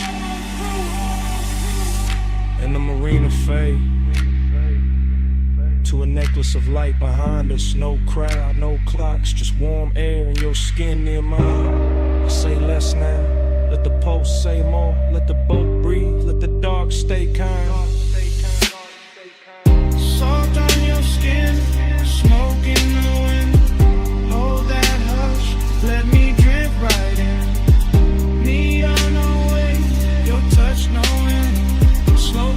fade to a necklace of light behind us. No crowd, no clocks, just warm air in your skin near mine. I say less now, let the pulse say more. Let the boat breathe, let the dark stay kind. Soft on your skin, smoke in the wind. Hold that hush, let me drift right in. Neon away, your touch no end. Slow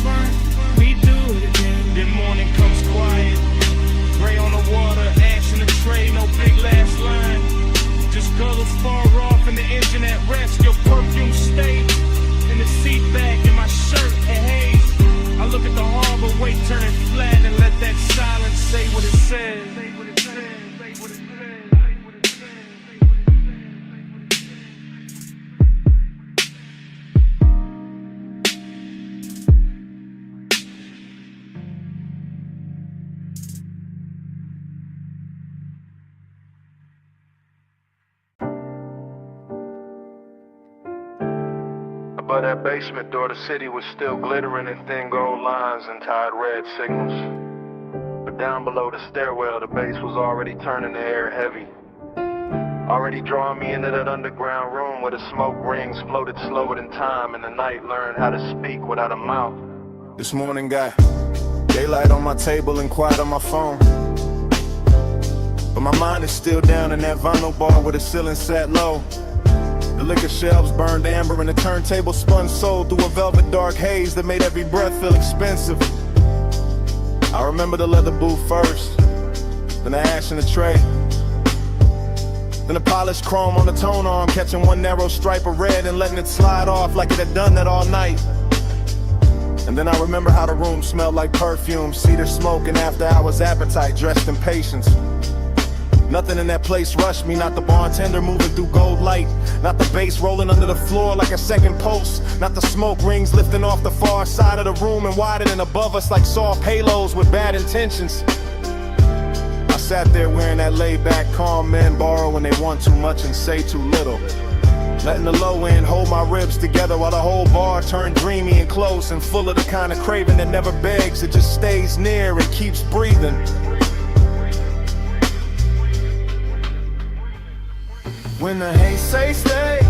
burn, we do it again. Then morning comes quiet, gray on the water, ash in the tray, no big last line. Just guttles far off and the engine at rest. Your perfume stays in the seat back in my shirt and haze. I look at the harbor, weight turning flat, and let that silence say what it says. Above that basement door, the city was still glittering in thin gold lines and tied red signals. But down below the stairwell, the bass was already turning the air heavy. Already drawing me into that underground room where the smoke rings floated slower than time, and the night learned how to speak without a mouth. This morning got daylight on my table and quiet on my phone. But my mind is still down in that vinyl bar where the ceiling sat low. The liquor shelves burned amber and the turntable spun soul through a velvet dark haze that made every breath feel expensive. I remember the leather boot first, then the ash in the tray, then the polished chrome on the tone arm, catching one narrow stripe of red and letting it slide off like it had done that all night. And then I remember how the room smelled like perfume, cedar smoke and after hours appetite dressed in patience. Nothing in that place rushed me, not the bartender moving through gold light, not the bass rolling under the floor like a second pulse, not the smoke rings lifting off the far side of the room and widening above us like soft halos with bad intentions. I sat there wearing that laid-back calm men borrow when they want too much and say too little, letting the low end hold my ribs together while the whole bar turned dreamy and close and full of the kind of craving that never begs, it just stays near and keeps breathing. When the haze say stay,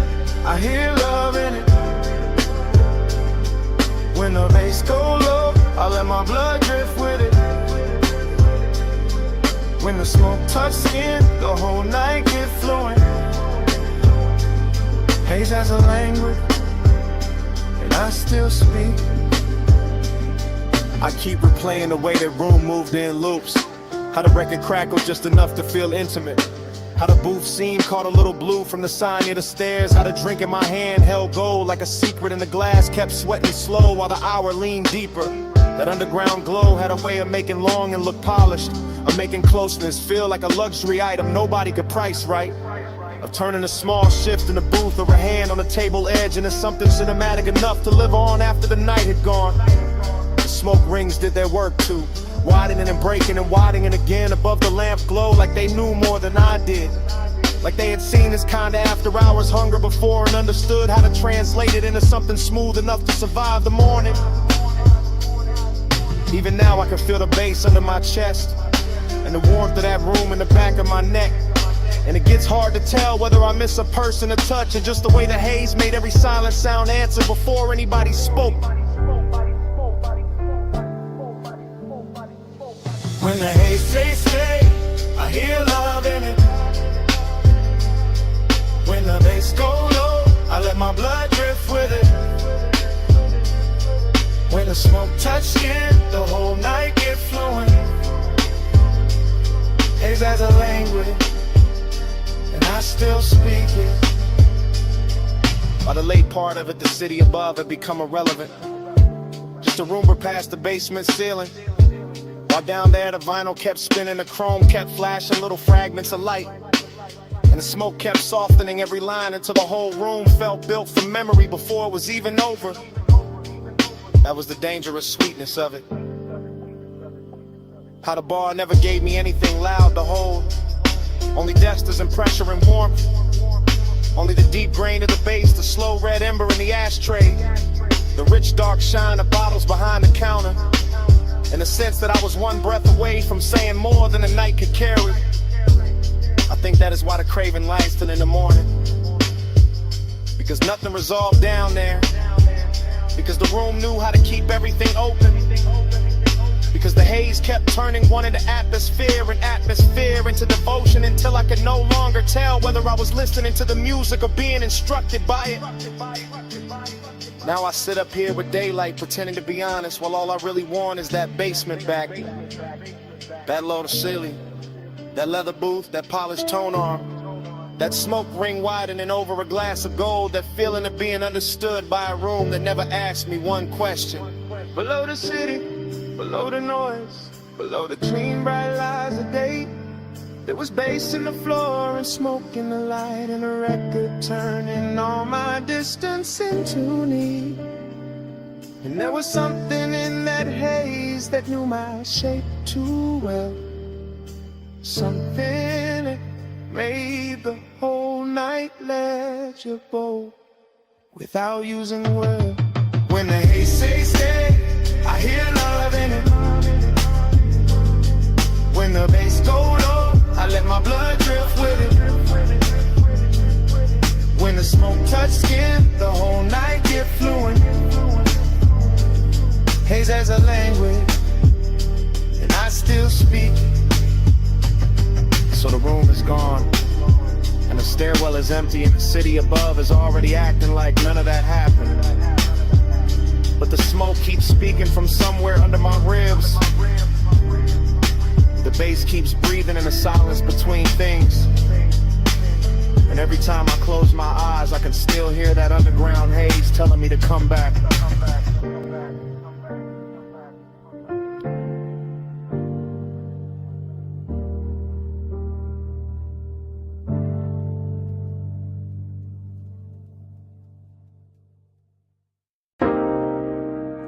I hear love in it. When the bass go low, I let my blood drift with it. When the smoke touch skin, the whole night get fluent. Haze has a language, and I still speak. I keep replaying the way that room moved in loops, how the record crackled just enough to feel intimate, how the booth scene caught a little blue from the sign near the stairs, how the drink in my hand held gold like a secret in the glass, kept sweating slow while the hour leaned deeper. That underground glow had a way of making longing look polished, of making closeness feel like a luxury item nobody could price right, of turning a small shift in the booth or a hand on the table edge into something cinematic enough to live on after the night had gone. The smoke rings did their work too, widening and breaking and widening again above the lamp glow like they knew more than I did. Like they had seen this kind of after hours hunger before and understood how to translate it into something smooth enough to survive the morning. Even now I can feel the bass under my chest and the warmth of that room in the back of my neck. And it gets hard to tell whether I miss a person, a touch, or just the way the haze made every silent sound answer before anybody spoke. When the haze say stay, I hear love in it. When the bass go low, I let my blood drift with it. When the smoke touch skin, the whole night get fluent. Haze has a language, and I still speak it. By the late part of it, the city above had become irrelevant, just a rumor past the basement ceiling. While down there the vinyl kept spinning, the chrome kept flashing little fragments of light, and the smoke kept softening every line until the whole room felt built from memory before it was even over. That was the dangerous sweetness of it. How the bar never gave me anything loud to hold, only dusters and pressure and warmth, only the deep grain of the bass, the slow red ember in the ashtray. The rich dark shine of bottles behind the counter. In the sense that I was one breath away from saying more than a night could carry. I think that is why the craving lasts till in the morning. Because nothing resolved down there. Because the room knew how to keep everything open. Because the haze kept turning one into atmosphere and atmosphere into devotion until I could no longer tell whether I was listening to the music or being instructed by it. Now I sit up here with daylight pretending to be honest while all I really want is that basement back. That low to ceiling, that leather booth, that polished tone arm, that smoke ring widening over a glass of gold, that feeling of being understood by a room that never asked me one question. Below the city, below the noise, below the clean bright lights of day, there was bass in the floor and smoke in the light and a record turning all my distance into need. And there was something in that haze that knew my shape too well. Something that made the whole night legible without using words. When the haze says stay, I hear love in it. When the bass go low, I let my blood drift with it. When the smoke touch skin, the whole night get fluent. Haze has a language, and I still speak. So the room is gone, and the stairwell is empty, and the city above is already acting like none of that happened. But the smoke keeps speaking from somewhere under my ribs. The bass keeps breathing in the silence between things. And every time I close my eyes, I can still hear that underground haze telling me to come back.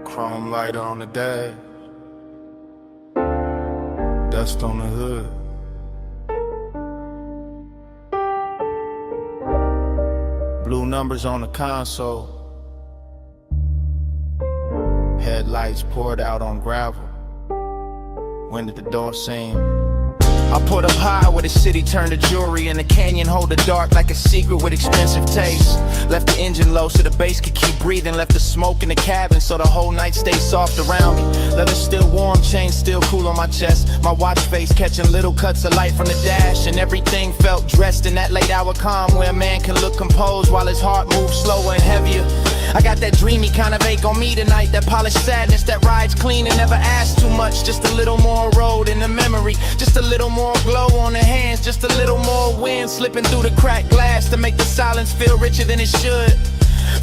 Chrome lighter on the dash, dust on the hood. Blue numbers on the console. Headlights poured out on gravel. When did the door seem? I put up high where the city turned to jewelry, and the canyon hold the dark like a secret with expensive taste. Left the engine low so the bass could keep breathing. Left the smoke in the cabin so the whole night stayed soft around me. Leather still warm, chain still cool on my chest. My watch face catching little cuts of light from the dash, and everything felt dressed in that late hour calm where a man can look composed while his heart moves slower and heavier. I got that dreamy kind of ache on me tonight, that polished sadness that rides clean and never asks too much. Just a little more road in the memory, just a little more glow on the hands, just a little more wind slipping through the cracked glass to make the silence feel richer than it should.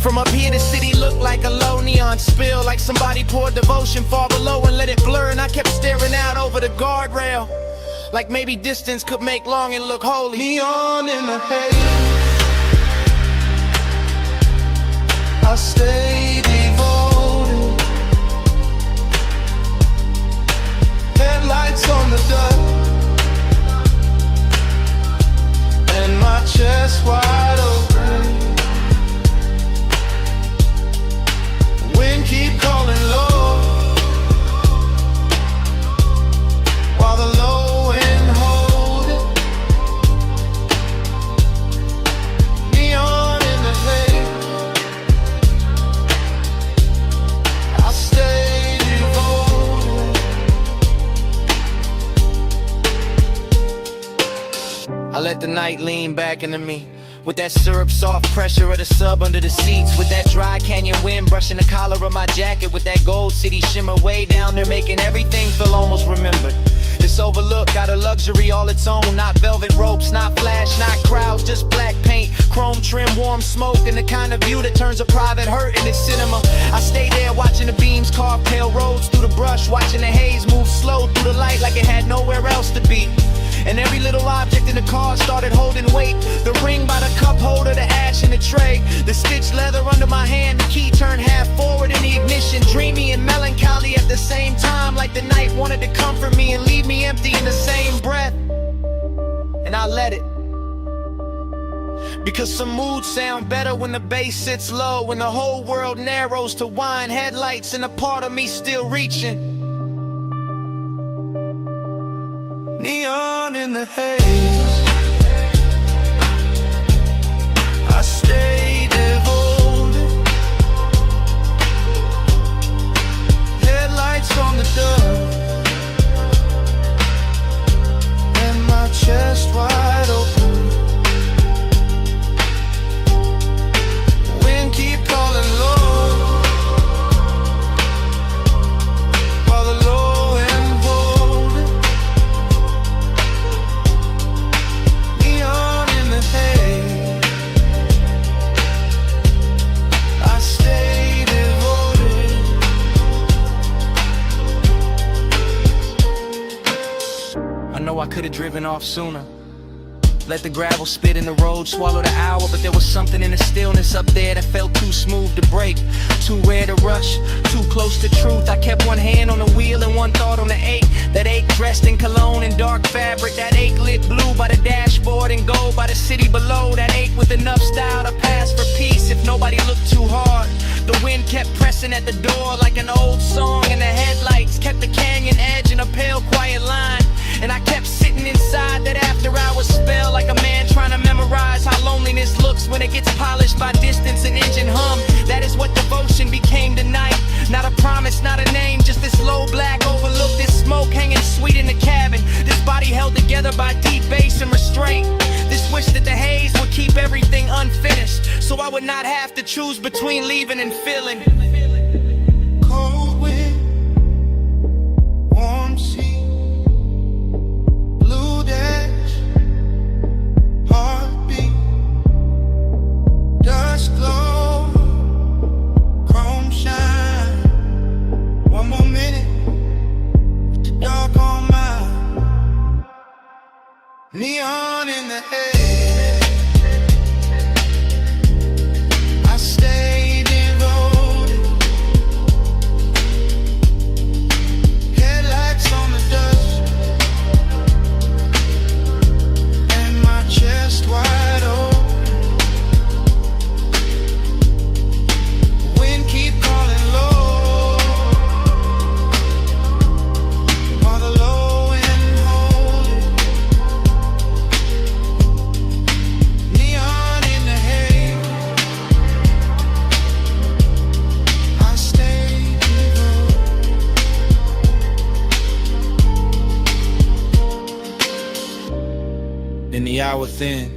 From up here the city looked like a low neon spill, like somebody poured devotion far below and let it blur, and I kept staring out over the guardrail, like maybe distance could make longing look holy. Neon in the haze, I stay devoted. Headlights on the dust, and my chest wide open. Wind keep calling low, while the low end hold it. Neon in the haze, I'll stay devoted. I let the night lean back into me, with that syrup soft pressure of the sub under the seats, with that dry canyon wind brushing the collar of my jacket, with that gold city shimmer way down there making everything feel almost remembered. This overlook got a luxury all its own, not velvet ropes, not flash, not crowds, just black paint, chrome trim, warm smoke, and the kind of view that turns a private hurt into cinema. I stay there watching the beams carve pale roads through the brush, watching the haze move slow through the light like it had nowhere else to be. And every little object in the car started holding weight. The ring by the cup holder, the ash in the tray, the stitched leather under my hand, the key turned half forward in the ignition. Dreamy and melancholy at the same time, like the night wanted to comfort me and leave me empty in the same breath. And I let it. Because some moods sound better when the bass sits low, when the whole world narrows to wine headlights and a part of me still reaching. Neon in the haze, I stay devoted. Headlights on the dust, and my chest wide open. Wind keep calling low, while the low end hold it. Neon in the haze, I stay devoted. I know I could've driven off sooner. Let the gravel spit in the road, swallow the hour. But there was something in the stillness up there that felt too smooth to break, too rare to rush, too close to truth. I kept one hand on the wheel and one thought on the ache. That ache dressed in cologne and dark fabric. That ache lit blue by the dashboard and gold by the city below. That ache with enough style to pass for peace if nobody looked too hard. The wind kept pressing at the door like an old song, and the headlights kept the canyon edge in a pale quiet line. And I kept sitting inside that after hours spell, like a man trying to memorize how loneliness looks when it gets polished by distance and engine hum. That is what devotion became tonight. Not a promise, not a name, just this low black overlook, this smoke hanging sweet in the cabin. This body held together by deep bass and restraint. This wish that the haze would keep everything unfinished, so I would not have to choose between leaving and filling. Cold wind, warm sea, blue dash, heartbeat, dust glow, chrome shine. One more minute, with the dark on mine. Neon in the haze, I stay devoted. Headlights on the dust, and my chest wide open. Wind keep calling low, while the low end hold it. Neon in the haze, I stay devoted. Then the hour thin,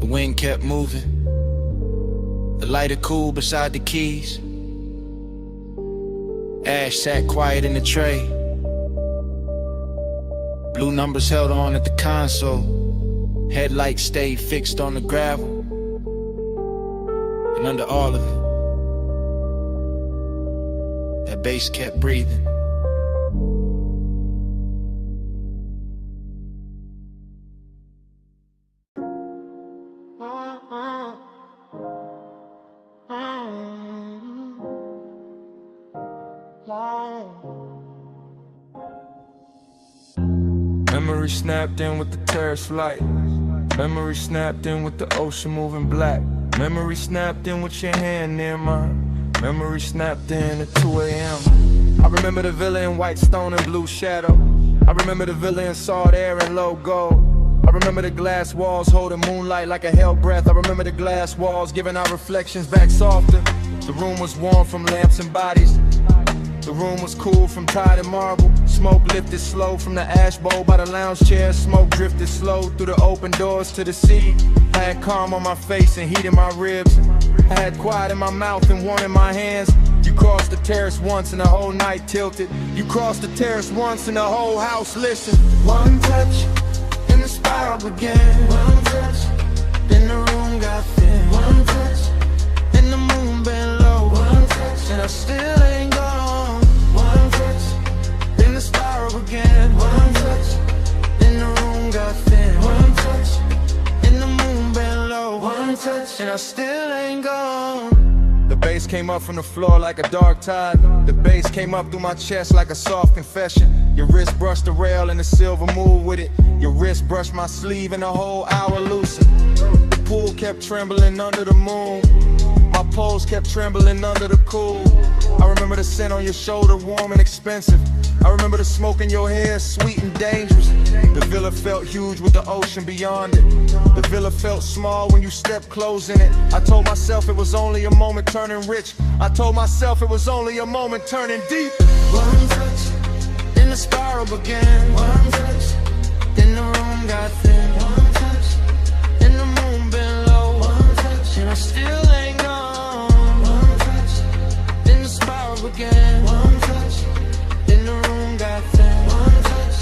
the wind kept moving. The lighter cool beside the keys. Ash sat quiet in the tray. Blue numbers held on at the console. Headlights stayed fixed on the gravel. And under all of it, that bass kept breathing. Memory snapped in with the terrace light. Memory snapped in with the ocean moving black. Memory snapped in with your hand near mine. Memory snapped in at 2 a.m. I remember the villa in white stone and blue shadow. I remember the villa in salt air and low gold. I remember the glass walls holding moonlight like a hell breath. I remember the glass walls giving our reflections back softer. The room was warm from lamps and bodies. The room was cool from tide and marble. Smoke lifted slow from the ash bowl by the lounge chair. Smoke drifted slow through the open doors to the sea. I had calm on my face and heat in my ribs. I had quiet in my mouth and warm in my hands. You crossed the terrace once and the whole night tilted. You crossed the terrace once and the whole house listened. One touch, and the spiral began. One touch, then the room got thin. One touch, and the moon bent low. One touch, and I still ain't gone. One touch, then the spiral began. One touch, then the room got thin. One touch, and the moon bent low. One touch, and I still ain't gone. The bass came up from the floor like a dark tide. The bass came up through my chest like a soft confession. Your wrist brushed the rail and the silver moved with it. Your wrist brushed my sleeve and the whole hour loosened. kept trembling under the moon. My pulse kept trembling under the cool. I remember the scent on your shoulder, warm and expensive. I remember the smoke in your hair, sweet and dangerous. The villa felt huge with the ocean beyond it. The villa felt small when you stepped close in it. I told myself it was only a moment turning rich. I told myself it was only a moment turning deep. One touch, then the spiral began. One touch, then the room got thin. One touch, then the moon been low. One touch, and I still ain't gone. One touch, then the spiral began. One touch, then the room got thin. One touch,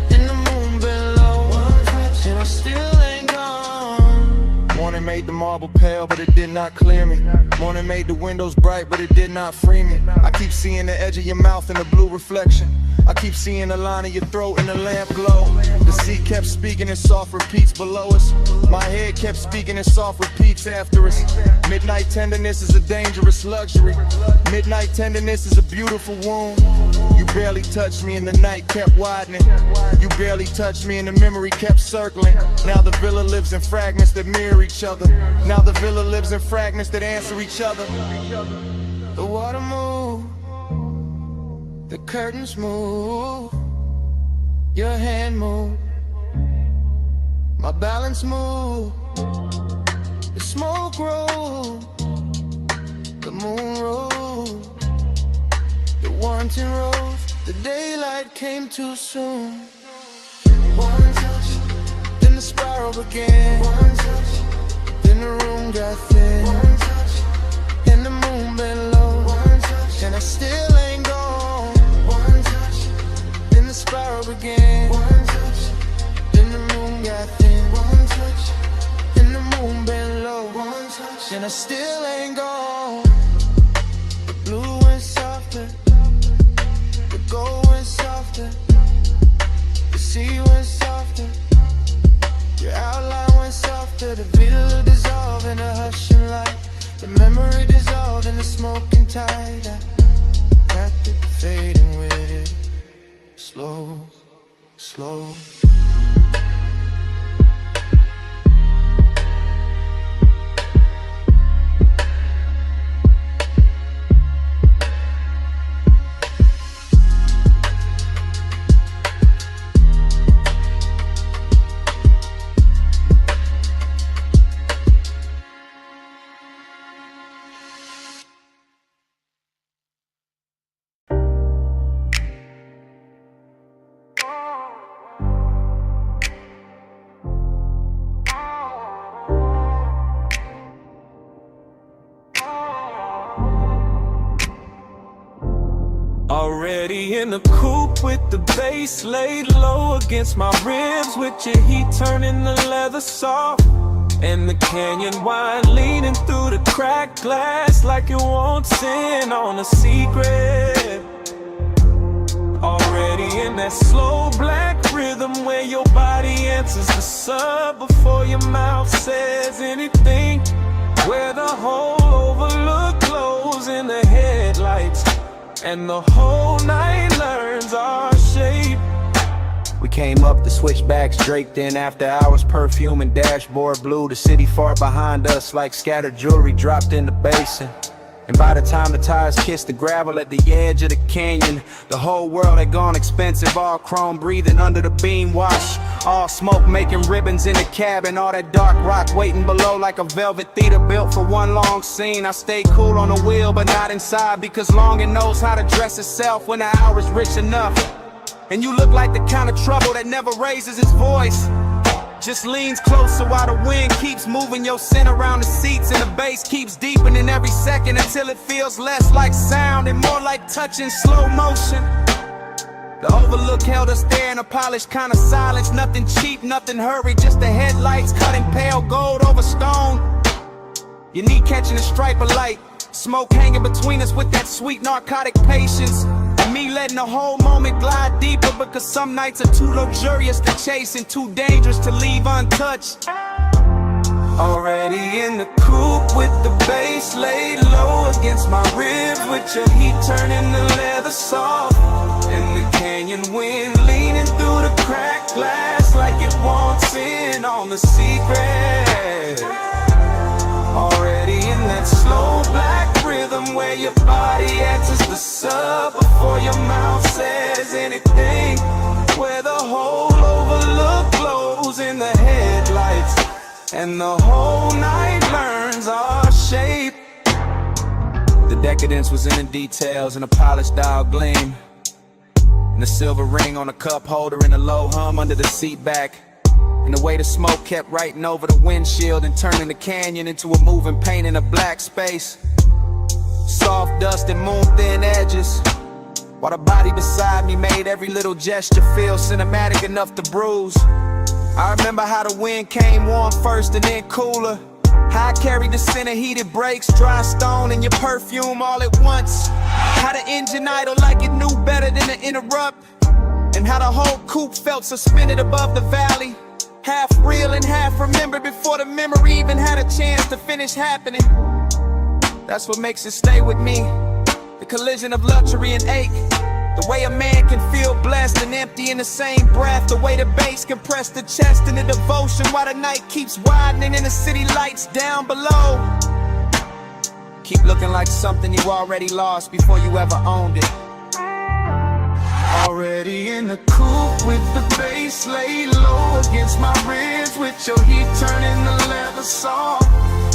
then the moon been low. One touch, and I still ain't gone. Morning made the marble pale, but it did not clear me. Morning made the windows bright, but it did not free me. I keep seeing the edge of your mouth in the blue reflection. I keep seeing the line of your throat in the lamp glow. The sea kept speaking in soft repeats below us. My head kept speaking in soft repeats after us. Midnight tenderness is a dangerous luxury. Midnight tenderness is a beautiful wound. You barely touched me and the night kept widening. You barely touched me and the memory kept circling. Now the villa lives in fragments that mirror each other. Now the villa lives in fragments that answer each other. The water moved, the curtains moved, your hand moved, my balance moved, the smoke rolled, the moon rose, the wanting rose, the daylight came too soon. One touch, then the spiral began. One touch, then the room got thin. One touch, and the moon been low. One touch, and I still ain't gone. One touch, then the spiral began. One touch, then the moon got thin. One touch, and the moon been low. One touch, and I still ain't gone. The blue went softer, the gold went softer, the sea went softer, your outline went softer. The villa dissolved in a hushing light. The memory dissolved in the smoking tide. I wrapped it, fading with it. Slow, slow. Already in the coupe with the bass laid low against my ribs, with your heat turning the leather soft, and the canyon wine leaning through the cracked glass like it wants in on a secret. Already in that slow black rhythm where your body answers the sub before your mouth says anything, where the whole overlook glows in the headlights and the whole night learns our shape. We came up the switchbacks draped in after hours perfume and dashboard blue. The city far behind us like scattered jewelry dropped in the basin. And by the time the tires kissed the gravel at the edge of the canyon, the whole world had gone expensive, all chrome breathing under the beam wash. All smoke making ribbons in the cabin, all that dark rock waiting below like a velvet theater built for one long scene. I stayed cool on the wheel but not inside, because longing knows how to dress itself when the hour's rich enough. And you look like the kind of trouble that never raises its voice, just leans closer while the wind keeps moving your scent around the seats, and the bass keeps deepening every second until it feels less like sound and more like touch in slow motion. The overlook held us there in a polished kind of silence, nothing cheap, nothing hurried, just the headlights cutting pale gold over stone. Your knee catching a stripe of light, smoke hanging between us with that sweet narcotic patience, and me letting the whole moment glide deeper, because some nights are too luxurious to chase and too dangerous to leave untouched. Already in the coupe with the bass laid low against my ribs, with your heat turning the leather soft, and the canyon wind leaning through the cracked glass like it wants in on the secret. body answers the sub before your mouth says anything. Where the whole overlook glows in the headlights, and the whole night learns our shape. The decadence was in the details, and a polished dial gleam, and the silver ring on the cup holder, and a low hum under the seat back. And the way the smoke kept writing over the windshield and turning the canyon into a moving paint in a black space. Soft dust and moon-thin edges, while the body beside me made every little gesture feel cinematic enough to bruise. I remember how the wind came warm first and then cooler. How I carried the scent of heated brakes, dry stone, and your perfume all at once. How the engine idle like it knew better than to interrupt. And how the whole coupe felt suspended above the valley. Half real and half remembered before the memory even had a chance to finish happening. That's what makes it stay with me. The collision of luxury and ache. The way a man can feel blessed and empty in the same breath. The way the bass can press the chest in the devotion while the night keeps widening and the city lights down below. Keep looking like something you already lost before you ever owned it. Already in the coupe with the bass laid low against my ribs, with your heat turning the leather soft.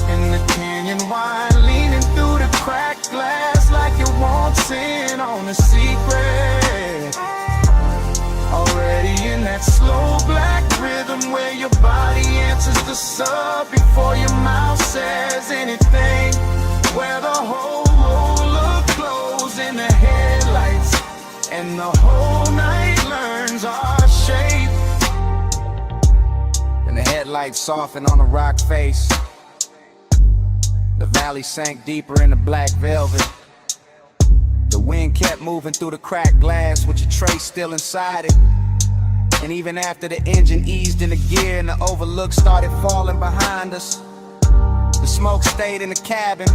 And the canyon wine leaning through the cracked glass like it wants in on a secret. Already in that slow black rhythm where your body answers the sub before your mouth says anything. Where the whole roller glows in the headlights, and the whole night learns our shape. And the headlights softened on the rock face. The valley sank deeper into black velvet. The wind kept moving through the cracked glass with your tray still inside it. And even after the engine eased into gear and the overlook started falling behind us, the smoke stayed in the cabin,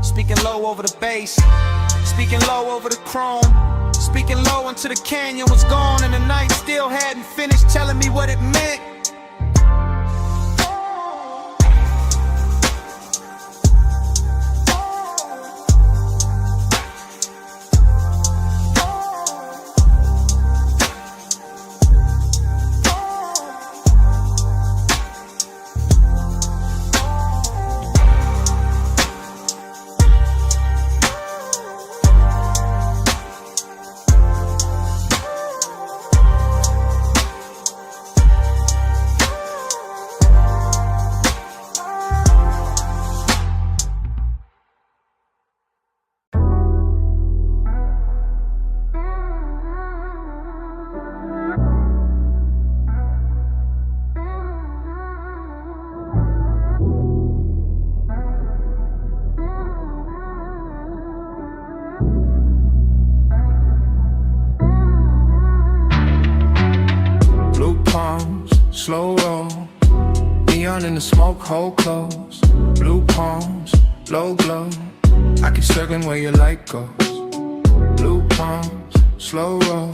speaking low over the bass, speaking low over the chrome, speaking low until the canyon was gone and the night still hadn't finished telling me what it meant. Slow roll, neon in the smoke, hold close. Blue palms, low glow. I keep circling where your light goes. Blue palms, slow roll,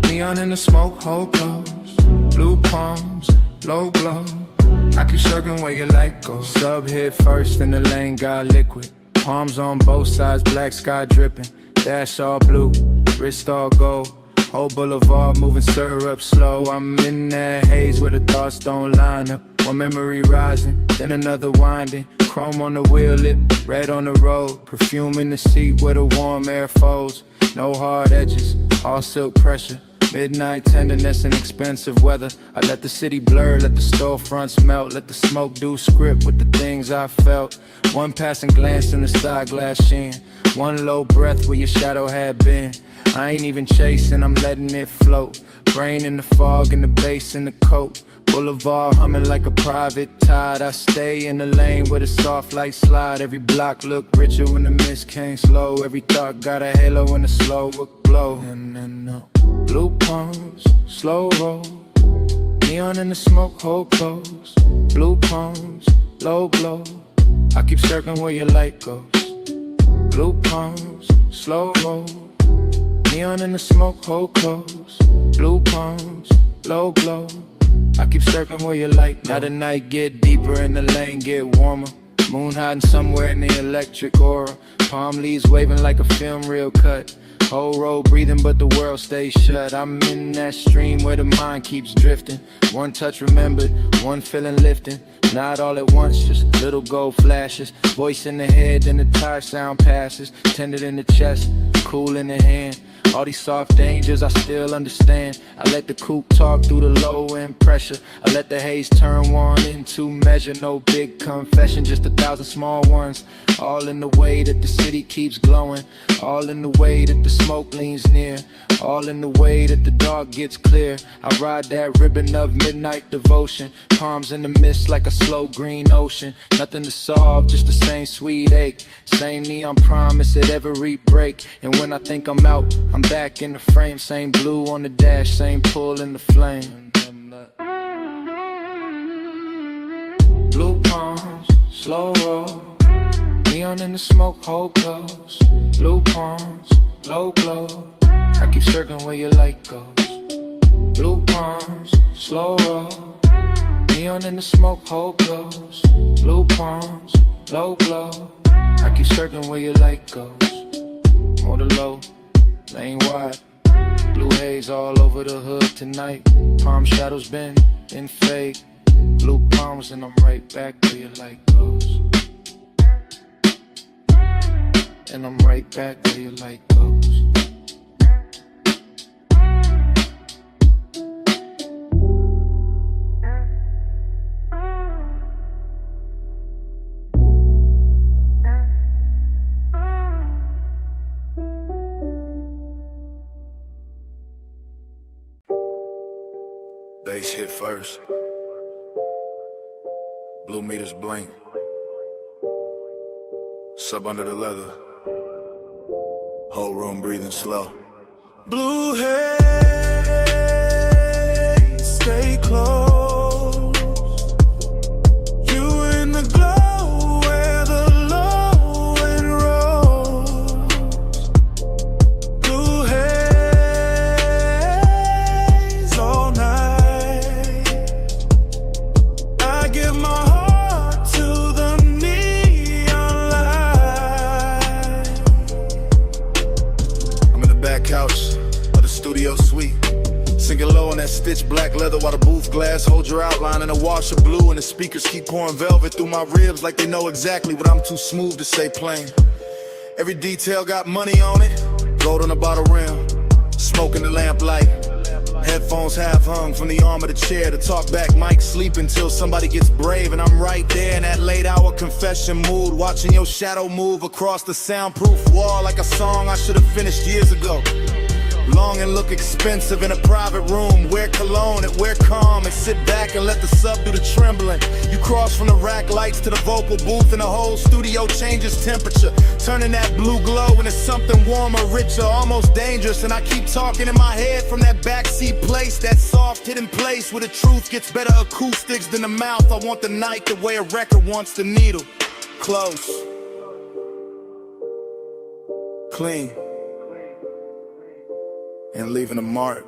neon in the smoke, hold close. Blue palms, low glow. I keep circling where your light goes. Sub hit first and the lane got liquid. Palms on both sides, black sky dripping. Dash all blue, wrist all gold. Whole boulevard moving syrup slow. I'm in that haze where the thoughts don't line up. One memory rising, then another winding. Chrome on the wheel lip, red on the road. Perfume in the seat where the warm air folds. No hard edges, all silk pressure. Midnight tenderness and expensive weather. I let the city blur, let the storefronts melt. Let the smoke do script with the things I felt. One passing glance in the side glass sheen. One low breath where your shadow had been. I ain't even chasing, I'm letting it float. Brain in the fog and the bass in the coat. Boulevard humming like a private tide. I stay in the lane where the soft light slide. Every block look richer when the mist came slow. Every thought got a halo and a slow glow. And blue palms, slow roll. Neon in the smoke, hold close. Blue palms, low glow. I keep circling where your light goes. Blue palms, slow roll. Neon in the smoke, hold close. Blue palms, low glow. I keep circling where your light goes. Now the night get deeper and the lane get warmer. Moon hiding somewhere in the electric aura. Palm leaves waving like a film reel cut. Whole road breathing but the world stays shut. I'm in that stream where the mind keeps drifting. One touch remembered, one feeling lifting. Not all at once, just little gold flashes. Voice in the head, then the tire sound passes. Tender in the chest, cool in the hand. All these soft dangers I still understand. I let the coupe talk through the low end pressure. I let the haze turn one into measure. No big confession, just 1,000 small ones. All in the way that the city keeps glowing. All in the way that the smoke leans near. All in the way that the dark gets clear. I ride that ribbon of midnight devotion. Palms in the mist like a slow green ocean. Nothing to solve, just the same sweet ache. Same neon promise at every break. And when I think I'm out, I'm back in the frame. Same blue on the dash, same pull in the flame. Blue palms, slow roll. Neon in the smoke, hold close. Blue palms, low glow. I keep circling where your light goes. Blue palms, slow roll. Neon in the smoke, hold close. Blue palms, low glow. I keep circling where your light goes. More the low, lane wide. Blue haze all over the hood tonight. Palm shadows bend and fade. Blue palms and I'm right back where your light goes. And I'm right back where your light goes. Bass hit first. Blue meters blink. Sub under the leather. Whole room breathing slow. Blue haze, stay close. You in the glow where the low end rolls. Blue haze all night. I give my heart to the neon light. I'm in the back couch of the studio suite, sinking low on that stitched black leather while the booth glass holds your outline in a wash of blue, and the speakers keep pouring velvet through my ribs like they know exactly what I'm too smooth to say plain. Every detail got money on it, gold on the bottle rim, smoke in the lamplight. Headphones half hung from the arm of the chair. The talk back mic sleep until somebody gets brave, and I'm right there in that late hour confession mood, watching your shadow move across the soundproof wall like a song I should have finished years ago. Long and look expensive in a private room. Wear cologne and wear calm and sit back and let the sub do the trembling. You cross from the rack lights to the vocal booth and the whole studio changes temperature, turning that blue glow into something warmer, richer, almost dangerous. And I keep talking in my head from that backseat place, that soft hidden place where the truth gets better acoustics than the mouth. I want the night the way a record wants the needle. Close, clean, and leaving a mark.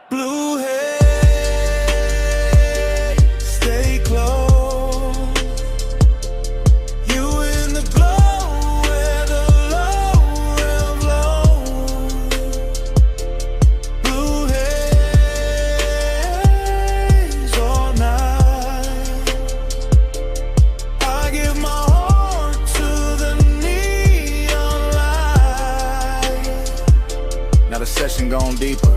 Blue haze, stay close. You in the glow where the low end flows. Blue haze all night. I give my heart to the neon light. Now the session gone deeper.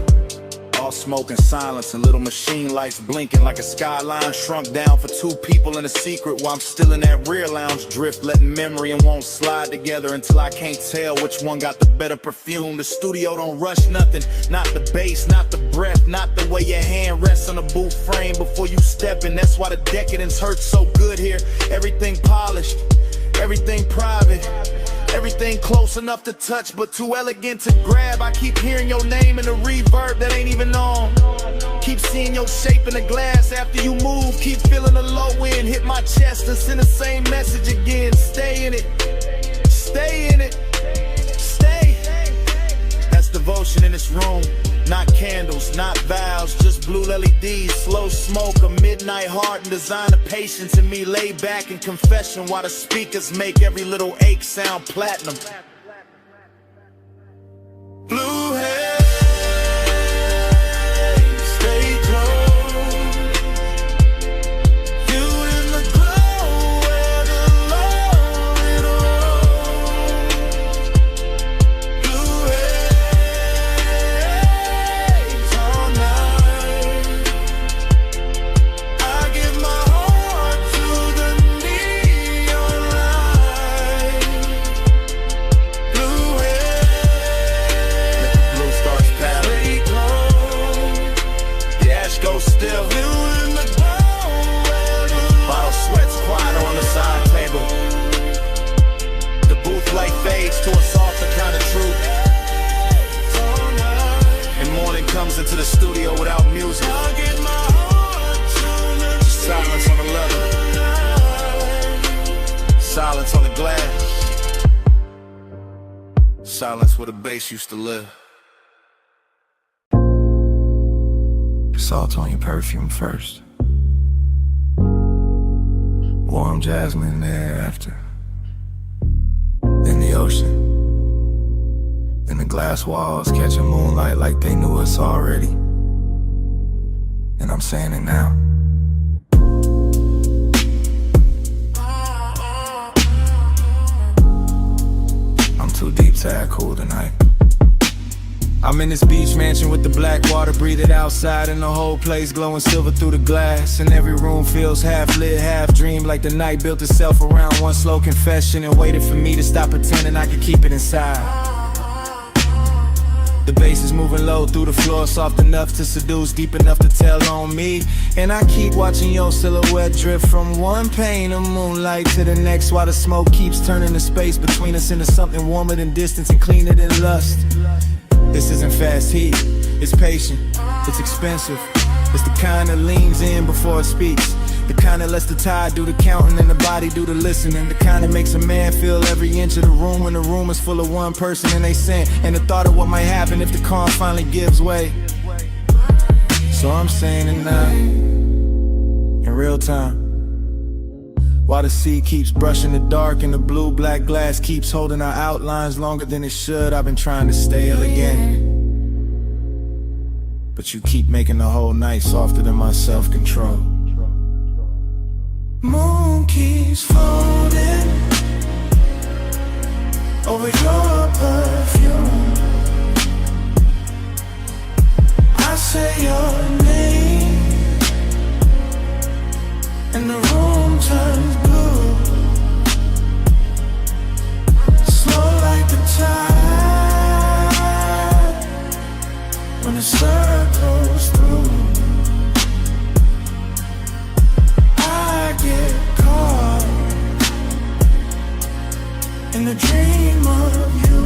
All smoke and silence and little machine lights blinking like a skyline shrunk down for two people in a secret, while I'm still in that rear lounge drift, letting memory and won't slide together until I can't tell which one got the better perfume. The studio don't rush nothing, not the bass, not the breath, not the way your hand rests on the booth frame before you step in. That's why the decadence hurts so good here. Everything polished, everything private, everything close enough to touch but too elegant to grab. I keep hearing your name in the reverb that ain't even on. Keep seeing your shape in the glass after you move. Keep feeling the low end hit my chest and send the same message again. Stay in it, stay in it, stay. That's the devotion in this room. Not candles, not vows, just blue LEDs, slow smoke, a midnight heart and design of patience in me. Lay back in confession while the speakers make every little ache sound platinum. Blue haze, stay close. You in the glow where the lonely roam. Blue haze all night. I give my heart to the neon light. Blue haze, blue stars stay close. The ash goes still. You in the glow where the bottle sweats quiet on the side table. The booth light fades to a softer kind of truth. And morning comes into the studio without music. Silence on the leather. Silence on the glass. Silence where the bass used to live. Salt on your perfume first. Warm jasmine thereafter. Then the ocean. Then the glass walls catching moonlight like they knew us already. And I'm saying it now. I'm too deep to act cool tonight. I'm in this beach mansion with the black water, breathe it outside, and the whole place glowing silver through the glass. And every room feels half lit, half dream, like the night built itself around one slow confession and waited for me to stop pretending I could keep it inside. The bass is moving low through the floor, soft enough to seduce, deep enough to tell on me. And I keep watching your silhouette drift from one pane of moonlight to the next, while the smoke keeps turning the space between us into something warmer than distance and cleaner than lust. This isn't fast heat, it's patient, it's expensive. It's the kind that leans in before it speaks. The kind that lets the tide do the counting and the body do the listening. The kind that makes a man feel every inch of the room when the room is full of one person and they sin. And the thought of what might happen if the calm finally gives way. So I'm saying it now, in real time. While the sea keeps brushing the dark and the blue-black glass keeps holding our outlines longer than it should, I've been trying to stay elegant. But you keep making the whole night softer than my self-control. Moon keeps floating over your perfume. I say your name and the room turns blue. Slow like the tide when the circles through. I get caught in the dream of you.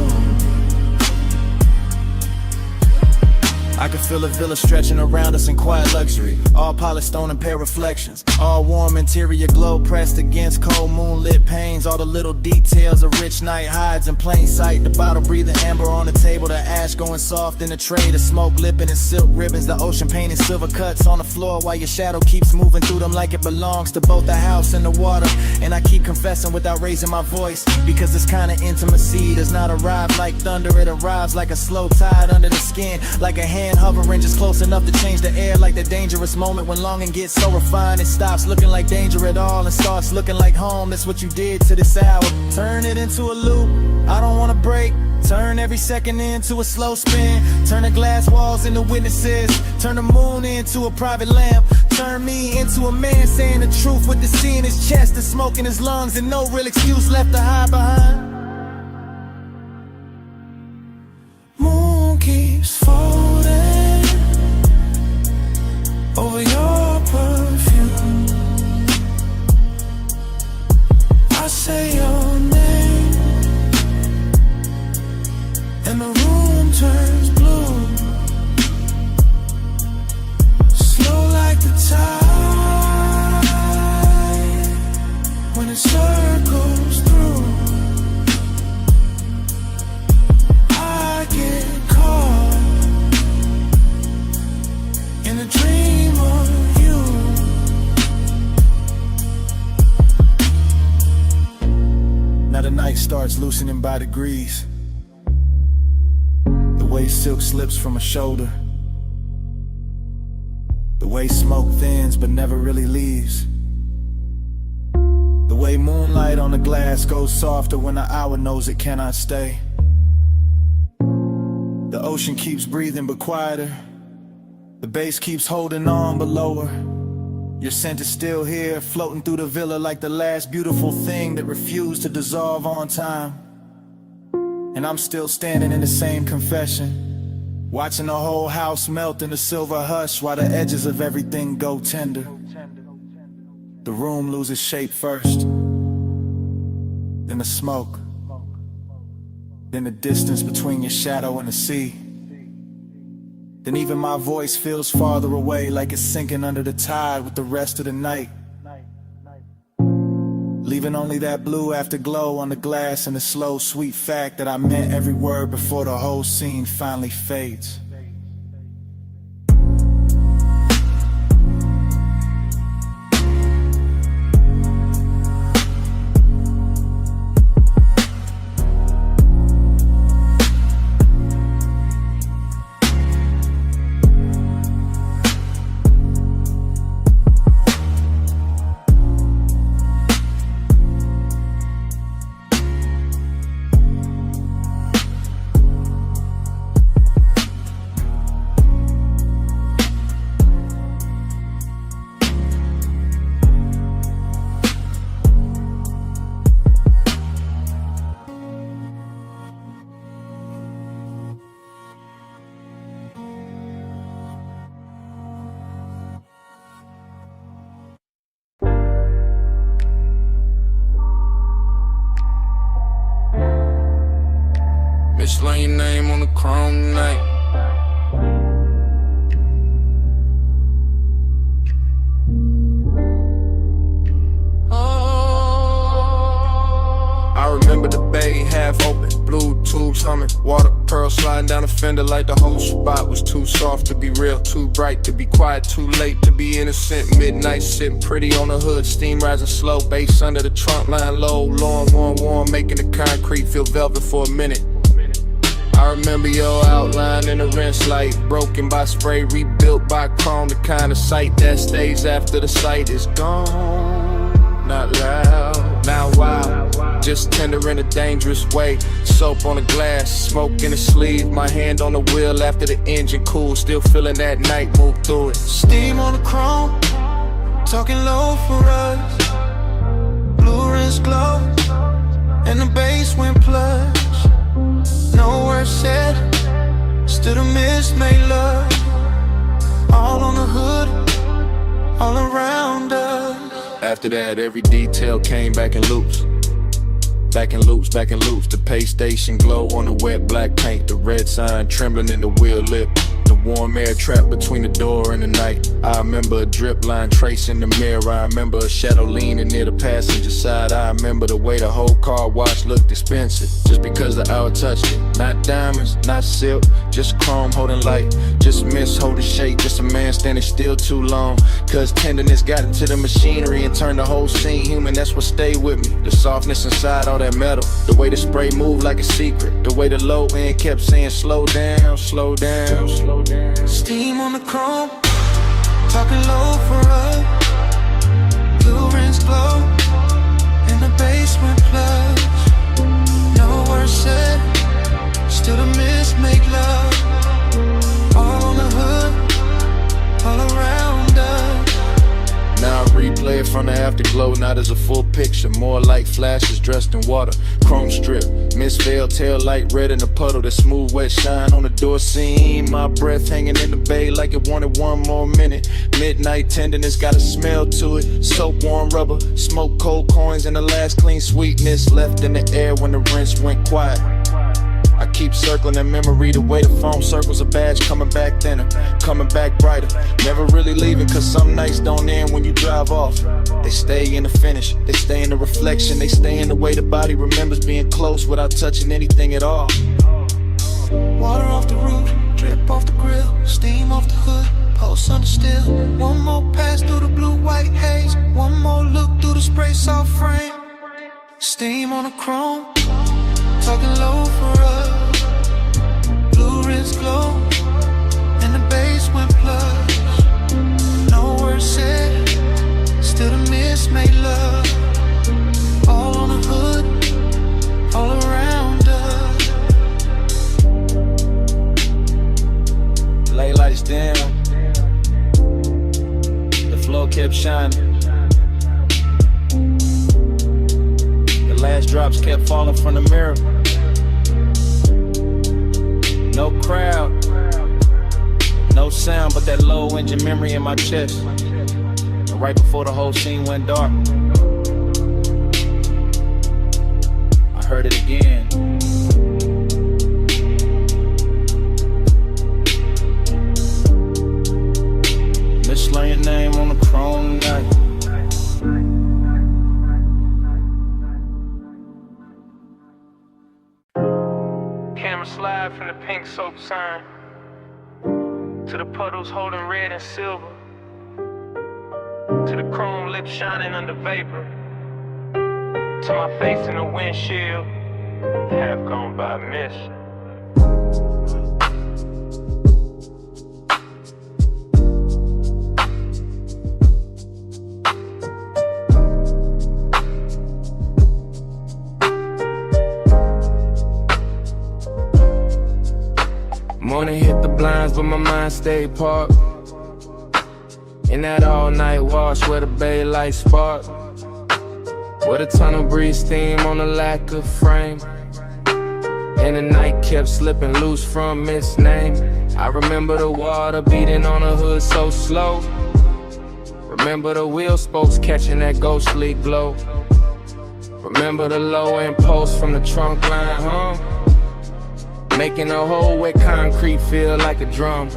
I can feel a villa stretching around us in quiet luxury. All polished stone and pale reflections. All warm interior glow pressed against cold moonlit panes. All the little details a rich night hides in plain sight. The bottle breathing amber on the table. The ash going soft in the tray. The smoke lipping in silk ribbons. The ocean painting silver cuts on the floor while your shadow keeps moving through them like it belongs to both the house and the water. And I keep confessing without raising my voice, because this kind of intimacy does not arrive like thunder. It arrives like a slow tide under the skin, like a hand hovering just close enough to change the air, like the dangerous moment when longing gets so refined it stops looking like danger at all and starts looking like home. That's what you did to this hour. Turn it into a loop, I don't wanna break. Turn every second into a slow spin. Turn the glass walls into witnesses. Turn the moon into a private lamp. Turn me into a man saying the truth with the sea in his chest and smoke in his lungs and no real excuse left to hide behind. Moon keeps folding over your perfume. I say your name and the room turns blue. Slow like the tide when it circles through. starts loosening by degrees. The way silk slips from a shoulder. The way smoke thins but never really leaves. The way moonlight on the glass goes softer when the hour knows it cannot stay. The ocean keeps breathing but quieter. The bass keeps holding on but lower. Your scent is still here, floating through the villa like the last beautiful thing that refused to dissolve on time. And I'm still standing in the same confession, watching the whole house melt in a silver hush while the edges of everything go tender. The room loses shape first, then the smoke, then the distance between your shadow and the sea. Then even my voice feels farther away, like it's sinking under the tide with the rest of the night, leaving only that blue afterglow on the glass and the slow, sweet fact that I meant every word before the whole scene finally fades. Mislaying your name on the chrome tonight. I remember the bay half open, blue tubes humming, water pearls sliding down the fender like the whole spot was too soft to be real, too bright to be quiet, too late to be innocent. Midnight sitting pretty on the hood, steam rising slow, bass under the trunk line low, warm, making the concrete feel velvet for a minute. I remember your outline in a rinse light, broken by spray, rebuilt by chrome, the kind of sight that stays after the sight is gone. Not loud, now wild, just tender in a dangerous way. Soap on the glass, smoke in the sleeve, my hand on the wheel after the engine cools, still feeling that night move through it. Steam on the chrome, talking low for us. Blue rinse glow, and the bass went plush. No words said, still the mist made love. All on the hood, all around us. After that, every detail came back in loops. Back in loops, back in loops. The pay station glow on the wet black paint. The red sign trembling in the wheel lip. The warm air trapped between the door and the night. I remember a drip line tracing the mirror. I remember a shadow leaning near the passenger side. I remember the way the whole car wash looked expensive, just because the hour touched it. Not diamonds, not silk, just chrome holding light. Just mist holding shade, just a man standing still too long. Cause tenderness got into the machinery and turned the whole scene human. That's what stayed with me. The softness inside all that metal. The way the spray moved like a secret. The way the low end kept saying slow down, slow down, slow down. Steam on the chrome, talking low for us. Blue rinse glow, in the basement plush. No words said, still the mist make love. All on the hood, all around us. Now I replay it from the afterglow, not as a full picture, more like flashes dressed in water. Chrome strip, mist veil, tail light red in the puddle, that smooth wet shine on the door seam. My breath hanging in the bay like it wanted one more minute. Midnight tenderness got a smell to it. Soap, warm rubber, smoke, cold coins, and the last clean sweetness left in the air when the rinse went quiet. I keep circling that memory, the way the foam circles a badge, coming back thinner, coming back brighter. Never really leaving, cause some nights don't end when you drive off. They stay in the finish, they stay in the reflection, they stay in the way the body remembers being close without touching anything at all. Water off the roof, drip off the grill, steam off the hood, pulse under still. One more pass through the blue-white haze, one more look through the spray soft frame. Steam on the chrome, talking low for us. Blue wrist glow, and the bass went plush. No words said, still the miss made love. All on the hood, all around us. Late lights dim, the floor kept shining. The last drops kept falling from the mirror. No crowd, no sound, but that low engine memory in my chest. And right before the whole scene went dark, I heard it again. Mislaying your name on the chrome night. Camera slide from the pink soap sign to the puddles holding red and silver, to the chrome lips shining under vapor, to my face in the windshield, half gone by miss. Morning hit the blinds, but my mind stayed parked in that all-night wash where the bay lights spark, where the tunnel breeze steam on the lack of frame, and the night kept slipping loose from its name. I remember the water beating on the hood so slow. Remember the wheel spokes catching that ghostly glow. Remember the low impulse from the trunk line hum, making a hole where concrete feel like a drum.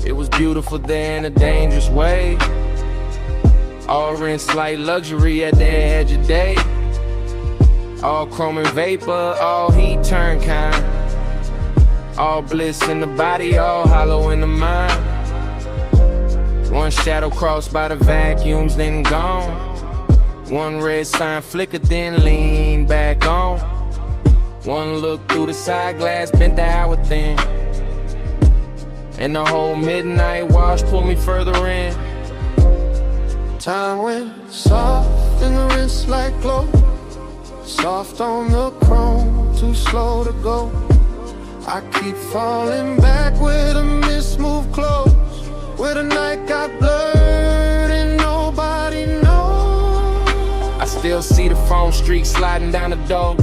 It was beautiful there in a dangerous way, all in slight luxury at the edge of day. All chrome and vapor, all heat turn kind, all bliss in the body, all hollow in the mind. One shadow crossed by the vacuums, then gone. One red sign flickered, then leaned back on. One look through the side glass, bent the hour thin, and the whole midnight wash pulled me further in. Time went soft in the wrist like glow, soft on the chrome, too slow to go. I keep falling back where the mist moved close, where the night got blurred and nobody knows. I still see the foam streak sliding down the door,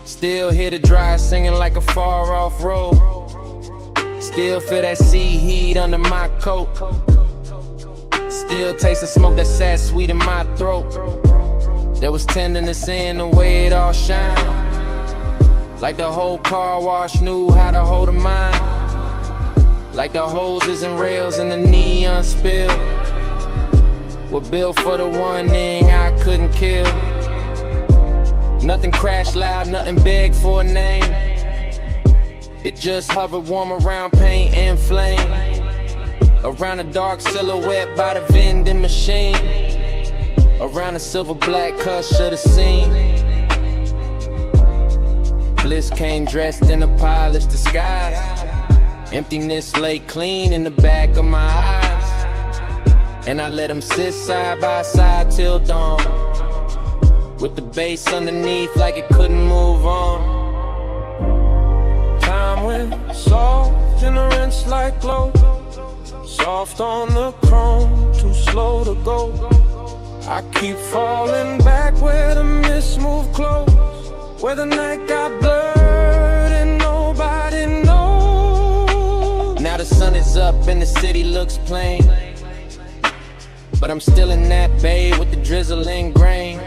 still hear the drive singing like a far off road, still feel that sea heat under my coat, still taste the smoke that sat sweet in my throat. There was tenderness in the way it all shined, like the whole car wash knew how to hold a mind, like the hoses and rails and the neon spill were built for the one thing I couldn't kill. Nothing crashed loud, nothing begged for a name. It just hovered warm around paint and flame, around a dark silhouette by the vending machine, around the silver black hush of the scene. Bliss came dressed in a polished disguise. Emptiness lay clean in the back of my eyes, and I let them sit side by side till dawn, with the bass underneath like it couldn't move on. Time went soft in the rinse like glow, soft on the chrome, too slow to go. I keep falling back where the mist moved close, where the night got blurred and nobody knows. Now the sun is up and the city looks plain, but I'm still in that bay with the drizzling grain,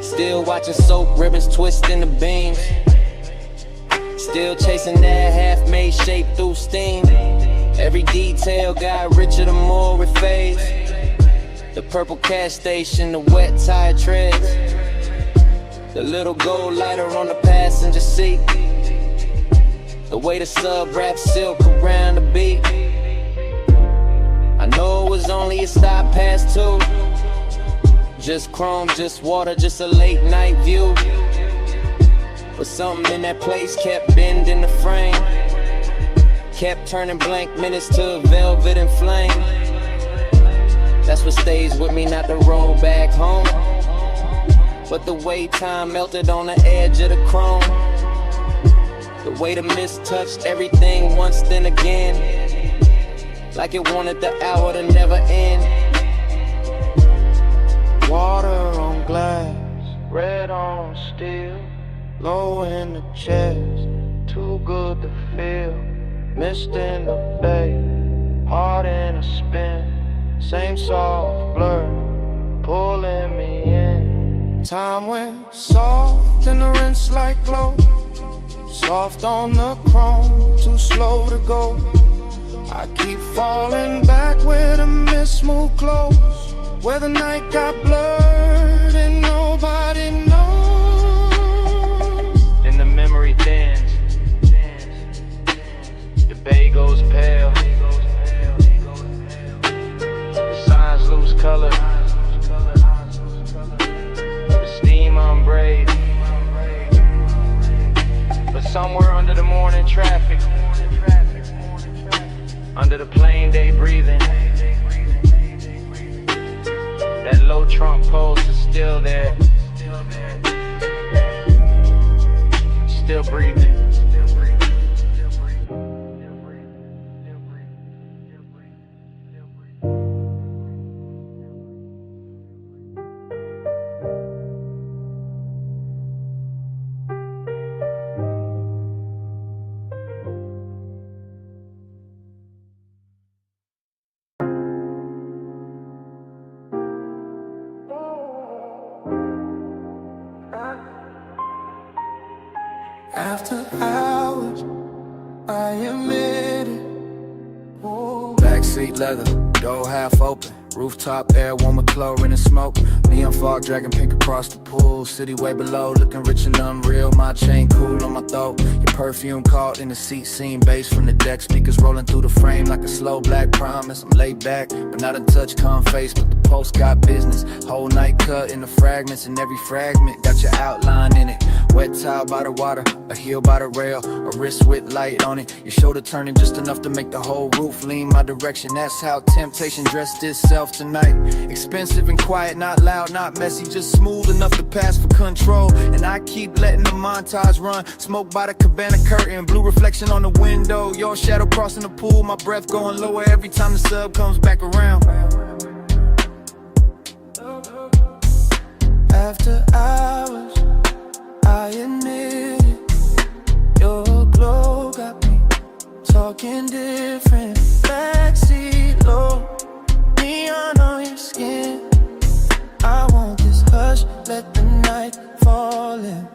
still watching soap ribbons twist in the beams, still chasing that half-made shape through steam. Every detail got richer the more it fades. The purple cash station, the wet tire treads, the little gold lighter on the passenger seat, the way the sub wraps silk around the beat. I know it was only a stop past 2, just chrome, just water, just a late night view. But something in that place kept bending the frame, kept turning blank minutes to velvet and flame. That's what stays with me, not the road back home, but the way time melted on the edge of the chrome. The way the mist touched everything once then again, like it wanted the hour to never end. Water on glass, red on steel, low in the chest, too good to feel. Mist in the bay, heart in a spin, same soft blur, pulling me in. Time went soft in the rinse like glow, soft on the chrome, too slow to go. I keep falling back where the mist moved close, where the night got blurred and nobody knows. And the memory thins, the bay goes pale, the signs lose color, the steam unbraid. But somewhere under the morning traffic, under the plain day breathing, that low trunk pulse is still there, still breathing. After hours, I admit it. Ooh. Backseat leather, door half open, rooftop air warm with chlorine and smoke. Neon fog dragging pink across the pool, city way below looking rich and unreal. My chain cool on my throat, your perfume caught in the seat, seeing bass from the deck, speakers rolling through the frame like a slow black promise. I'm laid back, but not a touch calm face, but the pulse got business. Whole night cut in the fragments, and every fragment got your outline in it. Wet towel by the water, a heel by the rail, a wrist with light on it, your shoulder turning just enough to make the whole roof lean my direction. That's how temptation dressed itself tonight. Expensive and quiet, not loud, not messy, just smooth enough to pass for control. And I keep letting the montage run, smoke by the cabana curtain, blue reflection on the window, your shadow crossing the pool, my breath going lower every time the sub comes back around. After hours, I admit it. Your glow got me talking different. Backseat low, neon on your skin. I want this hush, let the night fall in.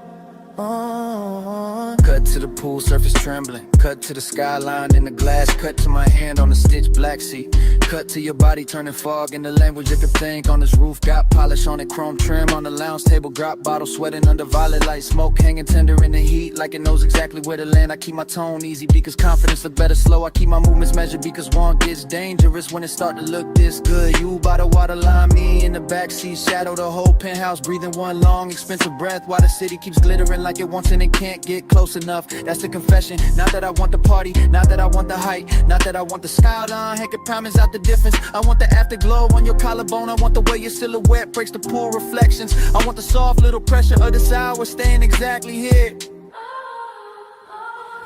Cut to the pool surface trembling, cut to the skyline in the glass, cut to my hand on the stitched black seat, cut to your body turning fog in the language you could think. On this roof got polish on it, chrome trim on the lounge table, drop bottle sweating under violet light, smoke hanging tender in the heat like it knows exactly where to land. I keep my tone easy because confidence look better slow. I keep my movements measured because one gets dangerous when it start to look this good. You by the waterline, me in the backseat, shadow the whole penthouse, breathing one long expensive breath while the city keeps glittering like it wants and it can't get close enough. That's the confession. Not that I want the party, not that I want the height, not that I want the skyline, heck it promise out the difference. I want the afterglow on your collarbone, I want the way your silhouette breaks the pool reflections. I want the soft little pressure of this hour staying exactly here.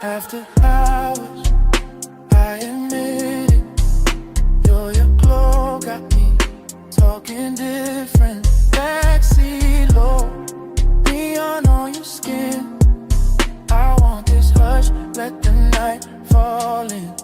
After hours, I admit it. Your glow got me talking different. Backseat low, neon on your skin. I want this hush, let the night fall in.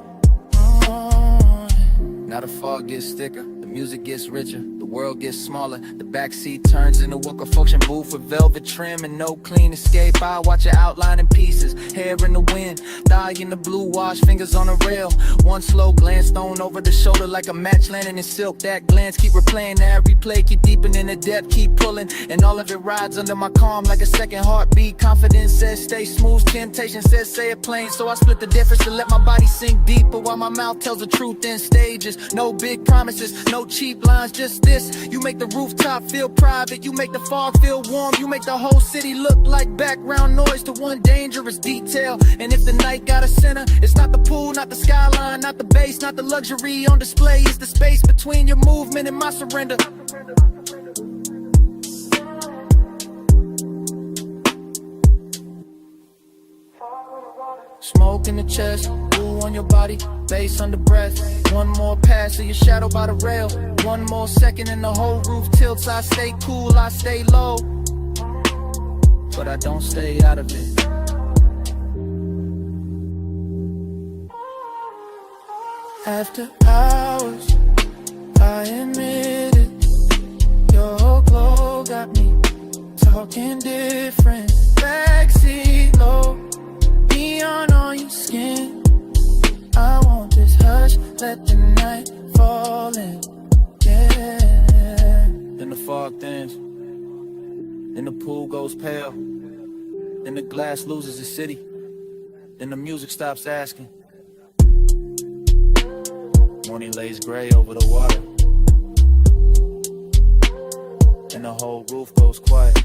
Now the fog gets thicker, the music gets richer, the world gets smaller, the backseat turns into a function booth with velvet trim and no clean escape. I watch it outline in pieces, hair in the wind, thigh in the blue wash, fingers on a rail. One slow glance thrown over the shoulder like a match landing in silk. That glance keep replaying, that replay keep deepening the depth, keep pulling, and all of it rides under my calm like a second heartbeat. Confidence says stay smooth, temptation says say it plain, so I split the difference to let my body sink deeper while my mouth tells the truth in stages. No big promises, no cheap lines, just this. this. You make the rooftop feel private, you make the fog feel warm, you make the whole city look like background noise to one dangerous detail. And if the night got a center, it's not the pool, not the skyline, not the bass, not the luxury on display, it's the space between your movement and my surrender. Smoke in the chest, blue on your body, bass under breath. One more pass of your shadow by the rail. One more second and the whole roof tilts. I stay cool, I stay low, but I don't stay out of it. After hours, I admit it, your glow got me talking different. Backseat low, neon on your skin. I want this hush, let the night fall in. Yeah. Then the fog thins, then the pool goes pale, then the glass loses its city, then the music stops asking. Morning lays gray over the water, and the whole roof goes quiet.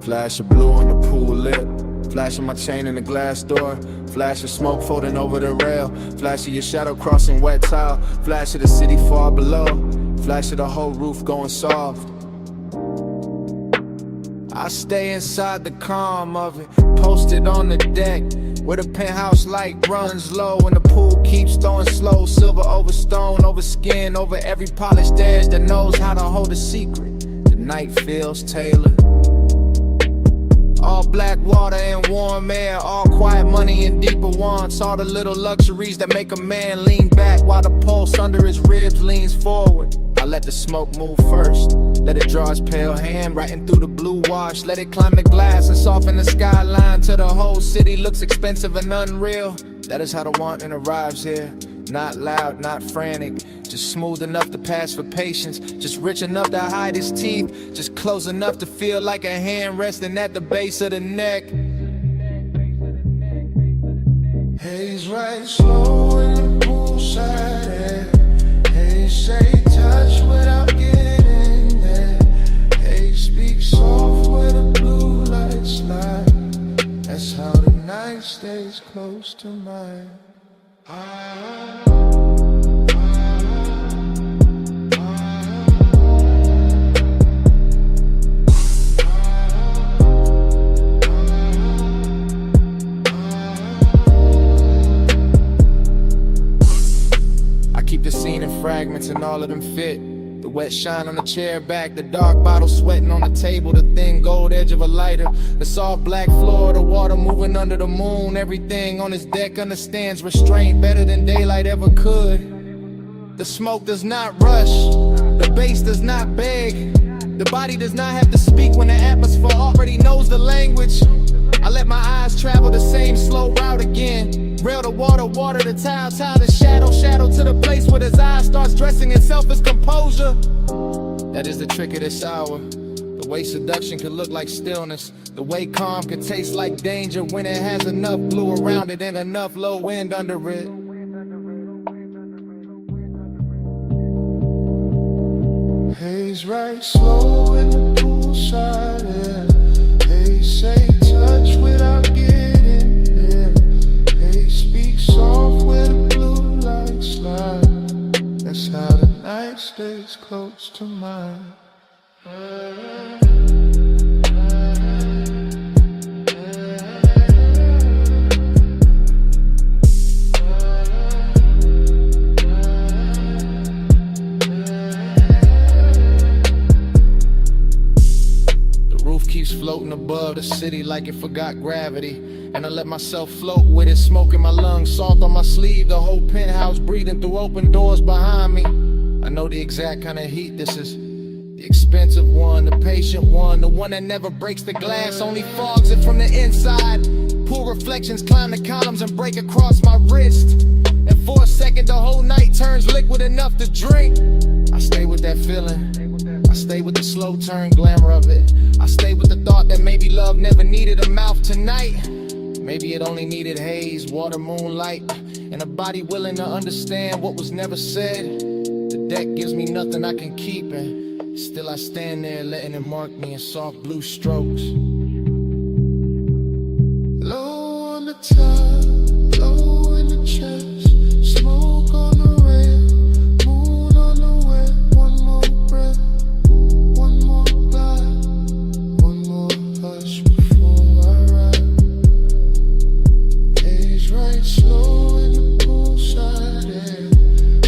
Flash of blue on the pool lip, flash of my chain in the glass door, flash of smoke floating over the rail, flash of your shadow crossing wet tile, flash of the city far below, flash of the whole roof going soft. I stay inside the calm of it, posted on the deck, where the penthouse light runs low and the pool keeps throwing slow. Silver over stone, over skin, over every polished edge that knows how to hold a secret. The night feels tailored. All black water and warm air, all quiet money and deeper wants, all the little luxuries that make a man lean back while the pulse under his ribs leans forward. I let the smoke move first, let it draw its pale hand right in through the blue wash, let it climb the glass and soften the skyline till the whole city looks expensive and unreal. That is how the wanting arrives here. Not loud, not frantic, just smooth enough to pass for patience, just rich enough to hide his teeth, just close enough to feel like a hand resting at the base of the neck. Haze right slow in the poolside air. Haze say touch without getting there. Haze speak soft where the blue lights lie. That's how the night stays close to mine. I keep the scene in fragments and all of them fit. The wet shine on the chair back, the dark bottle sweating on the table, the thin gold edge of a lighter, the soft black floor, the water moving under the moon. Everything on this deck understands restraint better than daylight ever could. The smoke does not rush, the bass does not beg, the body does not have to speak when the atmosphere already knows the language. I let my eyes travel the same slow route again. Rail to water, water to tile, tile to shadow, shadow to the place where his eye starts dressing itself as composure. That is the trick of this hour. The way seduction could look like stillness, the way calm could taste like danger when it has enough blue around it and enough low wind under it. Haze right slow in the poolside air. Haze say touch without getting there. Haze speak soft where the blue lights slide. That's how the night stays close to mine. Floating above the city. city like it forgot gravity. And I let myself float with it, smoke in my lungs, salt on my sleeve, the whole penthouse breathing through open doors behind me. I know the exact kind of heat this is. The expensive one, the patient one, the one that never breaks the glass, only fogs it from the inside. Pool reflections climb the columns and break across my wrist. And for a second the whole night turns liquid enough to drink. I stay with that feeling, I stay with the slow turn glamour of it. I stay with the thought that maybe love never needed a mouth tonight. Maybe it only needed haze, water, moonlight, and a body willing to understand what was never said. The deck gives me nothing I can keep, and still I stand there letting it mark me in soft blue strokes. Low on the top, low in the chest, smoke on the rail, moon on the way. One more breath, one more glide, one more hush before I ride. Haze right slow in the poolside air.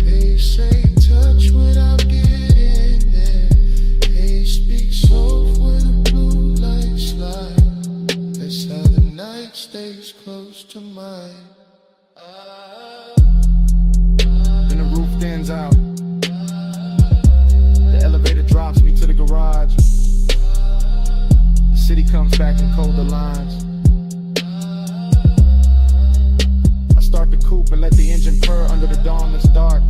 Haze say touch without getting there. Haze speak soft when the blue lights slide. That's how the night stays close to mine. Then the roof thins out. The elevator drops me to the garage. The city comes back in colder lines. I start the coupe and let the engine purr under the dawn that's dark.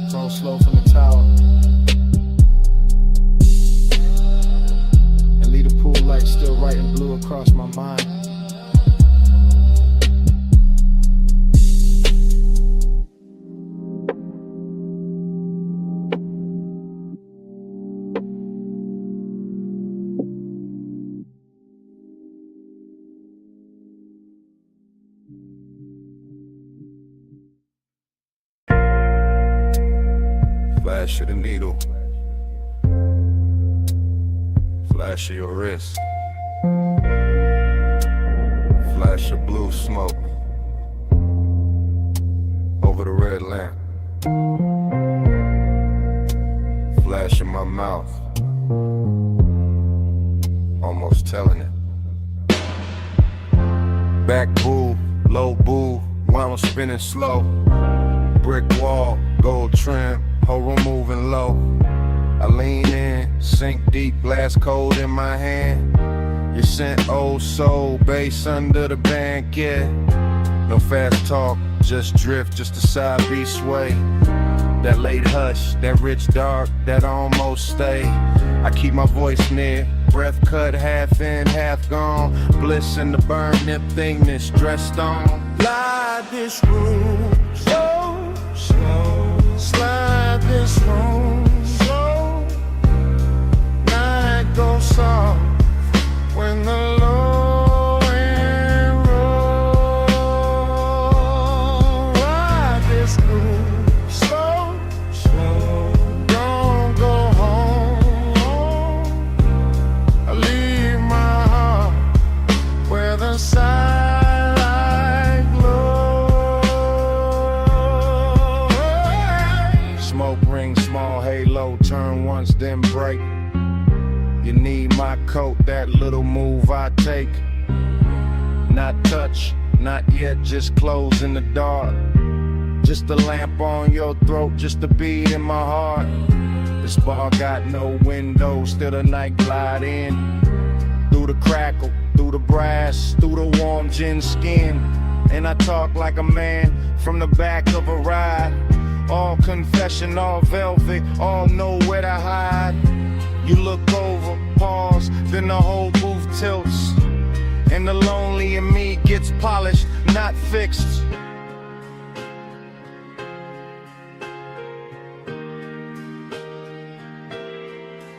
It's all slow from the tower. And leave the pool light still right and blue across my mind. Flash of the needle, flash of your wrist, flash of blue smoke over the red lamp, flash in my mouth, almost telling it. Back boo, low boo, while I'm spinning slow. Brick wall, gold trim, whole room moving low. I lean in, sink deep, blast cold in my hand. You sent old soul, bass under the band, yeah. No fast talk, just drift, just a side beat sway. That late hush, that rich dark, that almost stay. I keep my voice near, breath cut half in, half gone. Bliss in the burn, nip thing that's dressed on. Slide this room slow, slow. Slide this room slow. Night goes soft when the low end roll. Ride this room slow, slow. Don't go home. I leave my heart where the side glow. Smoke ring, small halo, turn once then break. You need my coat, that little move I take. Not touch, not yet, just close in the dark. Just a lamp on your throat, just a beat in my heart. This bar got no windows, still the night glide in. Through the crackle, through the brass, through the warm gin skin. And I talk like a man from the back of a ride. All confession, all velvet, all know where to hide. You look over, pause, then the whole booth tilts. And the lonely in me gets polished, not fixed.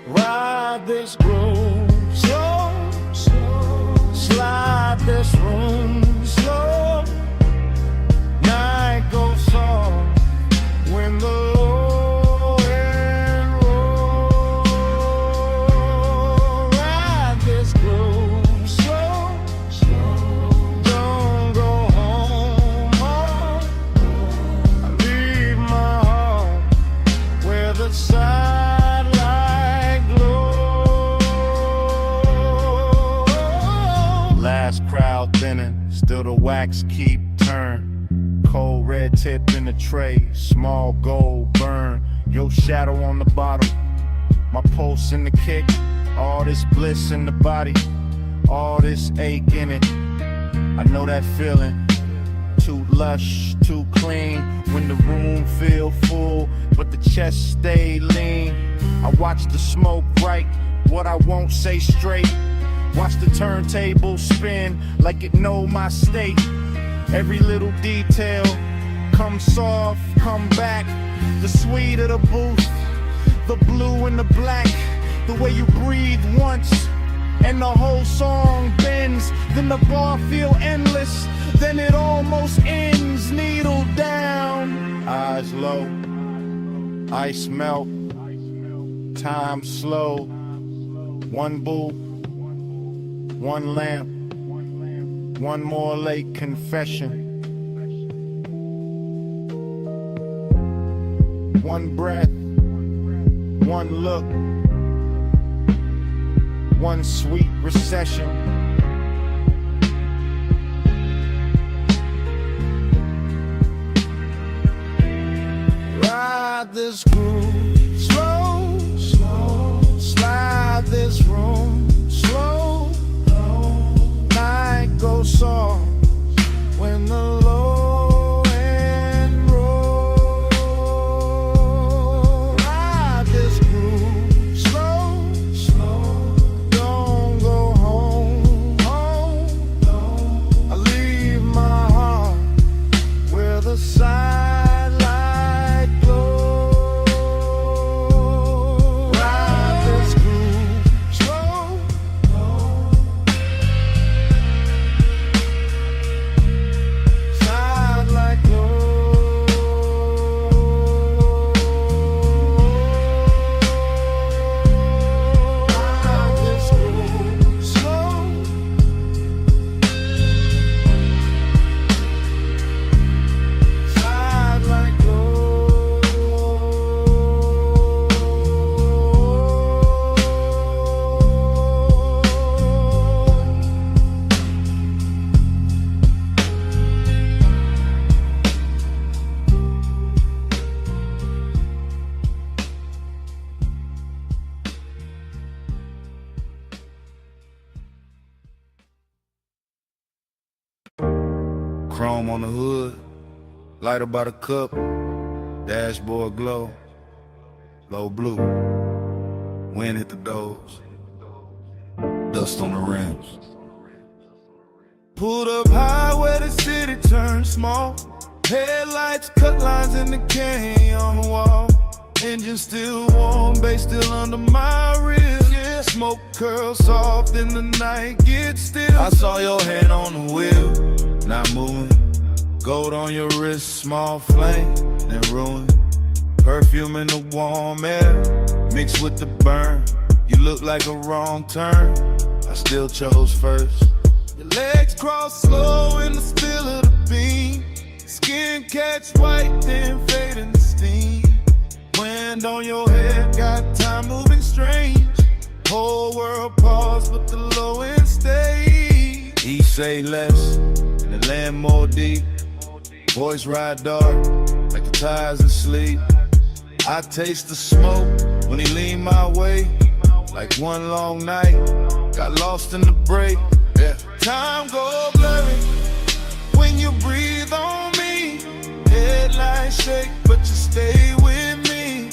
Ride this groove slow, slow. Slide this room slow. Night goes soft when the low end roll. Ride this groove slow, slow. Don't go home. I leave my heart where the sidelight glow. Watch crowd thinning, still the wax keep turn. Cold red tip in the tray, small gold burn. Your shadow on the bottom, my pulse in the kick. All this bliss in the body, all this ache in it. I know that feeling. Too lush, too clean. When the room feel full, but the chest stay lean. I watch the smoke right, what I won't say straight. Watch the turntable spin like it know my state. Every little detail, come soft, come back. The sweet of the booth, the blue and the black. The way you breathe once, and the whole song bends. Then the bar feel endless, then it almost ends. Needle down, eyes low, ice melt, time slow. One boo, one lamp, one more late confession. One breath, one look, one sweet recession. Ride this groove slow, slow. Slide this room slow. Night goes soft when the low end roll. Ride this groove slow, slow. Don't go home, home. I leave my heart where the sidelight glow. Ride this groove slow. Sidelight glow. Ride this groove slow. Sidelight glow. Chrome on the hood, lighter by the cup, dashboard glow, low blue, wind hit the doors, dust on the rims. Pulled up high where the city turned small, headlights cut lines in the canyon wall. Engine still warm, bass still under my ribs. Yeah, smoke curls soft in the night, get still. I saw your hand on the wheel, not moving. Gold on your wrist, small flame, then ruin. Perfume in the warm air, mixed with the burn. You look like a wrong turn, I still chose first. Your legs cross slow in the still of the beam. Skin catch white, then fade in the steam. Wind on your head, got time moving strange. Whole world pause, but the low end stays. He say less, and the land more deep. Boys ride dark, like the tires in sleep. I taste the smoke when he lean my way. Like one long night, got lost in the break. Yeah. Time go blurry when you breathe on me. Headlights shake, but you stay with me.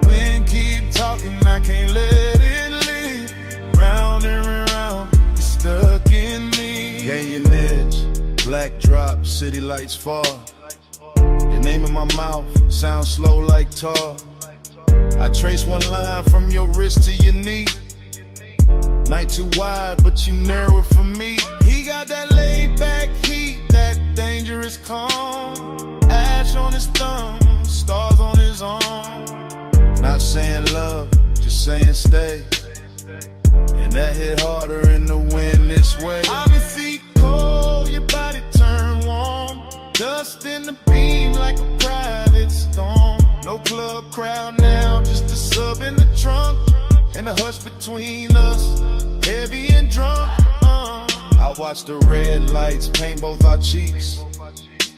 Wind keep talking, I can't let it leave. Round and round, you're stuck in me. Gain your edge, black drop, city lights fall. Your name in my mouth, sound slow like tar. I trace one line from your wrist to your knee. Night too wide, but you narrow it for me. He got that laid back heat, that dangerous calm. Ash on his thumb, stars on his arm. Not saying love, just saying stay. And that hit harder in the wind this way. I'm in feet cold, your body turn warm. Dust in the beam like a private storm. No club crowd now, just a sub in the trunk. And the hush between us, heavy and drunk. Out Watch the red lights paint both our cheeks.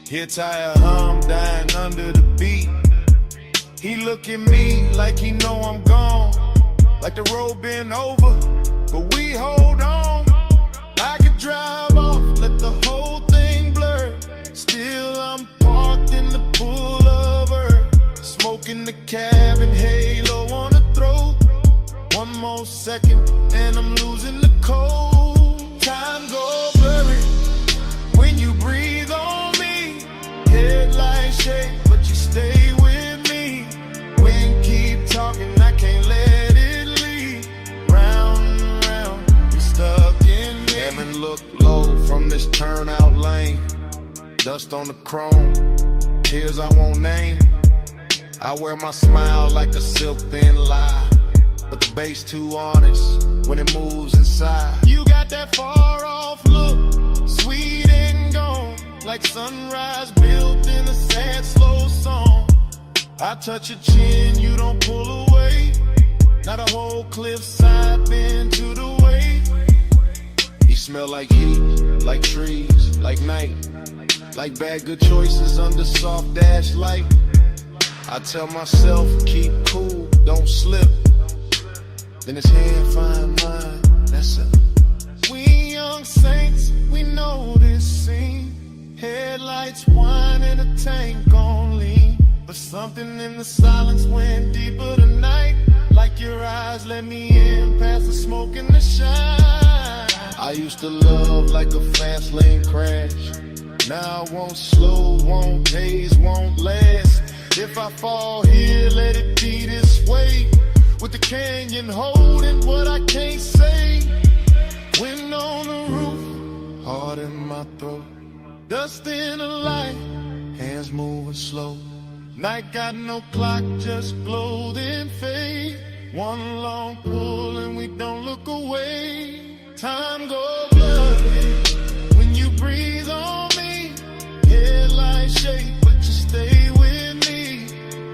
Hear tire hum dying under the beat. He look at me like he know I'm gone, like the road been over, but we hold on. I could drive off, let the whole thing blur. Still I'm parked in the pullover, smoking the cabin, halo on the throat. One more second and I'm losing the cold. Time go blurry when you breathe on me. Headlights shake, but you stay with me. Wind keep talking, I can't let it leave. Round and round, you stuck in me. Heaven look low from this turnout lane. Dust on the chrome, tears I won't name. I wear my smile like a silk thin lie, but the bass too honest when it moves inside. You got that far off look, sweet and gone, like sunrise built in a sad slow song. I touch your chin, you don't pull away. Not a whole cliffside bend to the way. You smell like heat, like trees, like night, like bad good choices under soft dash light. I tell myself, keep cool, don't slip. Then it's hand find mine, that's it. We young saints, we know this scene. Headlights whine and a tank on lean. But something in the silence went deeper tonight. Like your eyes let me in past the smoke and the shine. I used to love like a fast lane crash. Now I won't slow, won't haze, won't last. If I fall here, let it be this way. With the canyon holding what I can't say. Wind on the roof, heart in my throat. Dust in the light, hands moving slow. Night got no clock, just glow then fade. One long pull and we don't look away. Time go blurry when you breathe on me. Headlights shake, but you stay with me.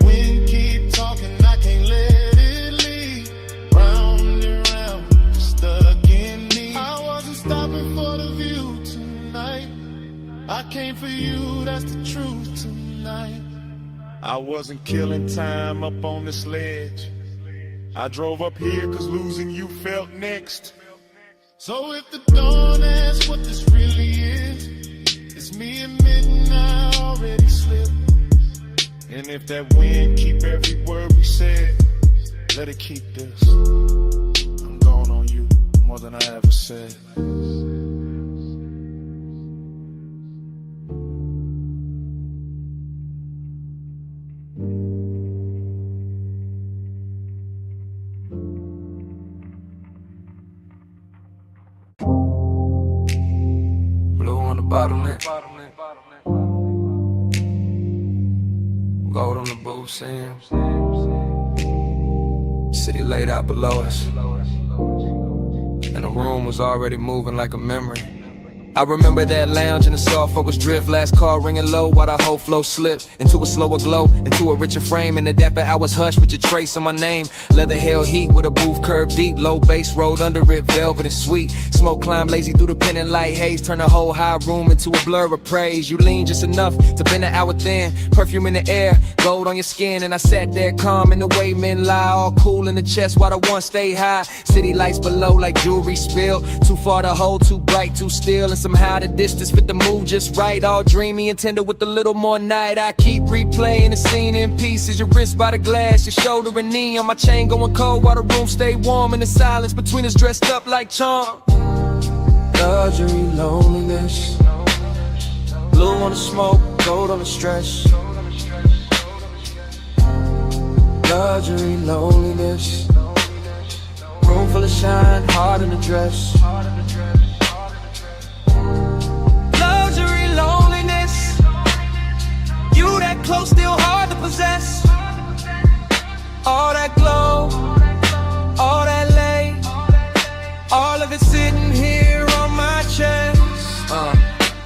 Wind keep talking, I can't let it leave. Round and round, you're stuck in me. I wasn't stopping for the view tonight. I came for you, that's the truth tonight. I wasn't killing time up on this ledge. I drove up here cause losing you felt next. So if the dawn asks what this really is, it's me admitting I already slipped. And if that wind keep every word we said, let it keep this. I'm gone on you more than I ever said. Bottleneck. Gold on the booth, Sam. City laid out below us, and the room was already moving like a memory. I remember that lounge in the soft focus drift. Last call ringing low while the whole flow slipped into a slower glow, into a richer frame. In the dapper hours hushed with your trace on my name. Leather held heat with a booth curved deep. Low bass rolled under it, velvet and sweet. Smoke climbed lazy through the pendant light haze. Turn the whole high room into a blur of praise. You leaned just enough to bend the hour thin. Perfume in the air, gold on your skin. And I sat there calm in the way men lie. All cool in the chest while the one stay high. City lights below like jewelry spilled. Too far to hold, too bright, too still. And somehow the distance fit the mood just right. All dreamy and tender with a little more night. I keep replaying the scene in pieces. Your wrist by the glass, your shoulder and knee. On my chain going cold while the room stay warm. In the silence between us dressed up like charm. Luxury, loneliness. Blue on the smoke, gold on the stress. Luxury, loneliness. Room full of shine, heart in the dress. Luxury, loneliness. You that close, still hard to possess. All that glow, all that lay, all of it sitting here on my chest.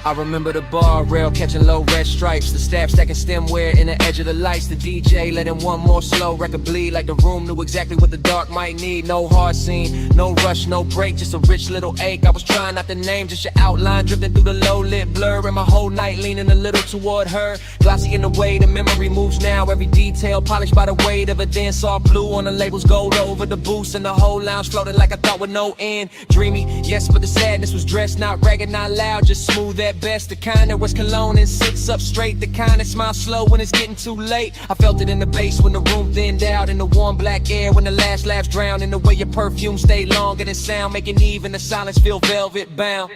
I remember the bar rail catching low red stripes, the staff stacking stemware in the edge of the lights, the DJ letting one more slow record bleed like the room knew exactly what the dark might need. No hard scene, no rush, no break, just a rich little ache. I was trying not to name, just your outline drifting through the low lit blur, and my whole night leaning a little toward her. Glossy in the way the memory moves now, every detail polished by the weight of a dance soft blue on the labels, gold over the boost, and the whole lounge floated like I thought with no end. Dreamy, yes, but the sadness was dressed, not ragged, not loud, just smooth at best. The kind that was cologne and sits up straight, the kind that smiles slow when it's getting too late. I felt it in the bass when the room thinned out, in the warm black air when the last laughs drowned, in the way your perfume stayed longer than sound, making even the silence feel velvet bound.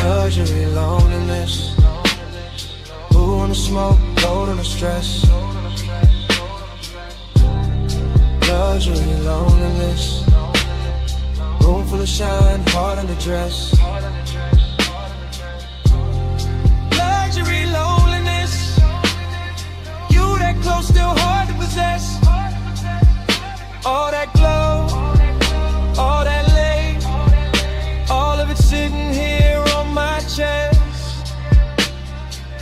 Luxury, loneliness. Blue on the smoke, gold on the stress. Luxury, loneliness. Room full of shine, heart on the dress. Luxury, loneliness. You that close, still hard to possess. All that glow, all that late, all of it sitting here on my chest.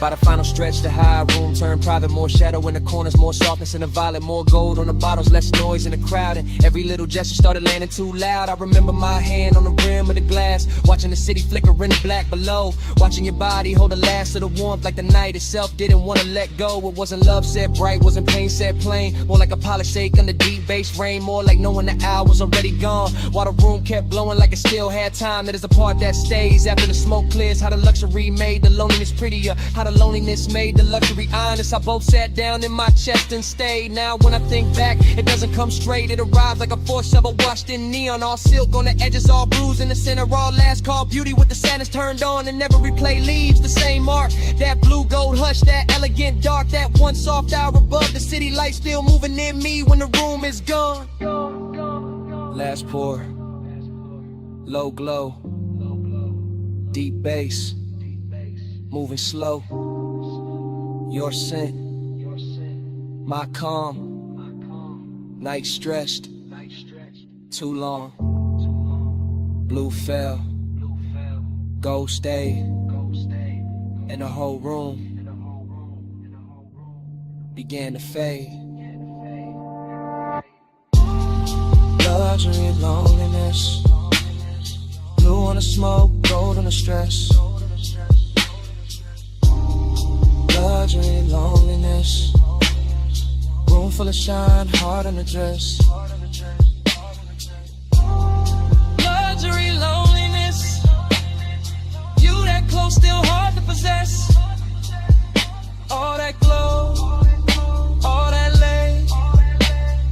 By the final stretch, the high room turned private, more shadow in the corners, more softness in the violet, more gold on the bottles, less noise in the crowd, and every little gesture started landing too loud. I remember my hand on the rim of the glass, watching the city flicker in the black below, watching your body hold the last of the warmth like the night itself didn't want to let go. It wasn't love said bright, wasn't pain said plain, more like a polished ache under deep bass rain, more like knowing the hour was already gone, while the room kept blowing like it still had time. That is the part that stays after the smoke clears, how the luxury made the loneliness prettier, how the loneliness made the luxury honest. I both sat down in my chest and stayed. Now when I think back, it doesn't come straight. It arrives like a force shovel washed in neon, all silk on the edges, all bruised in the center, all last call beauty with the sadness turned on, and never replay leaves the same mark. That blue gold hush, that elegant dark, that one soft hour above the city light still moving in me when the room is gone. Last pour, low glow, deep bass, moving slow. Your scent, my calm, night stretched, too long. Blue fell, gold stayed, and the whole room began to fade. Luxury, loneliness. Blue on the smoke, gold on the stress. Luxury, loneliness. Room full of shine, heart on the dress. Luxury, loneliness. You that close, still hard to possess. All that glow, all that lay,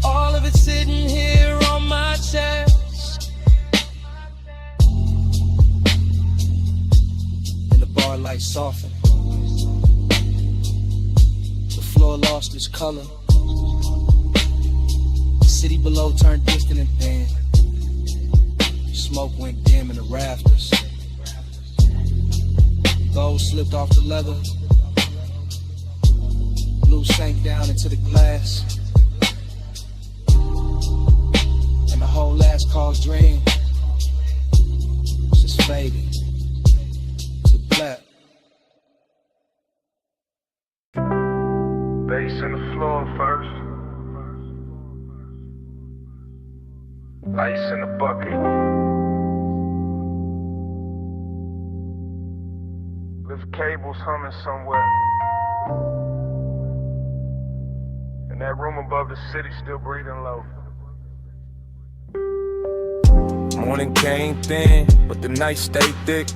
all of it sitting here on my chest. And the bar light softened. The floor lost its color. The city below turned distant and thin. Smoke went dim in the rafters. Gold slipped off the leather. Blue sank down into the glass. And the whole last call's dream just faded to black. Bass in the floor first. Ice in the bucket. Lift cables humming somewhere. And that room above the city still breathing low. Morning came thin, but the night stayed thick.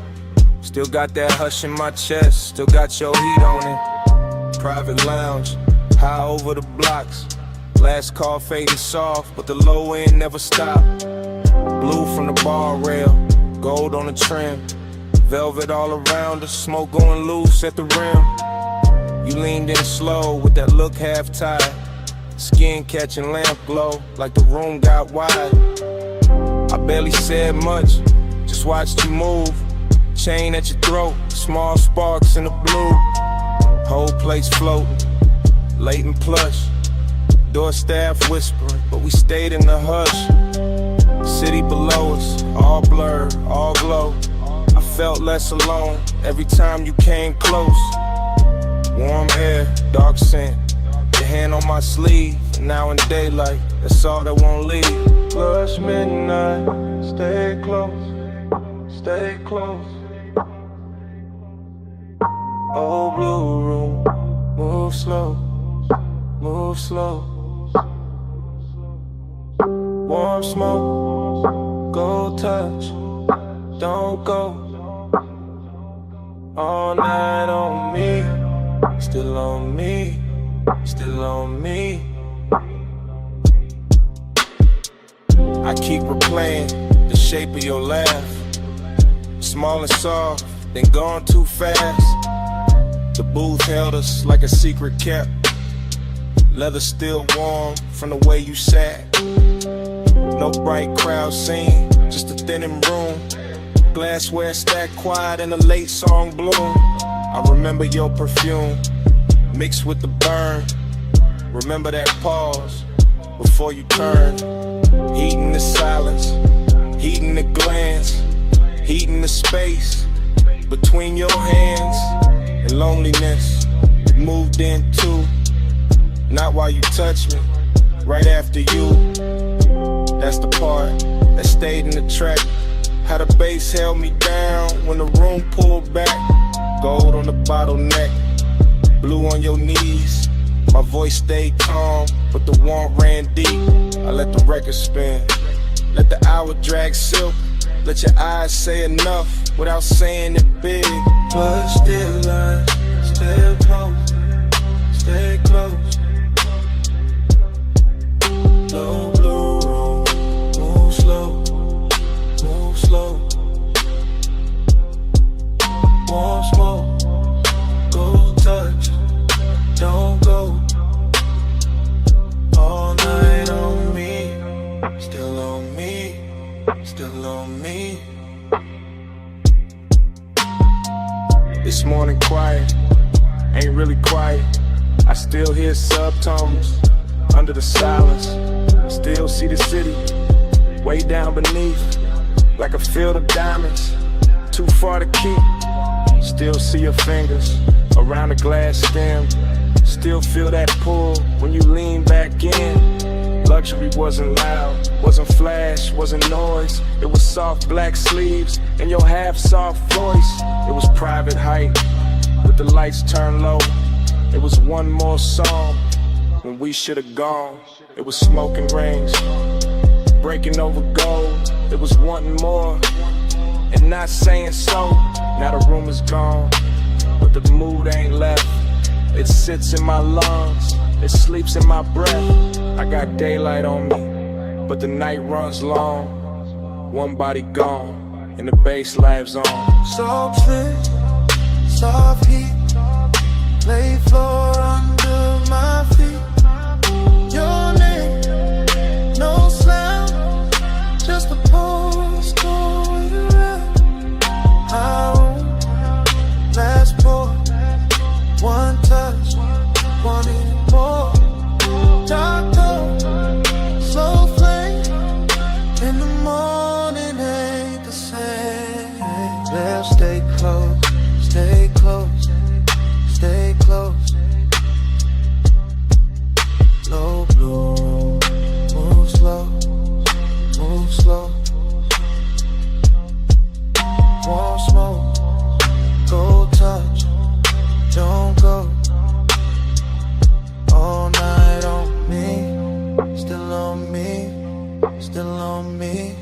Still got that hush in my chest, still got your heat on it. Private lounge, high over the blocks. Last call fading soft, but the low end never stopped. Blue from the bar rail, gold on the trim. Velvet all around us, smoke going loose at the rim. You leaned in slow with that look half tied. Skin catching lamp glow, like the room got wide. I barely said much, just watched you move. Chain at your throat, small sparks in the blue. Whole place floating, late and plush. Door staff whispering, but we stayed in the hush. City below us, all blurred, all glow. I felt less alone every time you came close. Warm air, dark scent, your hand on my sleeve. Now in daylight, that's all that won't leave. Plus midnight, stay close, stay close. Oh, blue room, move slow, move slow. Warm smoke, go touch, don't go. All night on me, still on me, still on me. I keep replaying the shape of your laugh, small and soft, then gone too fast. The booth held us like a secret kept, leather still warm from the way you sat. No bright crowd scene, just a thinning room. Glassware stacked quiet in a late song bloom. I remember your perfume mixed with the burn. Remember that pause before you turned. Heating the silence, heating the glance, heating the space between your hands. And loneliness moved in too. Not while you touched me, right after you. That's the part that stayed in the track. How the bass held me down when the room pulled back. Gold on the bottleneck, blue on your knees. My voice stayed calm, but the warmth ran deep. I let the record spin, let the hour drag silk. Let your eyes say enough without saying it big. But still I stay close, stay close. Low blue room, move slow, move slow. Warm smoke, go touch, don't go. All night on me, still on me, still on me. This morning quiet, ain't really quiet. I still hear subtones under the silence. Still see the city way down beneath, like a field of diamonds, too far to keep. Still see your fingers around the glass stem. Still feel that pull when you lean back in. Luxury wasn't loud, wasn't flash, wasn't noise. It was soft black sleeves and your half-soft voice. It was private height with the lights turned low. It was one more song when we should have gone. It was smoking rings, breaking over gold. It was wanting more and not saying so. Now the room is gone, but the mood ain't left. It sits in my lungs, it sleeps in my breath. I got daylight on me, but the night runs long. One body gone, and the bass lives on. Soft fit, soft heat, lay floor under my feet. Your name, no sound, just a postcode around. I won't last pour, one touch, wanting more. Dark tone, slow flame, in the morning ain't the same. Let's stay close, stay close, stay close. Low blue room, move slow, move slow. Warm smoke, go touch, don't go. All night on me, still on me, still on me.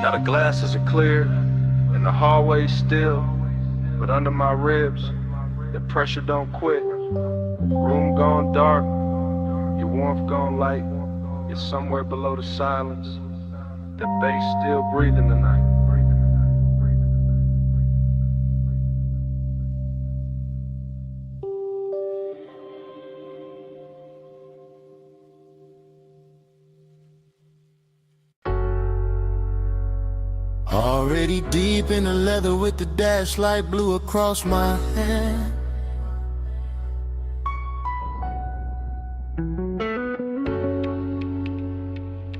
Now the glasses are clear and the hallway's still, but under my ribs, the pressure don't quit. Room gone dark, your warmth gone light. You're somewhere below the silence. The bass still breathing tonight. Already deep in the leather with the dash light blue across my hand.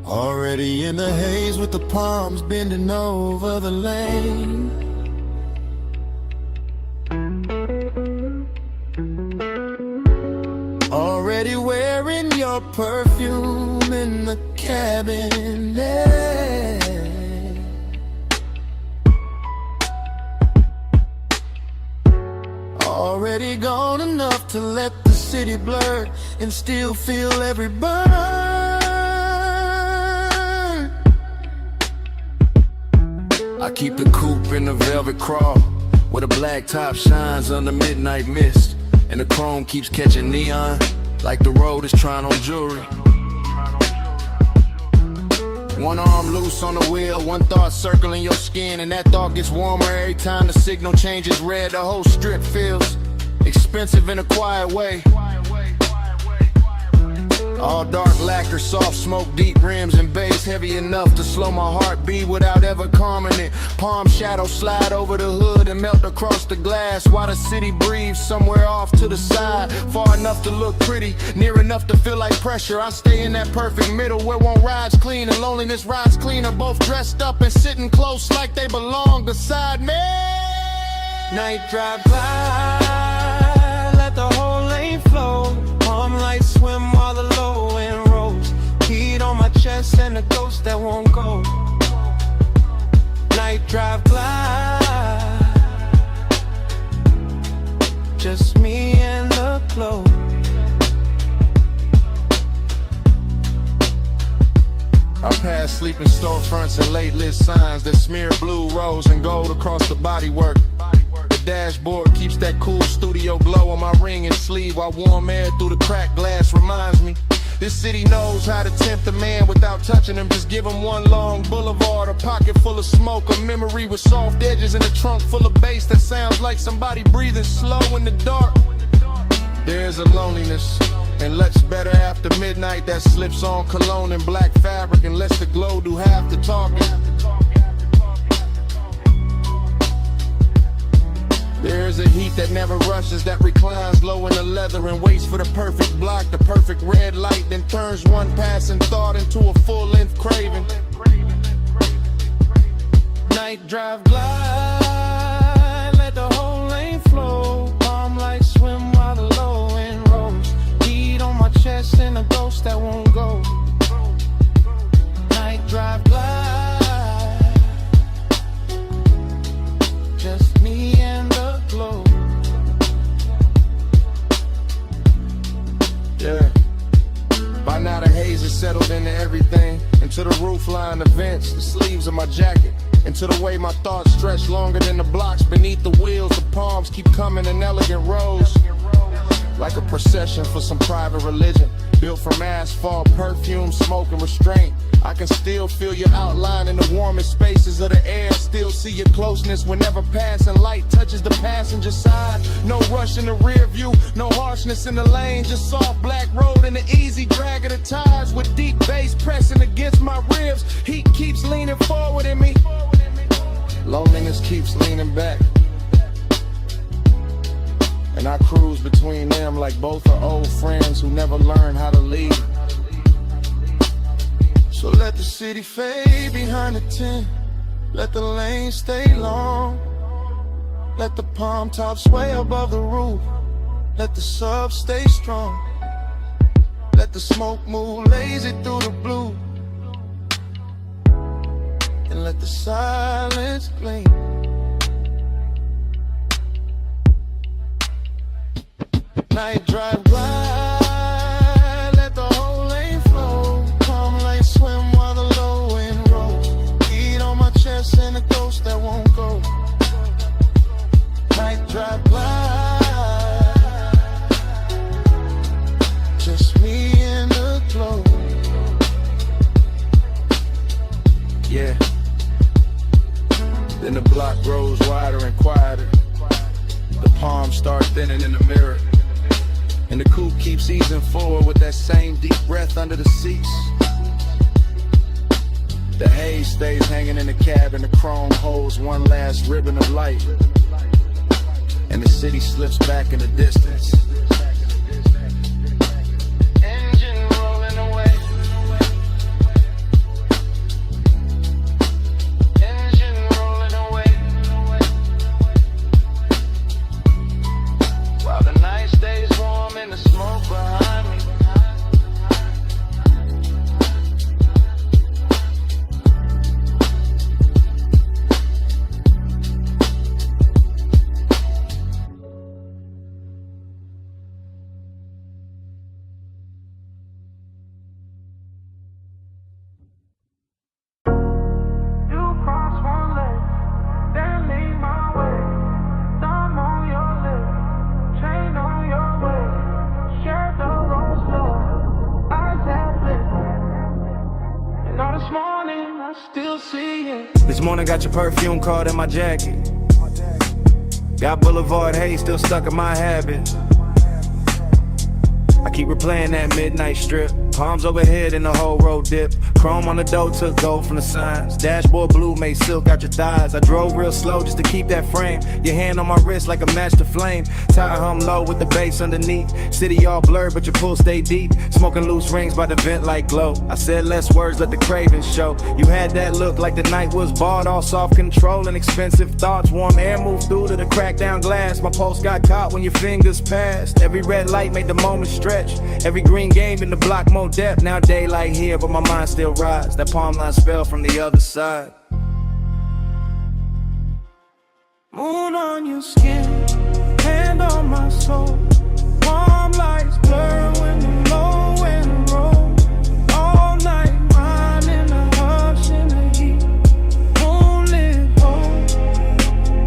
Already Already in the haze with the palms bending over the lane. Already wearing your perfume in the cabinet. Already gone enough to let the city blur and still feel every burn. I keep the coupe in the velvet crawl, where the black top shines under midnight mist, and the chrome keeps catching neon, like the road is trying on jewelry. One arm loose on the wheel, one thought circling your skin, and that thought gets warmer every time the signal changes red. The whole strip feels expensive in a quiet way. All dark lacquer, soft smoke, deep rims and bass, heavy enough to slow my heartbeat without ever calming it. Palm shadows slide over the hood and melt across the glass, while the city breathes somewhere off to the side, far enough to look pretty, near enough to feel like pressure. I stay in that perfect middle where one rides clean and loneliness rides cleaner, both dressed up and sitting close like they belong beside me. Night drive by, let the whole lane flow. Palm lights swim while the low end rolls. Heat on my chest and a ghost that won't go. Night drive glide, just me and the glow. I pass sleeping storefronts and late lit signs that smear blue, rose, and gold across the bodywork. The dashboard keeps that cool studio glow on my ring and sleeve, while warm air through the cracked glass reminds me this city knows how to tempt a man without touching him. Just give him one long boulevard, a pocket full of smoke, a memory with soft edges, and a trunk full of bass that sounds like somebody breathing slow in the dark. There's a loneliness and looks better after midnight that slips on cologne and black fabric and lets the glow do half the talking. There's a heat that never rushes, that reclines low in the leather and waits for the perfect block, the perfect red light, then turns one passing thought into a full-length craving. Night drive glide, let the whole lane flow. Palm lights swim while the low end rolls. Heat on my chest and a ghost that won't go. Night drive glide, just me and the glow. Yeah. By now the haze is settled into everything, into the roofline, the vents, the sleeves of my jacket, into the way my thoughts stretch longer than the blocks beneath the wheels. The palms keep coming in elegant rows, like a procession for some private religion, built from asphalt, perfume, smoke, and restraint. I can still feel your outline in the warmest spaces of the air, still see your closeness whenever passing light touches the passenger side. No rush in the rear view, no harshness in the lane, just soft black road and the easy drag of the tires with deep bass pressing against my ribs. Heat keeps leaning forward in me, loneliness keeps leaning back, and I cruise between them like both are old friends who never learned how to lead. So let the city fade behind the tent, let the lane stay long, let the palm tops sway above the roof, let the sub stay strong, let the smoke move lazy through the blue, and let the silence gleam. Night drive glide, let the whole lane flow. Palm lights swim while the low end rolls. Heat on my chest and a ghost that won't go. Night drive glide, just me and the glow. Yeah. Then the block grows wider and quieter, the palms start thinning in the mirror, and the coupe keeps easing forward with that same deep breath under the seats. The haze stays hanging in the cab and the chrome holds one last ribbon of light, and the city slips back in the distance. Engine rolling away, got your perfume card in my jacket. Got Boulevard haze still stuck in my habit. I keep replaying that midnight strip. Palms overhead in the whole road dip. Chrome on the door took gold from the signs. Dashboard blue made silk out your thighs. I drove real slow just to keep that frame. Your hand on my wrist like a match to flame. Tire hum low with the bass underneath. City all blurred but your pool stay deep. Smoking loose rings by the vent like glow. I said less words, let the cravings show. You had that look like the night was bought. All soft control and expensive thoughts. Warm air moved through to the cracked down glass. My pulse got caught when your fingers passed. Every red light made the moment stretch. Every green game in the block more depth. Now daylight here but my mind still rides. That palm line spell from the other side. Moon on your skin, hand on my soul. Warm lights blur when the low wind rolls. All night mine in the hush in the heat. Moonlit hole,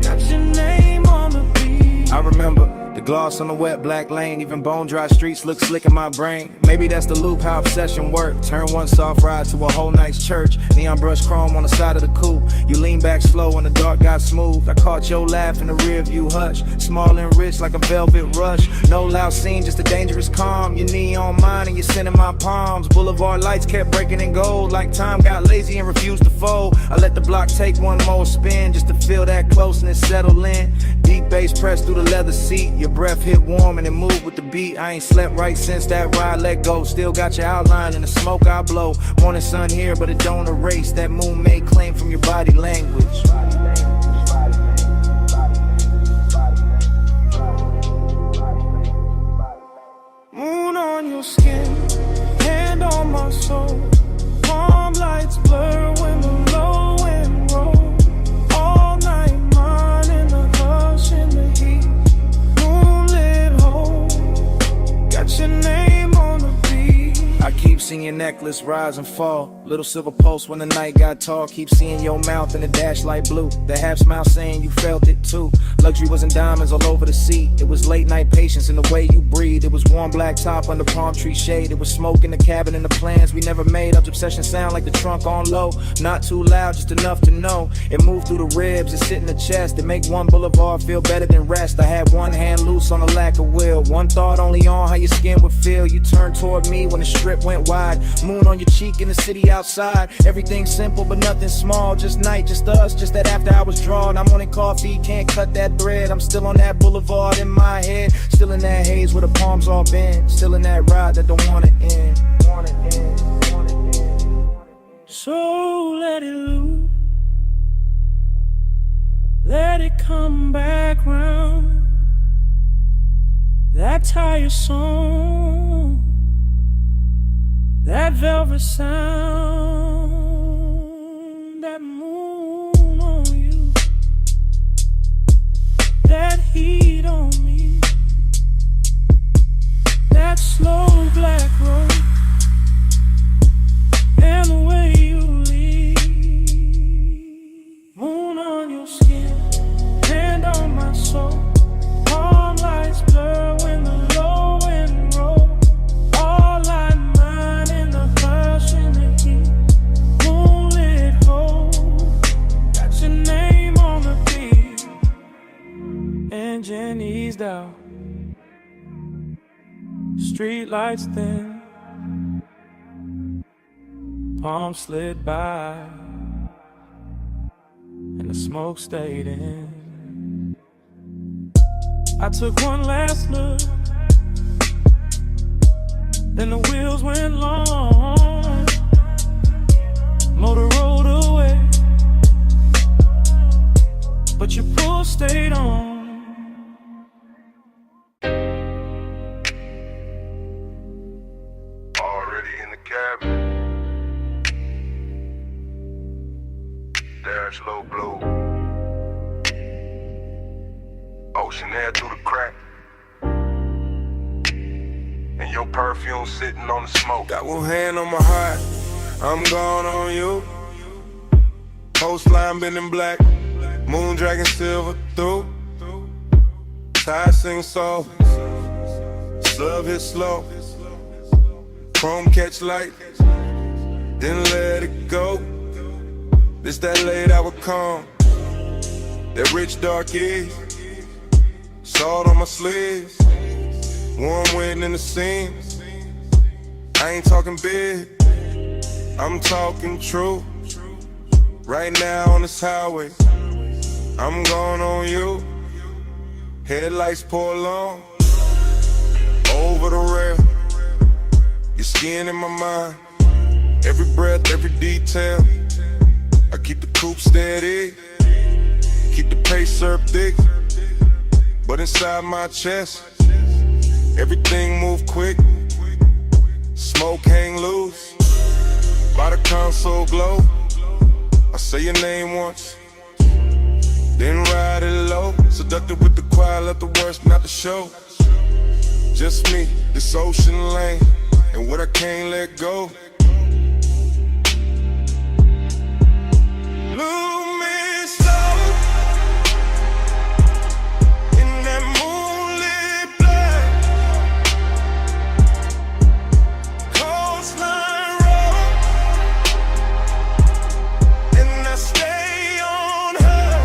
got your name on the beat. I remember the gloss on the wet black lane. Even bone dry streets look slick in my brain. Maybe that's the loop, how obsession work. Turn one soft ride to a whole night's church. Neon brush chrome on the side of the coupe. You lean back slow when the dark got smooth. I caught your laugh in the rear view hush. Small and rich like a velvet rush. No loud scene, just a dangerous calm. Your knee on mine and you're sending my palms. Boulevard lights kept breaking in gold. Like time got lazy and refused to fold. I let the block take one more spin just to feel that closeness settle in. Deep bass pressed through the leather seat. Your breath hit warm and it moved with the beat. I ain't slept right since that ride let go. Still got your outline in the smoke I blow. Morning sun here but it don't erase that moon made claim from your body language. Moon on your skin, hand on my soul. Palm lights blur when the low wind rolls. All night mine in the hush in the heat. Moonlit hole, got your name on the beat. I keep seeing your necklace rise and fall. Little silver pulse when the night got tall. Keep seeing your mouth in the dash light blue. The half smile saying you felt it too. Luxury was in diamonds all over the seat. It was late night patience in the way you breathe. It was warm black top under palm tree shade. It was smoke in the cabin and the plans we never made. Up obsession sound like the trunk on low. Not too loud, just enough to know. It moved through the ribs, it sit in the chest. It make one boulevard feel better than rest. I had one hand loose on a lack of will. One thought only on how your skin would feel. You turned toward me when the strip went wide. Moon on your cheek in the city outside. Everything simple but nothing small. Just night, just us, just that after hours drawn. I'm wanting coffee, can't cut that thread. I'm still on that boulevard in my head. Still in that haze where the palms all bend. Still in that ride that don't wanna end. So let it loose, let it come back round. That tire song, that velvet sound, that moon on you, that heat on me, that slow black road, and the way you leave. Moon on your skin, hand on my soul. Palm lights blur when the low wind rolls. All light mine in the hush in the heat. Moonlit hole, got your name on the beat. Engine eased out, street lights thin. Palm slid by, and the smoke stayed in. I took one last look, then the wheels went long. Motor rolled away, but your pull stayed on. Already in the cabin. Dash low blue. Ocean air through the crack. And your perfume sitting on the smoke. Got one hand on my heart, I'm gone on you. Coastline bending black, moon dragging silver through. Tide sing soft, slub hit slow. Chrome catch light, then let it go. This that late hour calm, that rich dark is, salt on my sleeves, warm wind in the seams. I ain't talking big, I'm talking true. Right now on this highway, I'm going on you. Headlights pour long, over the rail. Your skin in my mind, every breath, every detail. I keep the coupe steady, keep the pace up thick. But inside my chest, everything move quick. Smoke hang loose, by the console glow. I say your name once, then ride it low. Seductive with the choir, let the worst not the show. Just me, this ocean lane, and what I can't let go. Look me slow in that moonlit black coastline road, and I stay on her.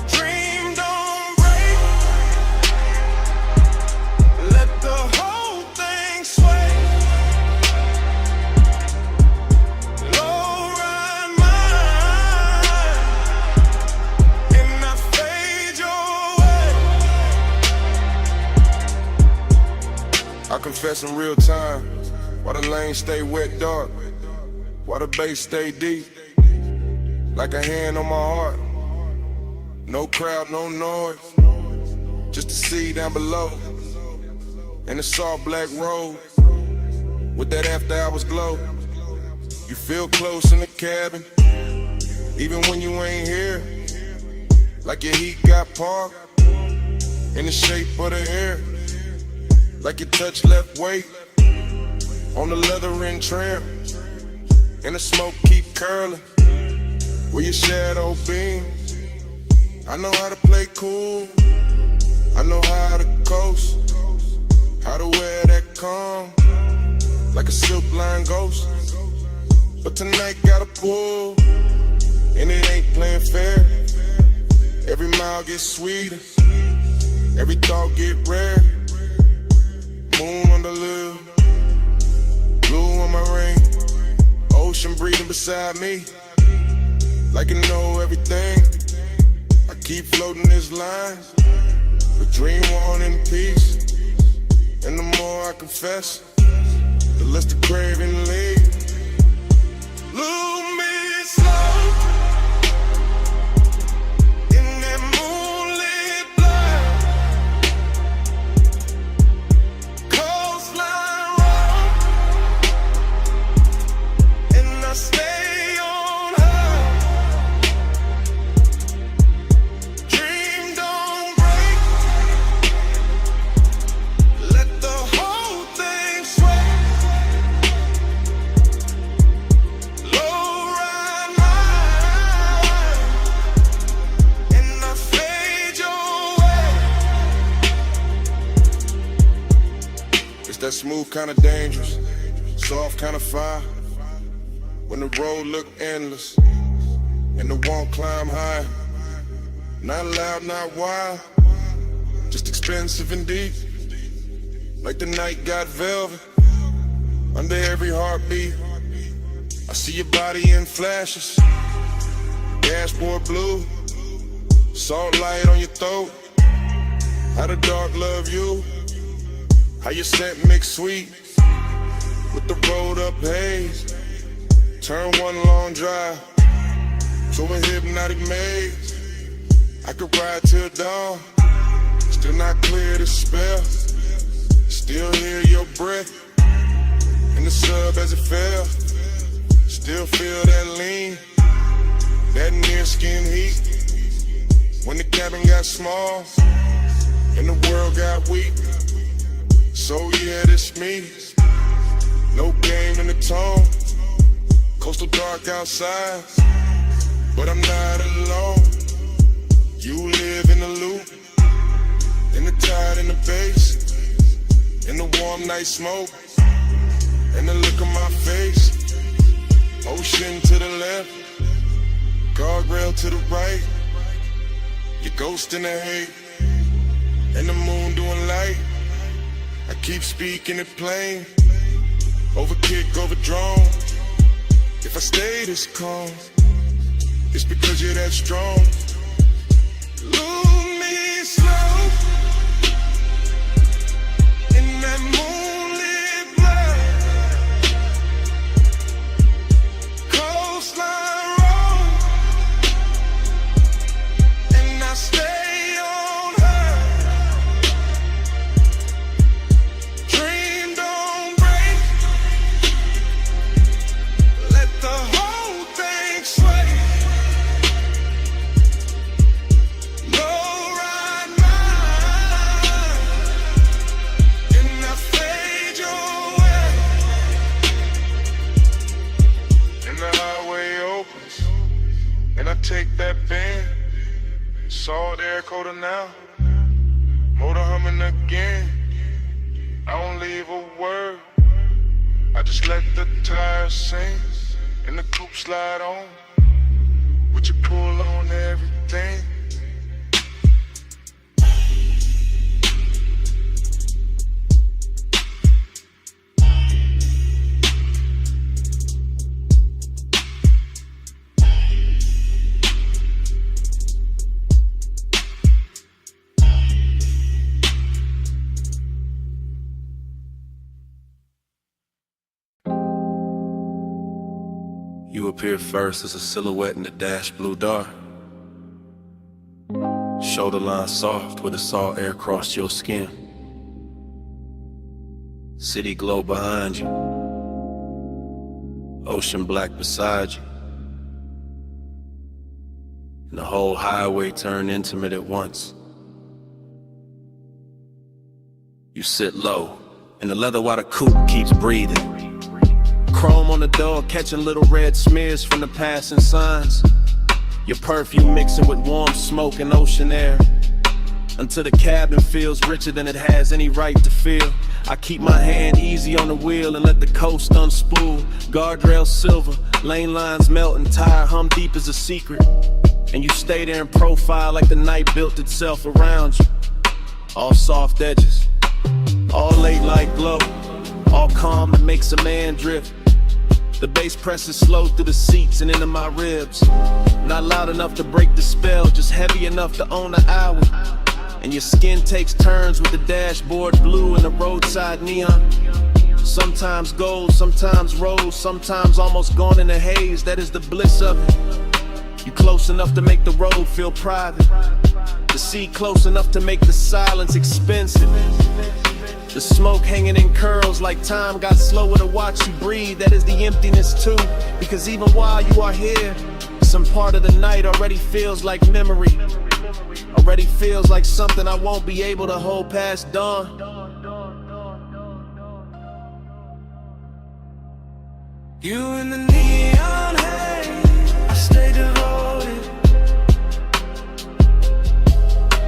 Dream don't break, let the whole thing sway. I confess in real time, why the lane stay wet dark, why the bass stay deep, like a hand on my heart. No crowd, no noise, just the sea down below, and the soft black road, with that after hours glow. You feel close in the cabin, even when you ain't here, like your heat got parked, in the shape of the air. Like your touch left weight on the leather and trim, and the smoke keep curling where your shadow beams. I know how to play cool, I know how to coast, how to wear that calm like a silk line ghost. But tonight gotta pull, and it ain't playing fair. Every mile gets sweeter, every thought get rare. Moon on the lip, blue on my ring, ocean breathing beside me, like you know everything. I keep floating this line, but dream on in peace. And the more I confess, the less the craving leaves. Lose me slow in that moonlit black coastline road, and I stay on her. Dream don't break, let the whole thing sway. Low ride mine, and I fade your way. It's that smooth kind of dangerous, soft kind of fire. When the road look endless, and the won't climb high. Not loud, not wild, just expensive and deep. Like the night got velvet under every heartbeat. I see your body in flashes, dashboard blue, salt light on your throat. How the dark love you, how your scent mix sweet with the rolled up haze. Turn one long drive to a hypnotic maze. I could ride till dawn, still not clear the spell. Still hear your breath in the sub as it fell. Still feel that lean, that near skin heat. When the cabin got small and the world got weak. So yeah, this me, no game in the tone. Coastal dark outside, but I'm not alone. You live in the loop, in the tide, in the bass, in the warm night smoke, and the look on my face. Ocean to the left, guardrail to the right. Your ghost in the hate, and the moon doing light. I keep speaking it plain, over kick, over drone. If I stay this calm, it's because you're that strong. Lose me slow in that moonlit black. Coastline road, and I stay on her. Dream don't break, let the whole thing sway. Low ride mine, and I fade your way. And the highway opens, and I take that bend. Salt air coated now, motor humming again. I don't leave a word, I just let the tires sing, and the coupe slide on. Would you pull on everything? You appear first as a silhouette in the dash blue dark. Shoulder line soft where the salt air crossed your skin. City glow behind you, ocean black beside you, and the whole highway turned intimate at once. You sit low, and the leather water coupe keeps breathing. Chrome on the door, catching little red smears from the passing signs. Your perfume mixing with warm smoke and ocean air, until the cabin feels richer than it has any right to feel. I keep my hand easy on the wheel and let the coast unspool. Guardrail silver, lane lines melt and tire hum deep as a secret. And you stay there in profile like the night built itself around you. All soft edges, all late light glow, all calm that makes a man drift. The bass presses slow through the seats and into my ribs. Not loud enough to break the spell, just heavy enough to own the hour. And your skin takes turns with the dashboard blue and the roadside neon. Sometimes gold, sometimes rose, sometimes almost gone in a haze. That is the bliss of it. You close enough to make the road feel private. The sea close enough to make the silence expensive. The smoke hanging in curls like time got slower to watch you breathe. That is the emptiness too, because even while you are here, some part of the night already feels like memory. Already feels like something I won't be able to hold past dawn. You in the neon haze, I stay devoted.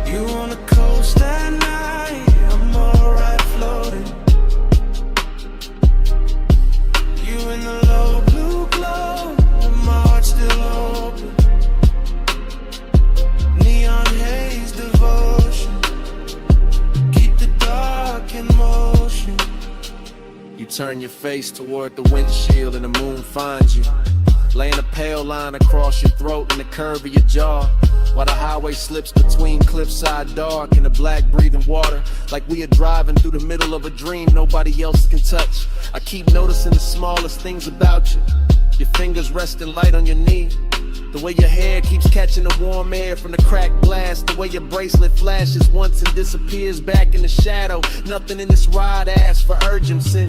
You on the coast at night, I'm alright floating. You in the low blue glow, and my heart still open. Neon haze devotion, keep the dark in motion. You turn your face toward the windshield and the moon finds you, laying a pale line across your throat and the curve of your jaw, while the highway slips between cliffside dark and the black breathing water, like we are driving through the middle of a dream nobody else can touch. I keep noticing the smallest things about you, your fingers resting light on your knee, the way your hair keeps catching the warm air from the cracked glass, the way your bracelet flashes once and disappears back in the shadow. Nothing in this ride asks for urgency.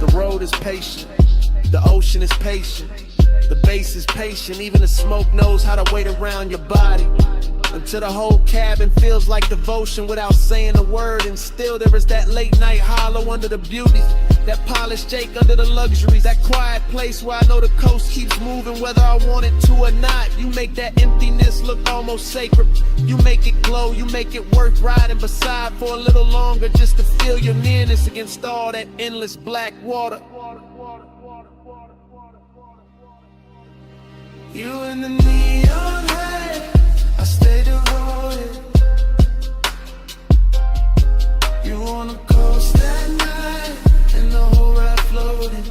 The road is patient, the ocean is patient, the bass is patient, even the smoke knows how to wait around your body. Until the whole cabin feels like devotion without saying a word. And still there is that late night hollow under the beauty, that polished Jake under the luxuries, that quiet place where I know the coast keeps moving whether I want it to or not. You make that emptiness look almost sacred. You make it glow, you make it worth riding beside for a little longer, just to feel your nearness against all that endless black water. You in the neon light, I stay devoted. You on the coast at night, and the whole ride floating.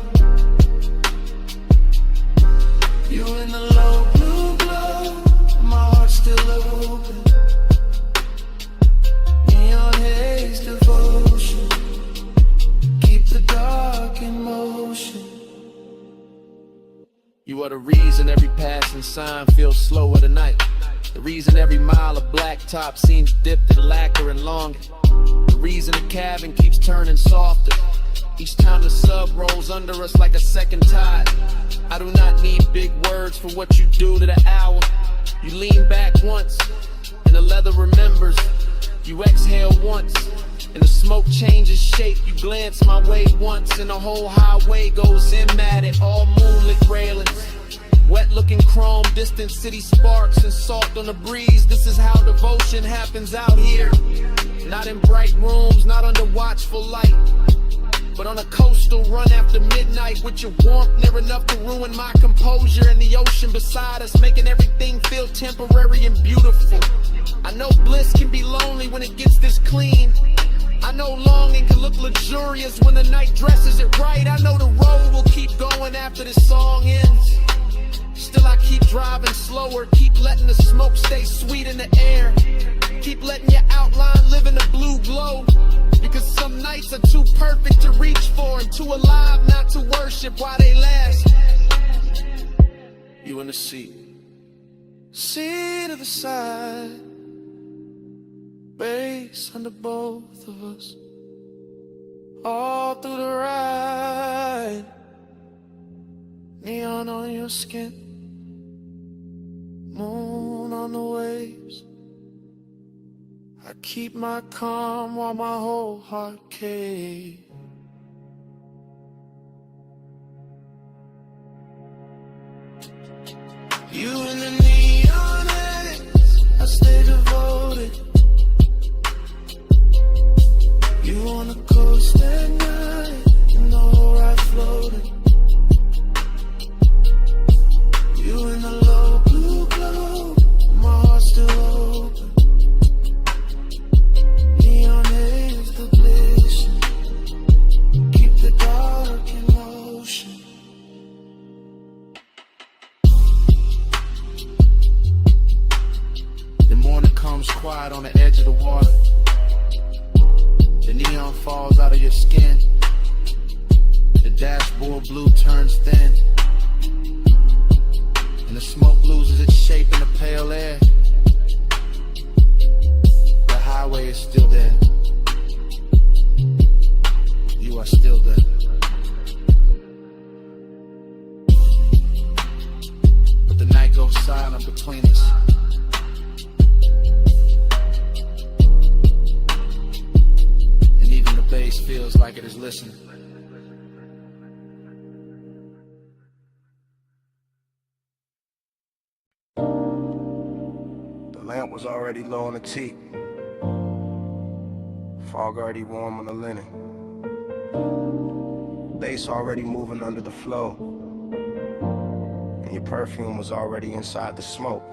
You in the low blue glow, my heart still open. Neon haze devotion, keep the dark in motion. You are the reason every passing sign feels slower tonight. The reason every mile of blacktop seems dipped in lacquer and longer. The reason the cabin keeps turning softer each time the sub rolls under us like a second tide. I do not need big words for what you do to the hour. You lean back once, and the leather remembers. You exhale once, and the smoke changes shape. You glance my way once, and the whole highway goes in at it. All moonlit railings, wet looking chrome, distant city sparks and salt on the breeze. This is how devotion happens out here. Not in bright rooms, not under watchful light, but on a coastal run after midnight with your warmth near enough to ruin my composure, and the ocean beside us making everything feel temporary and beautiful. I know bliss can be lonely when it gets this clean. I know longing can look luxurious when the night dresses it right. I know the road will keep going after this song ends. Still I keep driving slower, keep letting the smoke stay sweet in the air. Keep letting your outline live in the blue glow. Because some nights are too perfect to reach for and too alive not to worship while they last. You in the seat, seat of the side, bass under both of us, all through the ride. Neon on your skin, moon on the waves. I keep my calm while my whole heart caves. You in the neon haze, I stay devoted. You on the coast at night, and the whole ride floating. You in the low blue glow, my heart still open. Neon haze the blazing, keep the dark in motion. The morning comes quiet on the edge of the water. The neon falls out of your skin. The dashboard blue turns thin, and the smoke loses its shape in the pale air. The highway is still there. You are still there. But the night goes silent between us. And even the bass feels like it is listening. The lamp was already low on the teak. Fog already warm on the linen. Bass already moving under the flow. And your perfume was already inside the smoke.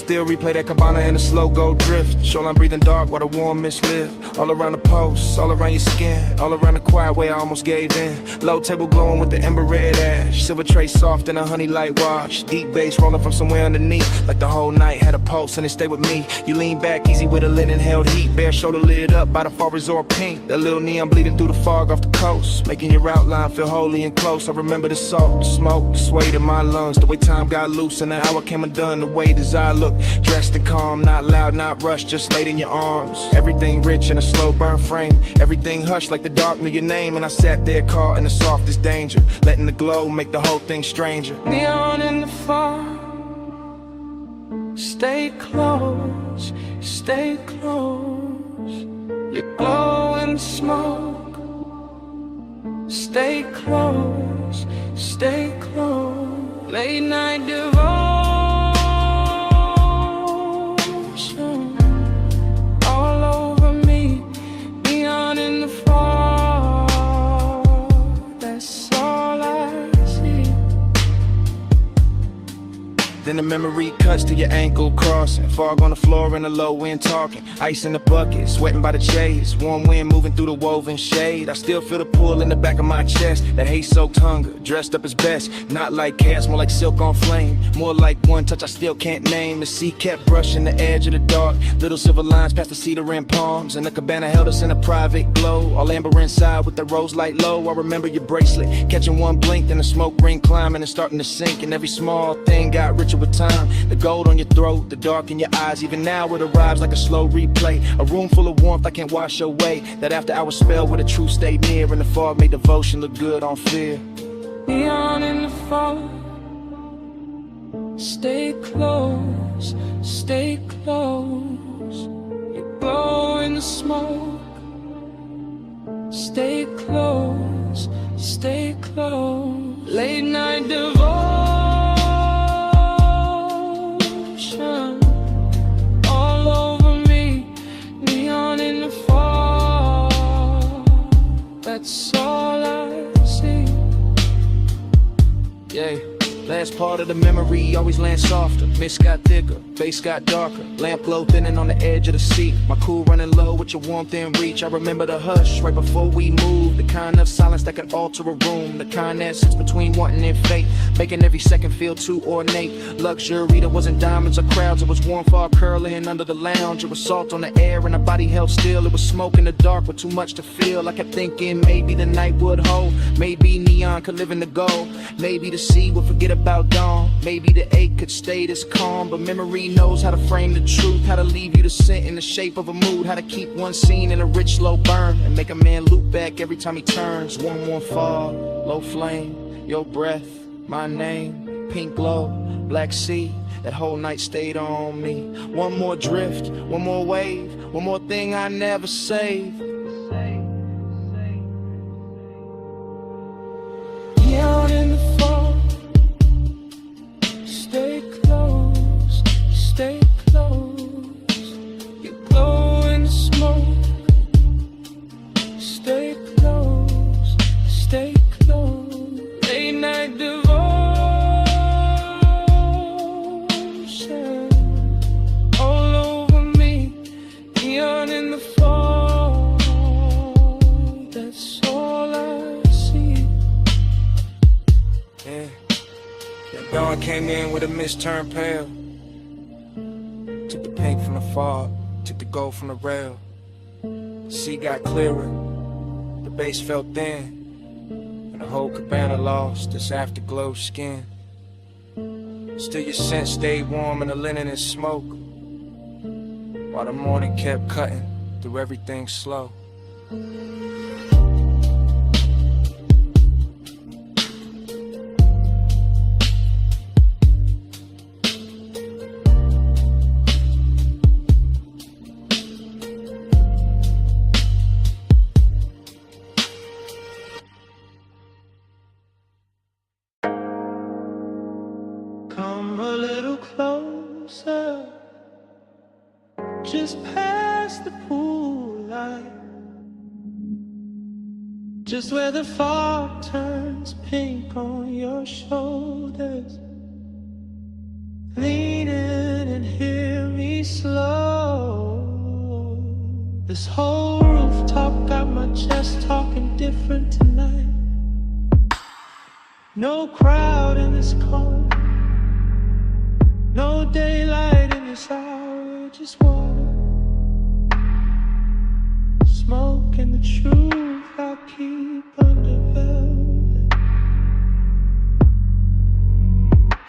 Still replay that cabana in a slow go drift. Shoreline breathing dark while the warm mist live. All around the post, all around your skin, all around the quiet way I almost gave in. Low table glowing with the ember red ash. Silver tray soft in a honey light wash. Deep bass rolling from somewhere underneath. Like the whole night had a pulse and it stayed with me. You lean back easy with a linen held heat. Bare shoulder lit up by the far resort pink. That little neon bleeding through the fog off the coast, making your outline feel holy and close. I remember the salt, the smoke, the sway in my lungs. The way time got loose and the hour came undone. The way desire looked dressed and calm, not loud, not rushed, just laid in your arms. Everything rich in a slow burn frame. Everything hushed like the dark knew your name. And I sat there caught in the softest danger, letting the glow make the whole thing stranger. Neon in the fog, stay close, stay close. You glow in the smoke, stay close, stay close. Late night devotion all over me, neon in the fall. That's all I see. Then the memory cuts to your ankle crossing, fog on the floor in the low wind talking, ice in the bucket, sweating by the chase, warm wind moving through the woven shade. I still feel the pull in the back of my chest, that hate-soaked hunger, dressed up as best, not like chaos, more like silk on flame, more like one touch I still can't name. The sea kept brushing the edge of the dark, little silver lines past the cedar and palms, and the cabana held us in a private glow, all amber inside with the rose light low. I remember your bracelet, catching one blink, then the smoke ring climbing and starting to sink, and every small thing got richer with time. The gold on your throat, the dark in your eyes, even now it arrives like a slow replay. A room full of warmth I can't wash away, that after hours spell where the truth stayed near, and the fog made devotion look good on fear. Neon in the fall. Stay close, stay close. You glow in the smoke. Stay close, stay close. Late night devotion all over me, neon in the fall. That's all I see. Yeah. Last part of the memory always lands softer. Mist got thicker, bass got darker. Lamp glow thinning on the edge of the seat. My cool running low with your warmth in reach. I remember the hush right before we moved. The kind of silence that can alter a room. The kind that sits between wanting and fate, making every second feel too ornate. Luxury that wasn't diamonds or crowds. It was warm fog curling under the lounge. It was salt on the air and our body held still. It was smoke in the dark with too much to feel. I kept thinking maybe the night would hold. Maybe neon could live in the gold. Maybe the sea would forget about dawn. Maybe the ache could stay this calm. But memory knows how to frame the truth, how to leave you to sit in the shape of a mood, how to keep one scene in a rich slow burn and make a man loop back every time he turns. Warm fall, low flame, your breath, my name, pink glow, black sea. That whole night stayed on me. One more drift, one more wave, one more thing I never saved. Neon in the fall. Stay close, stay close. You glow in the smoke. Stay close, stay close. Late night devotion all over me. Neon in the fall. That's all I see. Yeah. That dawn came in with a mist turned pale. Took the pink from the fog, took the gold from the rail. The sea got clearer, the base felt thin, and the whole cabana lost its afterglow skin. Still your scent stayed warm in the linen and smoke, while the morning kept cutting through everything slow. Come a little closer, just past the pool light, just where the fog turns pink on your shoulders. Lean in and hear me slow. This whole rooftop got my chest talking different tonight. No crowd in this corner, no daylight in this hour, just water, smoke, and the truth I'll keep under velvet.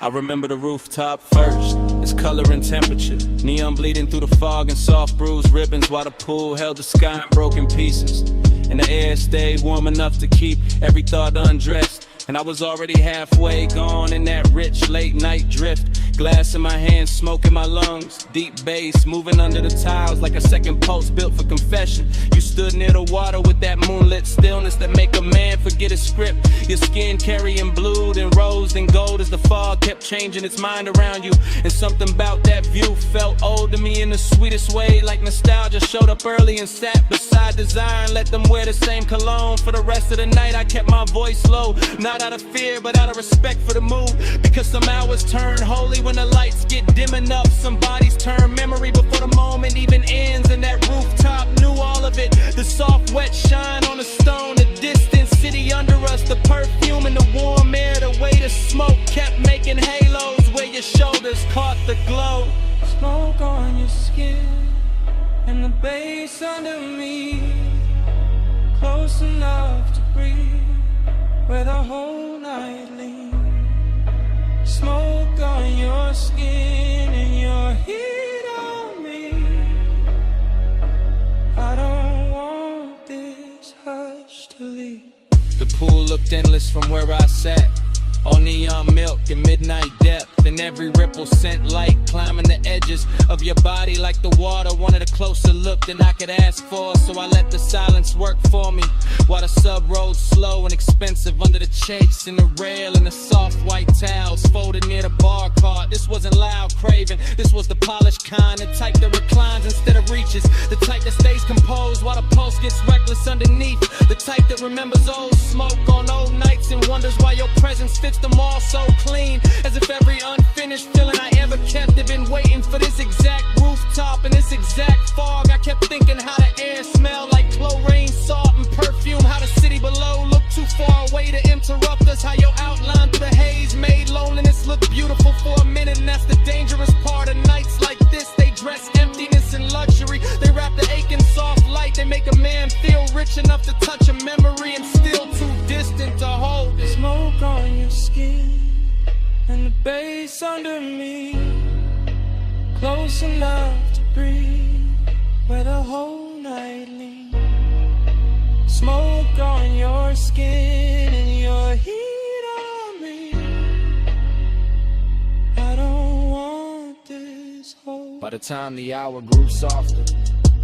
I remember the rooftop first, its color and temperature, neon bleeding through the fog and soft bruised ribbons, while the pool held the sky in broken pieces, and the air stayed warm enough to keep every thought undressed. And I was already halfway gone in that rich late night drift, Glass in my hand, smoke in my lungs. Deep bass, moving under the tiles like a second pulse built for confession. You stood near the water with that moonlit stillness that make a man forget his script. Your skin carrying blue, then rose, then gold as the fog kept changing its mind around you. And something about that view felt old to me in the sweetest way, like nostalgia showed up early and sat beside desire and let them wear the same cologne. For the rest of the night I kept my voice low, not out of fear but out of respect for the mood. Because some hours turn holy when the lights get dim enough. Some bodies turn memory before the moment even ends. And that rooftop knew all of it. The soft wet shine on the stone, the distant city under us, the perfume and the warm air, the way the smoke kept making halos where your shoulders caught the glow. Smoke on your skin and the bass under me, close enough to breathe where the whole night leans. Smoke on your skin and your heat on me. I don't want this hush to leave. The pool looked endless from where I sat, all neon milk and midnight depth. And every ripple sent light climbing the edges of your body like the water wanted a closer look than I could ask for. So I let the silence work for me while the sub rode slow and expensive under the chase and the rail and the soft white towels folded near the bar cart. This wasn't loud craving, this was the polished kind, the type that reclines instead of reaches, the type that stays composed while the pulse gets reckless underneath, the type that remembers old smoke on old nights and wonders why your presence fits them all so clean, as if every unfinished feeling I ever kept had been waiting for this exact rooftop and this exact fog. I kept thinking how the air smelled like chlorine, salt and perfume, how the city below looked too far away to interrupt us, how your outline through the haze made loneliness look beautiful for a minute. And that's the dangerous part of nights like this, they dress emptiness and luxury, they wrap the aching soft light, they make a man feel rich enough to touch a memory and still too distant to hold it. Smoke on your skin and the bass under me, close enough to breathe where the whole night leans. Smoke on your skin and your heat on me. I don't want this whole. By the time the hour grew softer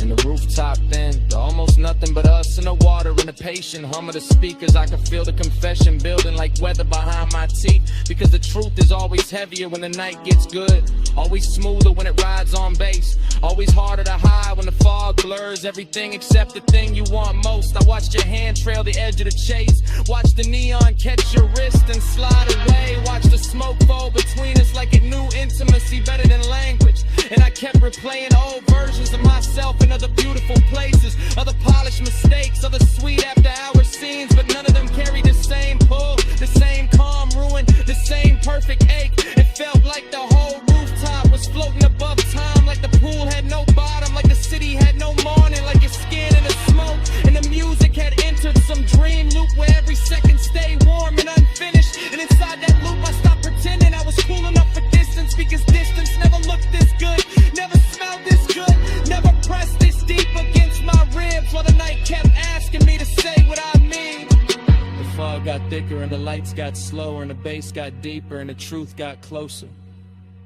and the rooftop then, almost nothing but us and the water and the patient hum of the speakers. I could feel the confession building like weather behind my teeth, because the truth is always heavier when the night gets good, always smoother when it rides on bass, always harder to hide when the fog blurs everything except the thing you want most. I watched your hand trail the edge of the chase, watch the neon catch your wrist and slide away, watch the smoke fall between us like it knew intimacy better than language. And I kept replaying old versions of myself in other beautiful places, other polished mistakes, other sweet after hour scenes, but none of them carried the same pull, the same calm ruin, the same perfect ache. It felt like the whole rooftop was floating above time, like the pool had no bottom, like the city had no morning, like your skin in the smoke, and the music had entered some dream loop where every second stayed warm and unfinished. And inside that loop I stopped pretending I was cool enough for distance, because distance never looked this good, never smelled this good, never pressed this deep against my ribs, while the night kept asking me to say what I mean. The fog got thicker and the lights got slower and the bass got deeper and the truth got closer.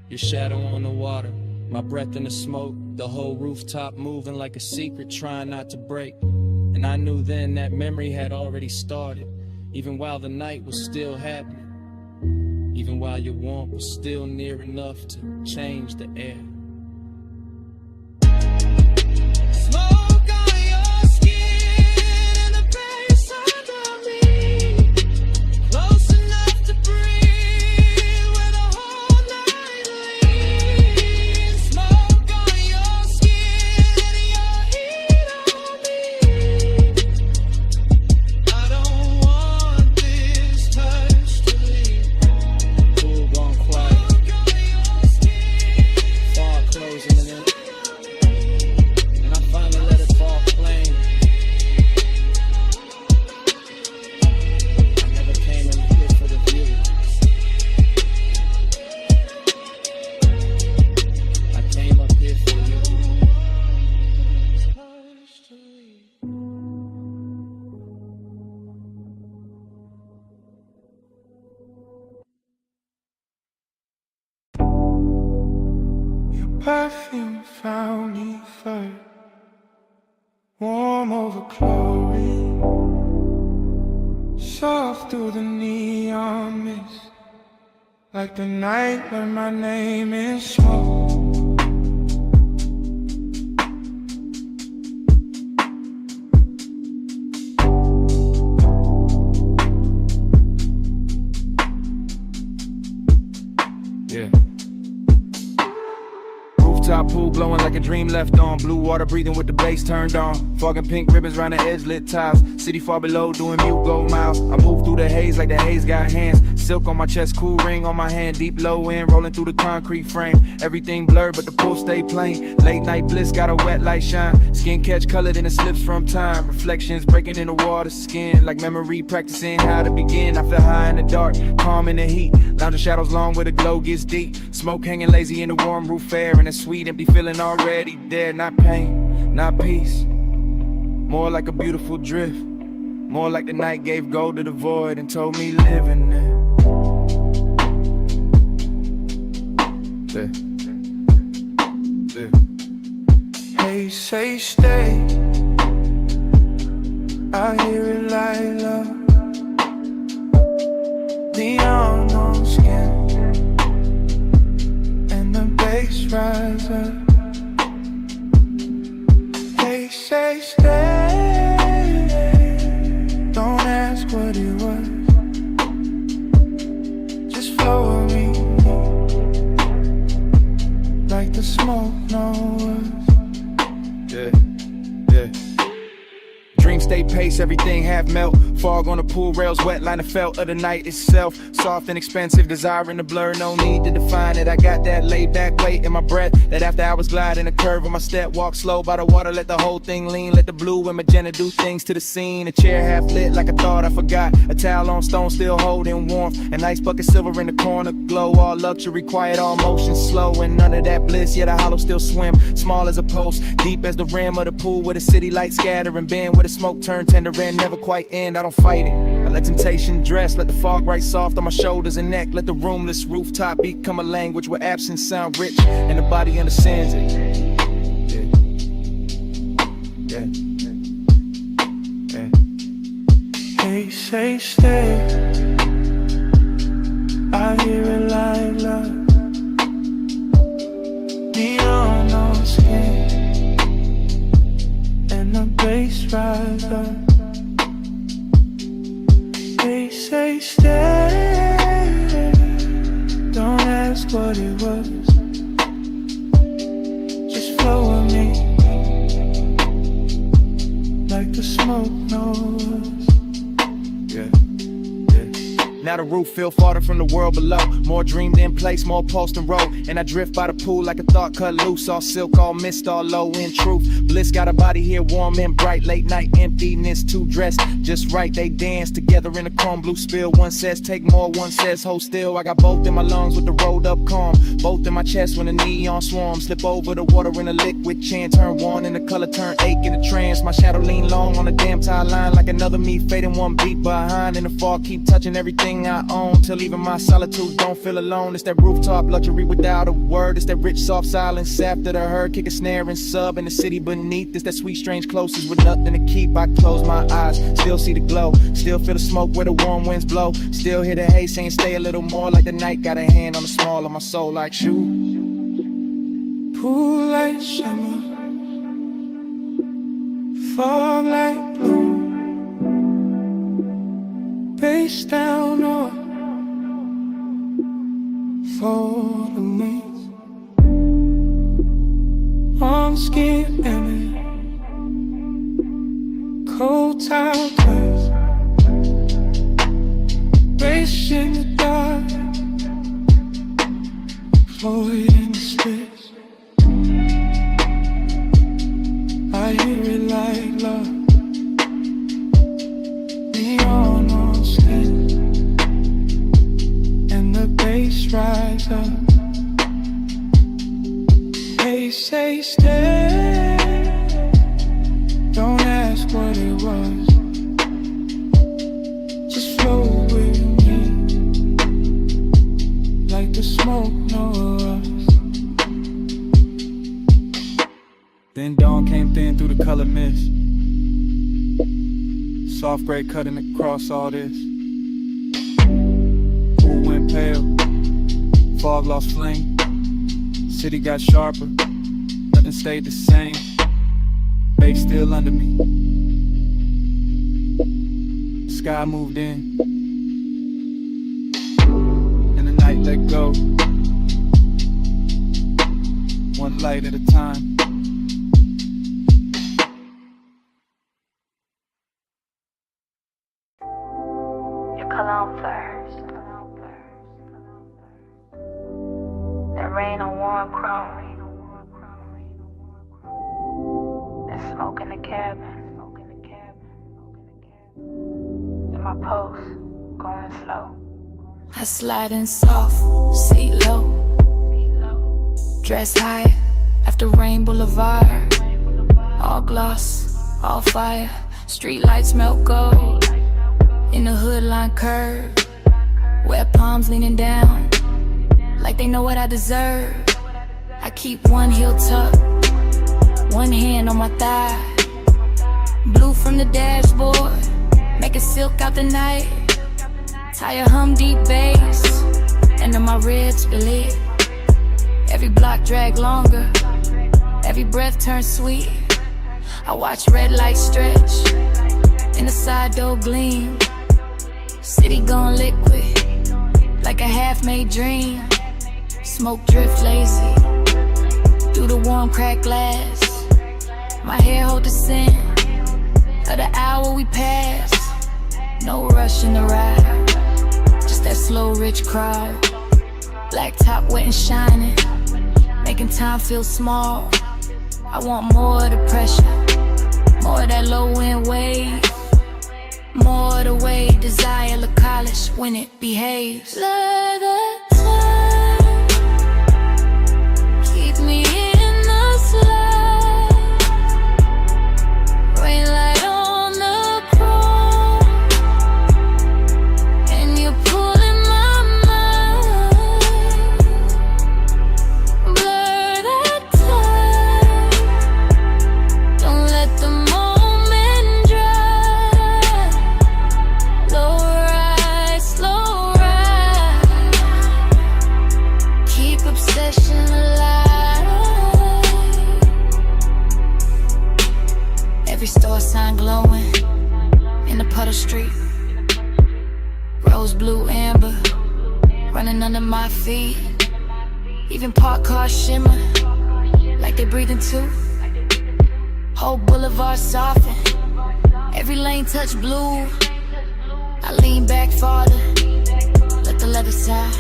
Your shadow on the water, my breath in the smoke, the whole rooftop moving like a secret trying not to break. And I knew then that memory had already started, even while the night was still happening, even while your warmth was still near enough to change the air. Smoke on your skin and the bass under me, close enough to breathe where the whole night leans. Smoke on your skin and your heat on me. I don't want this touch to leave. Pool gone quiet, fog perfume found me first, warm over chlorine, soft through the neon mist, like the night when my name is smoke. Rooftop pool glowing like a dream left on. Blue water breathing with the bass turned on. Fog and pink ribbons round the edge lit tiles. City far below doing mute gold miles. I move through the haze like the haze got hands. Silk on my chest, cool ring on my hand. Deep low end, rolling through the concrete frame. Everything blurred but the pool stay plain. Late night bliss got a wet light shine. Skin catch colored in the slips from time. Reflections breaking in the water skin. Like memory practicing how to begin. I feel high in the dark, calm in the heat. Lounging shadows long where the glow gets deep. Smoke hanging lazy in the warm roof air. And a sweet empty feeling already there. Not pain, not peace. More like a beautiful drift. More like the night gave gold to the void and told me live in there. Hey, say stay. I hear it like love. Neon on skin, and the bass rise up. They say stay. Don't ask what it was. Just flow with me, like the smoke knows. Yeah, yeah. Dream stay pace, everything half melt. Fog on the pool rails, wet line of felt of the night itself. Soft and expensive, desire in the blur, no need to define it. I got that laid back weight in my breath, that after hours glide in a curve of my step. Walk slow by the water, let the whole thing lean. Let the blue and magenta do things to the scene. A chair half lit like I thought I forgot. A towel on stone still holding warmth. An ice bucket silver in the corner glow. All luxury, quiet, all motion slow. And none of that bliss, yet a hollow still swim. Small as a post, deep as the rim of the pool. Where the city lights scatter and bend. Where the smoke turn tender and never quite end. I don't fight it, I let temptation dress. Let the fog right soft on my shoulders and neck. Let the roomless rooftop become a language where absence sound rich and the body understands it. Yeah, yeah, yeah. Hey, say stay. I hear it like love. Neon on skin, and the bass rise up. They say stay. Don't ask what it was. Just flow with me, like the smoke knows. Yeah. Now the roof feel farther from the world below. More dreamed in place, more pulse than road. And I drift by the pool like a thought cut loose. All silk, all mist, all low in truth. Bliss got a body here warm and bright. Late night emptiness, two dressed just right. They dance together in a chrome blue spill. One says take more, one says hold still. I got both in my lungs with the rolled up calm. Both in my chest when the neon swarm. Slip over the water in a liquid chin. Turn one and the color turn ache in a trance. My shadow lean long on a damn tie line. Like another me fading one beat behind. In the fall keep touching everything I own, till even my solitude don't feel alone. It's that rooftop luxury without a word. It's that rich soft silence after the herd. Kick a snare and sub in the city beneath. It's that sweet strange closeness with nothing to keep. I close my eyes, still see the glow. Still feel the smoke where the warm winds blow. Still hear the haze saying stay a little more. Like the night got a hand on the small of my soul like shoe. Pool like summer, fog like blue. Face down or for the wings. On skin and cold towel glass. Race in the dark, floating in the space. I hear it like love. Neon on skin, and the bass rise up. They say stay. Don't ask what it was. Just flow with me, like the smoke knows. the color mist. Soft gray cutting across all this. Pool went pale, fog lost flame. City got sharper, nothing stayed the same. Bay still under me. Sky moved in, and the night let go. One light at a time. Your cologne first. That rain on warm chrome. That smoke in the cabin. And my pulse going slow. I slide in soft, seat low. Dress high after Rain Boulevard. All gloss, all fire. Street lights melt gold. In the hood line curve. Wet palms leaning down. Like they know what I deserve. I keep one heel tucked, one hand on my thigh. Blue from the dashboard, making silk out the night. Tie a hum deep bass, and then my ribs belit. Every block drag longer, every breath turns sweet. I watch red lights stretch, and the side door gleam. City gone liquid, like a half-made dream. Smoke drift lazy, through the warm cracked glass. My hair hold the scent of the hour we pass. No rush in the ride, just that slow rich crowd. Black top wet and shining, making time feel small. I want more of the pressure, more of that low end wave. More of the way desire look college when it behaves. Let the time keep me in the slide. Rain light on the chrome, and you're pulling my mind. Blur that time, don't let the moment dry. Slow ride, slow ride. Keep obsession alive. Every store sign glowing in the puddle street. Rose, blue, amber, running under my feet. Even parked cars shimmer like they breathing too. Whole boulevard soften, every lane touch blue. I lean back farther, let the leather side.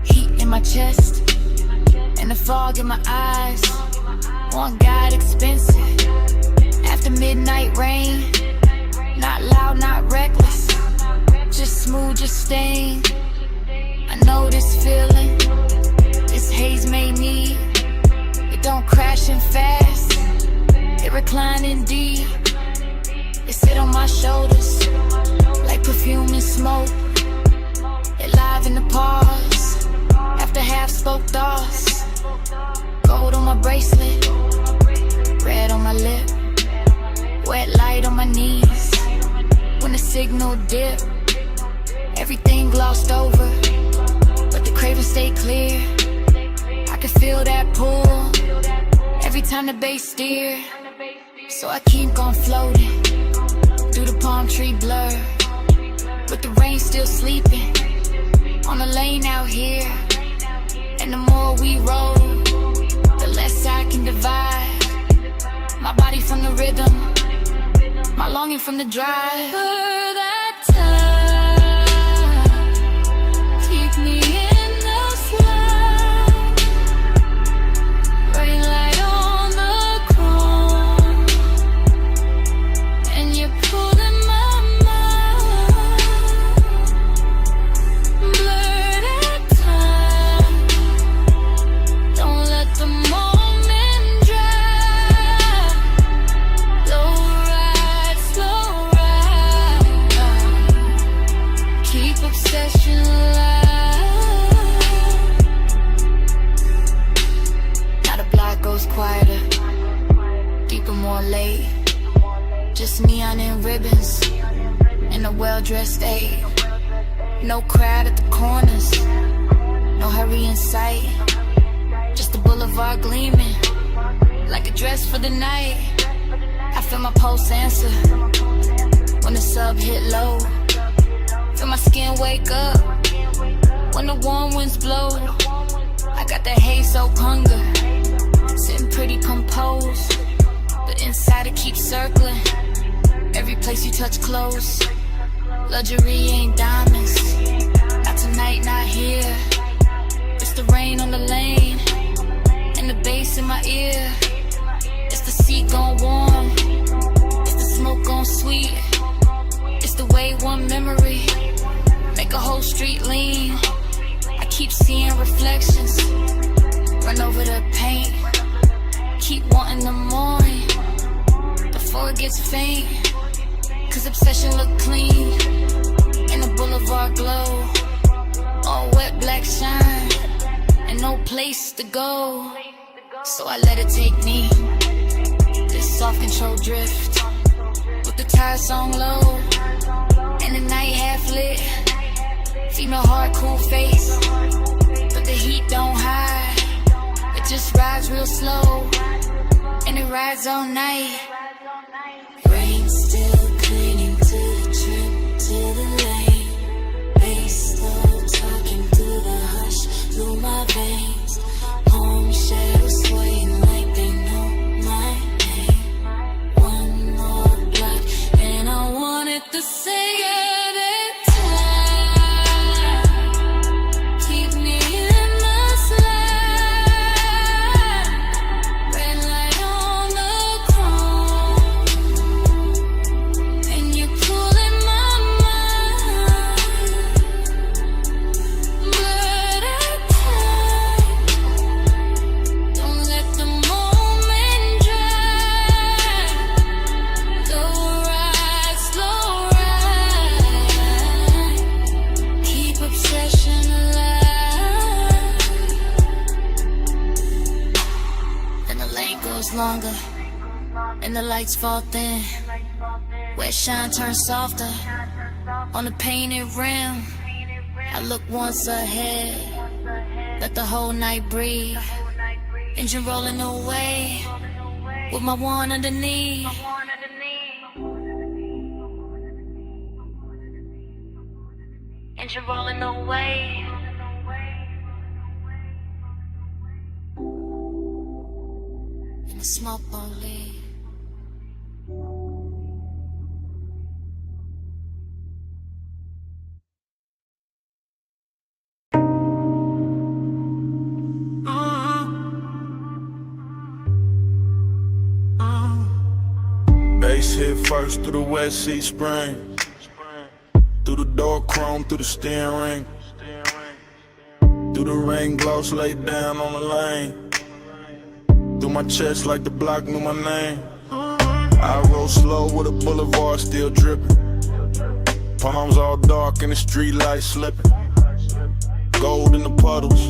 Heat in my chest, and the fog in my eyes. One guide expensive, after midnight rain. Not loud, not reckless, just smooth, just staying. I know this feeling, this haze made me. It don't crash in fast, it reclining deep. It sit on my shoulders, like perfume and smoke. It live in the pause, after half spoke thoughts. Gold on my bracelet, red on my lip. Wet light on my knees, when the signal dip. Everything glossed over, but the craving stay clear. I can feel that pull, every time the bass steer. So I keep on floating, through the palm tree blur. With the rain still sleeping, on the lane out here. And the more we roll, the less I can divide. My body from the rhythm, my longing from the drive. For that time, keep me in the slide. Rain light on the chrome, and you're pulling my mind. Blur that time, don't let the moment dry. Slow ride, slow ride. well-dressed aide. No crowd at the corners, no hurry in sight. Just the boulevard gleaming, like a dress for the night. I feel my pulse answer when the sub hit low. Feel my skin wake up when the warm winds blow. I got that haze-soaked hunger, sitting pretty composed, but inside it keeps circling. Every place you touch close. Luxury ain't diamonds, not tonight, not here. It's the rain on the lane, and the bass in my ear. It's the seat gone warm, it's the smoke gone sweet. It's the way one memory make a whole street lean. I keep seeing reflections, run over the paint. Keep wanting the morning before it gets faint. Cause obsession look clean in the boulevard glow. All wet black shine and no place to go. So I let it take me, this soft control drift, with the tire song low and the night half lit. Female heart, cool face, but the heat don't hide. It just rides real slow and it rides all night. Rain still clinging to the trip, to the lane. Bass slow, talking through the hush, through my veins. Home shadows swaying like they know my name. One more block, and I wanted to say it. Longer and the lights fall thin, where shine turns softer on the painted rim. I look once ahead, let the whole night breathe. Engine rolling away with my one underneath. Engine rolling away. The smoke won't leave. Bass hit first through the West Sea Spring, through the door chrome, through the steering ring, through the rain gloss laid down on the lane. Through my chest like the block knew my name. I roll slow with a boulevard still dripping. Palms all dark and the street lights slipping. Gold in the puddles,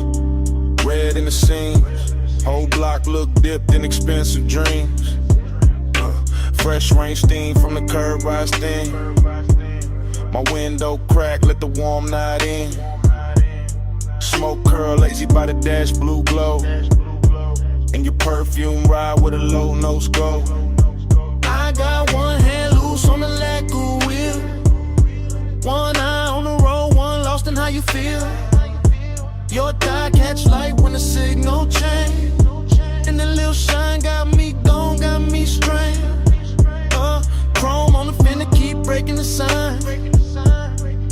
red in the seams. Whole block look dipped in expensive dreams. Fresh rain steam from the curb I steam. My window crack, let the warm night in. Smoke curl, lazy by the dash, blue glow. And your perfume ride with a low nose go. I got one hand loose on the lacquer wheel, one eye on the road, one lost in how you feel. Your thigh catch light when the signal change, and the little shine got me gone, got me strained. Chrome on the fender keep breaking the sign.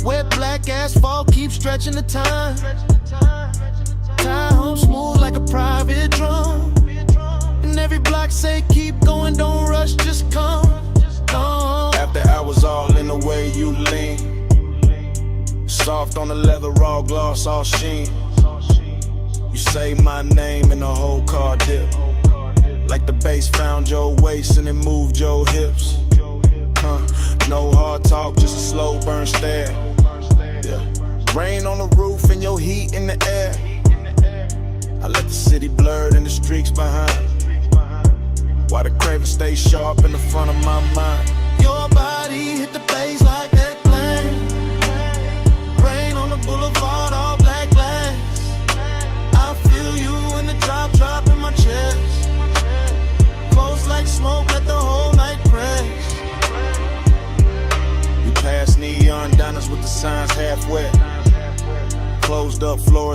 Wet black asphalt keep stretching the time. Tie home smooth like a private drum, and every block say keep going, don't rush, just come. After hours all in the way you lean, soft on the leather, raw gloss, all sheen. You say my name and the whole car dip, like the bass found your waist and it moved your hips. No hard talk, just a slow burn stare. Yeah. Rain on the roof and your heat in the air. I let the city blurred and the streaks behind, while the craven stay sharp in the front of my mind. Your body hit the bass like that flame.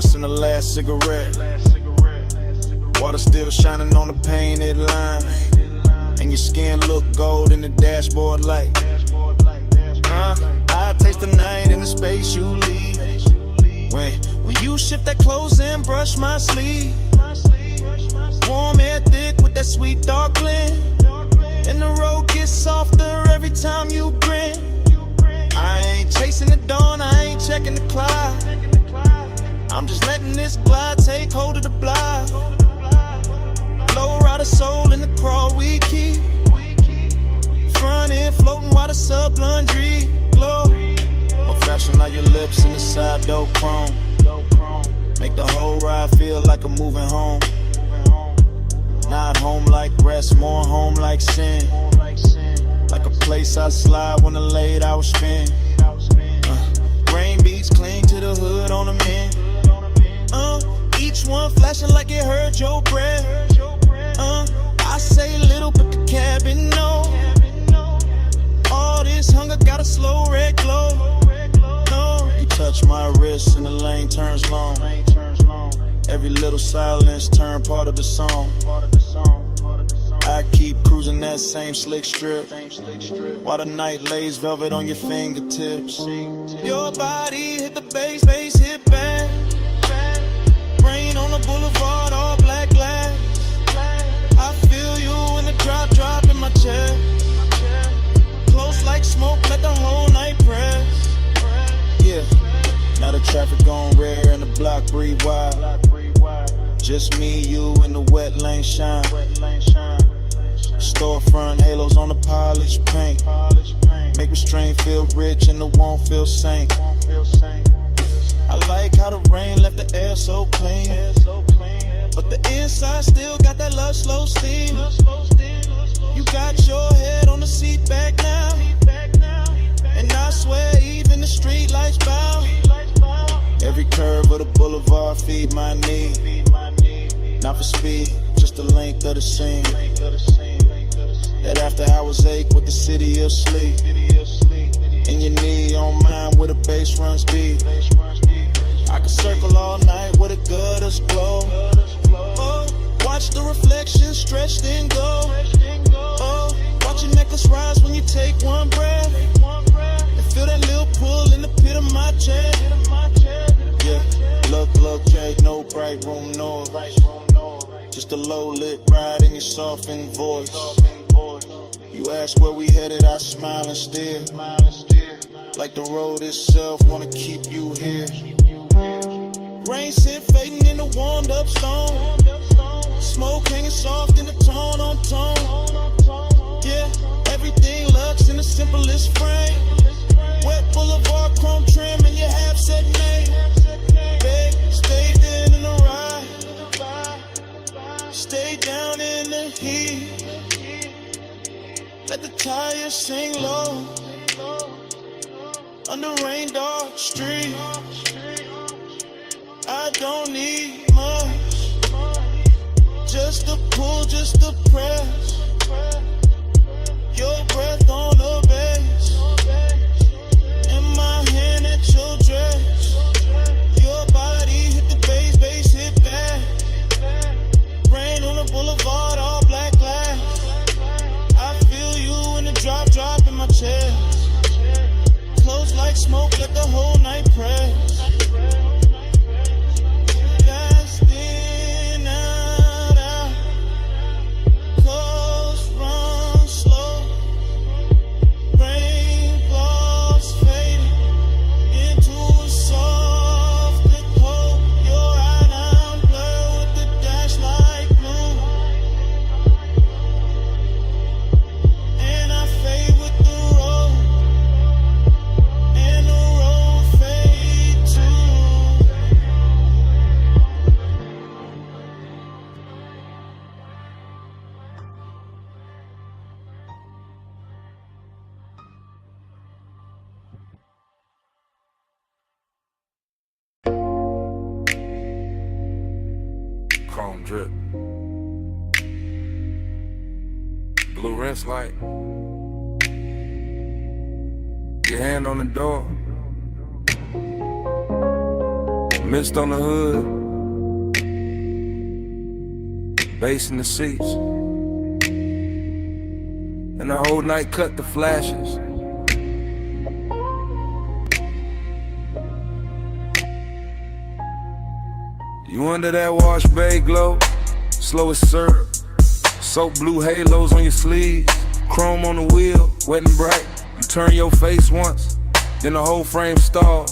hours in the last cigarette. Water still shining on the painted line, and your skin look gold in the dashboard light. I taste the night in the space you leave. When you shift that clothes and brush my sleeve. Warm and thick with that sweet dark blend, and the road gets softer every time you grin. I ain't chasing the dawn, I ain't checking the clock. I'm just letting this glide take hold of the block. Low rider soul in the crawl we keep. Front end floating while the sub laundry glow. More fashion on your lips and the side door chrome. Make the whole ride feel like I'm moving home. Not home like rest, more home like sin. Like a place I slide when the late hours spend. Rain beats cling to the hood on the men. Each one flashing like it heard your breath. I say little but the cabin know. All this hunger got a slow red glow. You touch my wrist and the lane turns long. Every little silence turn part of the song. I keep cruising that same slick strip, while the night lays velvet on your fingertips. Your body hit the bass hit back. Rain on the boulevard, all black glass. I feel you in the drop in my chest. Close like smoke, let the whole night press. Yeah, now the traffic on rare and the block breathe wide. Just me, you, and the wet lane shine. Storefront halos on the polished paint. Make restraint feel rich and the won't feel saint. I like how the rain left the air so clean, but the inside still got that love slow steam. You got your head on the seat back now, and I swear even the street lights bow. Every curve of the boulevard feed my need. Not for speed, just the length of the scene. That after hours ache with the city of sleep. And your knee on mine where the bass runs deep. I can circle all night with a gutters glow. Watch the reflection stretch then go. Watch your necklace rise when you take one breath. And feel that little pull in the pit of my chest. Yeah, look, Jake, no bright room noise. Just a low lit ride in your softened voice. You ask where we headed, I smile and stare. Like the road itself wanna keep you here. Rain scent fading in the warmed up stone. Smoke hanging soft in the tone on tone. Yeah, everything looks in the simplest frame. Wet boulevard chrome trim and your half set name. Babe, stay there in the ride. Stay down in the heat. Let the tires sing low under rain dark street. I don't need much, just a pull, just a press. Your breath on the bass, and my hand at your dress. Your body hit the bass hit back. Rain on the boulevard, all black glass. I feel you in the drop in my chest. Close like smoke, let the whole night press. Fast in, out. Close, run slow. Raindrops fading into a soft cold. Your eye now blur with the dash like blue. And I fade with the road, and the road fade too. Chrome drip. Blue rinse light. Your hand on the door. Mist on the hood, bass in the seats, and the whole night cut the flashes. You under that wash bay glow, slow as syrup, soap blue halos on your sleeves, chrome on the wheel, wet and bright. You turn your face once, then the whole frame stall.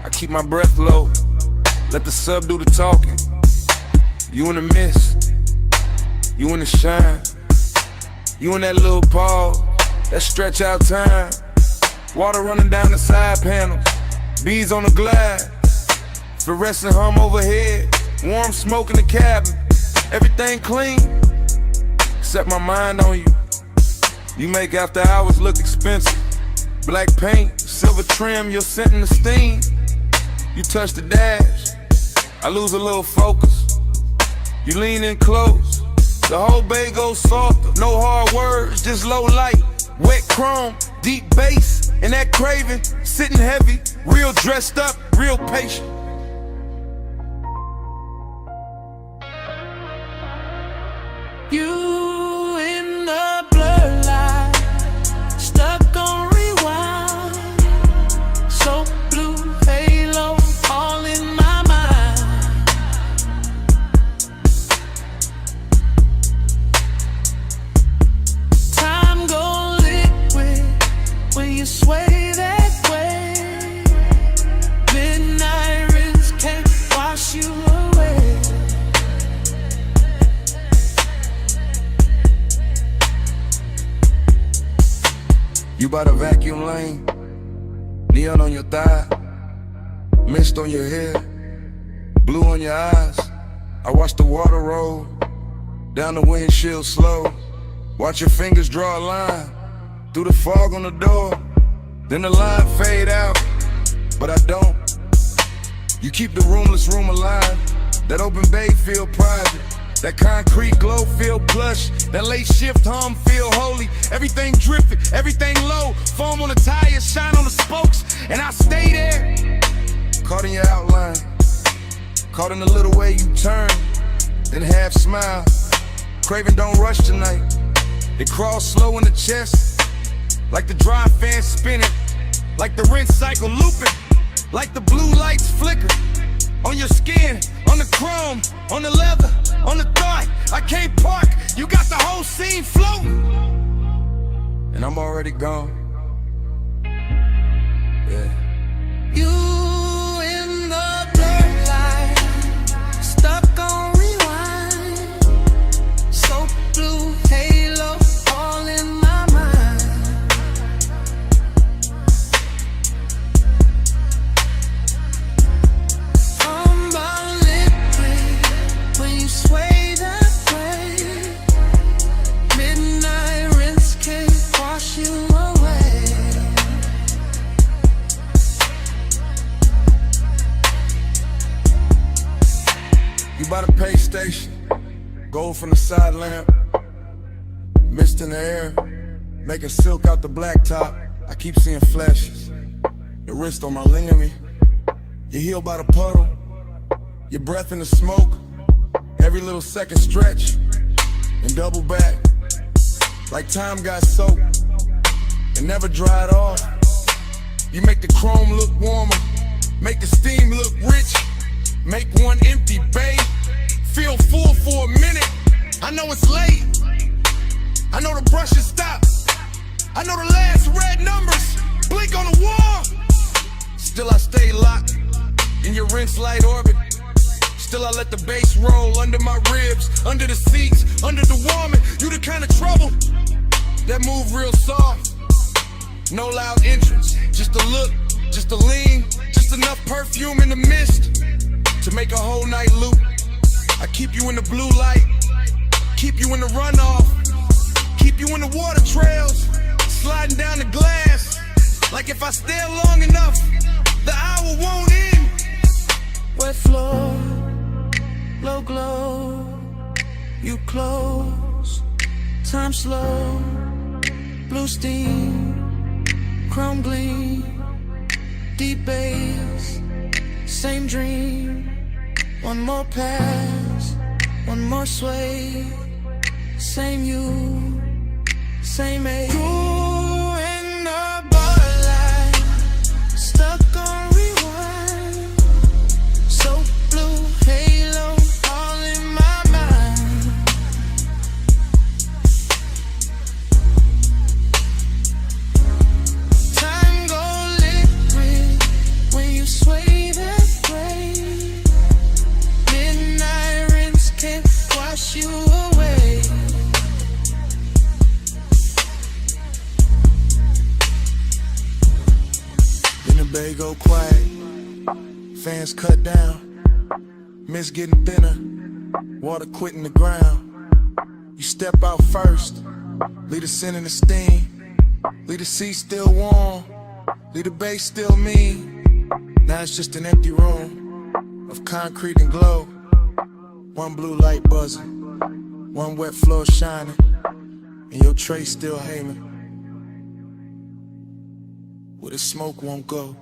I keep my breath low, let the sub do the talking. You in the mist, you in the shine, you in that little pause, that stretch out time. Water running down the side panels, bees on the glass, fluorescent hum overhead, warm smoke in the cabin. Everything clean, except my mind on you. You make after hours look expensive. Black paint, silver trim, your scent and the steam. You touch the dash, I lose a little focus. You lean in close, the whole bay goes softer. No hard words, just low light, wet chrome, deep bass, and that craving, sitting heavy, real dressed up, real patient. You in the blur light, stuck on rewind, so blue halo all in my mind. Time go liquid when you sway that way. Midnight rinse can't wash you away. You by the vacuum lane, neon on your thigh, mist on your hair, blue on your eyes. I watch the water roll down the windshield slow. Watch your fingers draw a line through the fog on the door. Then the line fade out, but I don't. You keep the roomless room alive. That open bay feel private. That concrete glow feel plush. That late shift hum feel holy. Everything drifting, everything low. Foam on the tires, shine on the spokes, and I stay there. Caught in your outline, caught in the little way you turn, then half smile. Craving don't rush tonight. It crawls slow in the chest, like the dry fan spinning, like the rinse cycle looping, like the blue lights flicker. On your skin, on the chrome, on the leather, on the thought. I can't park, you got the whole scene floating, and I'm already gone. Yeah. You in the blur light, stuck on rewind, so blue halo all in my mind. When you sway that way, midnight rinse can't wash you away. You by the pay station, gold from the side lamp, mist in the air, making silk out the blacktop. I keep seeing flashes, your wrist on my ligament, your heel by the puddle, your breath in the smoke. Every little second stretch and double back, like time got soaked and never dried off. You make the chrome look warmer, make the steam look rich, make one empty bay feel full for a minute. I know it's late, I know the brushes stop, I know the last red numbers blink on the wall. Still I stay locked in your rinse light orbit. Still I let the bass roll under my ribs, under the seats, under the warming. You the kind of trouble that move real soft. No loud entrance, just a look, just a lean, just enough perfume in the mist to make a whole night loop. I keep you in the blue light, keep you in the runoff, keep you in the water trails, sliding down the glass. Like if I stare long enough, the hour won't end. Wet floor, low glow, you close, time slow, blue steam, chrome gleam, deep bass, same dream. One more pass, one more sway. Same you, same age. Grew in the borderline, stuck on rewind. So blue halo all in my mind. Time go liquid when you sway that way. Midnight rinse can't wash you away. Then the bay go quiet, fans cut down, mist getting thinner, water quitting the ground. You step out first, leave the scent and the steam, leave the seat still warm, leave the bay still mean. Now it's just an empty room of concrete and glow. One blue light buzzing, one wet floor shining, and your tray still hanging where the smoke won't go.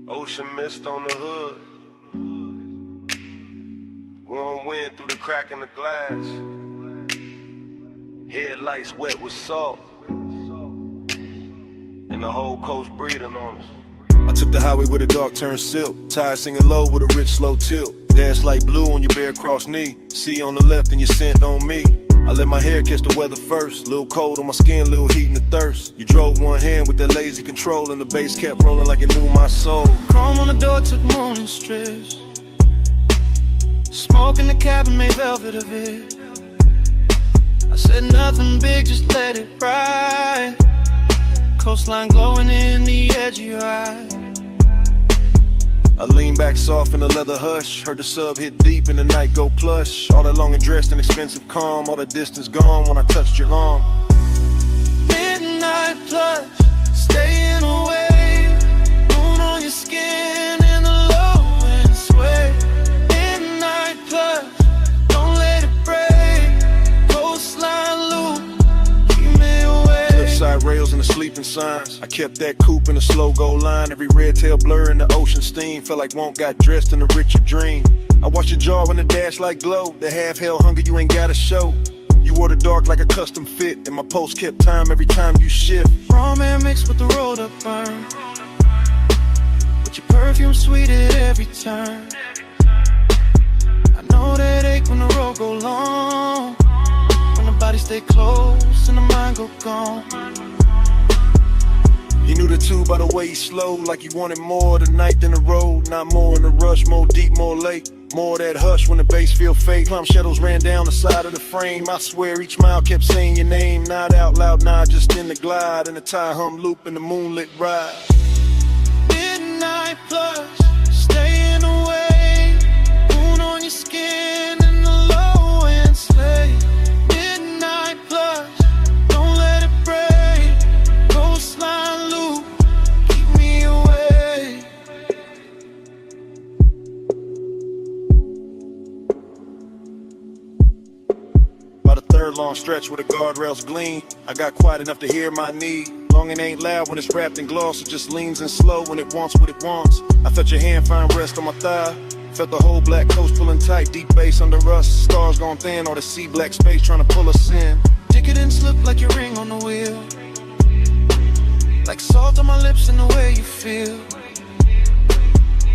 Ocean mist on the hood. Warm wind through the crack in the glass. Headlights wet with salt. And the whole coast breathing on us. I took the highway with a dark turn silk. Tires singing low with a rich slow tilt. Dash light blue on your bare cross knee. See on the left and your scent on me. I let my hair catch the weather first. Little cold on my skin, little heat in the thirst. You drove one hand with that lazy control, and the bass kept rolling like it knew my soul. Chrome on the door took morning strips. Smoke in the cabin made velvet of it. I said nothing big, just let it ride. Coastline glowing in the edge of your eye. I lean back soft in the leather hush. Heard the sub hit deep and the night go plush. All that long and dressed in expensive calm. All the distance gone when I touched your arm. Midnight plush, staying away. Moon on your skin in the low and sway. Midnight plush, don't let it break. Coastline loop, keep me away. Cliffside rails and the sleeping signs. I kept that coupe in a slow go line. Every red tail blur in the ocean steam. Felt like Won't got dressed in a richer dream. I watched your jaw in the dash like glow. The half hell hunger you ain't gotta show. You wore the dark like a custom fit, and my post kept time every time you shift. Raw man mixed with the rolled up burn, but your perfume sweet at every turn. I know that ache when the road go long, when the body stay close and the mind go gone. He knew the two by the way he slowed, like he wanted more tonight than the road. Not more in the rush, more deep, more late. More that hush when the bass feel fake. Plum shadows ran down the side of the frame. I swear each mile kept saying your name. Not out loud, nah, just in the glide. In the tie hum loop in the moonlit ride. Midnight plush, staying away. Moon on your skin in the low and slay. Midnight plush, don't let it break. Coastline loop, keep me away. About a third long stretch where the guardrails gleam. I got quiet enough to hear my need. Long and ain't loud when it's wrapped in gloss. It just leans in slow when it wants what it wants. I felt your hand find rest on my thigh. Felt the whole black coast pulling tight. Deep bass under us. Stars gone thin. All the sea black space trying to pull us in. Decadence look like your ring on the wheel. Like salt on my lips and the way you feel.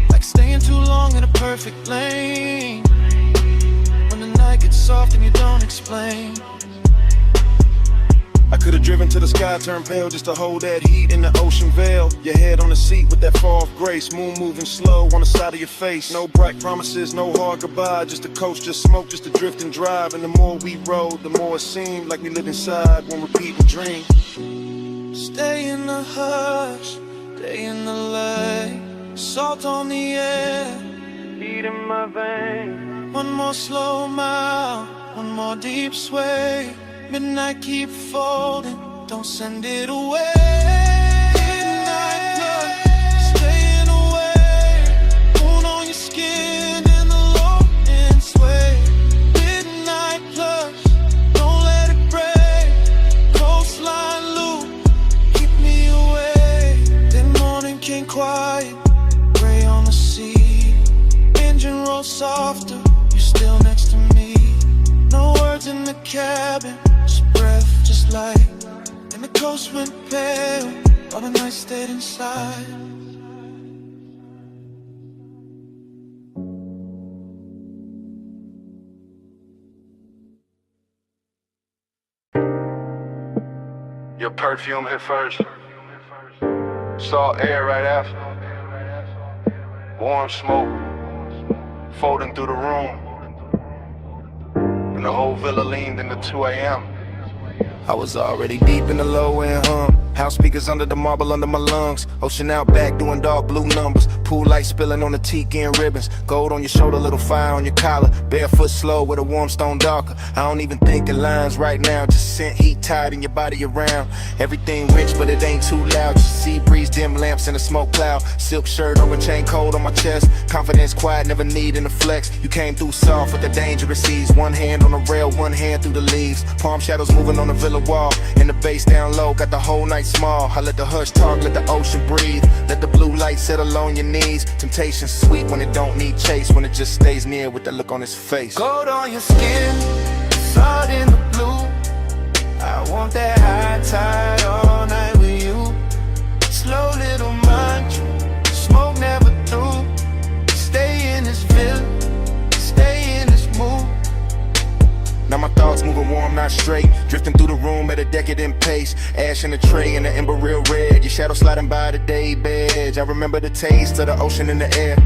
Like staying too long in a perfect lane. When the night gets soft and you don't explain. I could've driven to the sky, turned pale just to hold that heat in the ocean veil. Your head on the seat with that fall of grace. Moon moving slow on the side of your face. No bright promises, no hard goodbye. Just a coast, just smoke, just a drift and drive. And the more we rode, the more it seemed like we live inside one repeating dream. Stay in the hush, stay in the light. Salt on the air, beat in my veins. One more slow mile, one more deep sway. Midnight keep folding, don't send it away. Midnight love, staying away. Moon on your skin and the low end sway. Midnight love, don't let it break. Coastline loop, keep me away. Then morning came quiet, gray on the sea. Engine roll softer, you're still next to me. No words in the cabin, just breath, just light. And the coast went pale, while the night stayed inside. Your perfume hit first. Saw air right after. Warm smoke folding through the room. And the whole villa leaned into 2 a.m. I was already deep in the low end hum. House speakers under the marble under my lungs. Ocean out back doing dark blue numbers. Pool light spilling on the tiki and ribbons. Gold on your shoulder, little fire on your collar. Barefoot slow with a warm stone darker. I don't even think in lines right now. Just scent heat tied in your body around. Everything rich but it ain't too loud. Just sea breeze, dim lamps in a smoke cloud. Silk shirt over chain cold on my chest. Confidence quiet, never needing to flex. You came through soft with the dangerous ease. One hand on the rail, one hand through the leaves. Palm shadows moving on the villa wall. And the bass down low, got the whole night small. I let the hush talk, let the ocean breathe. Let the blue light settle on your knees. Temptation sweet when it don't need chase. When it just stays near with that look on his face. Gold on your skin, salt in the blue. I want that high tide all night with you. Slow little mantra, smoke never through. Stay in this villa, stay in this mood. Now my thoughts moving warm, not straight. Drifting through the room at a decadent pace. Ash in the tray and the ember real red. Your shadow sliding by the day bed. I remember the taste of the ocean in the air.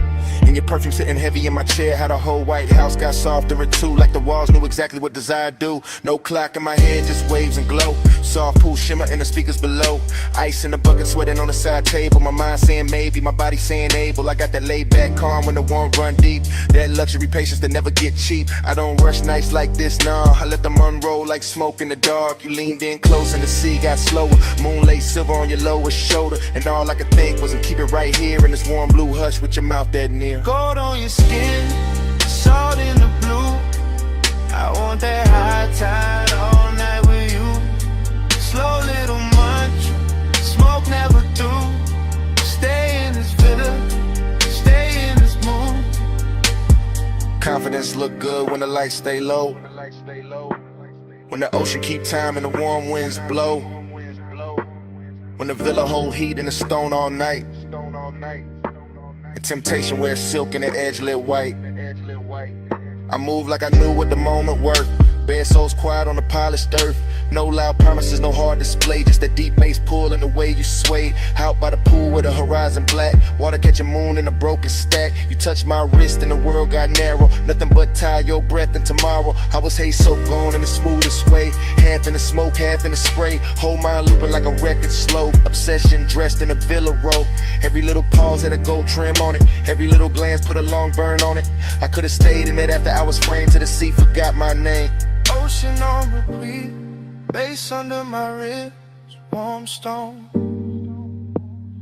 And your perfume sitting heavy in my chair. How the whole White House got softer and too. Like the walls knew exactly what desire do. No clock in my head, just waves and glow. Soft pool shimmer in the speakers below. Ice in the bucket sweating on the side table. My mind saying maybe, my body saying able. I got that laid back calm when the warm run deep. That luxury patience that never get cheap. I don't rush nights like this, nah. I let them unroll like smoke in the dark. You leaned in close and the sea got slower. Moonlight silver on your lowest shoulder. And all I could think was to keep it right here in this warm blue hush with your mouth that near. Gold on your skin, salt in the blue. I want that high tide all night with you. Slow little mantra, smoke never through. Stay in this villa, stay in this mood. Confidence look good when the lights stay low. When the ocean keep time and the warm winds blow. When the villa hold heat in the stone all night. And temptation wears silk and the edge lit white. I move like I knew what the moment worth. Bare souls quiet on the polished earth. No loud promises, no hard display. Just that deep bass pull and the way you sway. Out by the pool with the horizon black. Water catching moon in a broken stack. You touched my wrist and the world got narrow. Nothing but tie your breath and tomorrow. I was hay soaked on in the smoothest way. Half in the smoke, half in the spray. Whole mind looping like a record slow. Obsession dressed in a villa robe. Every little pause had a gold trim on it. Every little glance put a long burn on it. I could've stayed in it after I was framed to the sea. Forgot my name. Ocean on repeat, bass under my ribs, warm stone,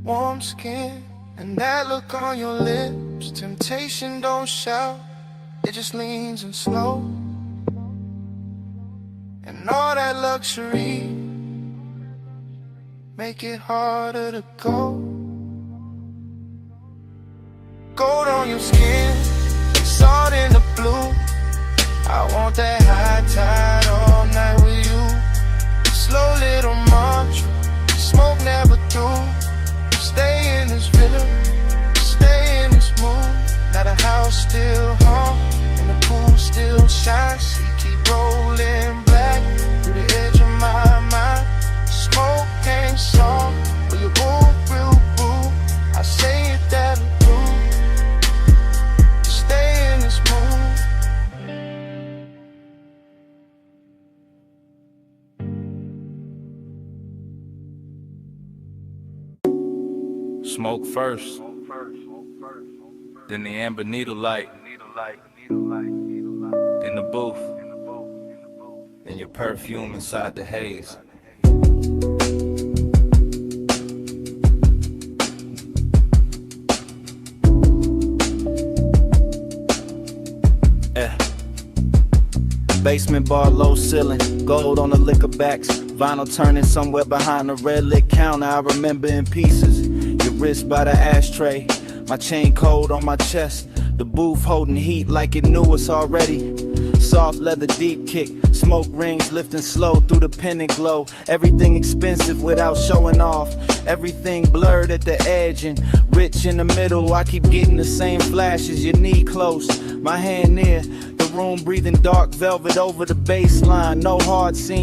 warm skin, and that look on your lips. Temptation don't shout, it just leans and slow. And all that luxury make it harder to go. Gold on your skin, salt in the blue. I want that high tide all night with you. Slow little mantra, smoke never through. Stay in this villa, stay in this mood. Now the house still hum, and the pool still shines. She keep rolling black through the edge of my mind. Smoke ain't soft, but you move real boo. I Smoke first, then the amber needle light, in the booth, then your perfume inside the haze. Basement bar, low ceiling, gold on the liquor backs, vinyl turning somewhere behind the red lit counter. I remember in pieces, your wrist by the ashtray, my chain cold on my chest, the booth holding heat like it knew us already. Soft leather deep kick, smoke rings lifting slow through the pendant glow. Everything expensive without showing off, everything blurred at the edge and rich in the middle. I keep getting the same flashes, your knee close, my hand near the room breathing dark velvet over the baseline. No hard scene,